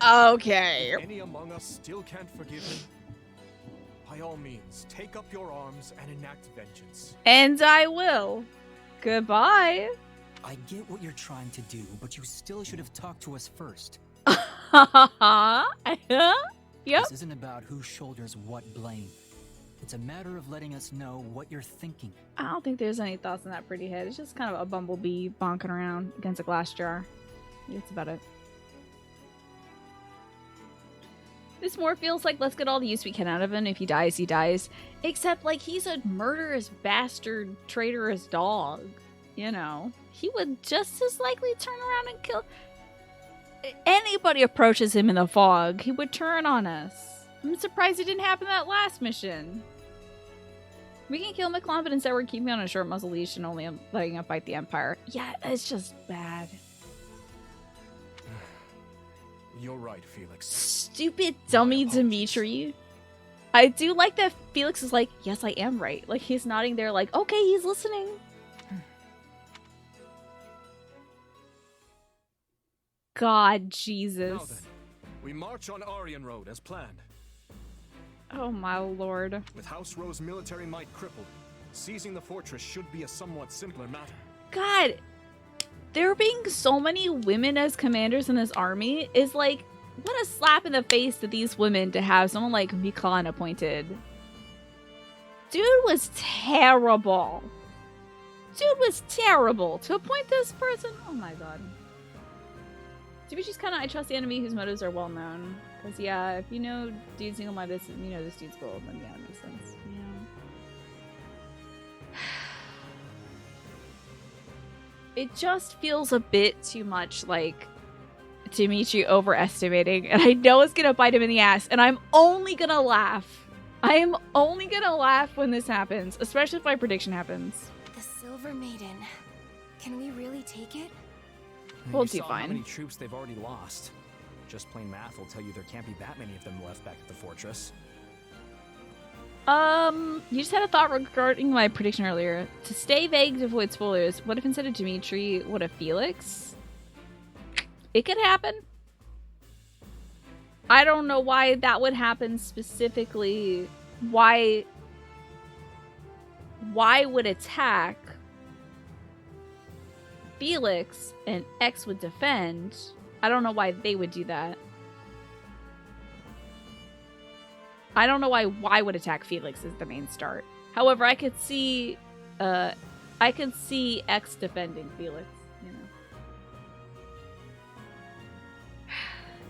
Speaker 1: Okay.
Speaker 3: If any among us still can't forgive him, by all means, take up your arms and enact vengeance.
Speaker 1: And I will. Goodbye.
Speaker 8: I get what you're trying to do, but you still should have talked to us first.
Speaker 1: Yep.
Speaker 8: This isn't about who shoulders what blame. It's a matter of letting us know what you're thinking.
Speaker 1: I don't think there's any thoughts in that pretty head. It's just kind of a bumblebee bonking around against a glass jar. That's about it. This more feels like let's get all the use we can out of him. If he dies, he dies. Except, like, he's a murderous bastard, traitorous dog. You know, he would just as likely turn around and kill... Anybody approaches him in the fog, he would turn on us. I'm surprised it didn't happen that last mission. We can kill McClellan, but instead we're keeping on a short muzzle leash and only letting him fight the Empire. Yeah, it's just bad.
Speaker 3: You're right, Felix.
Speaker 1: Stupid dummy Dimitri. I do like that Felix is like, yes, I am right. Like, he's nodding there like, okay, he's listening. God, Jesus.
Speaker 3: Now then, we march on Aryan Road as planned.
Speaker 1: Oh my lord.
Speaker 3: With House Rowe's military might crippled, seizing the fortress should be a somewhat simpler matter.
Speaker 1: God, there being so many women as commanders in this army is like, what a slap in the face to these women to have someone like Mikan appointed. Dude was terrible. Dude was terrible. To appoint this person? Oh my god. Dimitri's kind of, I trust the enemy whose motives are well known. Because, yeah, if you know dude's single minded, you know this dude's gold, then yeah, it makes sense. You know? It just feels a bit too much like Dimitri overestimating, and I know it's gonna bite him in the ass, and I'm only gonna laugh. I am only gonna laugh when this happens, especially if my prediction happens.
Speaker 4: The Silver Maiden. Can we really take it?
Speaker 1: We'll
Speaker 6: You
Speaker 1: do
Speaker 6: saw
Speaker 1: fine.
Speaker 6: How many troops they've already lost? Just plain math will tell you there can't be that many of them left back at the fortress.
Speaker 1: You just had a thought regarding my prediction earlier. To stay vague to avoid spoilers, what if instead of Dimitri, what if Felix? It could happen. I don't know why that would happen specifically. Why would attack Felix and X would defend? I don't know why they would do that. I don't know why Y would attack Felix is the main start. However, I could see X defending Felix, you know.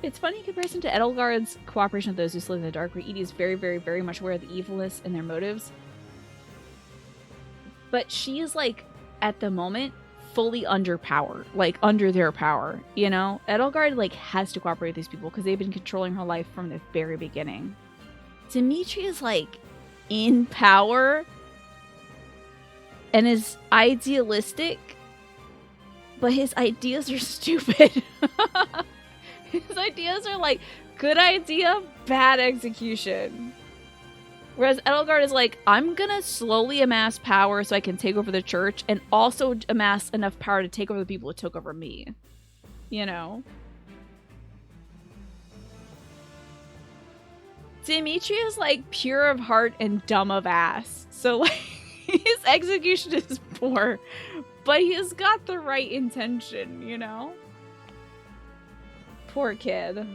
Speaker 1: It's funny in comparison to Edelgard's cooperation with those who slid in the dark, where Edie is very, very, very much aware of the evilness and their motives. But she is, like, at the moment, fully under power. Like, under their power, you know? Edelgard, like, has to cooperate with these people because they've been controlling her life from the very beginning. Dimitri is, like, in power and is idealistic, but his ideas are stupid. His ideas are like, good idea, bad execution. Whereas Edelgard is like, I'm gonna slowly amass power so I can take over the church and also amass enough power to take over the people who took over me. You know? Dimitri is like pure of heart and dumb of ass. So like his execution is poor, but he's got the right intention, you know? Poor kid.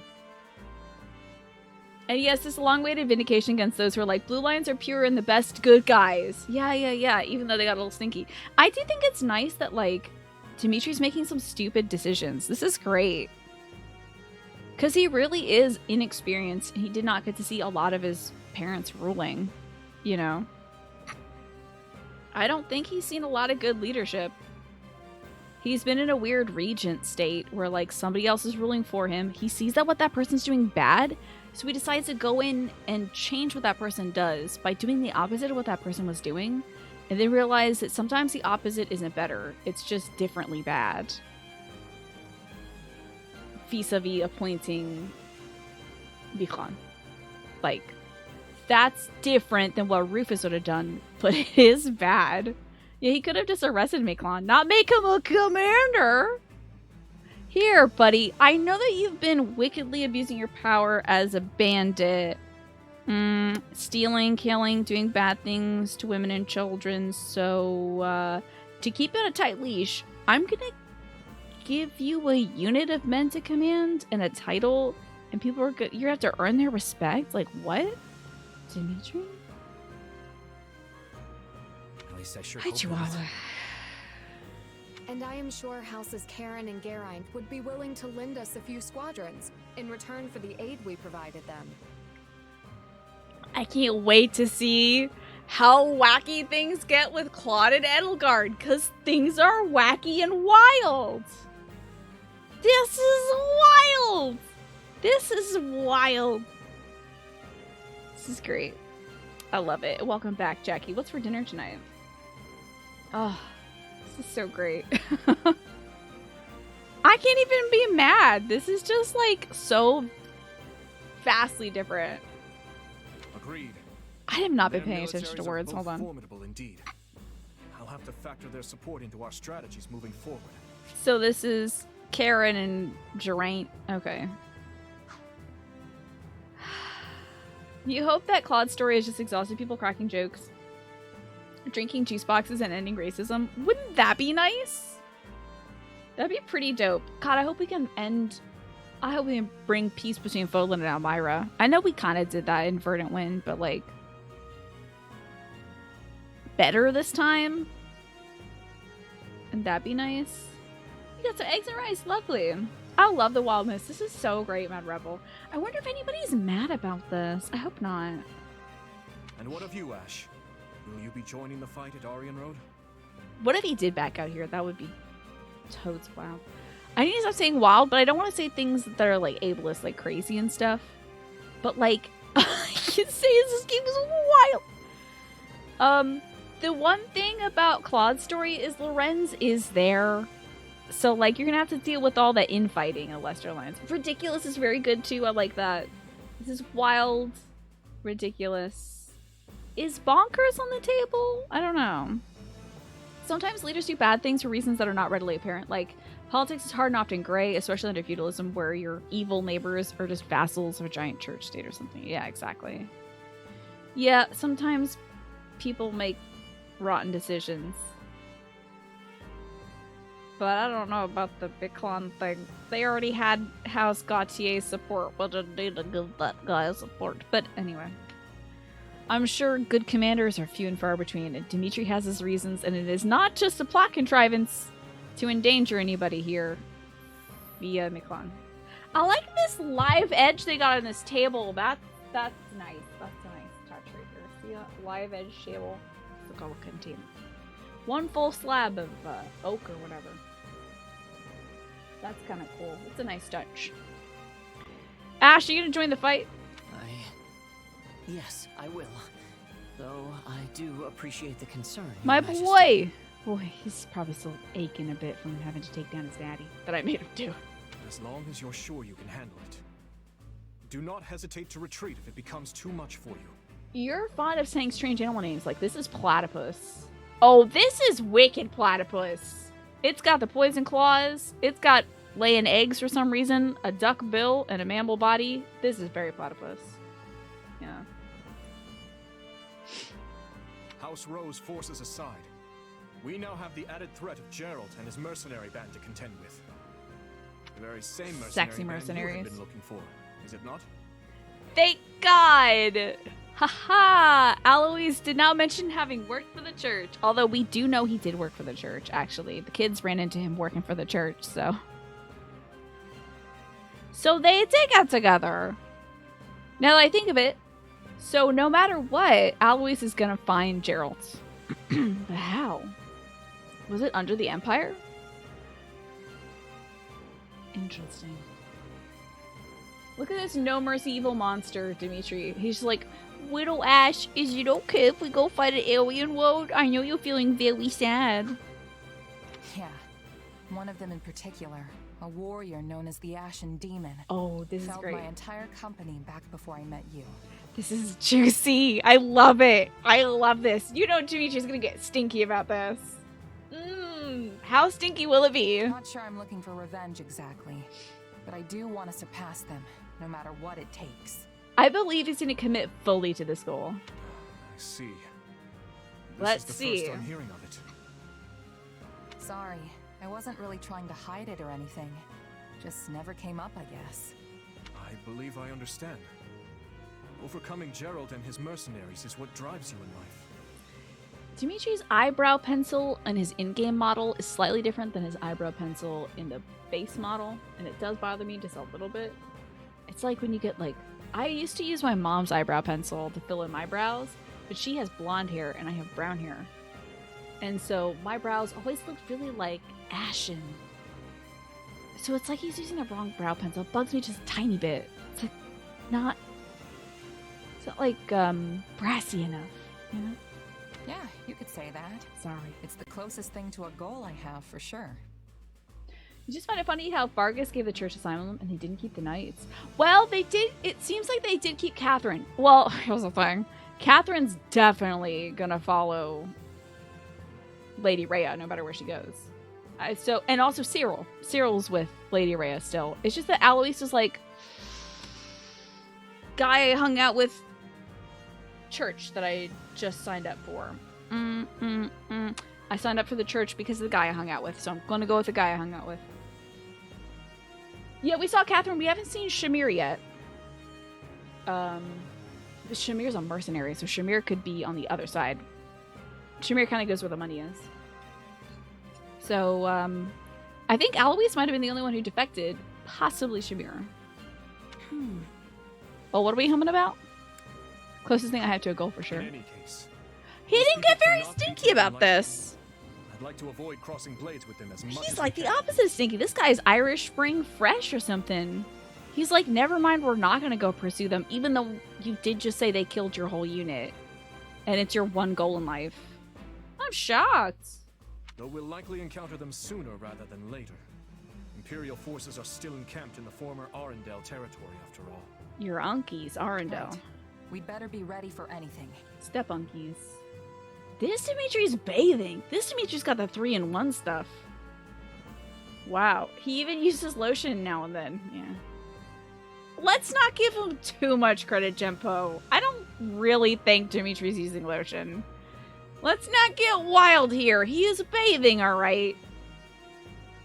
Speaker 1: And yes, this long-awaited vindication against those who are like, blue lions are pure and the best good guys. Yeah, even though they got a little stinky. I do think it's nice that, like, Dimitri's making some stupid decisions. This is great. Because he really is inexperienced, and he did not get to see a lot of his parents ruling, you know? I don't think he's seen a lot of good leadership. He's been in a weird regent state where, like, somebody else is ruling for him. He sees that what that person's doing bad, so he decides to go in and change what that person does by doing the opposite of what that person was doing, and then realize that sometimes the opposite isn't better. It's just differently bad. Vis-a-vis appointing Bichon. Like, that's different than what Rufus would have done, but it is bad. Yeah, he could have just arrested Miklon, not make him a commander. Here, buddy, I know that you've been wickedly abusing your power as a bandit. Stealing, killing, doing bad things to women and children. So, to keep it a tight leash, I'm gonna give you a unit of men to command and a title, and people are good. You have to earn their respect. Like, what? Dimitri?
Speaker 6: At least I sure
Speaker 1: Hi,
Speaker 6: hope it
Speaker 1: Chihuahua.
Speaker 6: is.
Speaker 11: And I am sure Houses Karen and Geraint would be willing to lend us a few squadrons in return for the aid we provided them.
Speaker 1: I can't wait to see how wacky things get with Claude and Edelgard, because things are wacky and wild. This is wild. This is wild. This is great. I love it. Welcome back, Jackie. What's for dinner tonight? Oh, this is so great. I can't even be mad. This is just like so vastly different.
Speaker 3: Agreed.
Speaker 1: I have not been
Speaker 3: Their
Speaker 1: paying attention to
Speaker 3: militaries are
Speaker 1: words.
Speaker 3: both
Speaker 1: Hold on.
Speaker 3: Formidable indeed. I'll have to factor their support into our strategies moving forward.
Speaker 1: So this is Karen and Geraint. Okay. You hope that Claude's story is just exhausted people cracking jokes, drinking juice boxes, and ending racism. Wouldn't that be nice? That'd be pretty dope. God, I hope we can end... I hope we can bring peace between Fodlan and Elmira. I know we kind of did that in Verdant Wind, but like... better this time? And that'd be nice. You got some eggs and rice. Lovely. I love the wildness. This is so great, Mad Rebel. I wonder if anybody's mad about this. I hope not.
Speaker 3: And what of you, Ash? Will you be joining the fight at Aryan Road?
Speaker 1: What if he did back out here? That would be toads wild. I need to stop saying wild, but I don't want to say things that are like ableist, like crazy and stuff. But like, I can say this game is wild. The one thing about Claude's story is Lorenz is there. So, like, you're gonna have to deal with all the infighting in Lester Alliance. Ridiculous is very good, too. I like that. This is wild. Ridiculous. Is bonkers on the table? I don't know. Sometimes leaders do bad things for reasons that are not readily apparent. Like, politics is hard and often gray, especially under feudalism, where your evil neighbors are just vassals of a giant church state or something. Yeah, exactly. Yeah, sometimes people make rotten decisions. But I don't know about the Biclon thing. They already had House Gautier's support. We'll just need to give that guy support. But anyway. I'm sure good commanders are few and far between, and Dimitri has his reasons, and it is not just a plot contrivance to endanger anybody here via Miklon. I like this live edge they got on this table. That's nice. That's a nice touch right there. See that live edge table? Look how it contains one full slab of oak or whatever. That's kind of cool. It's a nice touch. Ash, are you gonna join the fight?
Speaker 7: Yes, I will. Though I do appreciate the concern. Your
Speaker 1: My
Speaker 7: Majesty.
Speaker 1: boy! Boy, he's probably still aching a bit from having to take down his daddy that I made him do.
Speaker 3: As long as you're sure you can handle it. Do not hesitate to retreat if it becomes too much for you.
Speaker 1: You're fond of saying strange animal names. Like, this is Platypus. Oh, this is wicked Platypus. It's got the poison claws. It's got laying eggs for some reason. A duck bill and a mammal body. This is very Platypus. Yeah.
Speaker 3: House Rose forces aside. We now have the added threat of Gerald and his mercenary band to contend with. The very same mercenary
Speaker 1: Sexy
Speaker 3: band you
Speaker 1: mercenaries.
Speaker 3: have been looking for, is it not?
Speaker 1: Thank God! Haha! Alois did not mention having worked for the church. Although we do know he did work for the church, actually. The kids ran into him working for the church, so... So they did get together. Now that I think of it, so no matter what, Alois is gonna find Gerald. But how? Was it under the Empire? Interesting. Look at this no mercy evil monster, Dimitri. He's just like, Widow Ash, is it okay if we go fight an alien world? I know you're feeling very sad.
Speaker 4: Yeah. One of them in particular. A warrior known as the Ashen Demon.
Speaker 1: Oh, this is
Speaker 4: Felled
Speaker 1: great.
Speaker 4: my entire company back before I met you.
Speaker 1: This is juicy. I love it. I love this. You know Dimitri's gonna get stinky about this. How stinky will it be?
Speaker 4: Not sure I'm looking for revenge exactly, but I do want to surpass them, no matter what it takes.
Speaker 1: I believe he's gonna commit fully to this goal.
Speaker 3: I see. This
Speaker 1: Let's
Speaker 3: is the
Speaker 1: see.
Speaker 3: First I'm hearing of it.
Speaker 4: Sorry, I wasn't really trying to hide it or anything. Just never came up, I guess.
Speaker 3: I believe I understand. Overcoming Gerald and his mercenaries is what drives you in life.
Speaker 1: Dimitri's eyebrow pencil in his in-game model is slightly different than his eyebrow pencil in the base model, and it does bother me just a little bit. It's like when you get like, I used to use my mom's eyebrow pencil to fill in my brows, but she has blonde hair and I have brown hair. And so my brows always looked really like ashen. So it's like he's using the wrong brow pencil. It bugs me just a tiny bit. It's like not It's not like brassy enough, you know?
Speaker 4: Yeah, you could say that.
Speaker 1: Sorry.
Speaker 4: It's the closest thing to a goal I have, for sure.
Speaker 1: You just find it funny how Vargas gave the church asylum and they didn't keep the knights. Well, they did. It seems like they did keep Catherine. Well, here's the thing. Catherine's definitely gonna follow Lady Rhea no matter where she goes. And also Cyril. Cyril's with Lady Rhea still. It's just that Alois was like, guy I hung out with church that I just signed up for. I signed up for the church because of the guy I hung out with, so I'm gonna go with the guy I hung out with. Yeah, we saw Catherine. We haven't seen Shamir yet. Shamir's a mercenary, so Shamir could be on the other side. Shamir kind of goes where the money is. So, I think Alois might have been the only one who defected. Possibly Shamir. Well, what are we humming about? Closest thing I have to a goal for sure.
Speaker 3: In any case,
Speaker 1: He didn't get very stinky about this.
Speaker 3: I'd like to avoid crossing blades with him as much
Speaker 1: He's
Speaker 3: as
Speaker 1: like
Speaker 3: we
Speaker 1: the
Speaker 3: can.
Speaker 1: opposite of stinky. This guy's Irish Spring fresh or something. He's like, never mind, we're not going to go pursue them, even though you did just say they killed your whole unit. And it's your one goal in life. I'm shocked.
Speaker 3: Though we'll likely encounter them sooner rather than later. Imperial forces are still encamped in the former Arendelle territory, after all.
Speaker 1: Your unkies, Arendelle.
Speaker 4: Right. We'd better be ready for anything.
Speaker 1: Step unkies. This Dimitri's bathing. This Dimitri's got the 3-in-1 stuff. Wow. He even uses lotion now and then. Yeah. Let's not give him too much credit, Jempo. I don't really think Dimitri's using lotion. Let's not get wild here. He is bathing, alright?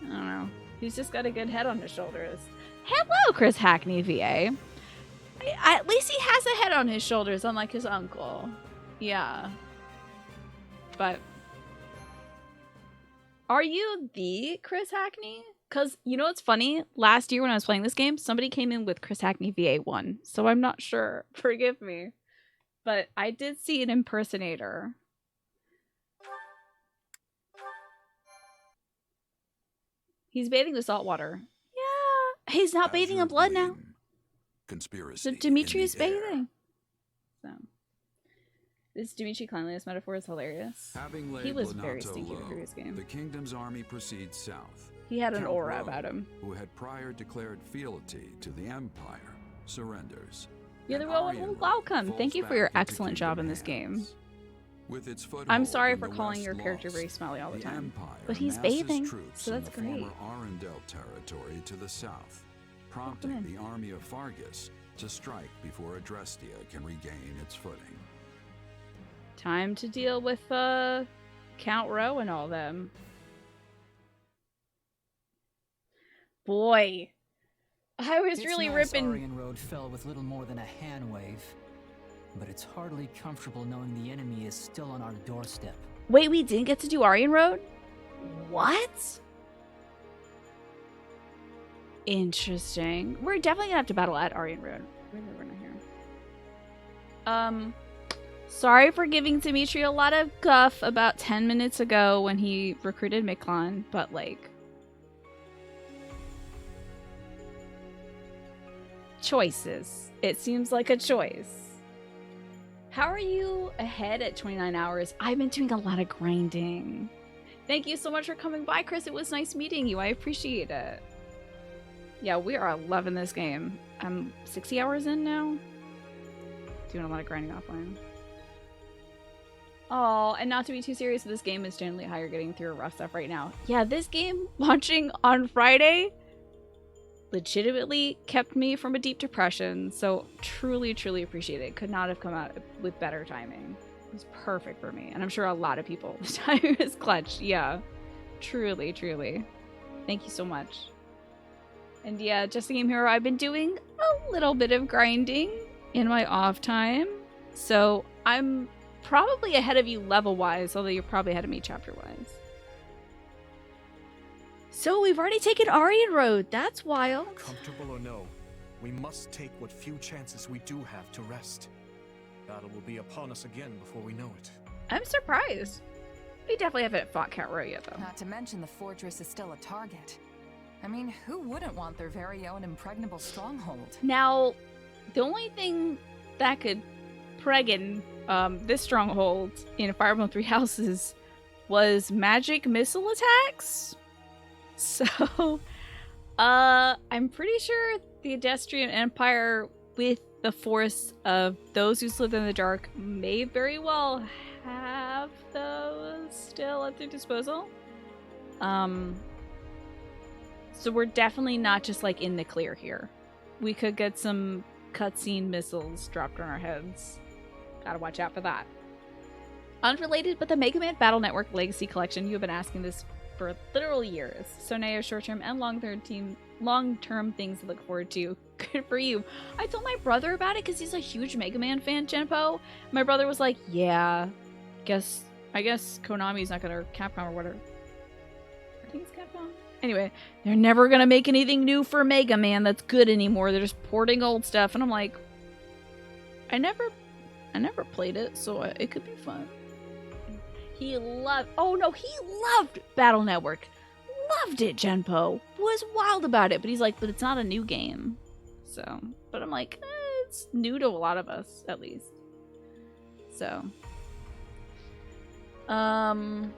Speaker 1: I don't know. He's just got a good head on his shoulders. Hello, Chris Hackney, VA. At least he has a head on his shoulders, unlike his uncle. Yeah. But are you the Chris Hackney? Because, you know what's funny? Last year when I was playing this game, somebody came in with Chris Hackney VA1. So I'm not sure. Forgive me. But I did see an impersonator. He's bathing with salt water. Yeah. He's not bathing in blood now.
Speaker 19: Conspiracy.
Speaker 1: So Dimitri is bathing. So this Dimitri cleanliness metaphor is hilarious.
Speaker 19: Having laid
Speaker 1: He was very
Speaker 19: Lonato
Speaker 1: stinky in the
Speaker 19: low,
Speaker 1: previous game.
Speaker 19: the kingdom's army proceeds south.
Speaker 1: He had an
Speaker 19: Count
Speaker 1: aura
Speaker 19: Rowe,
Speaker 1: about him.
Speaker 19: who had prior declared fealty to the Empire, surrenders.
Speaker 1: You're the
Speaker 19: and
Speaker 1: well,
Speaker 19: Aryan
Speaker 1: welcome.
Speaker 19: falls
Speaker 1: Thank you for
Speaker 19: back
Speaker 1: your
Speaker 19: into
Speaker 1: excellent job
Speaker 19: kingdom
Speaker 1: in this game.
Speaker 19: hands. With its
Speaker 1: I'm
Speaker 19: foothold
Speaker 1: sorry
Speaker 19: in
Speaker 1: for
Speaker 19: the
Speaker 1: calling
Speaker 19: West
Speaker 1: your character
Speaker 19: lost,
Speaker 1: very smelly all the time.
Speaker 19: Empire
Speaker 1: But he's
Speaker 19: masses
Speaker 1: bathing,
Speaker 19: troops
Speaker 1: so that's
Speaker 19: in the
Speaker 1: great.
Speaker 19: former Arendelle territory to the south, prompting the army of Fargus to strike before Adrestia can regain its footing.
Speaker 1: Time to deal with Count Rowe and all them. Boy, I was
Speaker 8: It's
Speaker 1: really
Speaker 8: nice
Speaker 1: ripping.
Speaker 8: Aryan Road fell with little more than a hand wave, but it's hardly comfortable knowing the enemy is still on our doorstep.
Speaker 1: Wait, we didn't get to do Aryan Road? What? Interesting. We're definitely gonna have to battle at Aryan Road. Where's the runner here? Sorry for giving Dimitri a lot of guff about 10 minutes ago when he recruited Miklon, but like... choices. It seems like a choice. How are you ahead at 29 hours? I've been doing a lot of grinding. Thank you so much for coming by, Chris. It was nice meeting you. I appreciate it. Yeah, we are loving this game. I'm 60 hours in now. Doing a lot of grinding offline. Oh, and not to be too serious, this game is generally how you're getting through rough stuff right now. Yeah, this game launching on Friday legitimately kept me from a deep depression, so truly, truly appreciate it. Could not have come out with better timing. It was perfect for me, and I'm sure a lot of people this time is clutch. Yeah, truly, truly. Thank you so much. And yeah, Just a Game Hero, I've been doing a little bit of grinding in my off time, so I'm probably ahead of you level-wise, although you're probably ahead of me chapter-wise. So we've already taken Aryan Road. That's wild.
Speaker 3: Comfortable or no, we must take what few chances we do have to rest. Battle will be upon us again before we know it.
Speaker 1: I'm surprised. We definitely haven't fought Count Rowe yet, though.
Speaker 4: Not to mention the fortress is still a target. I mean, who wouldn't want their very own impregnable stronghold?
Speaker 1: Now, the only thing that could Pregan, this stronghold in Fire Emblem Three Houses was magic missile attacks. So, I'm pretty sure the Adestrian Empire, with the force of those who slither in the dark, may very well have those still at their disposal. So we're definitely not just like in the clear here. We could get some cutscene missiles dropped on our heads. Gotta watch out for that. Unrelated, but the Mega Man Battle Network Legacy Collection. You have been asking this for literal years. So now you have short-term and long-term things to look forward to. Good for you. I told my brother about it because he's a huge Mega Man fan, Genpo. My brother was like, yeah, I guess Konami's not gonna, Capcom or whatever. I think it's Capcom. Anyway, they're never gonna make anything new for Mega Man that's good anymore. They're just porting old stuff, and I'm like, I never played it, so it could be fun. He loved Battle Network. Loved it, Genpo. Was wild about it, but he's like, but it's not a new game. So, but I'm like, it's new to a lot of us, at least. So, time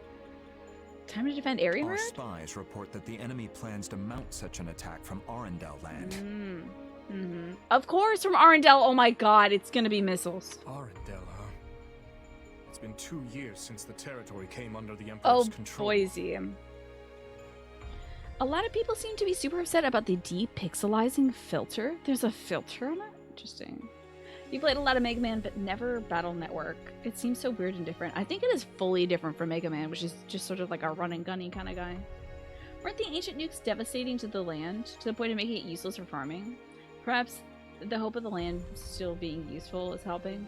Speaker 1: to defend Aryan
Speaker 5: Our
Speaker 1: Road?
Speaker 5: spies report that the enemy plans to mount such an attack from Arendelle land.
Speaker 1: Of course, from Arendelle. Oh my god, it's gonna be missiles.
Speaker 3: Arendelle, huh? It's been 2 years since the territory came under the Emperor's control.
Speaker 1: Boise. A lot of people seem to be super upset about the depixelizing filter. There's a filter on it? Interesting. You played a lot of Mega Man, but never Battle Network. It seems so weird and different. I think it is fully different from Mega Man, which is just sort of like a run and gunny kind of guy. Weren't the ancient nukes devastating to the land to the point of making it useless for farming? Perhaps the hope of the land still being useful is helping.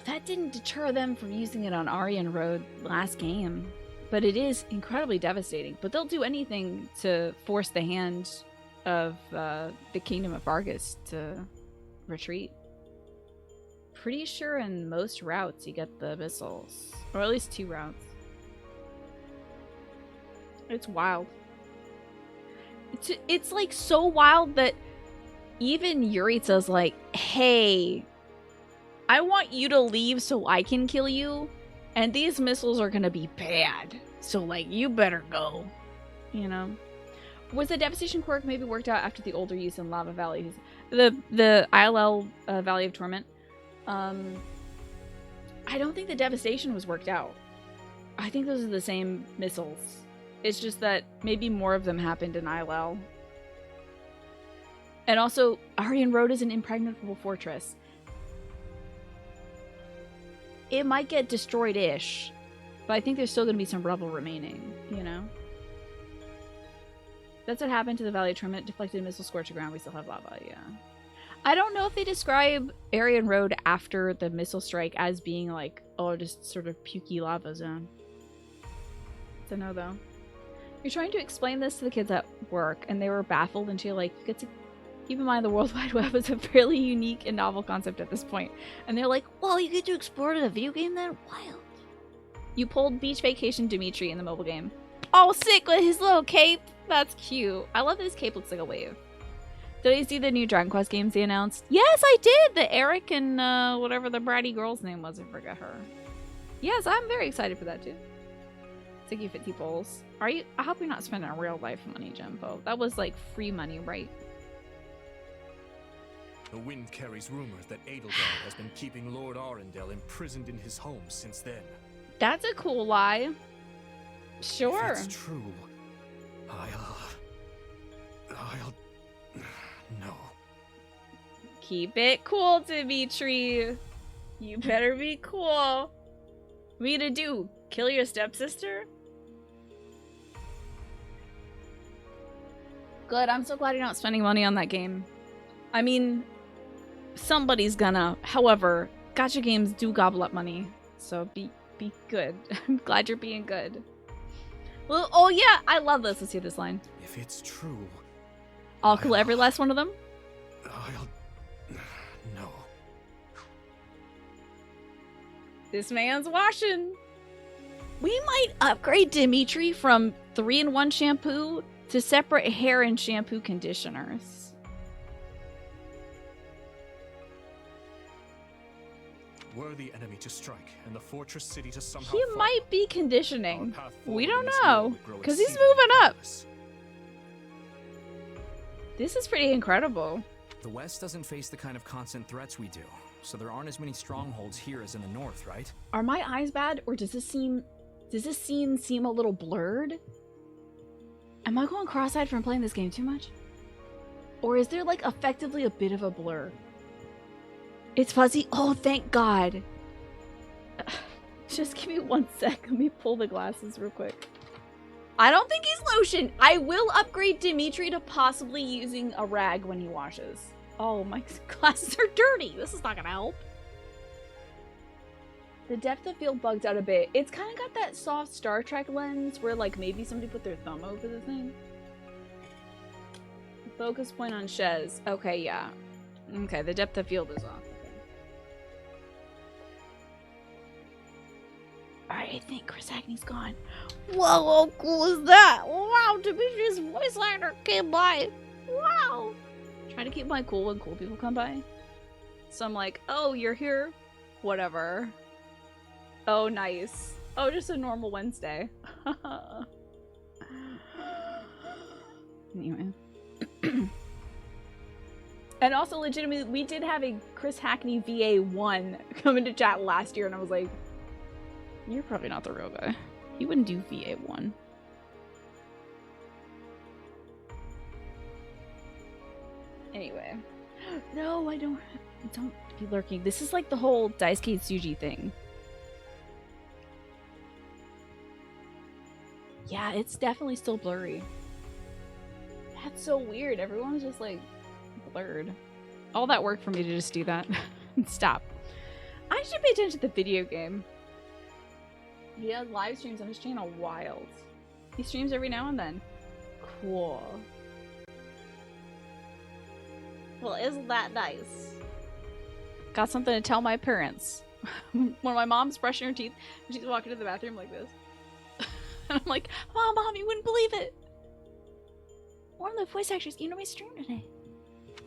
Speaker 1: That didn't deter them from using it on Aryan Road last game. But it is incredibly devastating. But they'll do anything to force the hand of the Kingdom of Vargas to retreat. Pretty sure in most routes you get the missiles. Or at least 2 routes. It's wild. It's like so wild that even Yuritsa's like, hey, I want you to leave so I can kill you. And these missiles are gonna be bad. So, like, you better go. You know? Was the Devastation quirk maybe worked out after the older use in Lava Valley? The ILL Valley of Torment? I don't think the Devastation was worked out. I think those are the same missiles. It's just that maybe more of them happened in ILL. And also, Aryan Road is an impregnable fortress. It might get destroyed-ish, but I think there's still going to be some rubble remaining, you know? That's what happened to the Valley of Torment. Deflected missile, scorched the ground, we still have lava, yeah. I don't know if they describe Aryan Road after the missile strike as being like, oh, just sort of pukey lava zone. Don't know, though. You're trying to explain this to the kids at work, and they were baffled until you're like, you get to keep in mind the World Wide Web is a fairly unique and novel concept at this point. And they're like, well, you get to explore it in a video game then? Wild. You pulled Beach Vacation Dimitri in the mobile game. Oh, sick with his little cape. That's cute. I love that his cape looks like a wave. Did you see the new Dragon Quest games they announced? Yes, I did! The Eric and whatever the bratty girl's name was, I forgot her. Yes, I'm very excited for that too. Thank you, 50 bowls. Are you? I hope you're not spending real life money, Jumbo. That was like free money, right?
Speaker 3: The wind carries rumors that Edelgard has been keeping Lord Arendelle imprisoned in his home since then.
Speaker 1: That's a cool lie. Sure.
Speaker 3: If it's true, I'll... No.
Speaker 1: Keep it cool, Dimitri. You better be cool. What are you gonna do? Kill your stepsister? Good, I'm so glad you're not spending money on that game. I mean, somebody's gonna. However, gacha games do gobble up money. So be good. I'm glad you're being good. Well, oh yeah, I love this. Let's see this line.
Speaker 3: If it's true,
Speaker 1: I'll kill every last one of them.
Speaker 3: No.
Speaker 1: This man's washing. We might upgrade Dimitri from 3-in-1 shampoo to separate hair and shampoo conditioners.
Speaker 3: Were the enemy to strike and the fortress city to somehow
Speaker 1: He
Speaker 3: fall,
Speaker 1: might be conditioning.
Speaker 3: our path
Speaker 1: We
Speaker 3: forward
Speaker 1: don't
Speaker 3: in this
Speaker 1: know.
Speaker 3: war would grow
Speaker 1: Because he's
Speaker 3: exceedingly
Speaker 1: moving up.
Speaker 3: perilous.
Speaker 1: This is pretty incredible.
Speaker 6: The West doesn't face the kind of constant threats we do, so there aren't as many strongholds here as in the North, right?
Speaker 1: Are my eyes bad, or does this scene seem a little blurred? Am I going cross-eyed from playing this game too much? Or is there like effectively a bit of a blur? It's fuzzy. Oh, thank God. Just give me 1 sec. Let me pull the glasses real quick. I don't think he's lotion. I will upgrade Dimitri to possibly using a rag when he washes. Oh, my glasses are dirty. This is not gonna help. The depth of field bugged out a bit. It's kind of got that soft Star Trek lens where like maybe somebody put their thumb over the thing. Focus point on Shez. Okay, yeah. Okay, the depth of field is off. Alright, I think Chris Hackney's gone. Whoa, how cool is that? Wow, Dimitri's voice actor came by. Wow. Try to keep my cool when cool people come by. So I'm like, oh, you're here? Whatever. Oh, nice. Oh, just a normal Wednesday. Anyway. And also, legitimately, we did have a Chris Hackney VA1 come into chat last year, and I was like, you're probably not the real guy. He wouldn't do VA1. Anyway. No, I don't be lurking. This is like the whole Daisuke Tsuji thing. Yeah, it's definitely still blurry. That's so weird. Everyone's just like blurred. All that work for me to just do that. Stop. I should pay attention to the video game. He has live streams on his channel. Wild. He streams every now and then. Cool. Well, isn't that nice? Got something to tell my parents. When my mom's brushing her teeth, and she's walking to the bathroom like this. And I'm like, Mom, you wouldn't believe it. One of the voice actors came to my stream today.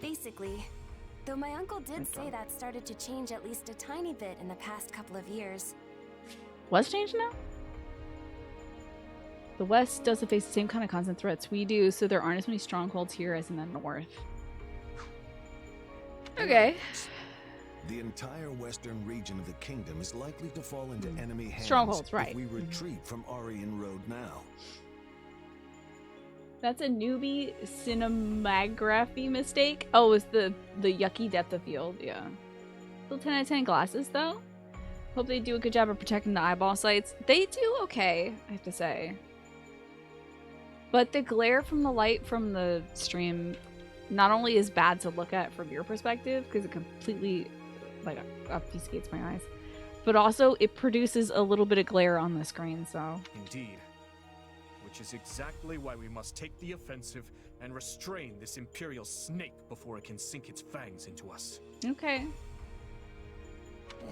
Speaker 9: Basically. Though my uncle did say that started to change at least a tiny bit in the past couple of years.
Speaker 1: What's changed now? The West doesn't face the same kind of constant threats we do, so there aren't as many strongholds here as in the North. Okay.
Speaker 2: The entire western region of the kingdom is likely to fall into enemy hands
Speaker 1: Strongholds, right.
Speaker 2: if we retreat from Aryan Road now.
Speaker 1: That's a newbie cinematography mistake. Oh, it's the yucky depth of field, yeah. Still 10 out of 10 glasses, though. Hope they do a good job of protecting the eyeball sites. They do okay, I have to say. But the glare from the light from the stream not only is bad to look at from your perspective, because it completely like obfuscates my eyes, but also it produces a little bit of glare on the screen, so.
Speaker 3: Indeed. Which is exactly why we must take the offensive and restrain this Imperial snake before it can sink its fangs into us.
Speaker 1: Okay.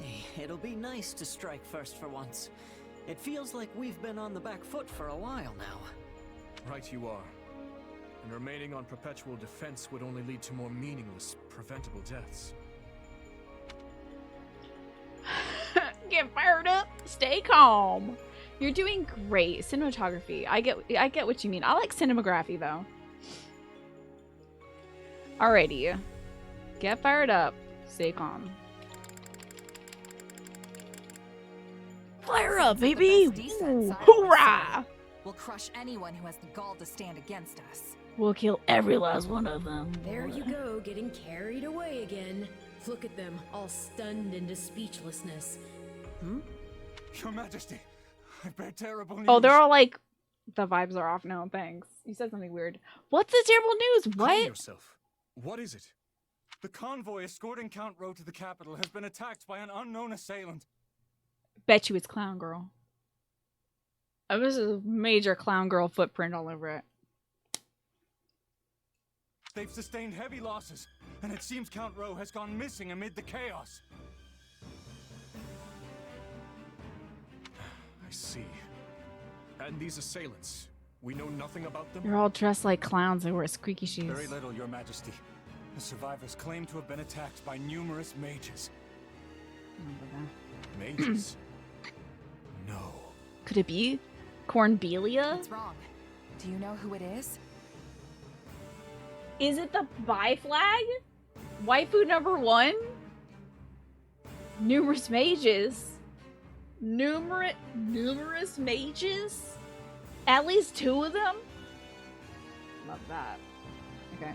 Speaker 7: Hey, it'll be nice to strike first for once. It feels like we've been on the back foot for a while now.
Speaker 3: Right you are. And remaining on perpetual defense would only lead to more meaningless, preventable deaths.
Speaker 1: Get fired up. Stay calm. You're doing great. Cinematography. I get what you mean. I like cinematography though. Alrighty. Get fired up. Stay calm. Fire up, baby! Ooh, hoorah!
Speaker 4: We'll crush anyone who has the gall to stand against us.
Speaker 1: We'll kill every last one of them.
Speaker 16: There you go, getting carried away again. Look at them, all stunned into speechlessness.
Speaker 17: Your Majesty, I bear terrible news.
Speaker 1: Oh, they're all like, the vibes are off now, thanks. You said something weird. What's the terrible news? What?
Speaker 3: Calm yourself. What is it?
Speaker 17: The convoy escorting Count Rowe to the capital has been attacked by an unknown assailant.
Speaker 1: Bet you it's Clown Girl. Oh, this is a major Clown Girl footprint all over it.
Speaker 17: They've sustained heavy losses, and it seems Count Rowe has gone missing amid the chaos.
Speaker 3: I see. And these assailants, we know nothing about them?
Speaker 1: They're all dressed like clowns. They wear squeaky shoes.
Speaker 17: Very little, Your Majesty. The survivors claim to have been attacked by numerous mages.
Speaker 3: Mages? No.
Speaker 1: Could it be Cornbelia?
Speaker 4: What's wrong? Do you know who it is?
Speaker 1: Is it the Bi Flag? Waifu number 1? Numerous mages. Numerous mages? At least 2 of them? Love that. Okay.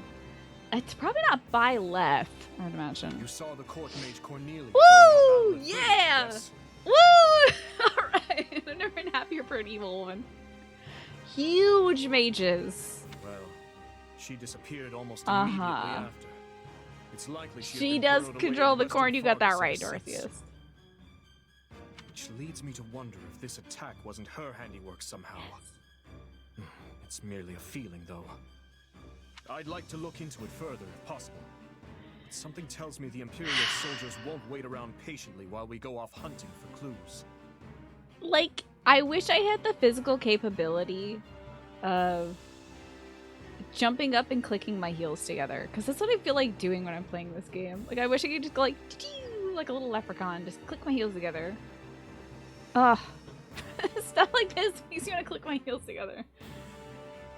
Speaker 1: It's probably not Bi left, I would imagine.
Speaker 3: You saw the court mage Cornelia.
Speaker 1: Woo! Yeah! Yes. Woo! Alright. I've never been happier for an evil woman. Huge mages.
Speaker 3: Well, she disappeared almost immediately after. It's likely
Speaker 1: she does control the corn. You got that right, Dorotheus.
Speaker 3: Which leads me to wonder if this attack wasn't her handiwork somehow. It's merely a feeling, though. I'd like to look into it further if possible. But something tells me the Imperial soldiers won't wait around patiently while we go off hunting for clues.
Speaker 1: Like, I wish I had the physical capability of jumping up and clicking my heels together, because that's what I feel like doing when I'm playing this game. Like, I wish I could just go like a little leprechaun, just click my heels together. Ugh. Stuff like this makes me want to click my heels together.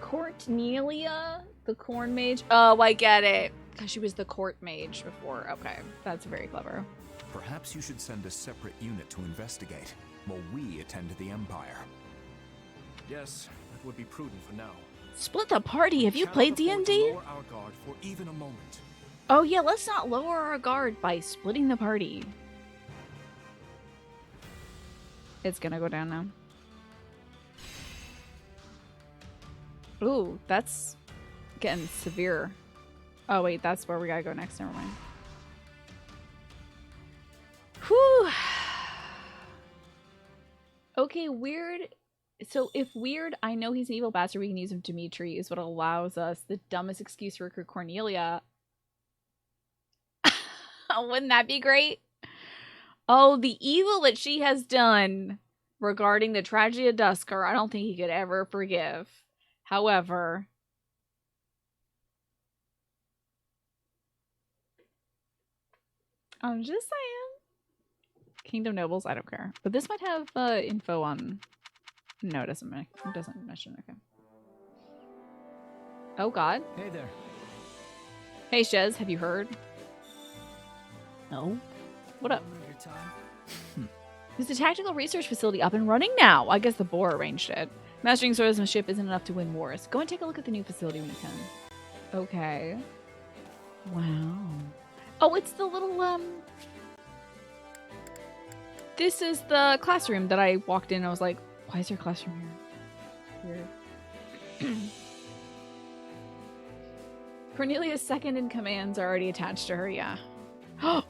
Speaker 1: Cornelia, the corn mage. Oh, I get it. Because she was the court mage before. Okay, that's very clever.
Speaker 5: Perhaps you should send a separate unit to investigate, while we attend to the Empire.
Speaker 3: Yes, that would be prudent for now.
Speaker 1: Split the party. Have you played D&D?
Speaker 3: Lower our guard for even a moment.
Speaker 1: Oh yeah, let's not lower our guard by splitting the party. It's gonna go down now. Ooh, that's getting severe. Oh wait, that's where we gotta go next. Never mind. Whew. Okay, weird. So if weird, I know he's an evil bastard, we can use him. Dimitri is what allows us the dumbest excuse to recruit Cornelia. Wouldn't that be great? Oh, the evil that she has done regarding the tragedy of Dusker, I don't think he could ever forgive. However, I'm just saying. Kingdom Nobles, I don't care. But this might have info on... No, it doesn't mention. Okay. Oh god.
Speaker 18: Hey there.
Speaker 1: Hey Shez, have you heard? No. What up? Is the tactical research facility up and running now? I guess the Boar arranged it. Mastering swordsmanship isn't enough to win wars. Go and take a look at the new facility when you can. Okay. Wow. Oh, it's the little this is the classroom that I walked in and I was like, why is there a classroom here? Weird. Cornelia's second in commands are already attached to her, yeah.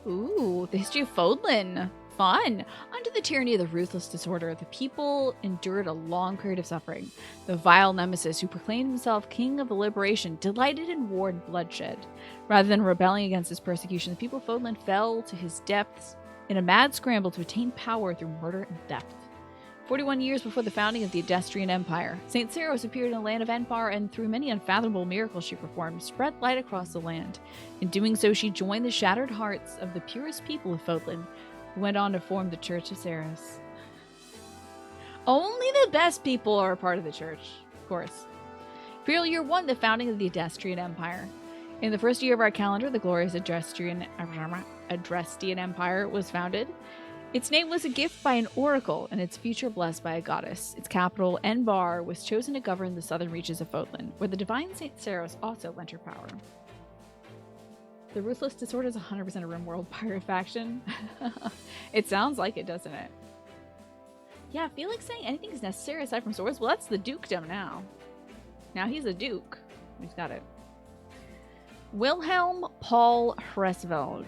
Speaker 1: Ooh, the history of Fodlan. Fun. Under the tyranny of the ruthless disorder, the people endured a long period of suffering. The vile nemesis who proclaimed himself king of the liberation delighted in war and bloodshed. Rather than rebelling against his persecution, the people of Fodlan fell to his depths in a mad scramble to attain power through murder and theft. 41 years before the founding of the Adestrian Empire, St. Saros appeared in the land of Enpar, and through many unfathomable miracles she performed, spread light across the land. In doing so, she joined the shattered hearts of the purest people of Fodlan, who went on to form the Church of Saros. Only the best people are a part of the church, of course. Imperial Year 1, the founding of the Adestrian Empire. In the first year of our calendar, the glorious Adrastian Empire was founded. Its name was a gift by an oracle, and its future blessed by a goddess. Its capital, Enbar, was chosen to govern the southern reaches of Fodlan, where the divine St. Saros also lent her power. The Ruthless Disorder is 100% a RimWorld pirate faction. It sounds like it, doesn't it? Yeah, I feel like saying anything is necessary aside from swords. Well, that's the dukedom now. Now he's a duke. He's got it. Wilhelm Paul Hresvelg.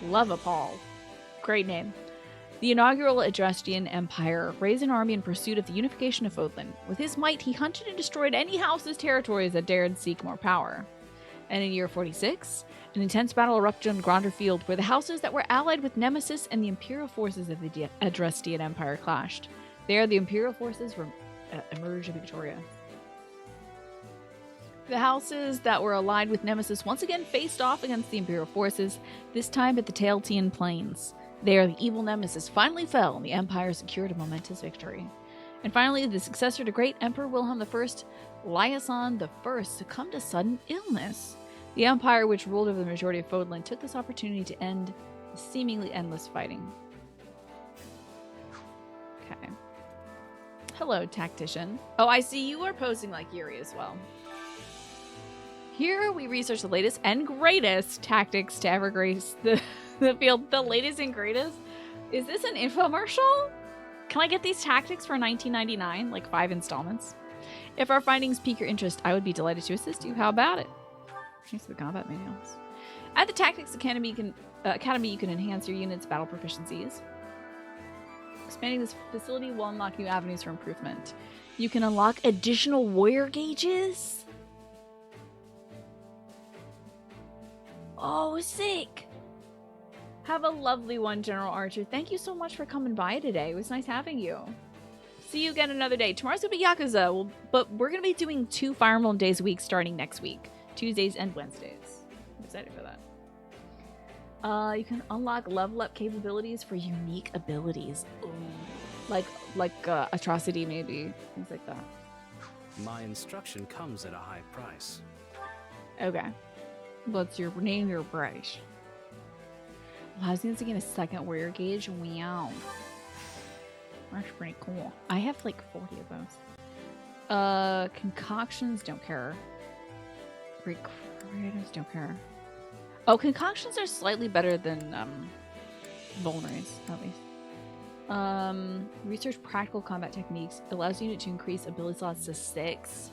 Speaker 1: Love a Paul. Great name. The inaugural Adrastian Empire raised an army in pursuit of the unification of Fodlan. With his might, he hunted and destroyed any house's territories that dared seek more power. And in year 46, an intense battle erupted on Gronder Field, where the houses that were allied with Nemesis and the imperial forces of the Adrastian Empire clashed. There, the imperial forces emerged victorious. The houses that were allied with Nemesis once again faced off against the imperial forces, this time at the Tailtean Plains. There, the evil nemesis finally fell, and the Empire secured a momentous victory. And finally, the successor to great Emperor Wilhelm I, Liason I, succumbed to sudden illness. The Empire, which ruled over the majority of Fodland, took this opportunity to end the seemingly endless fighting. Okay. Hello, tactician. Oh, I see you are posing like Yuri as well. Here we research the latest and greatest tactics to ever grace the field. The latest and greatest? Is this an infomercial? Can I get these tactics for $19.99, like 5 installments? If our findings pique your interest, I would be delighted to assist you. How about it? Here's the combat manuals. At the Tactics Academy, you can enhance your unit's battle proficiencies. Expanding this facility will unlock new avenues for improvement. You can unlock additional warrior gauges. Oh, sick. Have a lovely one, General Archer. Thank you so much for coming by today. It was nice having you. See you again another day. Tomorrow's going to be Yakuza, but we're going to be doing 2 Fire Emblem days a week starting next week. Tuesdays and Wednesdays. I'm excited for that. You can unlock level up capabilities for unique abilities. Ooh. Like atrocity, maybe. Things like that.
Speaker 20: My instruction comes at a high price.
Speaker 1: Okay. What's your name, your price? Allows you to gain a second warrior gauge. Wow. That's pretty cool. I have like 40 of those. Concoctions, don't care. Recruiters, don't care. Oh, concoctions are slightly better than vulneraries, at least. Research practical combat techniques. Allows unit to increase ability slots to 6.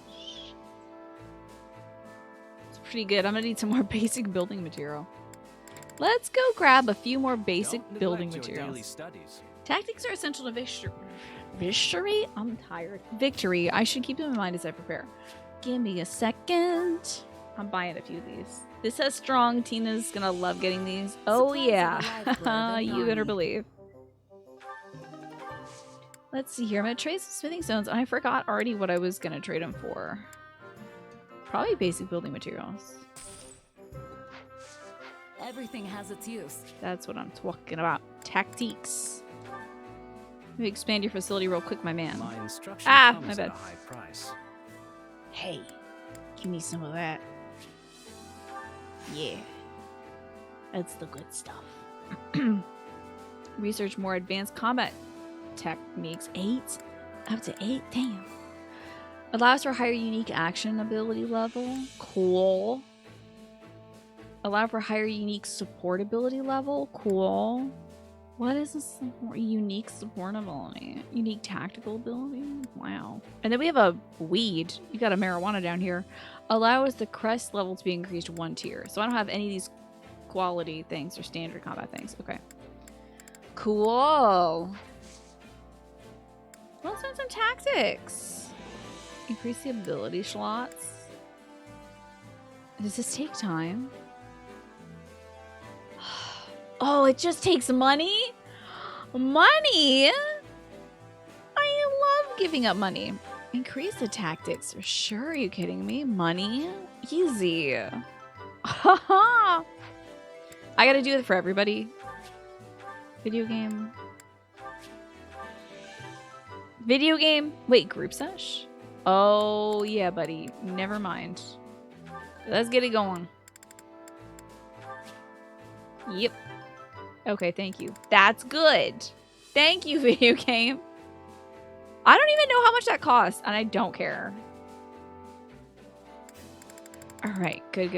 Speaker 1: It's pretty good. I'm gonna need some more basic building material. Let's go grab a few more basic building materials. Tactics are essential to victory? I'm tired. Victory. I should keep them in mind as I prepare. Give me a second. I'm buying a few of these. This says strong. Tina's gonna love getting these. Oh yeah. You better believe. Let's see here. I'm gonna trade some smithing stones. I forgot already what I was gonna trade them for. Probably basic building materials.
Speaker 4: Everything has its use.
Speaker 1: That's what I'm talking about. Tactiques. Let me expand your facility real quick, my man.
Speaker 20: My instruction
Speaker 1: my
Speaker 20: comes
Speaker 1: bad.
Speaker 20: at a high price.
Speaker 1: Hey, give me some of that. Yeah. That's the good stuff. Research more advanced combat techniques. 8? Up to 8? Damn. Allows for higher unique action ability level. Cool. Allow for higher unique support ability level. Cool. What is this? Unique support ability? Unique tactical ability? Wow. And then we have a weed. You got a marijuana down here. Allows the crest level to be increased 1 tier. So I don't have any of these quality things or standard combat things. Okay. Cool. Let's run some tactics. Increase the ability slots. Does this take time? Oh, it just takes money? Money? I love giving up money. Increase the tactics. Sure, are you kidding me? Money? Easy. Haha. I gotta do it for everybody. Video game. Video game? Wait, group sesh? Oh, yeah, buddy. Never mind. Let's get it going. Yep. Okay, thank you. That's good. Thank you, video game. I don't even know how much that costs, and I don't care. All right, good.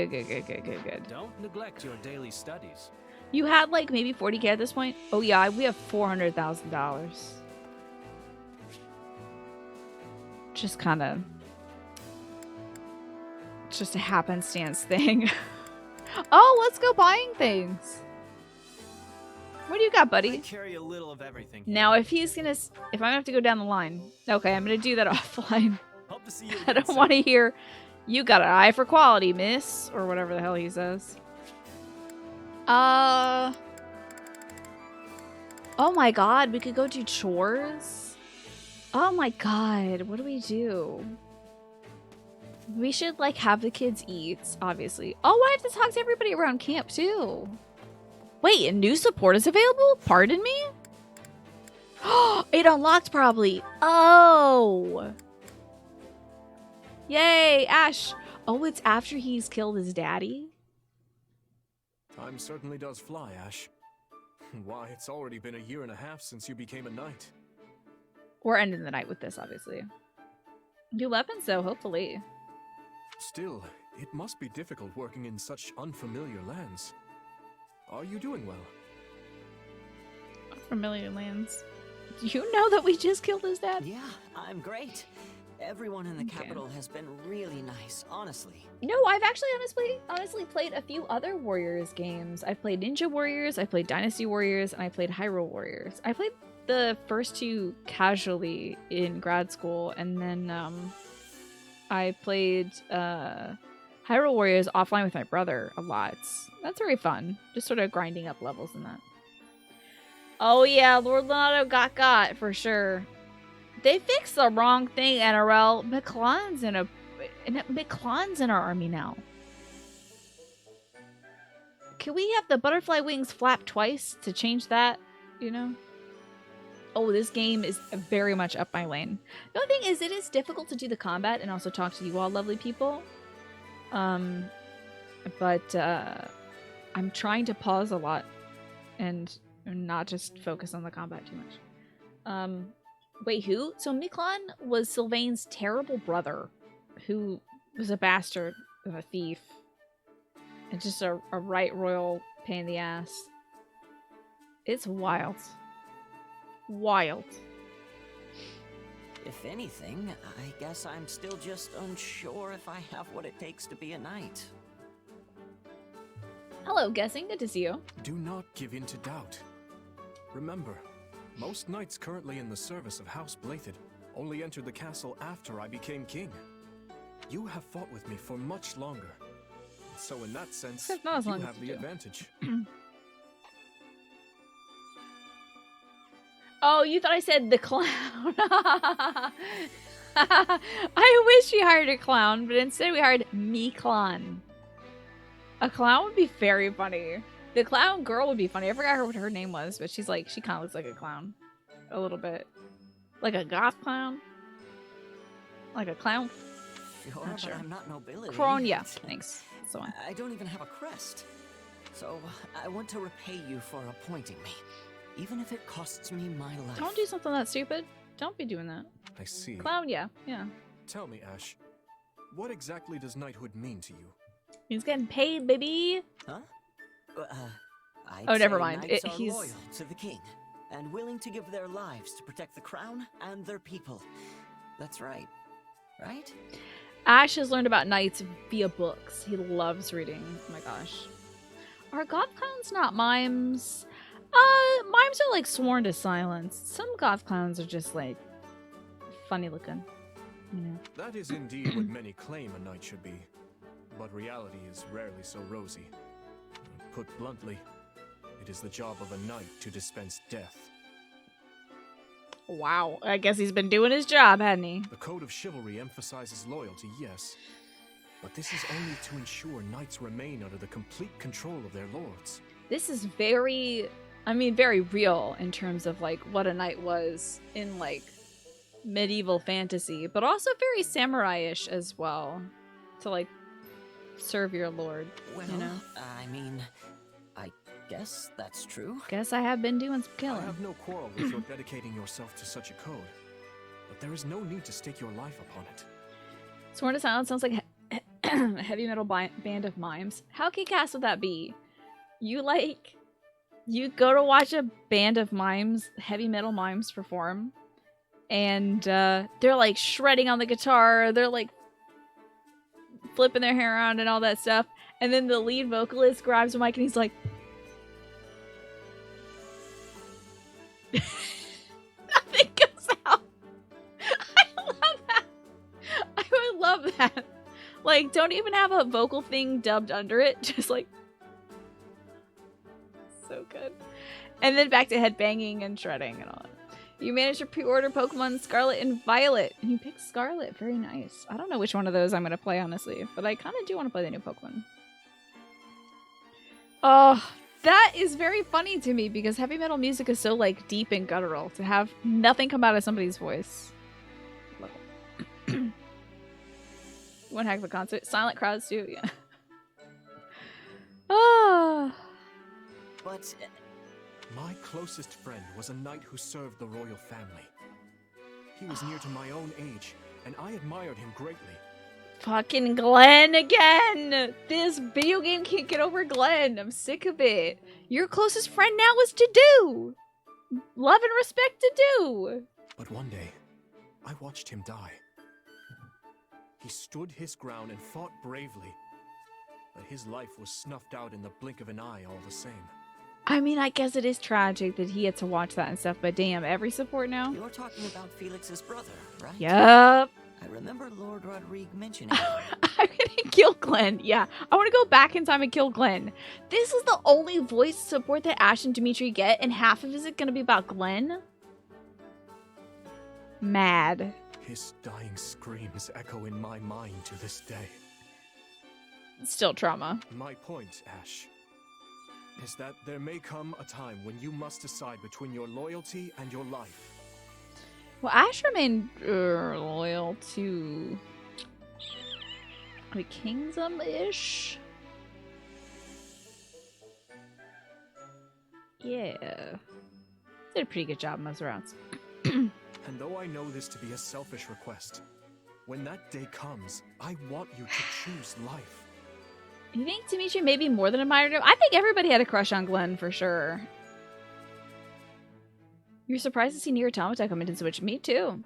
Speaker 20: Don't neglect your daily studies.
Speaker 1: You had like maybe 40K at this point? Oh yeah, we have $400,000. Just kind of... just a happenstance thing. Oh, let's go buying things. What do you got, buddy?
Speaker 20: I carry a little of everything.
Speaker 1: Now, if he's gonna... if I'm gonna have to go down the line... Okay, I'm gonna do that offline.
Speaker 20: Hope to see you
Speaker 1: I don't want to hear... You got an eye for quality, miss. Or whatever the hell he says. Oh my god, we could go do chores? Oh my god, what do we do? We should, like, have the kids eat, obviously. Oh, I have to talk to everybody around camp, too. Wait, a new support is available? Pardon me? It unlocked probably. Oh. Yay, Ash. Oh, it's after he's killed his daddy?
Speaker 3: Time certainly does fly, Ash. Why, it's already been 1.5 years since you became a knight.
Speaker 1: We're ending the night with this, obviously. New weapons, though, hopefully.
Speaker 3: Still, it must be difficult working in such unfamiliar lands. Are you doing well?
Speaker 1: Unfamiliar lands. Do you know that we just killed his dad?
Speaker 7: Yeah, I'm great. Everyone in the capital has been really nice, honestly.
Speaker 1: No, I've actually honestly played a few other Warriors games. I've played Ninja Warriors, I played Dynasty Warriors, and I played Hyrule Warriors. I played the first two casually in grad school, and then I played Hyrule Warriors offline with my brother a lot. That's very fun. Just sort of grinding up levels in that. Oh yeah, Lord Leonardo got for sure. They fixed the wrong thing, NRL. McClellan's in our army now. Can we have the butterfly wings flap twice to change that? You know? Oh, this game is very much up my lane. The only thing is, it is difficult to do the combat and also talk to you all lovely people. But I'm trying to pause a lot and not just focus on the combat too much. Wait, who? So Miklon was Sylvain's terrible brother, who was a bastard and a thief. And just a right royal pain in the ass. It's wild. Wild.
Speaker 7: If anything, I guess I'm still just unsure if I have what it takes to be a knight.
Speaker 1: Hello, Guessing. Good to see you.
Speaker 3: Do not give in to doubt. Remember, most knights currently in the service of House Blathid only entered the castle after I became king. You have fought with me for much longer. So in that sense, you have the advantage.
Speaker 1: Oh, you thought I said the clown. I wish we hired a clown, but instead we hired Miklon. A clown would be very funny. The clown girl would be funny. I forgot what her name was, but she's like, she kind of looks like a clown. A little bit. Like a goth clown? Like a clown?
Speaker 7: Sure,
Speaker 1: Not sure.
Speaker 7: but I'm not nobility.
Speaker 1: Kronya. Thanks. That's the one.
Speaker 7: I don't even have a crest. So I want to repay you for appointing me, even if it costs me my life.
Speaker 1: Don't do something that stupid. Don't be doing that.
Speaker 3: I see.
Speaker 1: Clown, yeah.
Speaker 3: Tell me, Ash, what exactly does knighthood mean to you?
Speaker 1: He's getting paid, baby.
Speaker 7: Huh?
Speaker 1: Oh, never mind.
Speaker 7: Knights are
Speaker 1: He's
Speaker 7: loyal to the king and willing to give their lives to protect the crown and their people. That's right. Right?
Speaker 1: Ash has learned about knights via books. He loves reading. Oh my gosh. Are goth clowns not mimes? Mimes are like sworn to silence. Some goth clowns are just like funny looking. Yeah.
Speaker 3: That is indeed what many claim a knight should be. But reality is rarely so rosy. Put bluntly, it is the job of a knight to dispense death.
Speaker 1: Wow, I guess he's been doing his job, hasn't he?
Speaker 3: The code of chivalry emphasizes loyalty, yes. But this is only to ensure knights remain under the complete control of their lords.
Speaker 1: This is very real in terms of like what a knight was in like medieval fantasy, but also very samurai-ish as well. To like serve your lord,
Speaker 7: well,
Speaker 1: you know?
Speaker 7: I mean, I guess that's true.
Speaker 1: Guess I have been doing some killing.
Speaker 3: I have no quarrel with your dedicating yourself to such a code, but there is no need to stake your life upon it.
Speaker 1: Sworn to Silence sounds like a heavy metal band of mimes. How kick-ass would that be? You go to watch a band of mimes, heavy metal mimes perform, and they're like shredding on the guitar, they're like flipping their hair around and all that stuff, and then the lead vocalist grabs a mic and he's like, nothing goes out. I love that. I would love that. Like, don't even have a vocal thing dubbed under it, just like, so good. And then back to headbanging and shredding and all that. You managed to pre-order Pokemon Scarlet and Violet, and you picked Scarlet. Very nice. I don't know which one of those I'm going to play, honestly, but I kind of do want to play the new Pokemon. Oh, That is very funny to me because heavy metal music is so like deep and guttural. To have nothing come out of somebody's voice. One heck of a concert. Silent crowds too, yeah. Ah.
Speaker 3: But my closest friend was a knight who served the royal family. He was near to my own age, and I admired him greatly.
Speaker 1: Fucking Glenn again! This video game can't get over Glenn. I'm sick of it. Your closest friend now is to do. Love and respect to do.
Speaker 3: But one day, I watched him die. He stood his ground and fought bravely, but his life was snuffed out in the blink of an eye all the same.
Speaker 1: I mean, I guess it is tragic that he had to watch that and stuff, but damn, every support now?
Speaker 7: You're talking about Felix's brother, right?
Speaker 1: Yup.
Speaker 7: I remember Lord Rodrigue mentioning it.
Speaker 1: I'm gonna kill Glenn. Yeah, I want to go back in time and kill Glenn. This is the only voice support that Ash and Dimitri get, and half of it is going to be about Glenn? Mad.
Speaker 3: His dying screams echo in my mind to this day.
Speaker 1: Still trauma.
Speaker 3: My point, Ash, is that there may come a time when you must decide between your loyalty and your life.
Speaker 1: Well, Ash remained loyal to the kingdom-ish. Yeah. Did a pretty good job most rounds.
Speaker 3: And though I know this to be a selfish request, when that day comes, I want you to choose life.
Speaker 1: You think Dimitri maybe more than admired him? I think everybody had a crush on Glenn for sure. You're surprised to see Nier Automata come into Switch? Me too.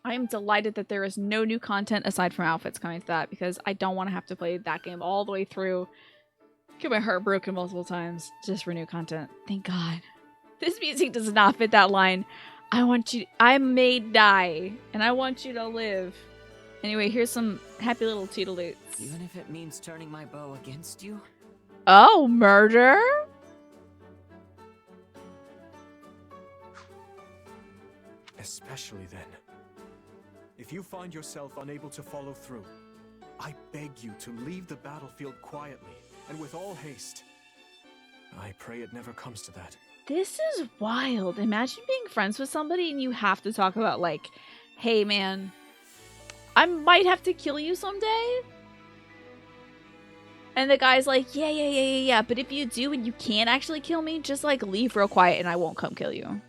Speaker 1: I am delighted that there is no new content aside from outfits coming to that because I don't want to have to play that game all the way through. Get my heart broken multiple times just for new content. Thank God. This music does not fit that line. I may die and I want you to live. Anyway, here's some happy little toodaloots.
Speaker 7: Even if it means turning my bow against you?
Speaker 1: Oh, murder?
Speaker 3: Especially then. If you find yourself unable to follow through, I beg you to leave the battlefield quietly and with all haste. I pray it never comes to that.
Speaker 1: This is wild. Imagine being friends with somebody and you have to talk about like, hey man, I might have to kill you someday. And the guy's like, yeah. But if you do and you can't actually kill me, just like leave real quiet and I won't come kill you.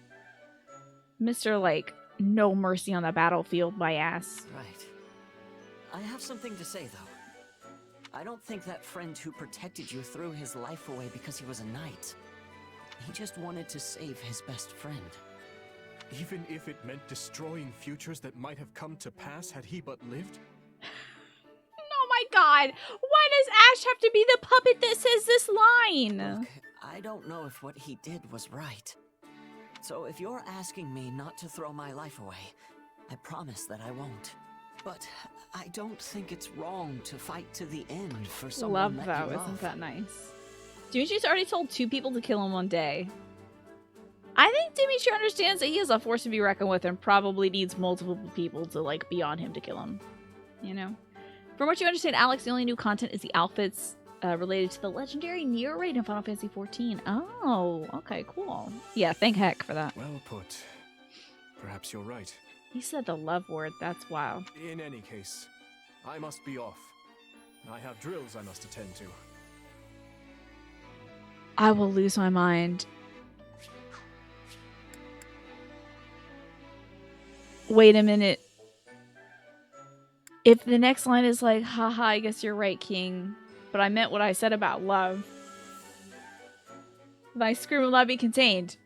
Speaker 1: Mr. like, no mercy on the battlefield, my ass.
Speaker 7: Right. I have something to say though. I don't think that friend who protected you threw his life away because he was a knight. He just wanted to save his best friend.
Speaker 3: Even if it meant destroying futures that might have come to pass had he but lived?
Speaker 1: Oh my God! Why does Ash have to be the puppet that says this line?
Speaker 7: Look, I don't know if what he did was right. So if you're asking me not to throw my life away, I promise that I won't. But I don't think it's wrong to fight to the end for someone
Speaker 1: Love
Speaker 7: that
Speaker 1: that,
Speaker 7: you
Speaker 1: isn't
Speaker 7: love.
Speaker 1: that nice? Dimitri's already told 2 people to kill him one day. I think Dimitri understands that he is a force to be reckoned with and probably needs multiple people to like be on him to kill him. You know? From what you understand, Alex, the only new content is the outfits related to the legendary Nier raid in Final Fantasy XIV. Oh, okay, cool. Yeah, thank heck for that.
Speaker 3: Well put. Perhaps you're right.
Speaker 1: He said the love word. That's wild.
Speaker 3: In any case, I must be off. I have drills I must attend to.
Speaker 1: I will lose my mind. Wait a minute. If the next line is like, haha, I guess you're right, King. But I meant what I said about love. My scream will not be contained.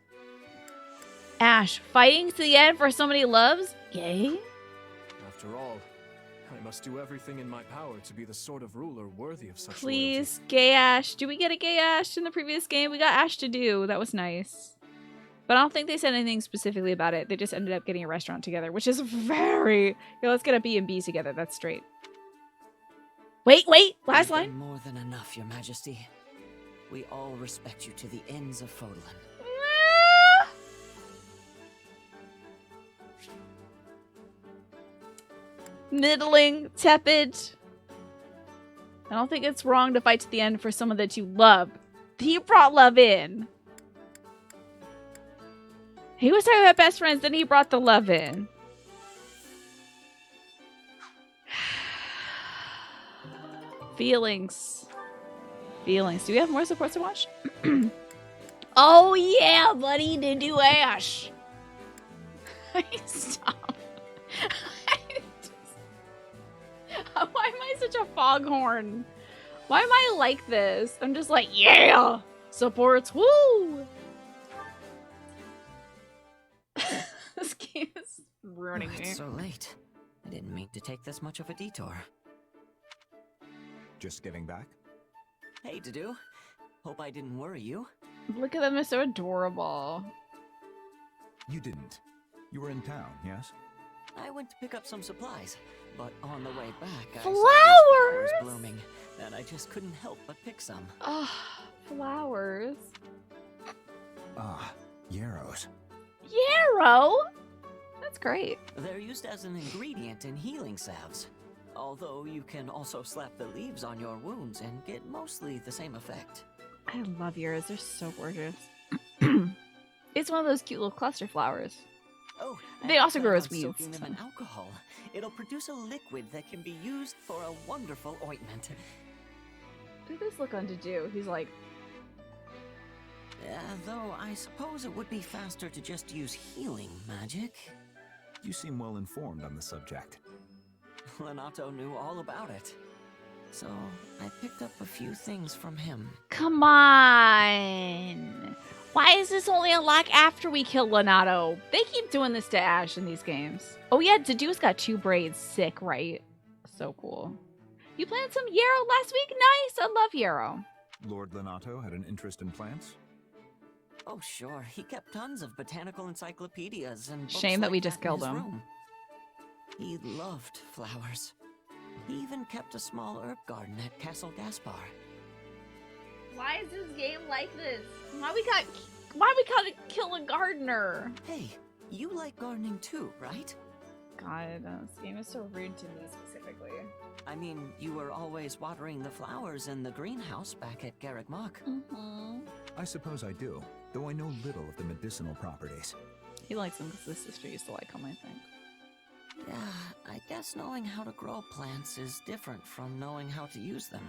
Speaker 1: Ash, fighting to the end for somebody he loves? Gay?
Speaker 3: After all, I must do everything in my power to be the sort of ruler worthy of such
Speaker 1: Please, gay Ash. Do we get a gay Ash in the previous game? We got Ash to do. That was nice. But I don't think they said anything specifically about it. They just ended up getting a restaurant together, which is very... Yo, let's get a B&B together. That's straight. Wait. Last line.
Speaker 7: More than enough, Your Majesty. We all respect you to the ends of Fodlan.
Speaker 1: Middling, tepid. I don't think it's wrong to fight to the end for someone that you love. He brought love in. He was talking about best friends, then he brought the love in. Feelings. Feelings. Do we have more supports to watch? Oh yeah, buddy, did you Ash? Stop. Why am I such a foghorn? Why am I like this? I'm just like, yeah! Supports, woo! This game is ruining me.
Speaker 7: It's so late. I didn't mean to take this much of a detour.
Speaker 5: Just getting back?
Speaker 7: Hey, Dudu. Hope I didn't worry you.
Speaker 1: Look at them, they're so adorable.
Speaker 5: You didn't. You were in town, yes?
Speaker 7: I went to pick up some supplies, but on the way back, I saw
Speaker 1: Flowers!
Speaker 7: these flowers blooming, and I just couldn't help but pick some.
Speaker 1: Ah, flowers.
Speaker 5: Ah, yarrows.
Speaker 1: Yarrow? That's great.
Speaker 7: They're used as an ingredient in healing salves. Although you can also slap the leaves on your wounds and get mostly the same effect.
Speaker 1: I love yarrows. They're so gorgeous. It's one of those cute little cluster flowers.
Speaker 7: Oh,
Speaker 1: they also grow as
Speaker 7: soaking
Speaker 1: weeds.
Speaker 7: them in alcohol. It'll produce a liquid that can be used for a wonderful ointment.
Speaker 1: Look at this look on Dudu. He's like...
Speaker 7: Though I suppose it would be faster to just use healing magic.
Speaker 5: You seem well informed on the subject.
Speaker 7: Lenato knew all about it. So I picked up a few things from him.
Speaker 1: Come on! Why is this only unlocked after we kill Lenato? They keep doing this to Ash in these games. Oh yeah, Dudu's got 2 braids. Sick, right? So cool. You planted some yarrow last week? Nice! I love yarrow.
Speaker 5: Lord Lenato had an interest in plants?
Speaker 7: Oh sure, he kept tons of botanical encyclopedias and books
Speaker 1: Shame that
Speaker 7: like
Speaker 1: we just
Speaker 7: in
Speaker 1: killed
Speaker 7: his
Speaker 1: him.
Speaker 7: room. He loved flowers. He even kept a small herb garden at Castle Gaspar.
Speaker 1: Why is this game like this? Why we gotta kill a gardener?
Speaker 7: Hey, you like gardening too, right?
Speaker 1: God, this game is so rude to me specifically.
Speaker 7: I mean, you were always watering the flowers in the greenhouse back at Garreg Mach.
Speaker 5: I suppose I do, though I know little of the medicinal properties.
Speaker 1: He likes them because his sister used to like them, I think.
Speaker 7: Yeah, I guess knowing how to grow plants is different from knowing how to use them.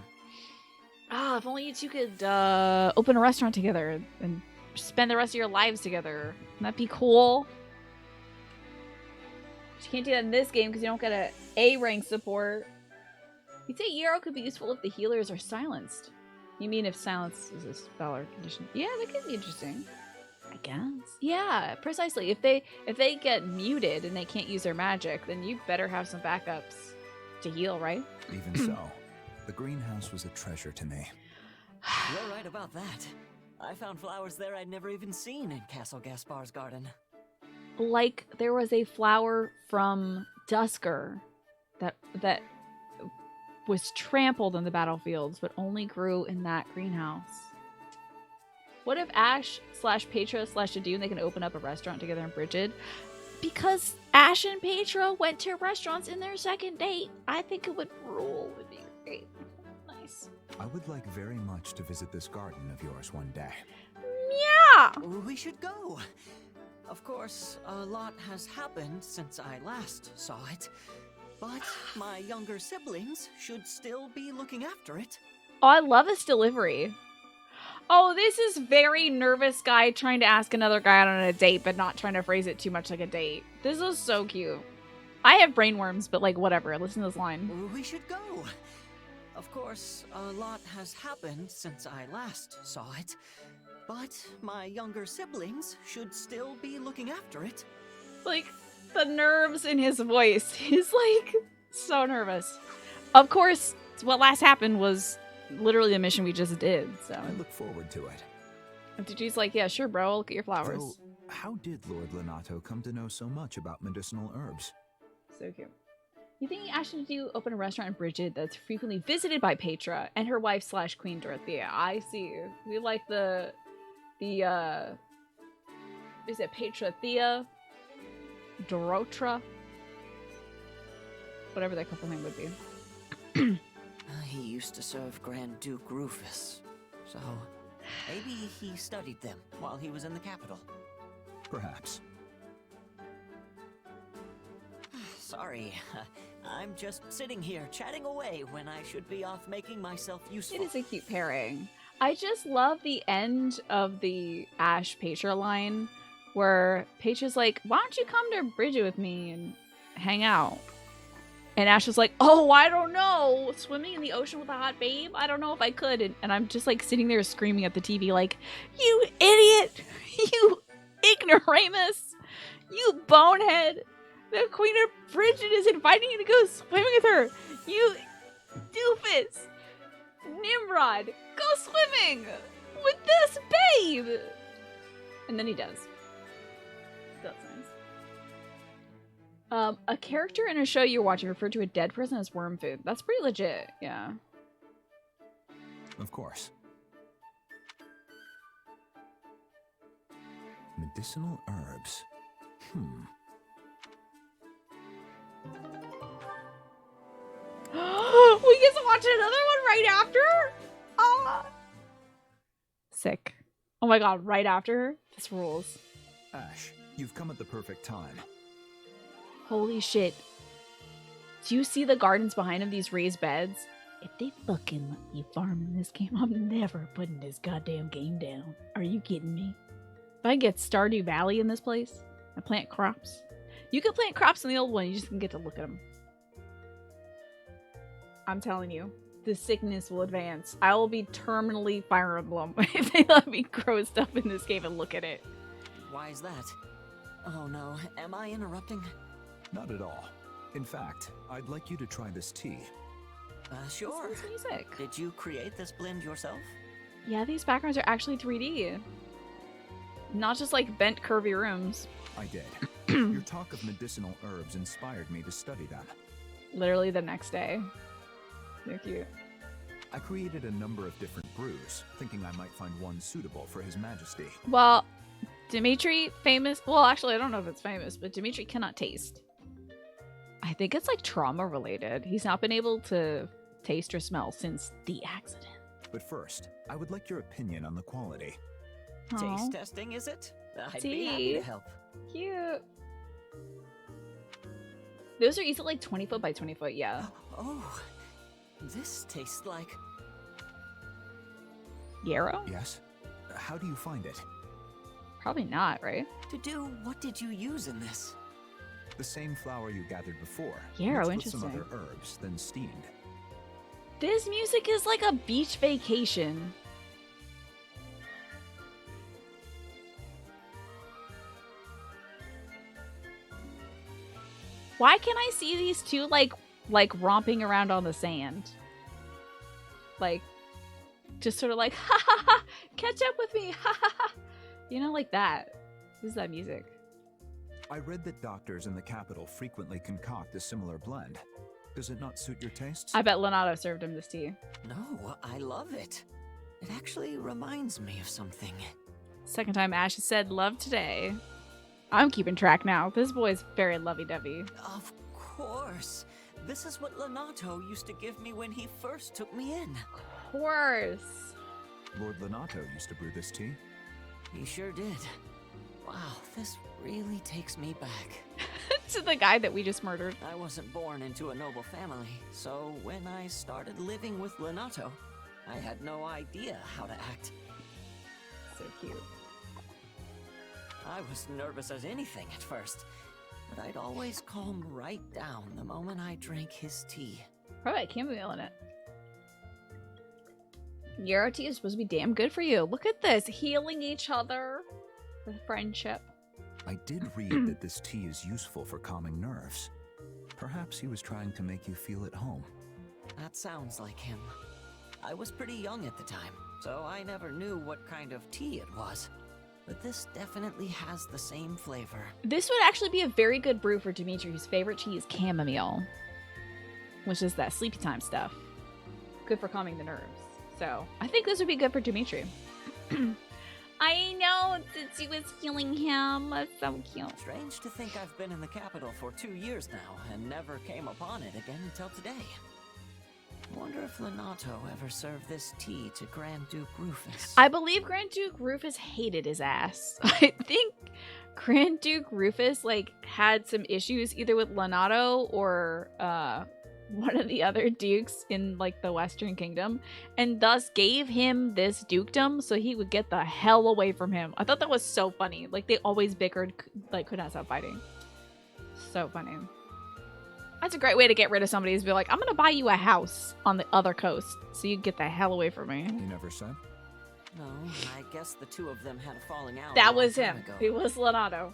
Speaker 1: Ah, if only you two could open a restaurant together and spend the rest of your lives together. Wouldn't that be cool? But you can't do that in this game because you don't get a A-rank support. You'd say Yarrow could be useful if the healers are silenced. You mean if silence is a spell or condition? Yeah, that could be interesting. I guess. Yeah, precisely. If they get muted and they can't use their magic, then you better have some backups to heal, right?
Speaker 5: Even so, the greenhouse was a treasure to me.
Speaker 7: You're right about that. I found flowers there I'd never even seen in Castle Gaspar's garden.
Speaker 1: Like there was a flower from Dusker that was trampled in the battlefields, but only grew in that greenhouse. What if Ash / Petra / Dudu and they can open up a restaurant together in Bridget? Because Ash and Petra went to restaurants in their second date. I think it would rule. It would be great. Nice.
Speaker 5: I would like very much to visit this garden of yours one day.
Speaker 1: Yeah!
Speaker 7: We should go. Of course, a lot has happened since I last saw it. But my younger siblings should still be looking after it.
Speaker 1: Oh, I love this delivery. Oh, this is very nervous guy trying to ask another guy out on a date, but not trying to phrase it too much like a date. This is so cute. I have brainworms, but like whatever. Listen to this line.
Speaker 7: We should go. Of course, a lot has happened since I last saw it. But my younger siblings should still be looking after it.
Speaker 1: Like, the nerves in his voice. He's like so nervous. Of course, what last happened was literally the mission we just did, so.
Speaker 5: I look forward to it.
Speaker 1: And Dudu's like, yeah, sure, bro, look at your flowers.
Speaker 5: Though, how did Lord Lenato come to know so much about medicinal herbs?
Speaker 1: So cute. You think Ash and Dudu open a restaurant in Bridget that's frequently visited by Petra and her wife / Queen Dorothea? I see. We like the is it Petra Thea? Dorotra? Whatever that couple name would be.
Speaker 7: He used to serve Grand Duke Rufus, so Maybe he studied them while he was in the capital.
Speaker 5: Perhaps.
Speaker 7: Sorry, I'm just sitting here chatting away when I should be off making myself useful.
Speaker 1: It is a cute pairing. I just love the end of the Ash Patriot line where Paige is like, why don't you come to Bridget with me and hang out? And Ash is like, oh, I don't know. Swimming in the ocean with a hot babe? I don't know if I could. And I'm just like sitting there screaming at the TV like, you idiot! You ignoramus! You bonehead! The Queen of Bridget is inviting you to go swimming with her! You doofus! Nimrod! Go swimming! With this babe! And then he does. That's nice. A character in a show you're watching referred to a dead person as worm food. That's pretty legit, yeah.
Speaker 5: Of course. Medicinal herbs.
Speaker 1: We get to watch another one right after? Sick. Oh my god, right after her? This rules.
Speaker 5: Ash, you've come at the perfect time.
Speaker 1: Holy shit. Do you see the gardens behind him, these raised beds? If they fucking let you farm in this game, I'm never putting this goddamn game down. Are you kidding me? If I get Stardew Valley in this place, I plant crops. You can plant crops in the old one, you just can get to look at them. I'm telling you, the sickness will advance. I will be terminally Fire Emblem if they let me grow stuff in this game and look at it.
Speaker 7: Why is that? Oh no, am I interrupting?
Speaker 5: Not at all. In fact, I'd like you to try this tea.
Speaker 7: Sure.
Speaker 1: This is music.
Speaker 7: Did you create this blend yourself?
Speaker 1: Yeah, these backgrounds are actually 3D. Not just like bent curvy rooms.
Speaker 5: I did. Your talk of medicinal herbs inspired me to study them.
Speaker 1: Literally the next day. They're cute.
Speaker 5: I created a number of different brews, thinking I might find one suitable for His Majesty.
Speaker 1: Well, Dimitri, famous. Well, actually, I don't know if it's famous, but Dimitri cannot taste. I think it's like trauma related. He's not been able to taste or smell since the accident.
Speaker 5: But first, I would like your opinion on the quality.
Speaker 7: Taste testing, is it? I'd be happy to help.
Speaker 1: Cute. Those are easily like 20 foot by 20 foot, yeah.
Speaker 7: Oh, this tastes like...
Speaker 1: Yarrow?
Speaker 5: Yes. How do you find it?
Speaker 1: Probably not, right?
Speaker 7: To do, what did you use in this?
Speaker 5: The same flour you gathered before.
Speaker 1: Yarrow,
Speaker 5: mixed with some
Speaker 1: interesting.
Speaker 5: other herbs, then steamed.
Speaker 1: This music is like a beach vacation. Why can't I see these two like romping around on the sand? Like, just sort of like, ha ha ha, catch up with me, ha ha ha. You know, like that. This is that music.
Speaker 5: I read that doctors in the capital frequently concoct a similar blend. Does it not suit your tastes?
Speaker 1: I bet Leonardo served him this tea.
Speaker 7: No, I love it. It actually reminds me of something.
Speaker 1: Second time Ash has said love today. I'm keeping track now. This boy's very lovey-dovey.
Speaker 7: Of course. This is what Lenato used to give me when he first took me in.
Speaker 1: Of course.
Speaker 5: Lord Lenato used to brew this tea.
Speaker 7: He sure did. Wow, this really takes me back.
Speaker 1: To the guy that we just murdered.
Speaker 7: I wasn't born into a noble family, so when I started living with Lenato, I had no idea how to act.
Speaker 1: So cute.
Speaker 7: I was nervous as anything at first, but I'd always calm right down the moment I drank his tea.
Speaker 1: Probably chamomile in it. Yarrow tea is supposed to be damn good for you. Look at this. Healing each other with friendship.
Speaker 5: I did read that this tea is useful for calming nerves. Perhaps he was trying to make you feel at home.
Speaker 7: That sounds like him. I was pretty young at the time, so I never knew what kind of tea it was. But this definitely has the same flavor.
Speaker 1: This would actually be a very good brew for Dimitri, whose favorite tea is chamomile, which is that sleepy time stuff. Good for calming the nerves. So I think this would be good for Dimitri. I know, since he was healing him. That's so cute.
Speaker 7: Strange to think I've been in the capital for 2 years now and never came upon it again until today. Wonder if Lenato ever served this tea to Grand Duke Rufus.
Speaker 1: I believe Grand Duke Rufus hated his ass. I think Grand Duke Rufus like had some issues either with Lenato or one of the other dukes in like the Western Kingdom, and thus gave him this dukedom so he would get the hell away from him. I thought that was so funny. Like they always bickered, like could not stop fighting. So funny. That's a great way to get rid of somebody, is be like, I'm gonna buy you a house on the other coast so you get the hell away from me.
Speaker 5: You never said?
Speaker 7: No, I guess the two of them had a falling out.
Speaker 1: That was him. It was Lenato.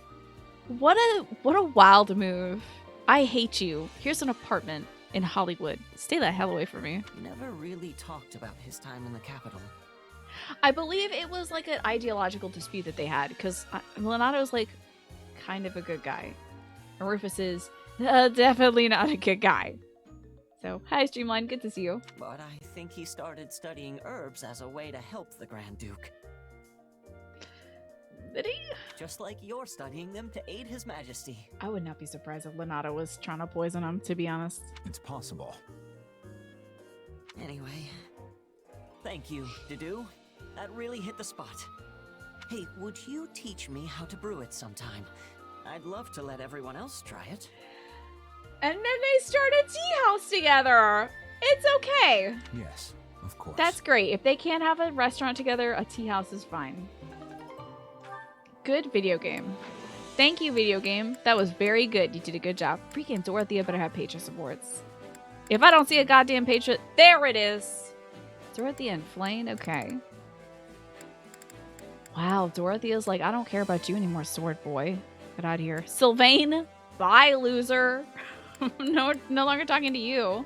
Speaker 1: What a wild move. I hate you. Here's an apartment in Hollywood. Stay the hell away from me.
Speaker 7: Never really talked about his time in the capital.
Speaker 1: I believe it was like an ideological dispute that they had, because Lenato's like kind of a good guy. And Rufus is definitely not a good guy. So, hi Streamline, good to see you.
Speaker 7: But I think he started studying herbs as a way to help the Grand Duke.
Speaker 1: Did he?
Speaker 7: Just like you're studying them to aid His Majesty.
Speaker 1: I would not be surprised if Lenato was trying to poison him, to be honest.
Speaker 5: It's possible.
Speaker 7: Anyway, thank you, Dedu. That really hit the spot. Hey, would you teach me how to brew it sometime? I'd love to let everyone else try it.
Speaker 1: And then they start a tea house together. It's okay.
Speaker 5: Yes, of course.
Speaker 1: That's great. If they can't have a restaurant together, a tea house is fine. Good video game. Thank you, video game. That was very good. You did a good job. Freaking Dorothea better have Patron supports. If I don't see a goddamn Patron, there it is. Dorothea and Flame, okay. Wow, Dorothea's like, I don't care about you anymore, sword boy. Get out of here. Sylvain, bye, loser. No longer talking to you.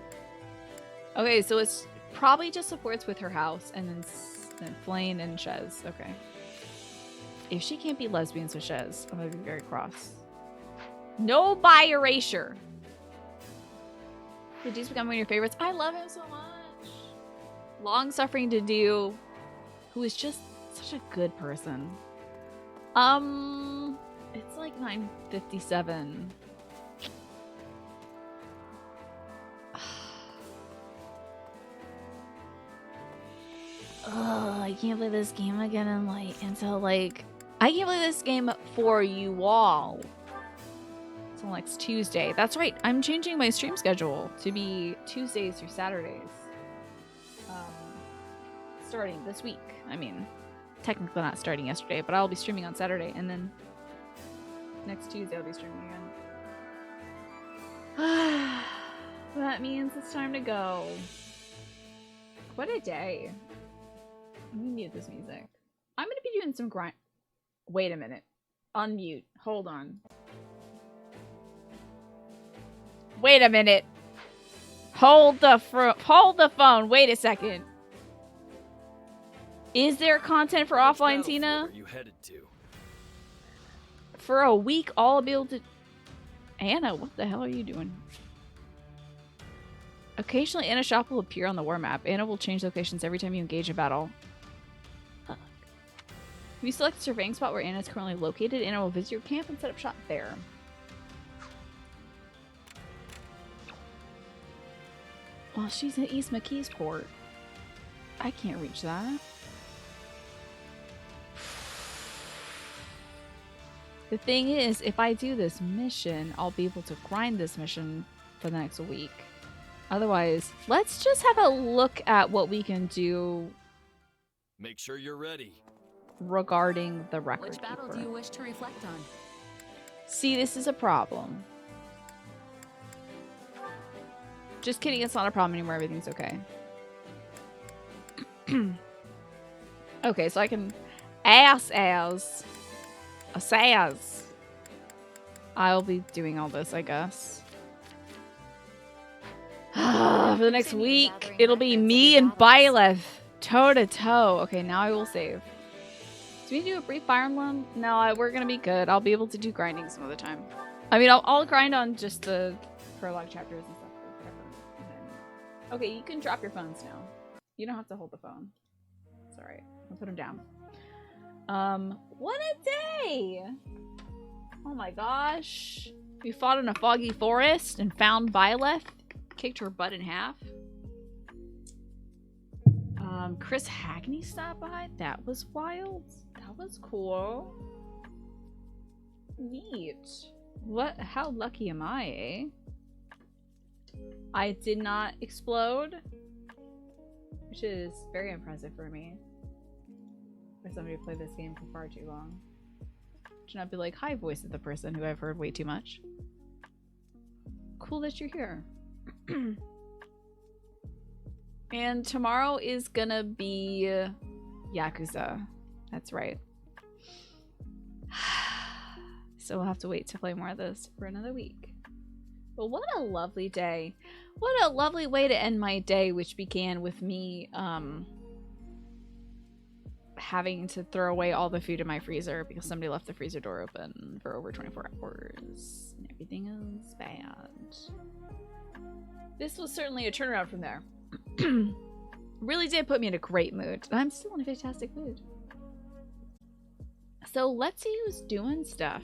Speaker 1: Okay, so it's probably just supports with her house, and then Flame and Shez. Okay. If she can't be lesbians with Shez, I'm gonna be very cross. No bi erasure. Dedu's become one of your favorites. I love him so much. Long-suffering Dedu, who is just such a good person. It's like 9:57. Ugh, I can't play this game again until like I can't play this game for you all until next Tuesday. That's right, I'm changing my stream schedule to be Tuesdays through Saturdays. Starting this week. I mean, technically not starting yesterday, but I'll be streaming on Saturday, and then next Tuesday I'll be streaming again. That means it's time to go. What a day. Let me mute this music. I'm gonna be doing some grind. Wait a minute. Unmute. Hold on. Wait a minute. Hold the phone. Wait a second. Is there content for offline, Tina?
Speaker 15: Where are you headed to?
Speaker 1: For a week, I'll be able to... Anna, what the hell are you doing? Occasionally, Anna's shop will appear on the war map. Anna will change locations every time you engage in battle. If you select the surveying spot where Anna is currently located, Anna will visit your camp and set up shop there. Well, she's in East McKeesport. I can't reach that. The thing is, if I do this mission, I'll be able to grind this mission for the next week. Otherwise, let's just have a look at what we can do.
Speaker 15: Make sure you're ready.
Speaker 1: Regarding the record
Speaker 4: Which battle
Speaker 1: keeper.
Speaker 4: do you wish to reflect on?
Speaker 1: See, this is a problem. Just kidding, it's not a problem anymore. Everything's okay. Okay, so I can ask as I'll be doing all this, I guess. For the next week, it'll be me and Byleth toe to toe. Okay, now I will save. Do we do a brief Fire Emblem? No, we're gonna be good. I'll be able to do grinding some other time. I mean, I'll grind on just the prologue chapters and stuff. Okay, you can drop your phones now. You don't have to hold the phone. It's alright. I'll put them down. What a day! Oh my gosh. We fought in a foggy forest and found Byleth. Kicked her butt in half. Chris Hackney stopped by. That was wild. That was cool. Neat. What? How lucky am I, eh? I did not explode, which is very impressive for me. For somebody who played this game for far too long. Should not be like, hi, voice of the person who I've heard way too much. Cool that you're here. And tomorrow is gonna be Yakuza. That's right. So we'll have to wait to play more of this for another week. But what a lovely day. What a lovely way to end my day, which began with me having to throw away all the food in my freezer because somebody left the freezer door open for over 24 hours. And everything is bad. This was certainly a turnaround from there. Really did put me in a great mood. I'm still in a fantastic mood. So let's see who's doing stuff.